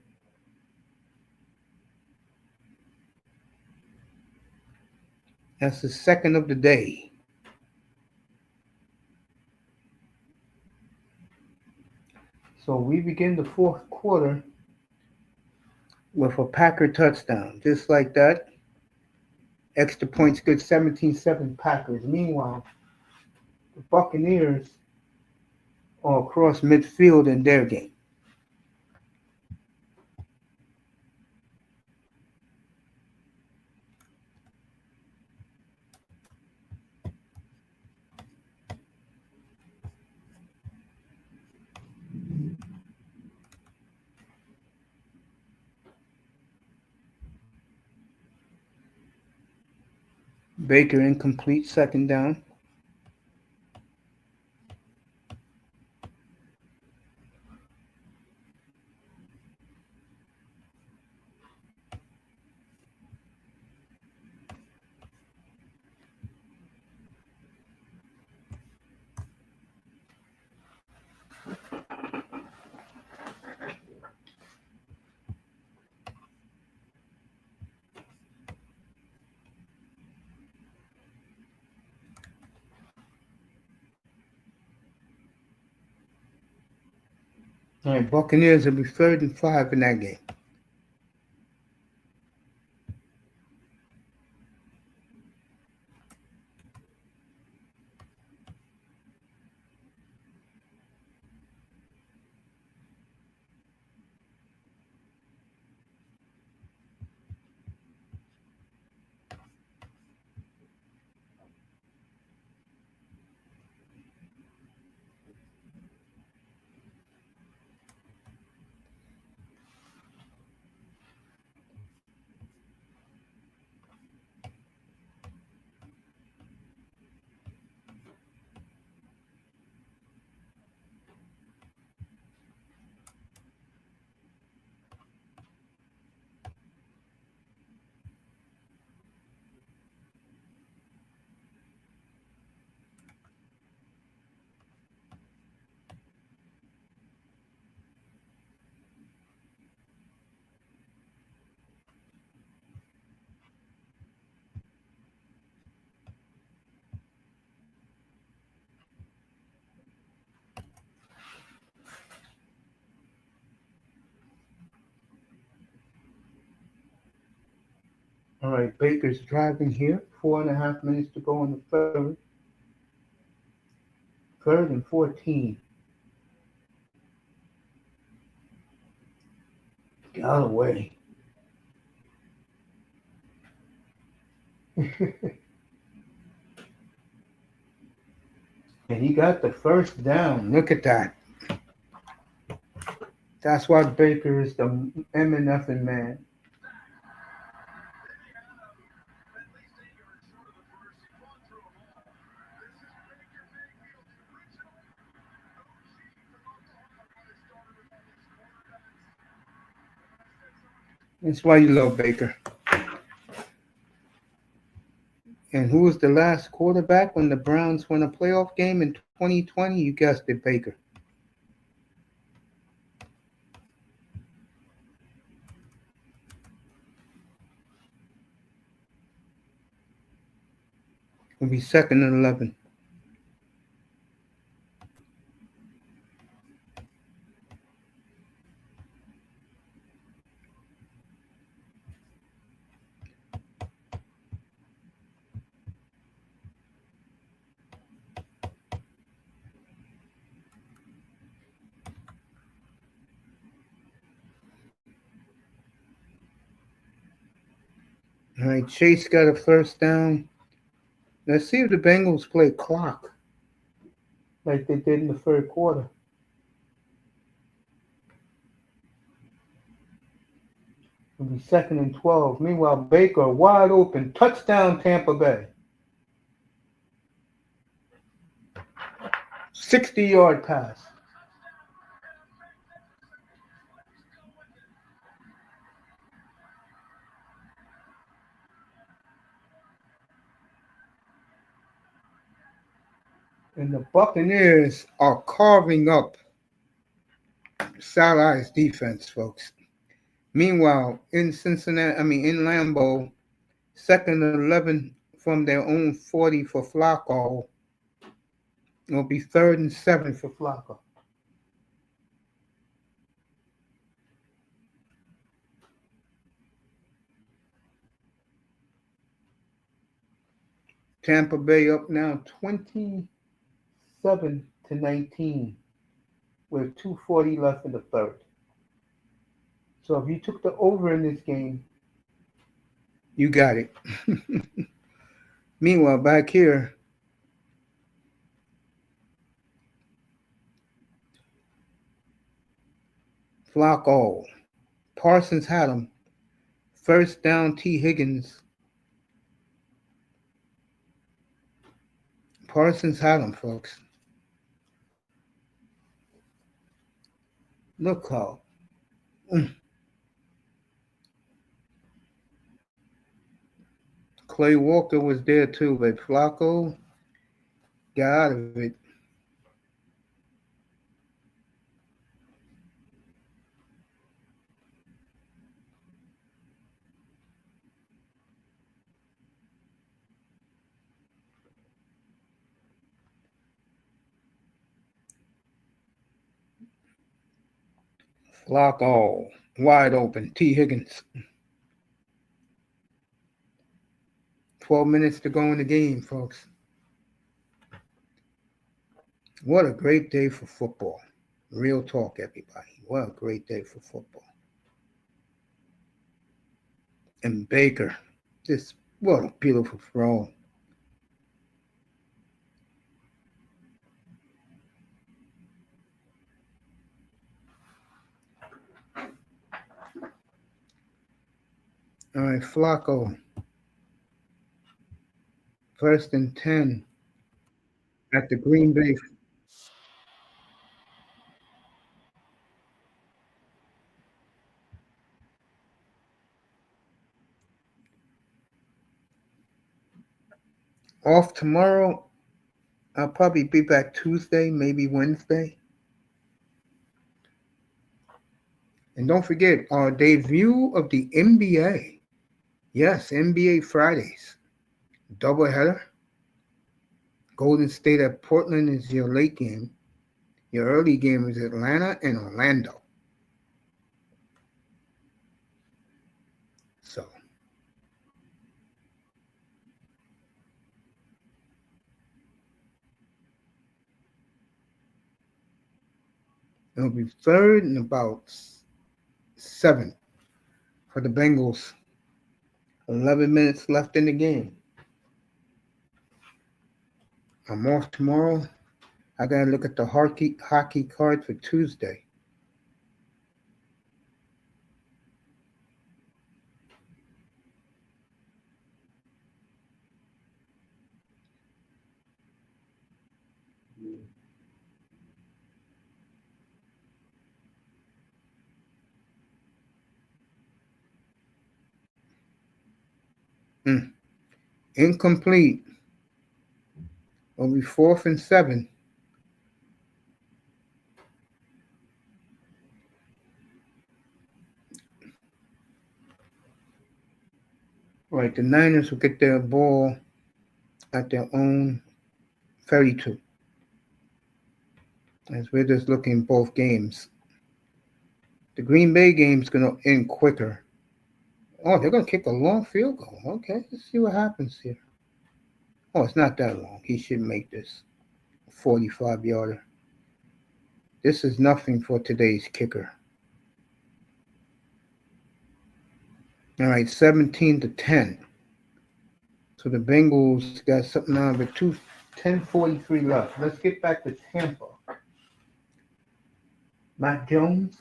Speaker 2: That's the second of the day. So we begin the fourth quarter with a Packer touchdown. Just like that. Extra points good, 17-7 Packers. Meanwhile, the Buccaneers are across midfield in their game. Baker incomplete, second down. All right, Buccaneers will be 3rd and 5 in that game. All right, Baker's driving here. 4.5 minutes to go in the third. Third and 14. Galloway. And he got the first down. Look at that. That's why Baker is the M&F man. That's why you love Baker. And who was the last quarterback when the Browns won a playoff game in 2020? You guessed it, Baker. It'll be second and 11. All right, Chase got a first down. Let's see if the Bengals play clock like they did in the third quarter. It'll be second and 12. Meanwhile, Baker wide open. Touchdown, Tampa Bay. 60-yard pass. And the Buccaneers are carving up Salah's defense, folks. Meanwhile, in in Lambeau, second and 11 from their own 40 for Flacco. It'll be third and 7 for Flacco. Tampa Bay up now 27-19 with 2:40 left in the third. So if you took the over in this game, you got it. Meanwhile, back here, Flacco. Parsons had him. First down, T. Higgins. Parsons had him, folks. Look how. Clay Walker was there too, but Flacco got out of it. Flacco, wide open. T. Higgins. 12 minutes to go in the game, folks. What a great day for football. Real talk, everybody. What a great day for football. And Baker. What a beautiful throw. All right, Flacco. First and 10 at the Green Bay. Off tomorrow. I'll probably be back Tuesday, maybe Wednesday. And don't forget our debut of the NBA. Yes, NBA Fridays. Doubleheader. Golden State at Portland is your late game. Your early game is Atlanta and Orlando. So, It'll be third and about 7 for the Bengals. 11 minutes left in the game. I'm off tomorrow. I got to look at the hockey card for Tuesday. Incomplete. It'll be 4th and 7. Right, the Niners will get their ball at their own 32. As we're just looking both games. The Green Bay game's going to end quicker. Oh, they're going to kick a long field goal. Okay, let's see what happens here. Oh, it's not that long. He should make this 45-yarder. This is nothing for today's kicker. All right, 17-10. So the Bengals got something on with 10:43 left. Let's get back to Tampa. M.Jones.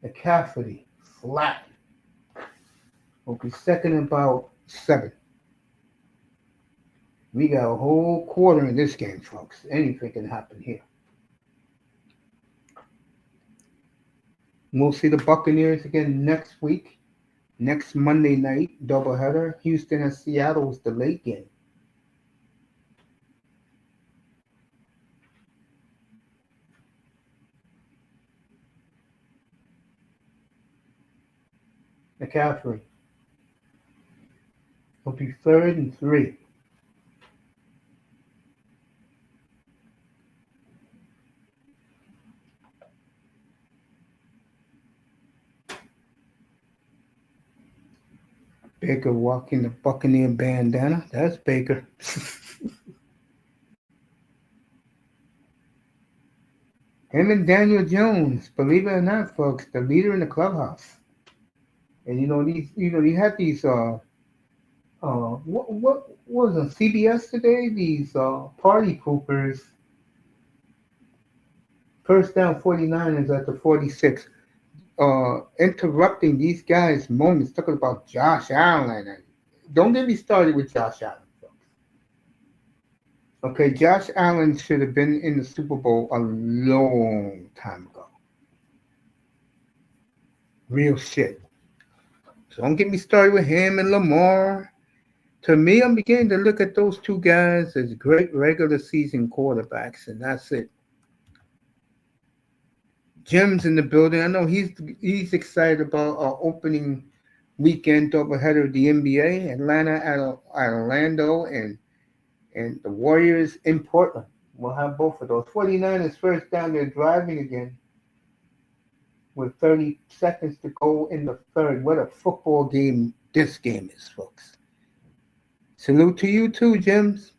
Speaker 2: McCaffrey, flat. Will be second and about 7. We got a whole quarter in this game, folks. Anything can happen here. We'll see the Buccaneers again next week. Next Monday night, doubleheader. Houston and Seattle is the late game. McCaffrey. Will be 3rd and 3. Baker walking the Buccaneer bandana. That's Baker. Him and Daniel Jones, believe it or not, folks, the leader in the clubhouse. And you had these what was on CBS today? These party poopers. First down 49ers at the 46. Interrupting these guys' moments, talking about Josh Allen. Don't get me started with Josh Allen, folks. Okay, Josh Allen should have been in the Super Bowl a long time ago. Real shit. So don't get me started with him and Lamar. To me, I'm beginning to look at those two guys as great regular season quarterbacks, and that's it. Jim's in the building. I know he's excited about our opening weekend doubleheader of the NBA. Atlanta at Orlando and the Warriors in Portland. We'll have both of those. 49ers first down. They're driving again with 30 seconds to go in the third. What a football game this game is, folks. Salute to you too, Jims.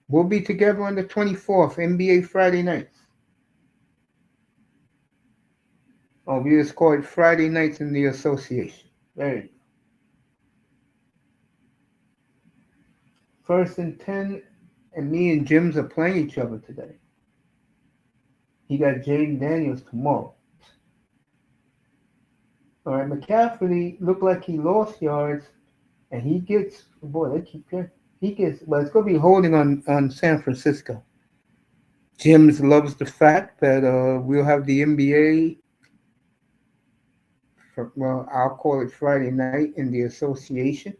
Speaker 2: We'll be together on the 24th, NBA Friday nights. Oh, we just call it Friday nights in the association. There you go. 1st and 10, and me and Jims are playing each other today. He got Jaden Daniels tomorrow. All right, McCaffrey looked like he lost yards, and he gets, boy, they keep getting, well, it's going to be holding on San Francisco. Jims loves the fact that we'll have the NBA. Well, I'll call it Friday night in the association.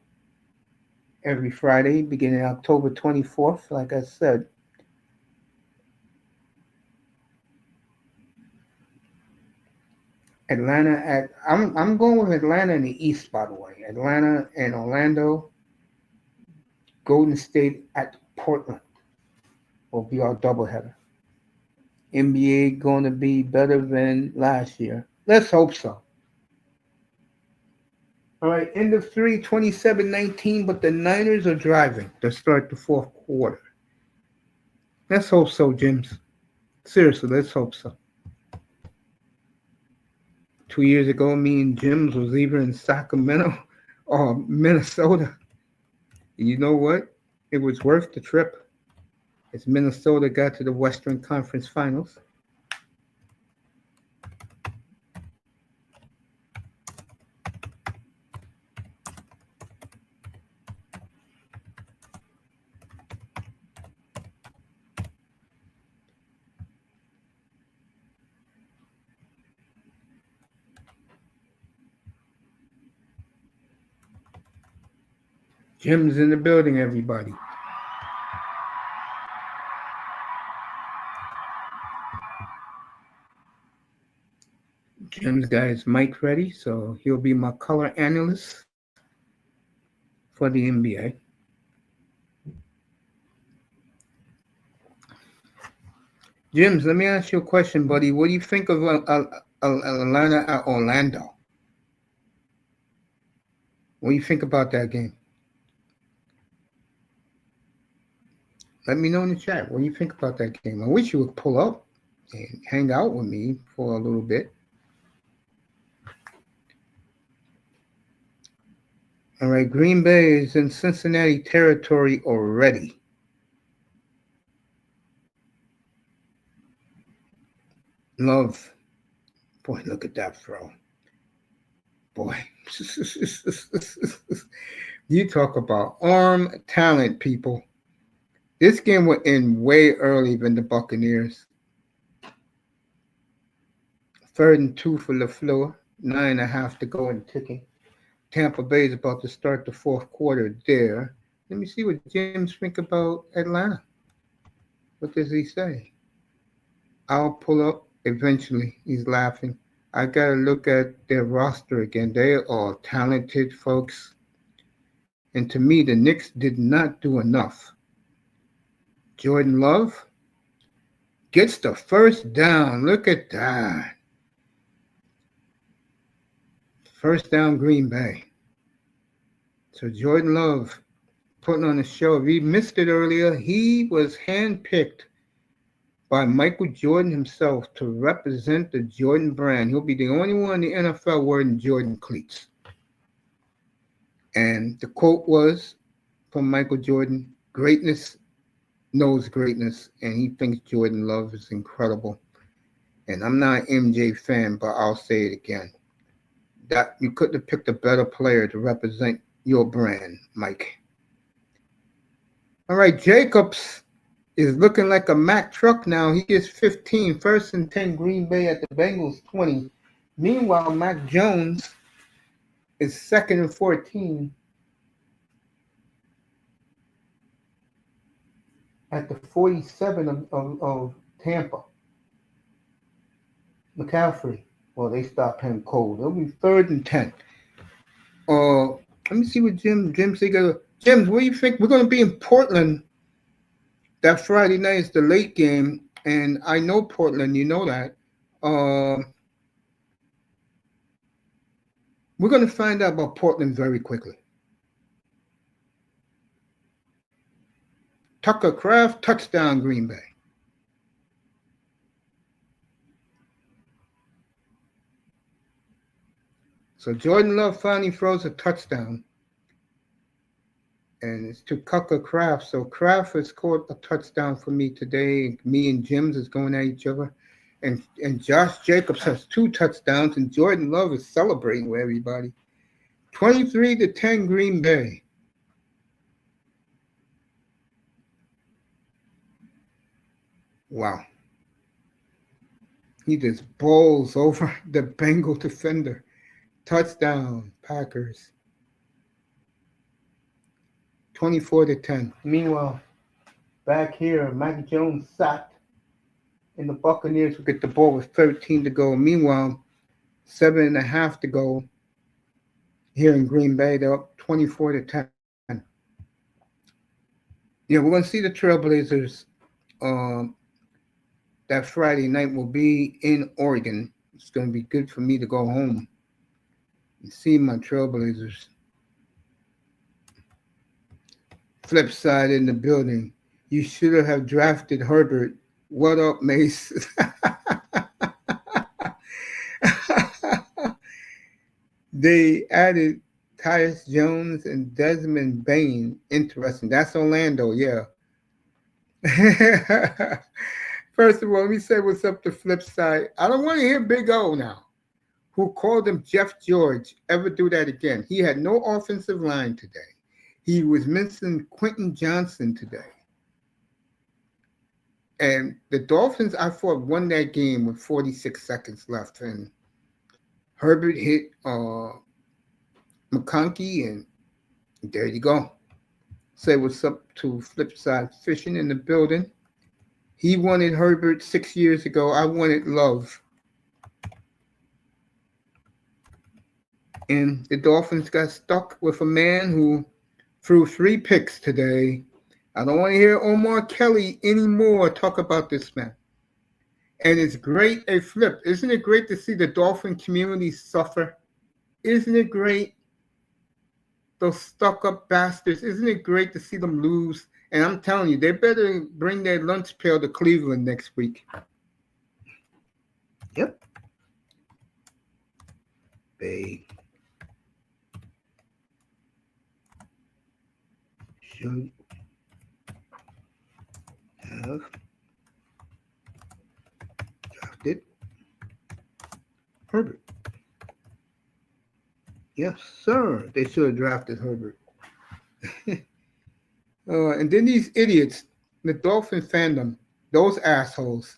Speaker 2: Every Friday, beginning October 24th, like I said. I'm going with Atlanta in the East, by the way. Atlanta and Orlando. Golden State at Portland will be our doubleheader. NBA going to be better than last year. Let's hope so. All right, end of 3, 27-19, but the Niners are driving to start the fourth quarter. Let's hope so, Jims. Seriously, let's hope so. 2 years ago, me and Jim's was either in Sacramento or Minnesota. You know what? It was worth the trip. As Minnesota got to the Western Conference Finals. Jim's in the building, everybody. Jim's got his mic ready, so he'll be my color analyst for the NBA. Jims, let me ask you a question, buddy. What do you think of Atlanta at Orlando? What do you think about that game? Let me know in the chat. What do you think about that game? I wish you would pull up and hang out with me for a little bit. All right, Green Bay is in Cincinnati territory already. Love. Boy, look at that throw. Boy. You talk about arm talent, people. This game went in way early than the Buccaneers. 3rd and 2 for LaFleur. 9.5 to go and ticking. Tampa Bay is about to start the fourth quarter there. Let me see what James think about Atlanta. What does he say? I'll pull up eventually. He's laughing. I got to look at their roster again. They are talented folks. And to me, the Knicks did not do enough. Jordan Love gets the first down. Look at that. First down, Green Bay. So Jordan Love putting on a show. If he missed it earlier, he was handpicked by Michael Jordan himself to represent the Jordan brand. He'll be the only one in the NFL wearing Jordan cleats. And the quote was from Michael Jordan, greatness knows greatness, and he thinks Jordan Love is incredible. And I'm not an MJ fan, but I'll say it again. That you couldn't have picked a better player to represent your brand, Mike. All right, Jacobs is looking like a Mack truck now. He gets 15, 1st and 10, Green Bay at the Bengals 20. Meanwhile, M.Jones is 2nd and 14 at the 47 of Tampa. McCaffrey. Well, they stopped him cold. It'll be 3rd and 10. Let me see what Jim said. Jim, what do you think? We're going to be in Portland. That Friday night is the late game, and I know Portland. You know that. We're going to find out about Portland very quickly. Tucker Kraft, touchdown, Green Bay. So Jordan Love finally throws a touchdown. And it's to Tucker Kraft. So Kraft has scored a touchdown for me today. Me and Jim's is going at each other. And Josh Jacobs has 2 touchdowns. And Jordan Love is celebrating with everybody. 23-10 Green Bay. Wow. He just bowls over the Bengal defender. Touchdown, Packers. 24-10. Meanwhile, back here, M.Jones sacked, and the Buccaneers will get the ball with 13 to go. Meanwhile, 7.5 to go here in Green Bay. They're up 24-10. Yeah, we're going to see the Trailblazers. That Friday night will be in Oregon. It's going to be good for me to go home and see my Trailblazers. Flip side in the building. You should have drafted Herbert What up, Mace? They added Tyus Jones and Desmond Bain. Interesting. That's Orlando, yeah. First of all, let me say what's up the flip side. I don't want to hear Big O now, who called him Jeff George, ever do that again. He had no offensive line today. He was missing Quentin Johnson today. And the Dolphins, I thought, won that game with 46 seconds left. And Herbert hit McConkey, and there you go. Say what's up to Flipside Fishing in the building. He wanted Herbert 6 years ago. I wanted Love. And the Dolphins got stuck with a man who threw 3 picks today. I don't want to hear Omar Kelly anymore talk about this man. And it's great, a flip. Isn't it great to see the Dolphin community suffer? Isn't it great? Those stuck-up bastards. Isn't it great to see them lose? And I'm telling you, they better bring their lunch pail to Cleveland next week. Yep. They should have drafted Herbert. Yes, sir. They should have drafted Herbert. And then these idiots, the Dolphin fandom, those assholes,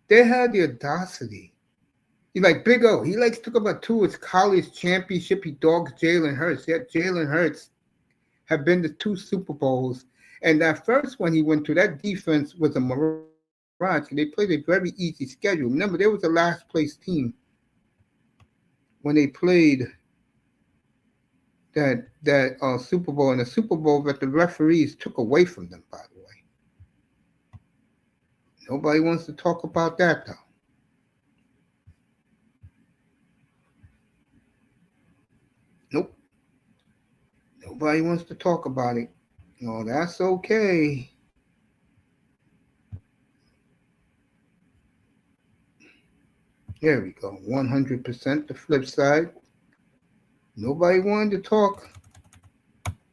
Speaker 2: they had the audacity. He's like Big O. He likes to talk about Tua's college championship. He dogs Jalen Hurts. Yet Jalen Hurts have been to 2 Super Bowls. And that first one he went to, that defense was a mirage. They played a very easy schedule. Remember, they was the last place team when they played that Super Bowl, and the Super Bowl that the referees took away from them, by the way. Nobody wants to talk about that, though. Nope. Nobody wants to talk about it. Oh, that's okay. There we go. 100% the flip side. Nobody wanted to talk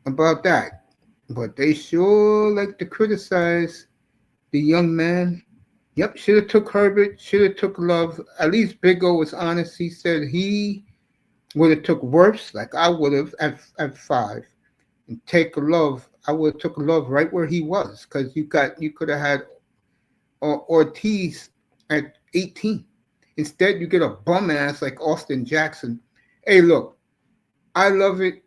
Speaker 2: about that. But they sure like to criticize the young man. Yep, should have took Herbert, should have took Love. At least Big O was honest. He said he would have took worse, like I would have at 5. And take Love. I would have took Love right where he was, because you could have had Ortiz at 18. Instead, you get a bum ass like Austin Jackson. Hey, look, I love it.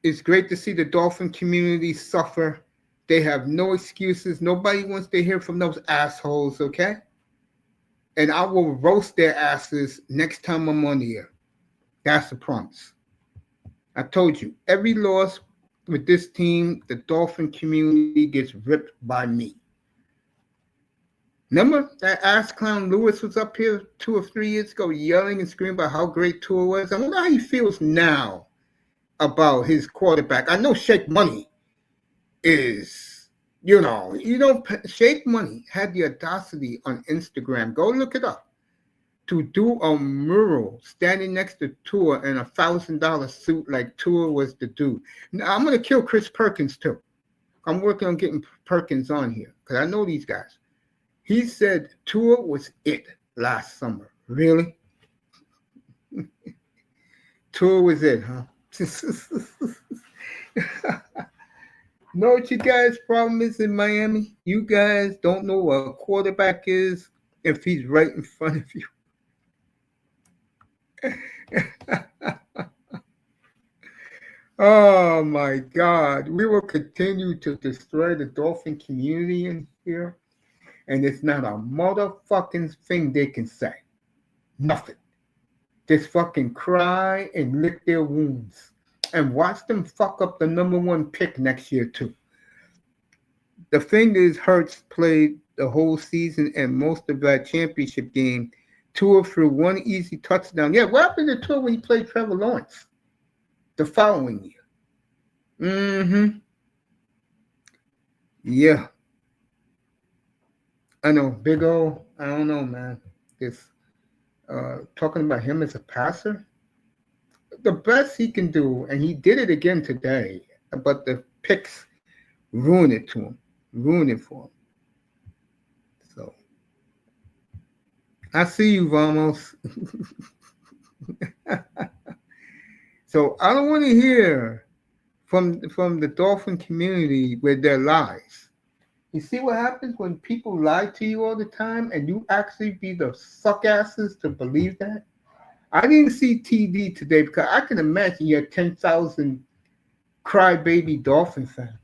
Speaker 2: It's great to see the Dolphin community suffer. They have no excuses. Nobody wants to hear from those assholes, okay? And I will roast their asses next time I'm on the air. That's a promise. I told you, every loss with this team, the Dolphin community gets ripped by me. Remember that ass clown Lewis was up here 2 or 3 years ago yelling and screaming about how great Tua was? I wonder how he feels now about his quarterback. I know Shake Money is, Shake Money had the audacity on Instagram. Go look it up. To do a mural standing next to Tua in a $1,000 suit like Tua was the dude. Now, I'm going to kill Chris Perkins too. I'm working on getting Perkins on here because I know these guys. He said Tua was it last summer. Really? Tua was it, huh? Know what you guys' problem is in Miami? You guys don't know what a quarterback is if he's right in front of you. Oh my God. We will continue to destroy the Dolphin community in here. And it's not a motherfucking thing they can say. Nothing. Just fucking cry and lick their wounds. And watch them fuck up the number 1 pick next year too. The thing is, Hurts played the whole season and most of that championship game. Tua threw 1 easy touchdown. Yeah, what happened to Tua when he played Trevor Lawrence the following year? Yeah. I know, Big O. I don't know, man. This talking about him as a passer, the best he can do, and he did it again today. But the picks ruin it to him, ruin it for him. So I see you, Ramos. So I don't want to hear from the Dolphin community with their lies. You see what happens when people lie to you all the time, and you actually be the suck asses to believe that. I didn't see TD today because I can imagine you have 10,000 crybaby Dolphin fans.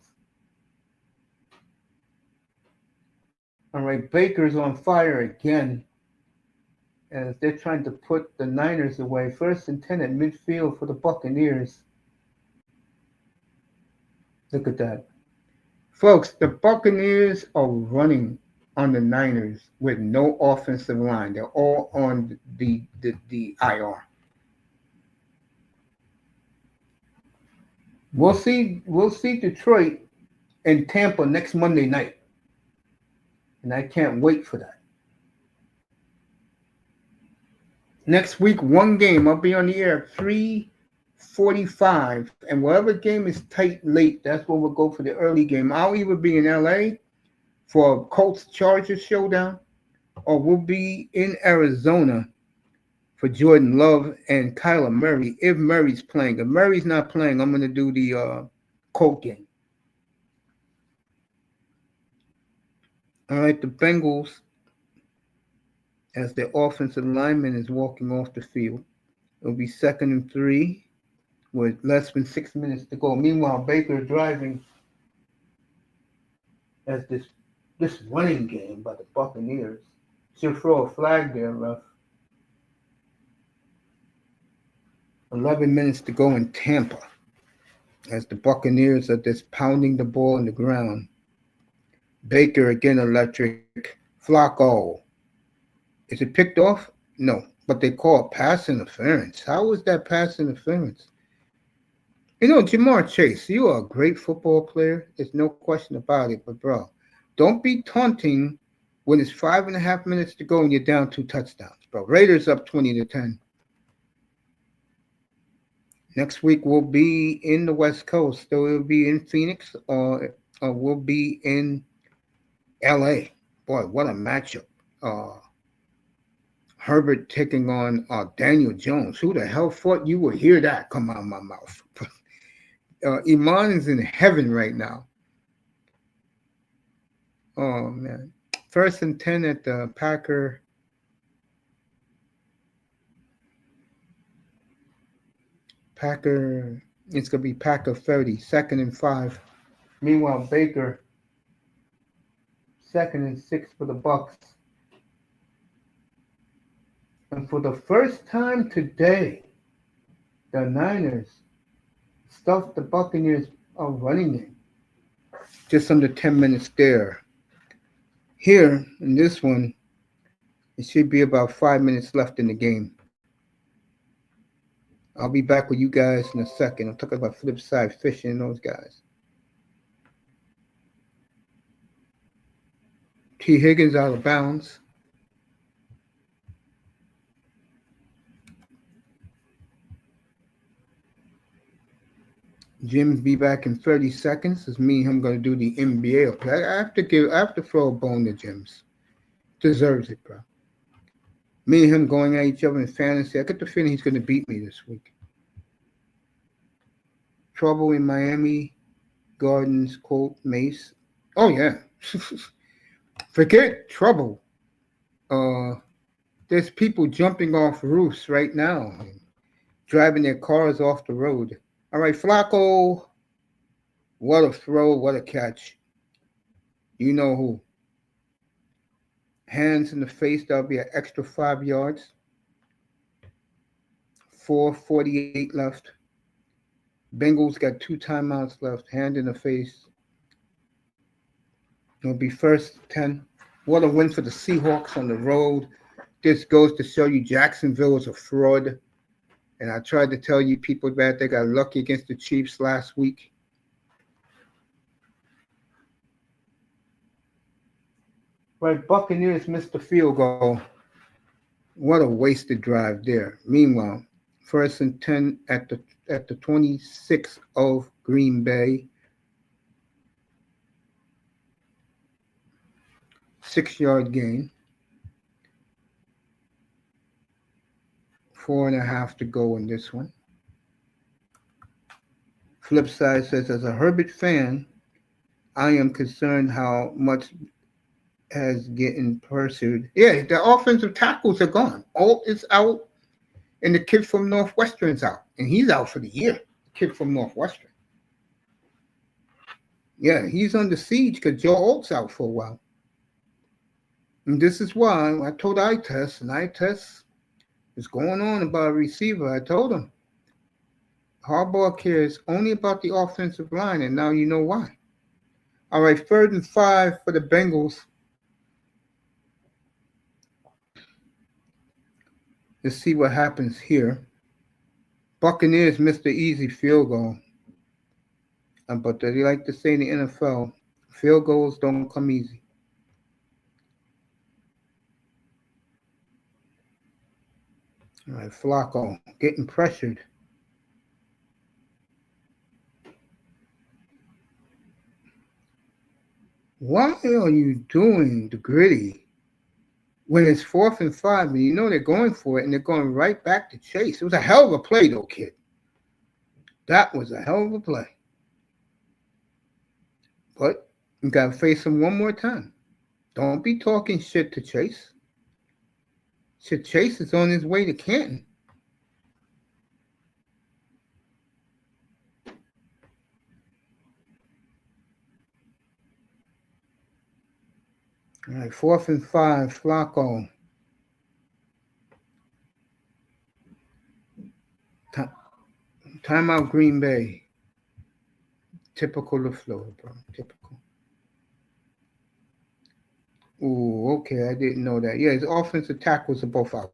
Speaker 2: All right, Baker's on fire again as they're trying to put the Niners away. 1st and 10 at midfield for the Buccaneers. Look at that. Folks, the Buccaneers are running on the Niners with no offensive line. They're all on the IR. We'll see Detroit and Tampa next Monday night. And I can't wait for that. Next week, one game. I'll be on the air at 3:45. And whatever game is tight late, that's where we'll go for the early game. I'll either be in LA for Colts Chargers showdown, or we'll be in Arizona for Jordan Love and Kyler Murray if Murray's playing. If Murray's not playing, I'm going to do the Colt game. All right, the Bengals, as their offensive lineman is walking off the field. It'll be 2nd and 3 with less than 6 minutes to go. Meanwhile, Baker driving as this running game by the Buccaneers. Should throw a flag there, ref. 11 minutes to go in Tampa as the Buccaneers are just pounding the ball on the ground. Baker again electric. Flacco. Is it picked off? No, but they call it pass interference. How is that pass interference? You know, Jamar Chase, you are a great football player. There's no question about it. But, bro, don't be taunting when it's 5.5 minutes to go and you're down 2 touchdowns, bro. Raiders up 20-10. Next week we'll be in the West Coast. So it'll be in Phoenix or we'll be in L.A. Boy, what a matchup. Herbert taking on Daniel Jones. Who the hell thought you would hear that come out of my mouth? Iman is in heaven right now. Oh, man. 1st and 10 at the Packer. It's going to be Packer 30. 2nd and 5. Meanwhile, Baker, 2nd and 6 for the Bucs. And for the first time today, the Niners stuffed the Buccaneers are running in. Just under 10 minutes there. Here, in this one, it should be about 5 minutes left in the game. I'll be back with you guys in a second. I'm talking about flip side fishing and those guys. T. Higgins out of bounds. Jim's be back in 30 seconds. It's me and him going to do the NBA. I have to throw a bone to Jim's. Deserves it, bro. Me and him going at each other in fantasy. I get the feeling he's going to beat me this week. Trouble in Miami Gardens, quote, Mace. Oh, yeah. Forget trouble. There's people jumping off roofs right now, driving their cars off the road. All right, Flacco. What a throw, what a catch. You know who. Hands in the face, that'll be an extra 5 yards. 4:48 left. Bengals got 2 timeouts left. Hand in the face. It'll be 1st 10. What a win for the Seahawks on the road. This goes to show you Jacksonville is a fraud. And I tried to tell you people that they got lucky against the Chiefs last week. Right, Buccaneers missed the field goal. What a wasted drive there. Meanwhile, first and 10 at the 26 of Green Bay. 6-yard gain. 4.5 to go in this one. Flip side says, as a Herbert fan, I am concerned how much has getting pursued. Yeah, the offensive tackles are gone. Alt is out, and the kid from Northwestern's out, and he's out for the year. The kid from Northwestern. Yeah, he's under siege because Joe Alt's out for a while. And this is why I told I-Test, and I-Test is going on about a receiver. I told him, Harbaugh cares only about the offensive line, and now you know why. All right, 3rd and 5 for the Bengals. Let's see what happens here. Buccaneers missed the easy field goal. But they like to say in the NFL, field goals don't come easy. All right, Flacco getting pressured. Why are you doing the gritty when it's 4th and 5 and you know they're going for it and they're going right back to Chase? It was a hell of a play, though, kid. That was a hell of a play. But you got to face him one more time. Don't be talking shit to Chase. Chase is on his way to Canton. All right, 4th and 5, Flacco. Timeout Green Bay. Typical of Florida, bro. Typical. Ooh, okay, I didn't know that. Yeah, his offensive tackles are both out.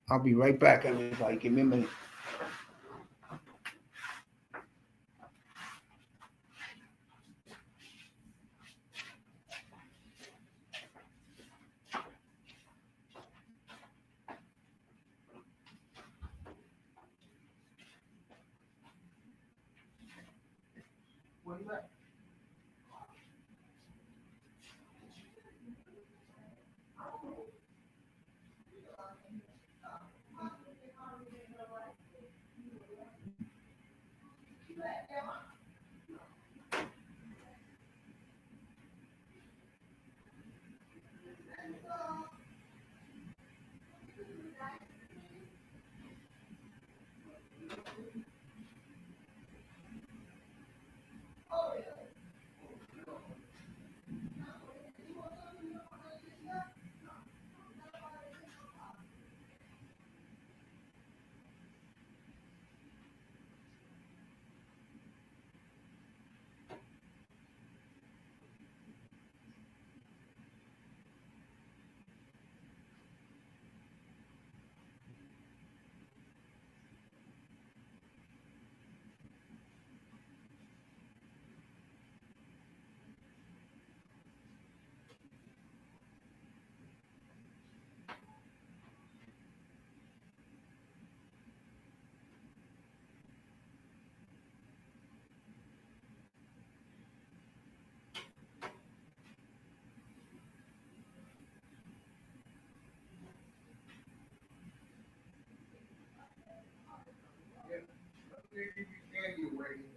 Speaker 2: I'll be right back, everybody. Give me a minute. What is that?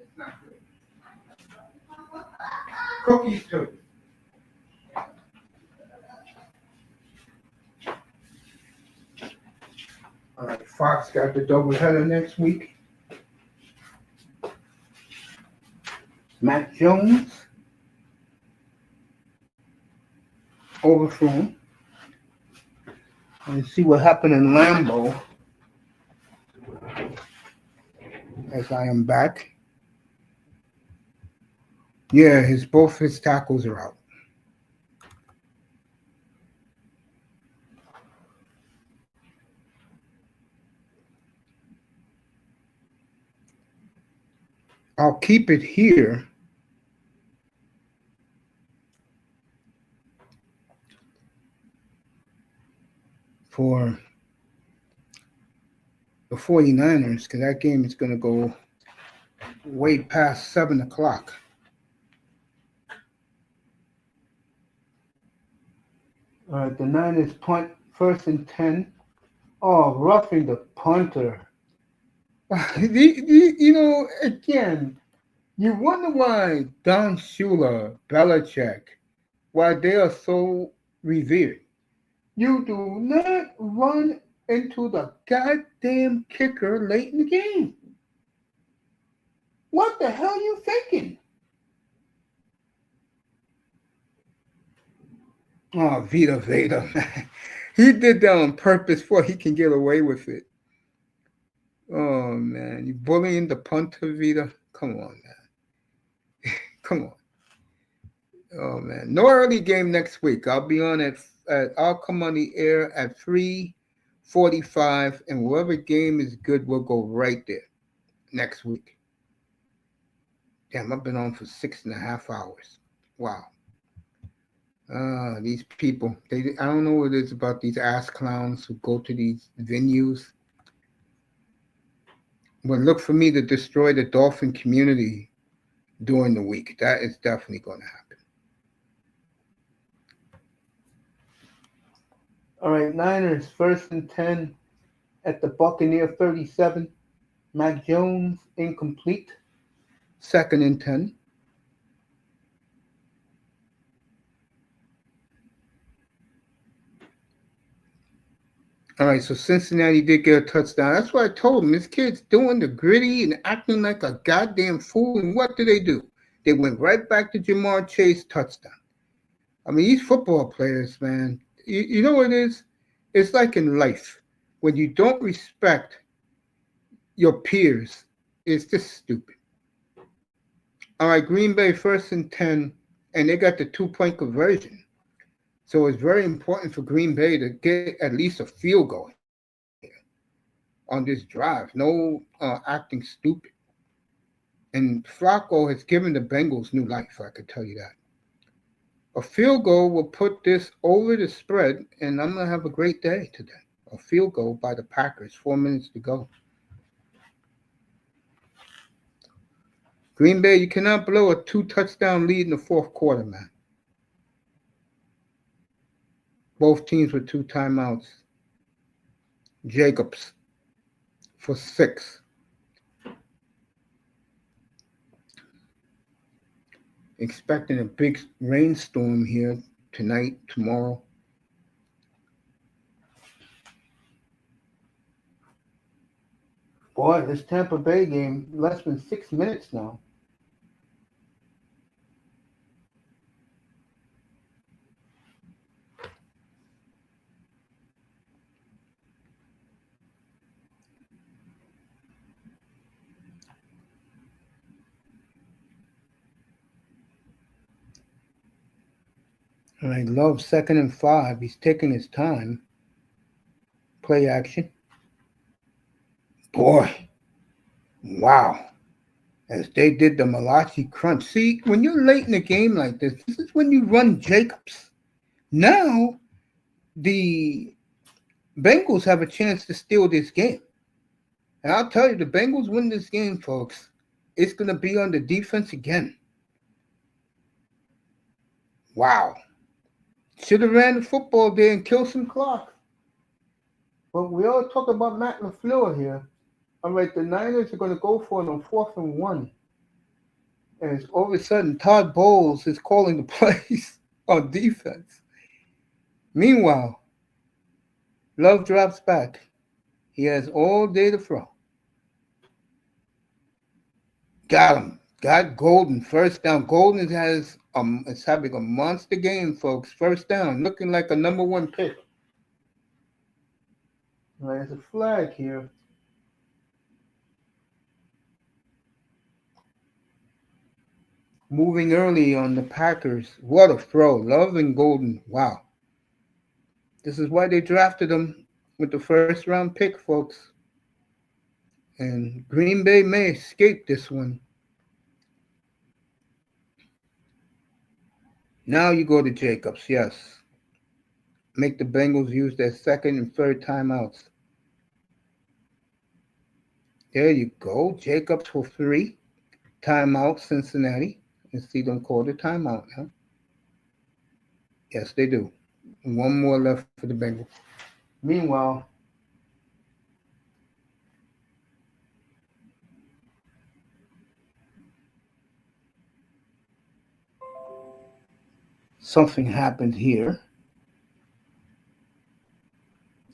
Speaker 2: It's not good. Cookies too. All right, Fox got the doubleheader next week. M.Jones overthrown. Let's see what happened in Lambeau as I am back. Yeah, both his tackles are out. I'll keep it here for the 49ers because that game is going to go way past 7 o'clock. All right, the Niners punt 1st and 10. Oh, roughing the punter. Again, you wonder why Don Shula, Belichick, why they are so revered. You do not run into the goddamn kicker late in the game. What the hell are you thinking? Oh, Vita Veda. He did that on purpose so he can get away with it. Oh, man. You bullying the punter, Vita? Come on, man. Come on. Oh, man. No early game next week. I'll be on I'll come on the air at 3:45, and whatever game is good, we'll go right there next week. Damn, I've been on for 6.5 hours. Wow. These people, I don't know what it is about these ass clowns who go to these venues. But look for me to destroy the Dolphin community during the week. That is definitely going to happen. All right, Niners, 1st and 10 at the Buccaneer 37. M.Jones, incomplete. 2nd and 10. All right, so Cincinnati did get a touchdown. That's what I told him. This kid's doing the gritty and acting like a goddamn fool. And what do? They went right back to Jamar Chase, touchdown. I mean, these football players, man, you know what it is? It's like in life. When you don't respect your peers, it's just stupid. All right, Green Bay 1st and 10, and they got the 2-point conversion. So it's very important for Green Bay to get at least a field goal on this drive. No acting stupid. And Flacco has given the Bengals new life, I can tell you that. A field goal will put this over the spread, and I'm going to have a great day today. A field goal by the Packers, 4 minutes to go. Green Bay, you cannot blow a 2-touchdown lead in the 4th quarter, man. Both teams with 2 timeouts. Jacobs for 6. Expecting a big rainstorm here tonight, tomorrow. Boy, this Tampa Bay game, less than 6 minutes now. And I love 2nd and 5. He's taking his time. Play action. Boy. Wow. As they did the Malachi crunch. See, when you're late in the game like this is when you run Jacobs. Now, the Bengals have a chance to steal this game. And I'll tell you, the Bengals win this game, folks. It's going to be on the defense again. Wow. Should have ran the football there and killed some clock. But we all talk about Matt LaFleur here. All right, the Niners are going to go for it on 4th and 1. And all of a sudden, Todd Bowles is calling the plays on defense. Meanwhile, Love drops back. He has all day to throw. Got him. Got Golden. 1st down. Golden is having a monster game, folks. 1st down. Looking like a number 1 pick. There's a flag here. Moving early on the Packers. What a throw. Love and Golden. Wow. This is why they drafted him with the first round pick, folks. And Green Bay may escape this one. Now you go to Jacobs, yes. Make the Bengals use their second and third timeouts. There you go. Jacobs for 3. Timeout, Cincinnati. And see them call the timeout now. Yes, they do. One more left for the Bengals. Meanwhile, something happened here.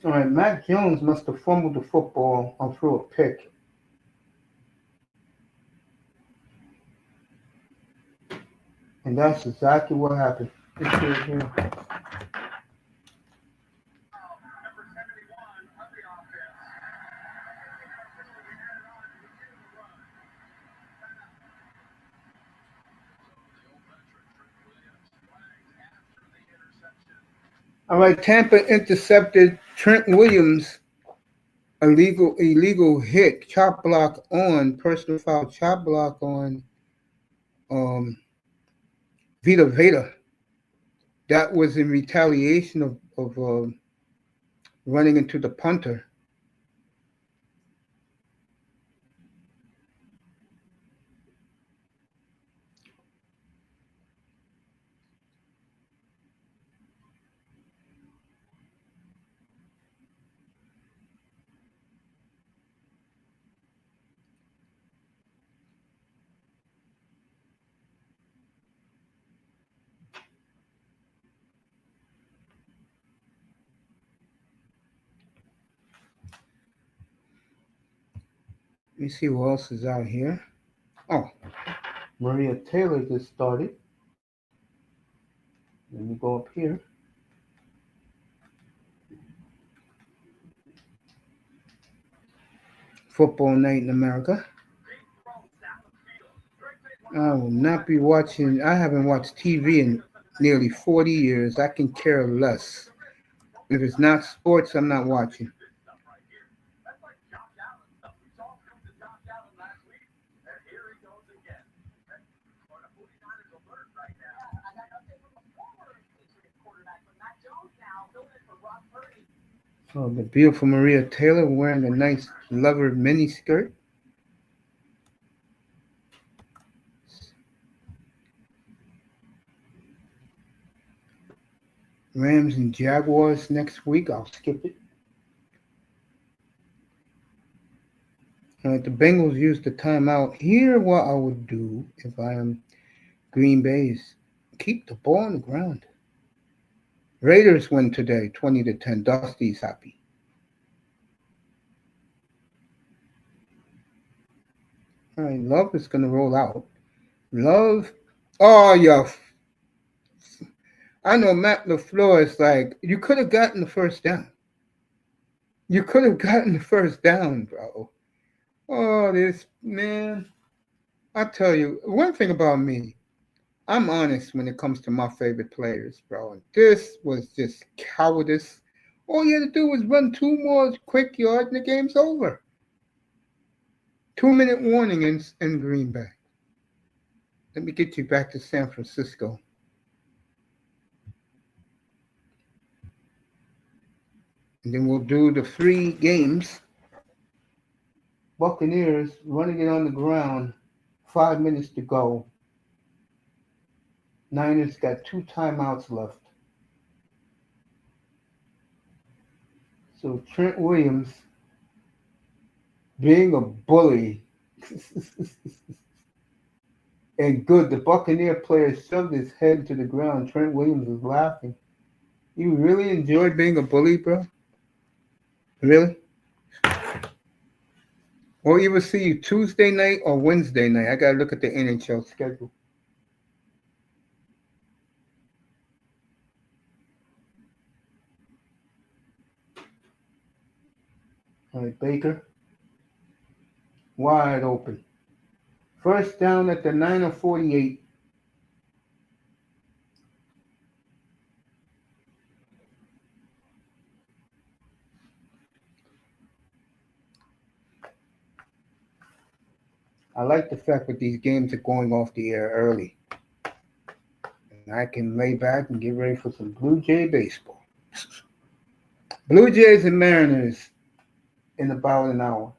Speaker 2: All right, M.Jones must have fumbled the football and threw a pick. And that's exactly what happened. Let's see it here. All right, Tampa intercepted Trent Williams' illegal hit, chop block on, personal foul, chop block on um, Vita. That was in retaliation of running into the punter. Let me see who else is out here. Oh, Maria Taylor just started. Let me go up here. Football Night in America. I will not be watching. I haven't watched TV in nearly 40 years. I can care less. If it's not sports, I'm not watching. Oh, the beautiful Maria Taylor wearing a nice lover mini skirt. Rams and Jaguars next week. I'll skip it. All right, the Bengals used the timeout. Here, what I would do if I am Green Bay is keep the ball on the ground. Raiders win today, 20-10. Dusty's happy. All right, Love is going to roll out. Love. Oh, yeah. I know Matt LaFleur is like, you could have gotten the first down. You could have gotten the first down, bro. Oh, this, man. I tell you, one thing about me, I'm honest when it comes to my favorite players, bro. And this was just cowardice. All you had to do was run 2 more quick yards and the game's over. 2-minute warning in Green Bay. Let me get you back to San Francisco. And then we'll do the 3 games. Buccaneers running it on the ground. 5 minutes to go. Niners got 2 timeouts left. So Trent Williams being a bully. And good, the Buccaneer player shoved his head to the ground. Trent Williams was laughing. You really enjoyed being a bully, bro? Really? We'll either see you Tuesday night or Wednesday night. I got to look at the NHL schedule. All right, Baker. Wide open. First down at the 9 of 48. I like the fact that these games are going off the air early. And I can lay back and get ready for some Blue Jay baseball. Blue Jays and Mariners in about an hour.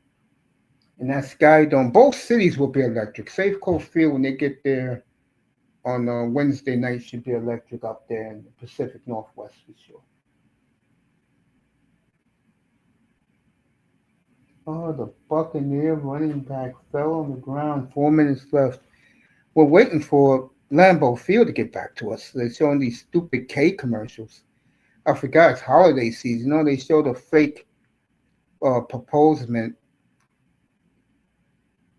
Speaker 2: And that Sky Dome, both cities will be electric. Safe Coast Field, when they get there on Wednesday night, should be electric up there in the Pacific Northwest for sure. Oh, the Buccaneer running back fell on the ground. 4 minutes left. We're waiting for Lambeau Field to get back to us. They're showing these stupid K commercials. I forgot it's holiday season. They showed a fake proposement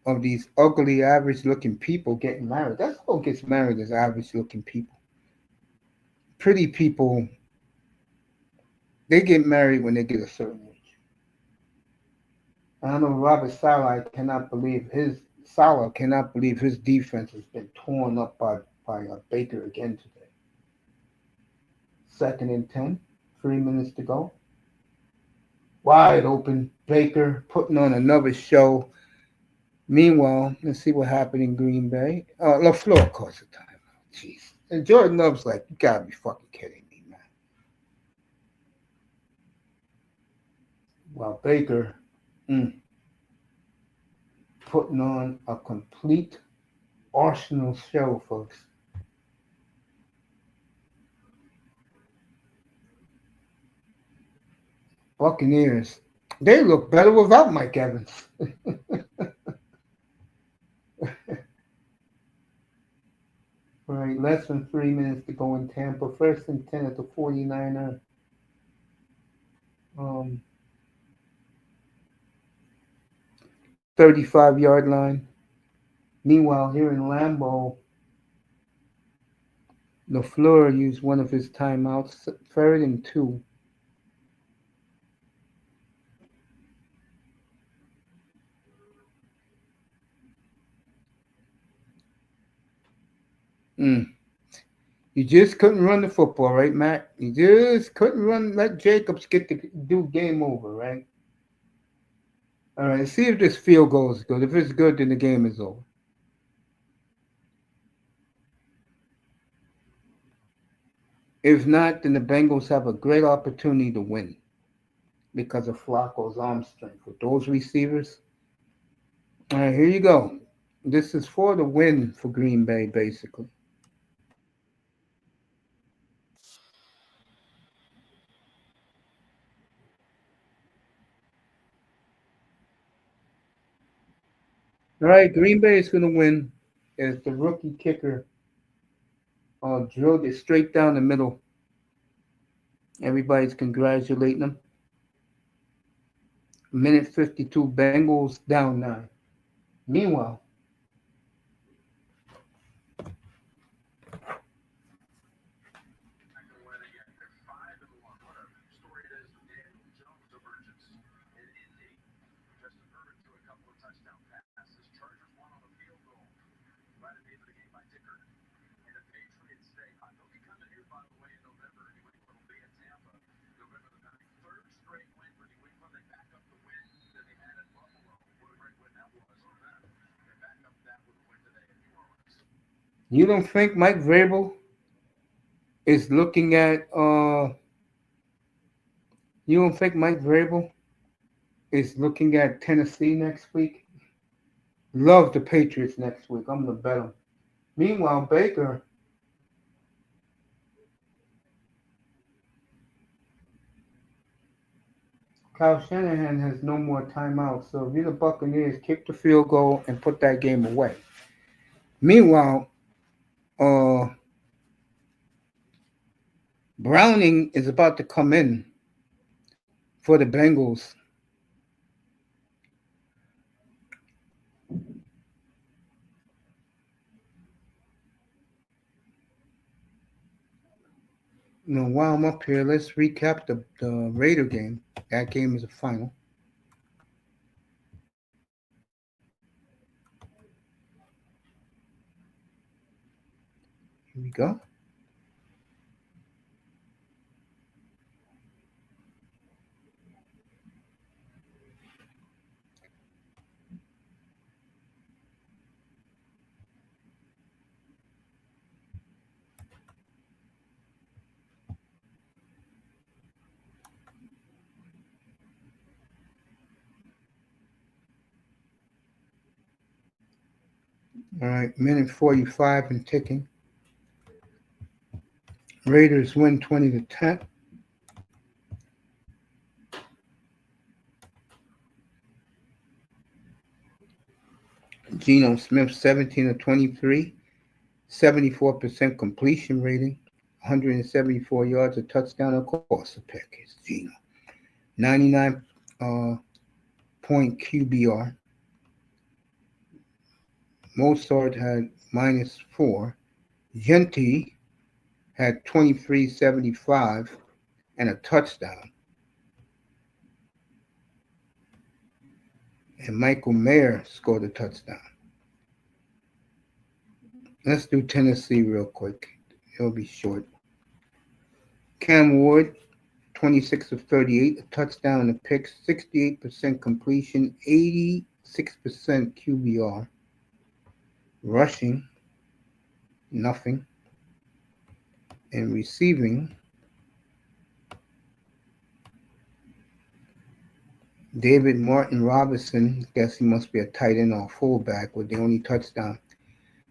Speaker 2: of these ugly, average-looking people getting married. That's who gets married, is average-looking people. Pretty people, they get married when they get a certain age. I know Robert Saleh cannot believe his defense has been torn up by Baker again today. 2nd and 10, 3 minutes to go. Wide open, Baker putting on another show. Meanwhile, let's see what happened in Green Bay. LaFleur calls the timeout. Jeez. And Jordan Love's like, you gotta be fucking kidding me, man. While Baker putting on a complete Arsenal show, folks. Buccaneers, they look better without Mike Evans. All right, less than 3 minutes to go in Tampa. 1st and 10 at the 49er. 35-yard line. Meanwhile, here in Lambeau, LaFleur used one of his timeouts. 3rd and 2. You just couldn't run the football, right, Matt? You just couldn't let Jacobs do game over, right? All right, let's see if this field goal is good. If it's good, then the game is over. If not, then the Bengals have a great opportunity to win because of Flacco's arm strength with those receivers. All right, here you go. This is for the win for Green Bay, basically. All right, Green Bay is going to win as the rookie kicker drilled it straight down the middle. Everybody's congratulating them. Minute 52, Bengals down 9. Meanwhile,
Speaker 3: Story it is with M.Jones emergence in Indy. Justin Herbert threw a couple of touchdown passes. Chargers won on a field goal right at the end of the game by Dicker. And the Patriots stay hot. They'll be coming here, by the way, in November. New England will be in Tampa November the 9th. 3rd straight win for New England. They back up the win that they had at Buffalo. What a great win that was for them. They back up that with a win today in New Orleans.
Speaker 2: you don't think Mike Vrabel is looking at Tennessee next week? Love the Patriots next week. I'm going to bet them. Meanwhile, Baker, Kyle Shanahan has no more timeouts. So if you're the Buccaneers, kick the field goal and put that game away. Meanwhile, Browning is about to come in for the Bengals. While I'm up here, let's recap the Raider game. That game is a final. Here we go. All right, minute 45 and ticking. Raiders win 20-10. Geno Smith 17 of 23, 74% completion rating, 174 yards, a touchdown, of course, a pick. It's Geno. 99 point QBR. Mozart had -4. Genti had 23.75 and a touchdown. And Michael Mayer scored a touchdown. Let's do Tennessee real quick. It'll be short. Cam Ward, 26 of 38, a touchdown and a pick, 68% completion, 86% QBR. Rushing, nothing. And receiving, David Martin Robinson, guess he must be a tight end or fullback with the only touchdown.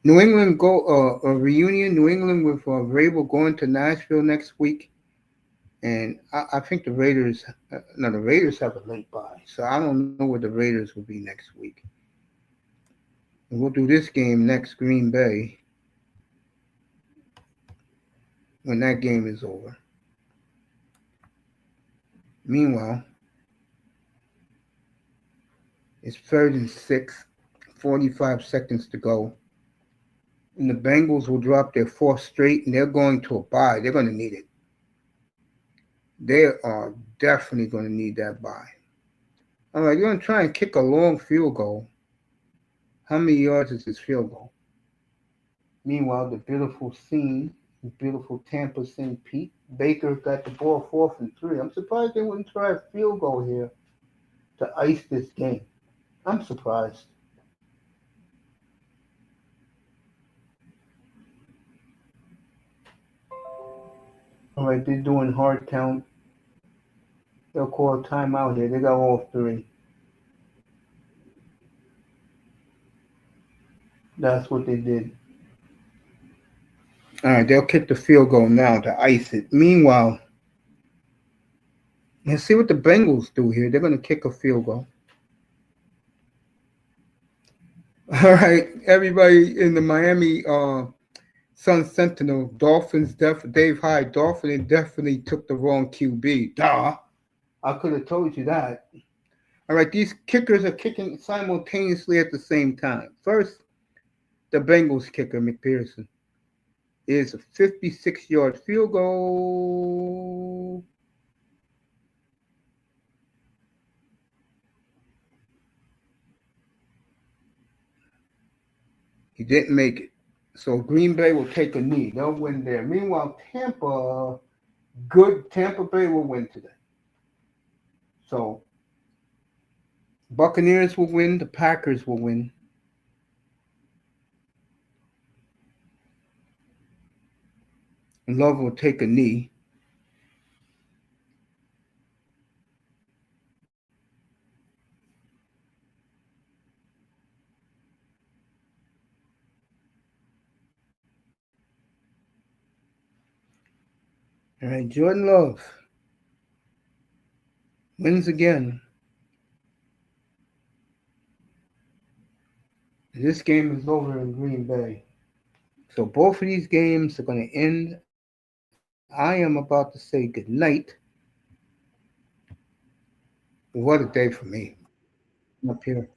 Speaker 2: New England go a reunion. New England with Vrabel going to Nashville next week, and I think the Raiders. No, the Raiders have a late bye, so I don't know where the Raiders will be next week. And we'll do this game next, Green Bay, when that game is over. Meanwhile, it's 3rd and 6, 45 seconds to go. And the Bengals will drop their 4th straight, and they're going to a bye. They're going to need it. They are definitely going to need that bye. All right, you're going to try and kick a long field goal. How many yards is this field goal? Meanwhile, the beautiful scene, the beautiful Tampa St. Pete. Baker got the ball 4th and 3. I'm surprised they wouldn't try a field goal here to ice this game. I'm surprised. All right, they're doing hard count. They'll call a timeout here. They got all 3. That's what they did. All right, they'll kick the field goal now to ice it. Meanwhile, let's see what the Bengals do here. They're going to kick a field goal. All right, everybody in the Miami Sun Sentinel, Dolphins, Dave Hyde, Dolphins definitely took the wrong QB. Duh. I could have told you that. All right, these kickers are kicking simultaneously at the same time. First, the Bengals kicker, McPherson, is a 56-yard field goal. He didn't make it. So Green Bay will take a knee. They'll win there. Meanwhile, Tampa Bay will win today. So Buccaneers will win. The Packers will win. Love will take a knee. All right, Jordan Love wins again. This game is over in Green Bay. So both of these games are going to end. I am about to say good night. What a day for me. I'm up here.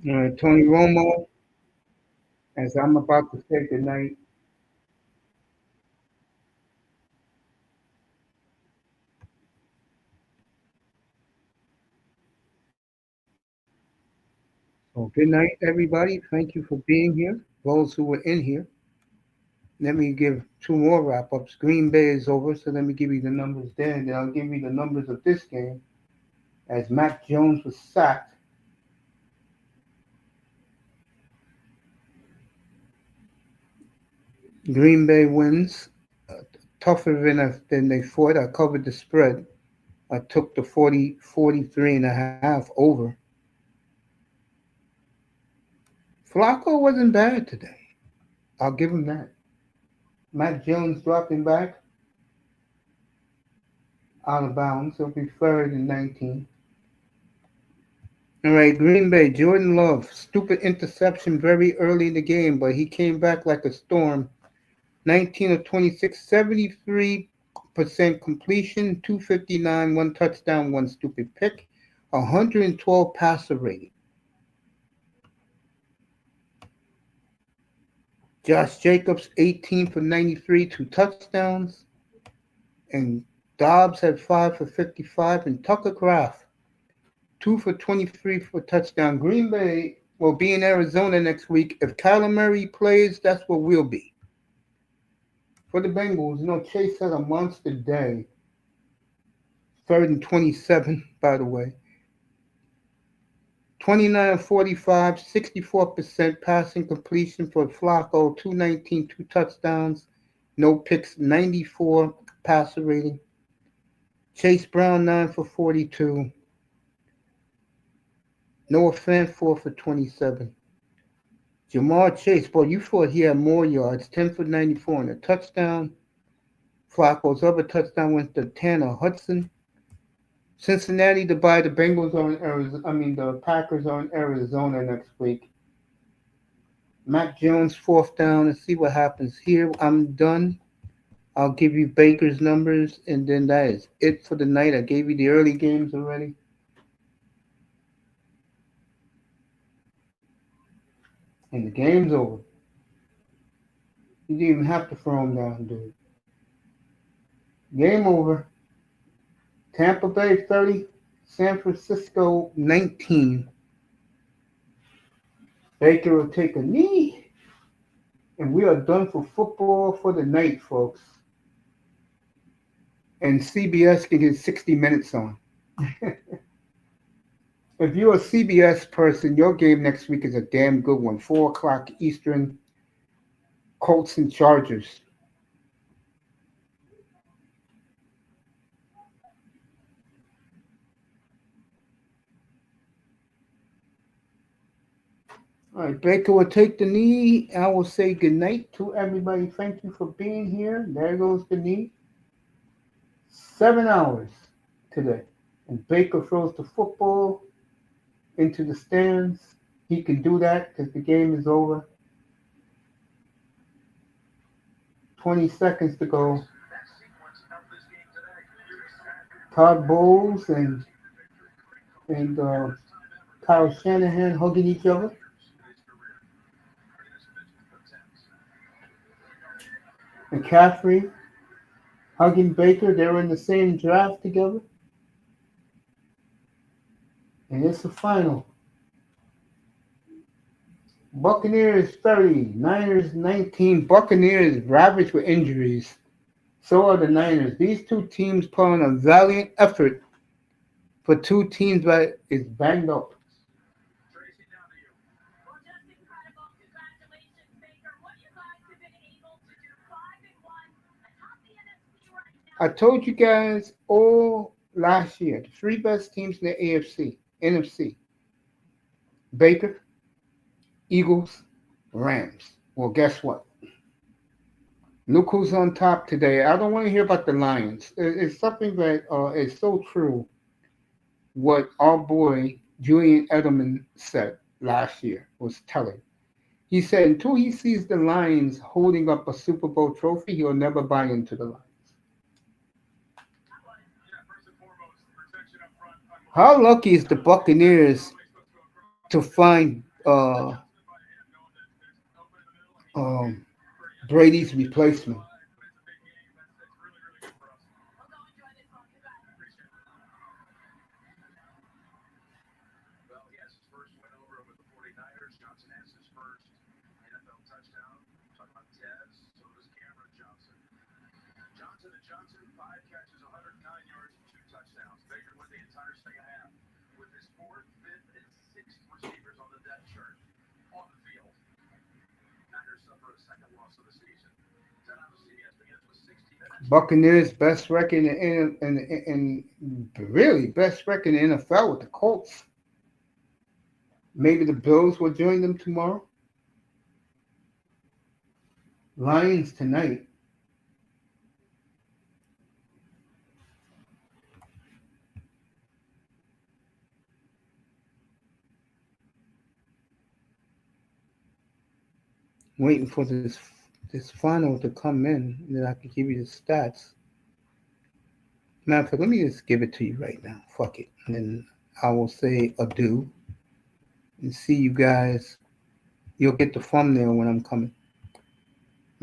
Speaker 2: Tony Romo, as I'm about to say goodnight. So good night, everybody. Thank you for being here. Those who were in here. Let me give two more wrap ups. Green Bay is over, so let me give you the numbers there, and then I'll give you the numbers of this game. As M.Jones was sacked, Green Bay wins. Tougher than they thought. I covered the spread. I took the 43.5 over. Flacco wasn't bad today. I'll give him that. M.Jones dropping back out of bounds. He'll be third and 19. All right, Green Bay, Jordan Love, stupid interception very early in the game, but he came back like a storm. 19 of 26, 73% completion, 259, one touchdown, one stupid pick, 112 passer rating. Josh Jacobs, 18 for 93, two touchdowns. And Dobbs had 5 for 55. And Tucker Kraft, 2 for 23 for touchdown. Green Bay will be in Arizona next week. If Kyler Murray plays, that's where we'll be. For the Bengals, Chase had a monster day. 3rd and 27, by the way. 29-45, 64% passing completion for Flacco, 219, two touchdowns, no picks, 94 passer rating. Chase Brown, 9 for 42. Noah Fant, 4 for 27. Jamar Chase, boy, you thought he had more yards, 10 for 94 and a touchdown. Flacco's other touchdown went to Tanner Hudson. Cincinnati to buy. The Bengals are in Arizona. The Packers are in Arizona next week. M.Jones, 4th down. Let's see what happens here. I'm done. I'll give you Baker's numbers, and then that is it for the night. I gave you the early games already. And the game's over. You didn't even have to throw him down, dude. Game over. Tampa Bay 30, San Francisco 19. Baker will take a knee, and we are done for football for the night, folks. And CBS can get 60 minutes on. If you're a CBS person, your game next week is a damn good one. 4 o'clock Eastern, Colts and Chargers. All right, Baker will take the knee. I will say goodnight to everybody. Thank you for being here. There goes the knee. 7 hours today. And Baker throws the football into the stands. He can do that because the game is over. 20 seconds to go. Todd Bowles and Kyle Shanahan hugging each other. McCaffrey hugging Baker. They were in the same draft together. And it's the final. Buccaneers 30, Niners 19. Buccaneers ravaged with injuries. So are the Niners. These two teams put on a valiant effort for two teams that is banged up. I told you guys all last year, the 3 best teams in the AFC, NFC. Baker, Eagles, Rams. Well, guess what? Look who's on top today. I don't want to hear about the Lions. It's something that is so true what our boy Julian Edelman said last year was telling. He said until he sees the Lions holding up a Super Bowl trophy, he'll never buy into the Lions. How lucky is the Buccaneers to find uh, Brady's replacement.
Speaker 3: Well, he has his first win over with the 49ers. Johnson has his first NFL touchdown. Talk about Tez. So does Cameron Johnson. Johnson and Johnson, 5 catches, 109 yards, and 2 touchdowns. Baker went the entire second half with his 4th, 5th, and 6th receivers on the depth chart on the field. Niners suffer a second loss of the season. 10 on the CBS begins with 60 minutes.
Speaker 2: Buccaneers best record in really best record in the NFL with the Colts. Maybe the Bills will join them tomorrow. Lions tonight. Waiting for this final to come in, and then I can give you the stats. Matter of fact, let me just give it to you right now. Fuck it. And then I will say adieu and see you guys. You'll get the thumbnail when I'm coming.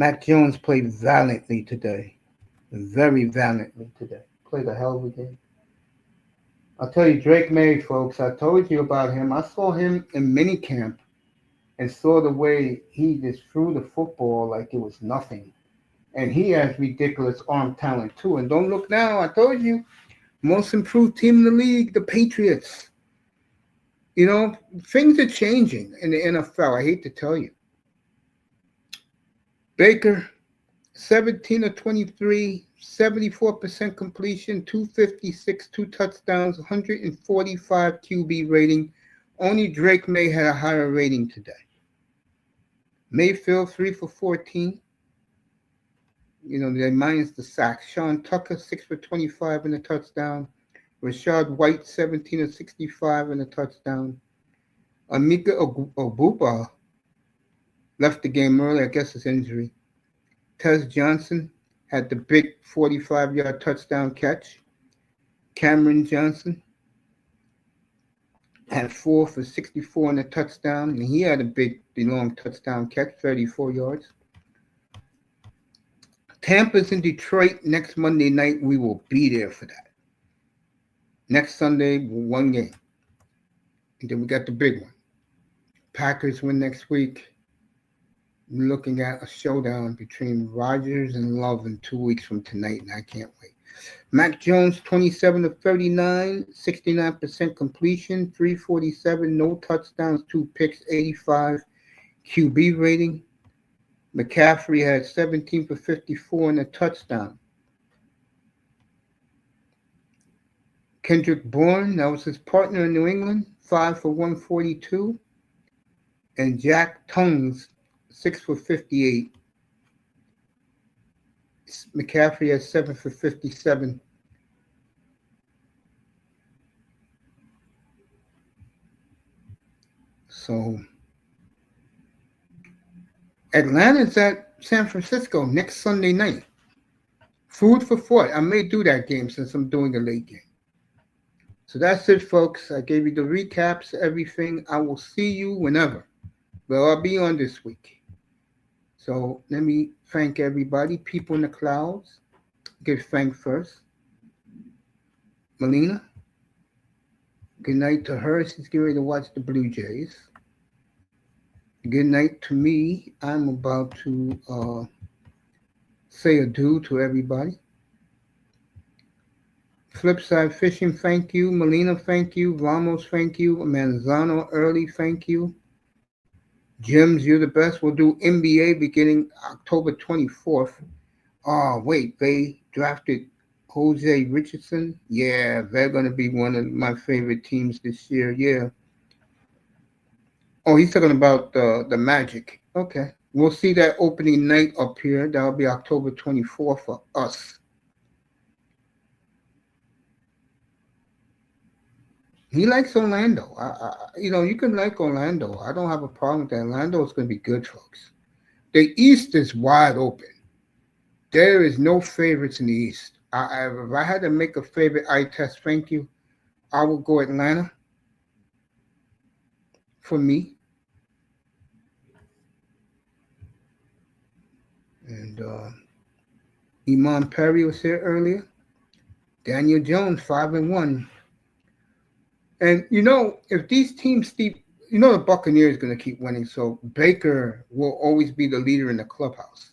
Speaker 2: M.Jones played valiantly today. Very valiantly today. Played a hell of a game. I'll tell you, Drake May, folks, I told you about him. I saw him in minicamp and saw the way he just threw the football like it was nothing. And he has ridiculous arm talent, too. And don't look now. I told you, most improved team in the league, the Patriots. You know, things are changing in the NFL. I hate to tell you. Baker, 17 of 23, 74% completion, 256, 2 touchdowns, 145 QB rating. Only Drake May had a higher rating today. Mayfield, 3 for 14. You know, they minus the sacks. Sean Tucker, 6 for 25 in a touchdown. Rashad White, 17 of 65 in a touchdown. Amika Obuba left the game early. I guess it's injury. Tez Johnson had the big 45-yard touchdown catch. Cameron Johnson had 4 for 64 in a touchdown, and he had a big, long touchdown catch, 34 yards. Tampa's in Detroit next Monday night. We will be there for that. Next Sunday, 1 game. And then we got the big one. Packers win next week. We're looking at a showdown between Rodgers and Love in 2 weeks from tonight, and I can't wait. M.Jones, 27 of 39, 69% completion, 347, no touchdowns, 2 picks, 85 QB rating. McCaffrey had 17 for 54 and a touchdown. Kendrick Bourne, that was his partner in New England, 5 for 142. And Jack Tongues, 6 for 58. McCaffrey has 7 for 57. So Atlanta's at San Francisco next Sunday night. Food for thought. I may do that game since I'm doing the late game. So that's it, folks. I gave you the recaps, everything. I will see you whenever. Well, I'll be on this week. So let me thank everybody. People in the clouds. Give thanks first. Melina. Good night to her. She's getting ready to watch the Blue Jays. Good night to me. I'm about to say adieu to everybody. Flipside Fishing, thank you. Melina, thank you. Ramos, thank you. Manzano, Early, thank you. Jims, you're the best. We'll do NBA beginning October 24th. Oh, wait, they drafted Jose Richardson. Yeah, they're going to be one of my favorite teams this year. Yeah. Oh, he's talking about the Magic. Okay. We'll see that opening night up here. That'll be October 24th for us. He likes Orlando. You can like Orlando. I don't have a problem with that. Orlando is going to be good, folks. The East is wide open. There is no favorites in the East. If I had to make a favorite eye test, thank you, I would go Atlanta for me. Iman Perry was here earlier. Daniel Jones, 5-1. And if these teams keep, the Buccaneers going to keep winning, so Baker will always be the leader in the clubhouse.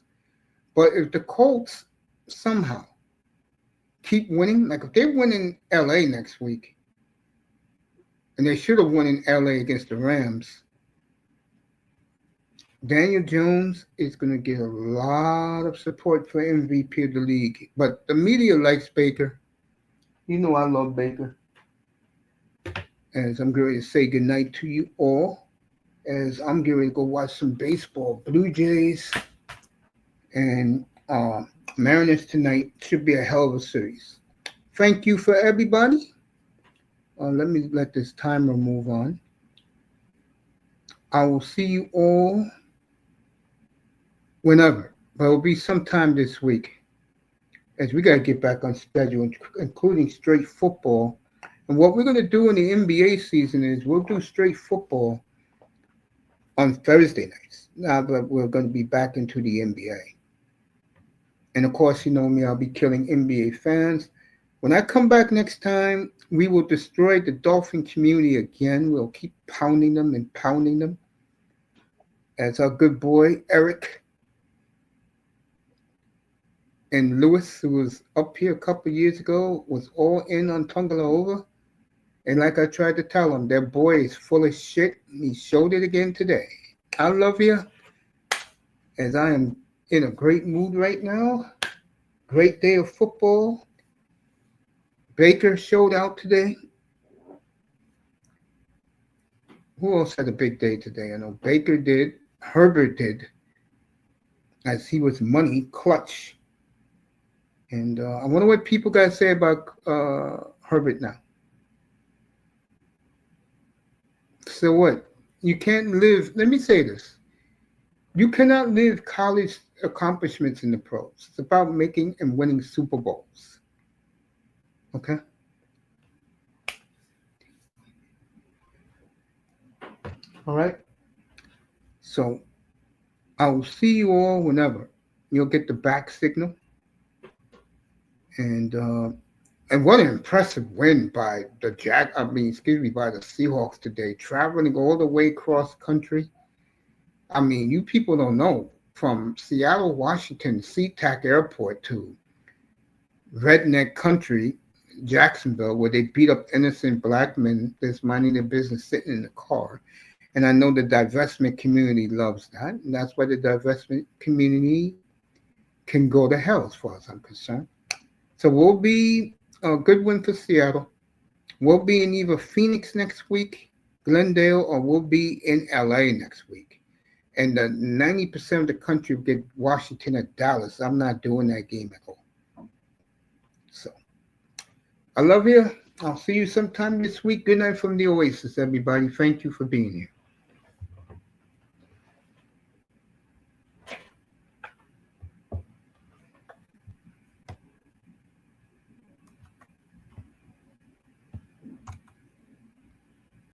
Speaker 2: But if the Colts somehow keep winning, like if they win in LA next week, and they should have won in LA against the Rams, Daniel Jones is going to get a lot of support for MVP of the league. But the media likes Baker. I love Baker. As I'm going to say goodnight to you all, as I'm going to go watch some baseball. Blue Jays and Mariners tonight should be a hell of a series. Thank you for everybody. Let me let this timer move on. I will see you all whenever, but it'll be sometime this week, as we got to get back on schedule, including straight football. And what we're going to do in the NBA season is we'll do straight football on Thursday nights. Now that we're going to be back into the NBA. And of course, you know me, I'll be killing NBA fans. When I come back next time, we will destroy the Dolphin community again. We'll keep pounding them and pounding them. As our good boy, Eric and Lewis, who was up here a couple of years ago, was all in on Tungaloova. And like I tried to tell him, their boy is full of shit. He showed it again today. I love you, as I am in a great mood right now. Great day of football. Baker showed out today. Who else had a big day today? I know Baker did. Herbert did, as he was money clutch. And I wonder what people got to say about Herbert now. So what? You can't live, let me say this. You cannot live college accomplishments in the pros. It's about making and winning Super Bowls. Okay? All right? So I will see you all whenever. You'll get the back signal. And what an impressive win by the by the Seahawks today, traveling all the way across country. I mean, you people don't know, from Seattle, Washington, SeaTac Airport to redneck country, Jacksonville, where they beat up innocent black men that's minding their business sitting in the car. And I know the divestment community loves that. And that's why the divestment community can go to hell as far as I'm concerned. So we'll be a good win for Seattle. We'll be in either Phoenix next week, Glendale, or we'll be in LA next week. And 90% of the country will get Washington or Dallas. I'm not doing that game at all. So I love you. I'll see you sometime this week. Good night from the Oasis, everybody. Thank you for being here.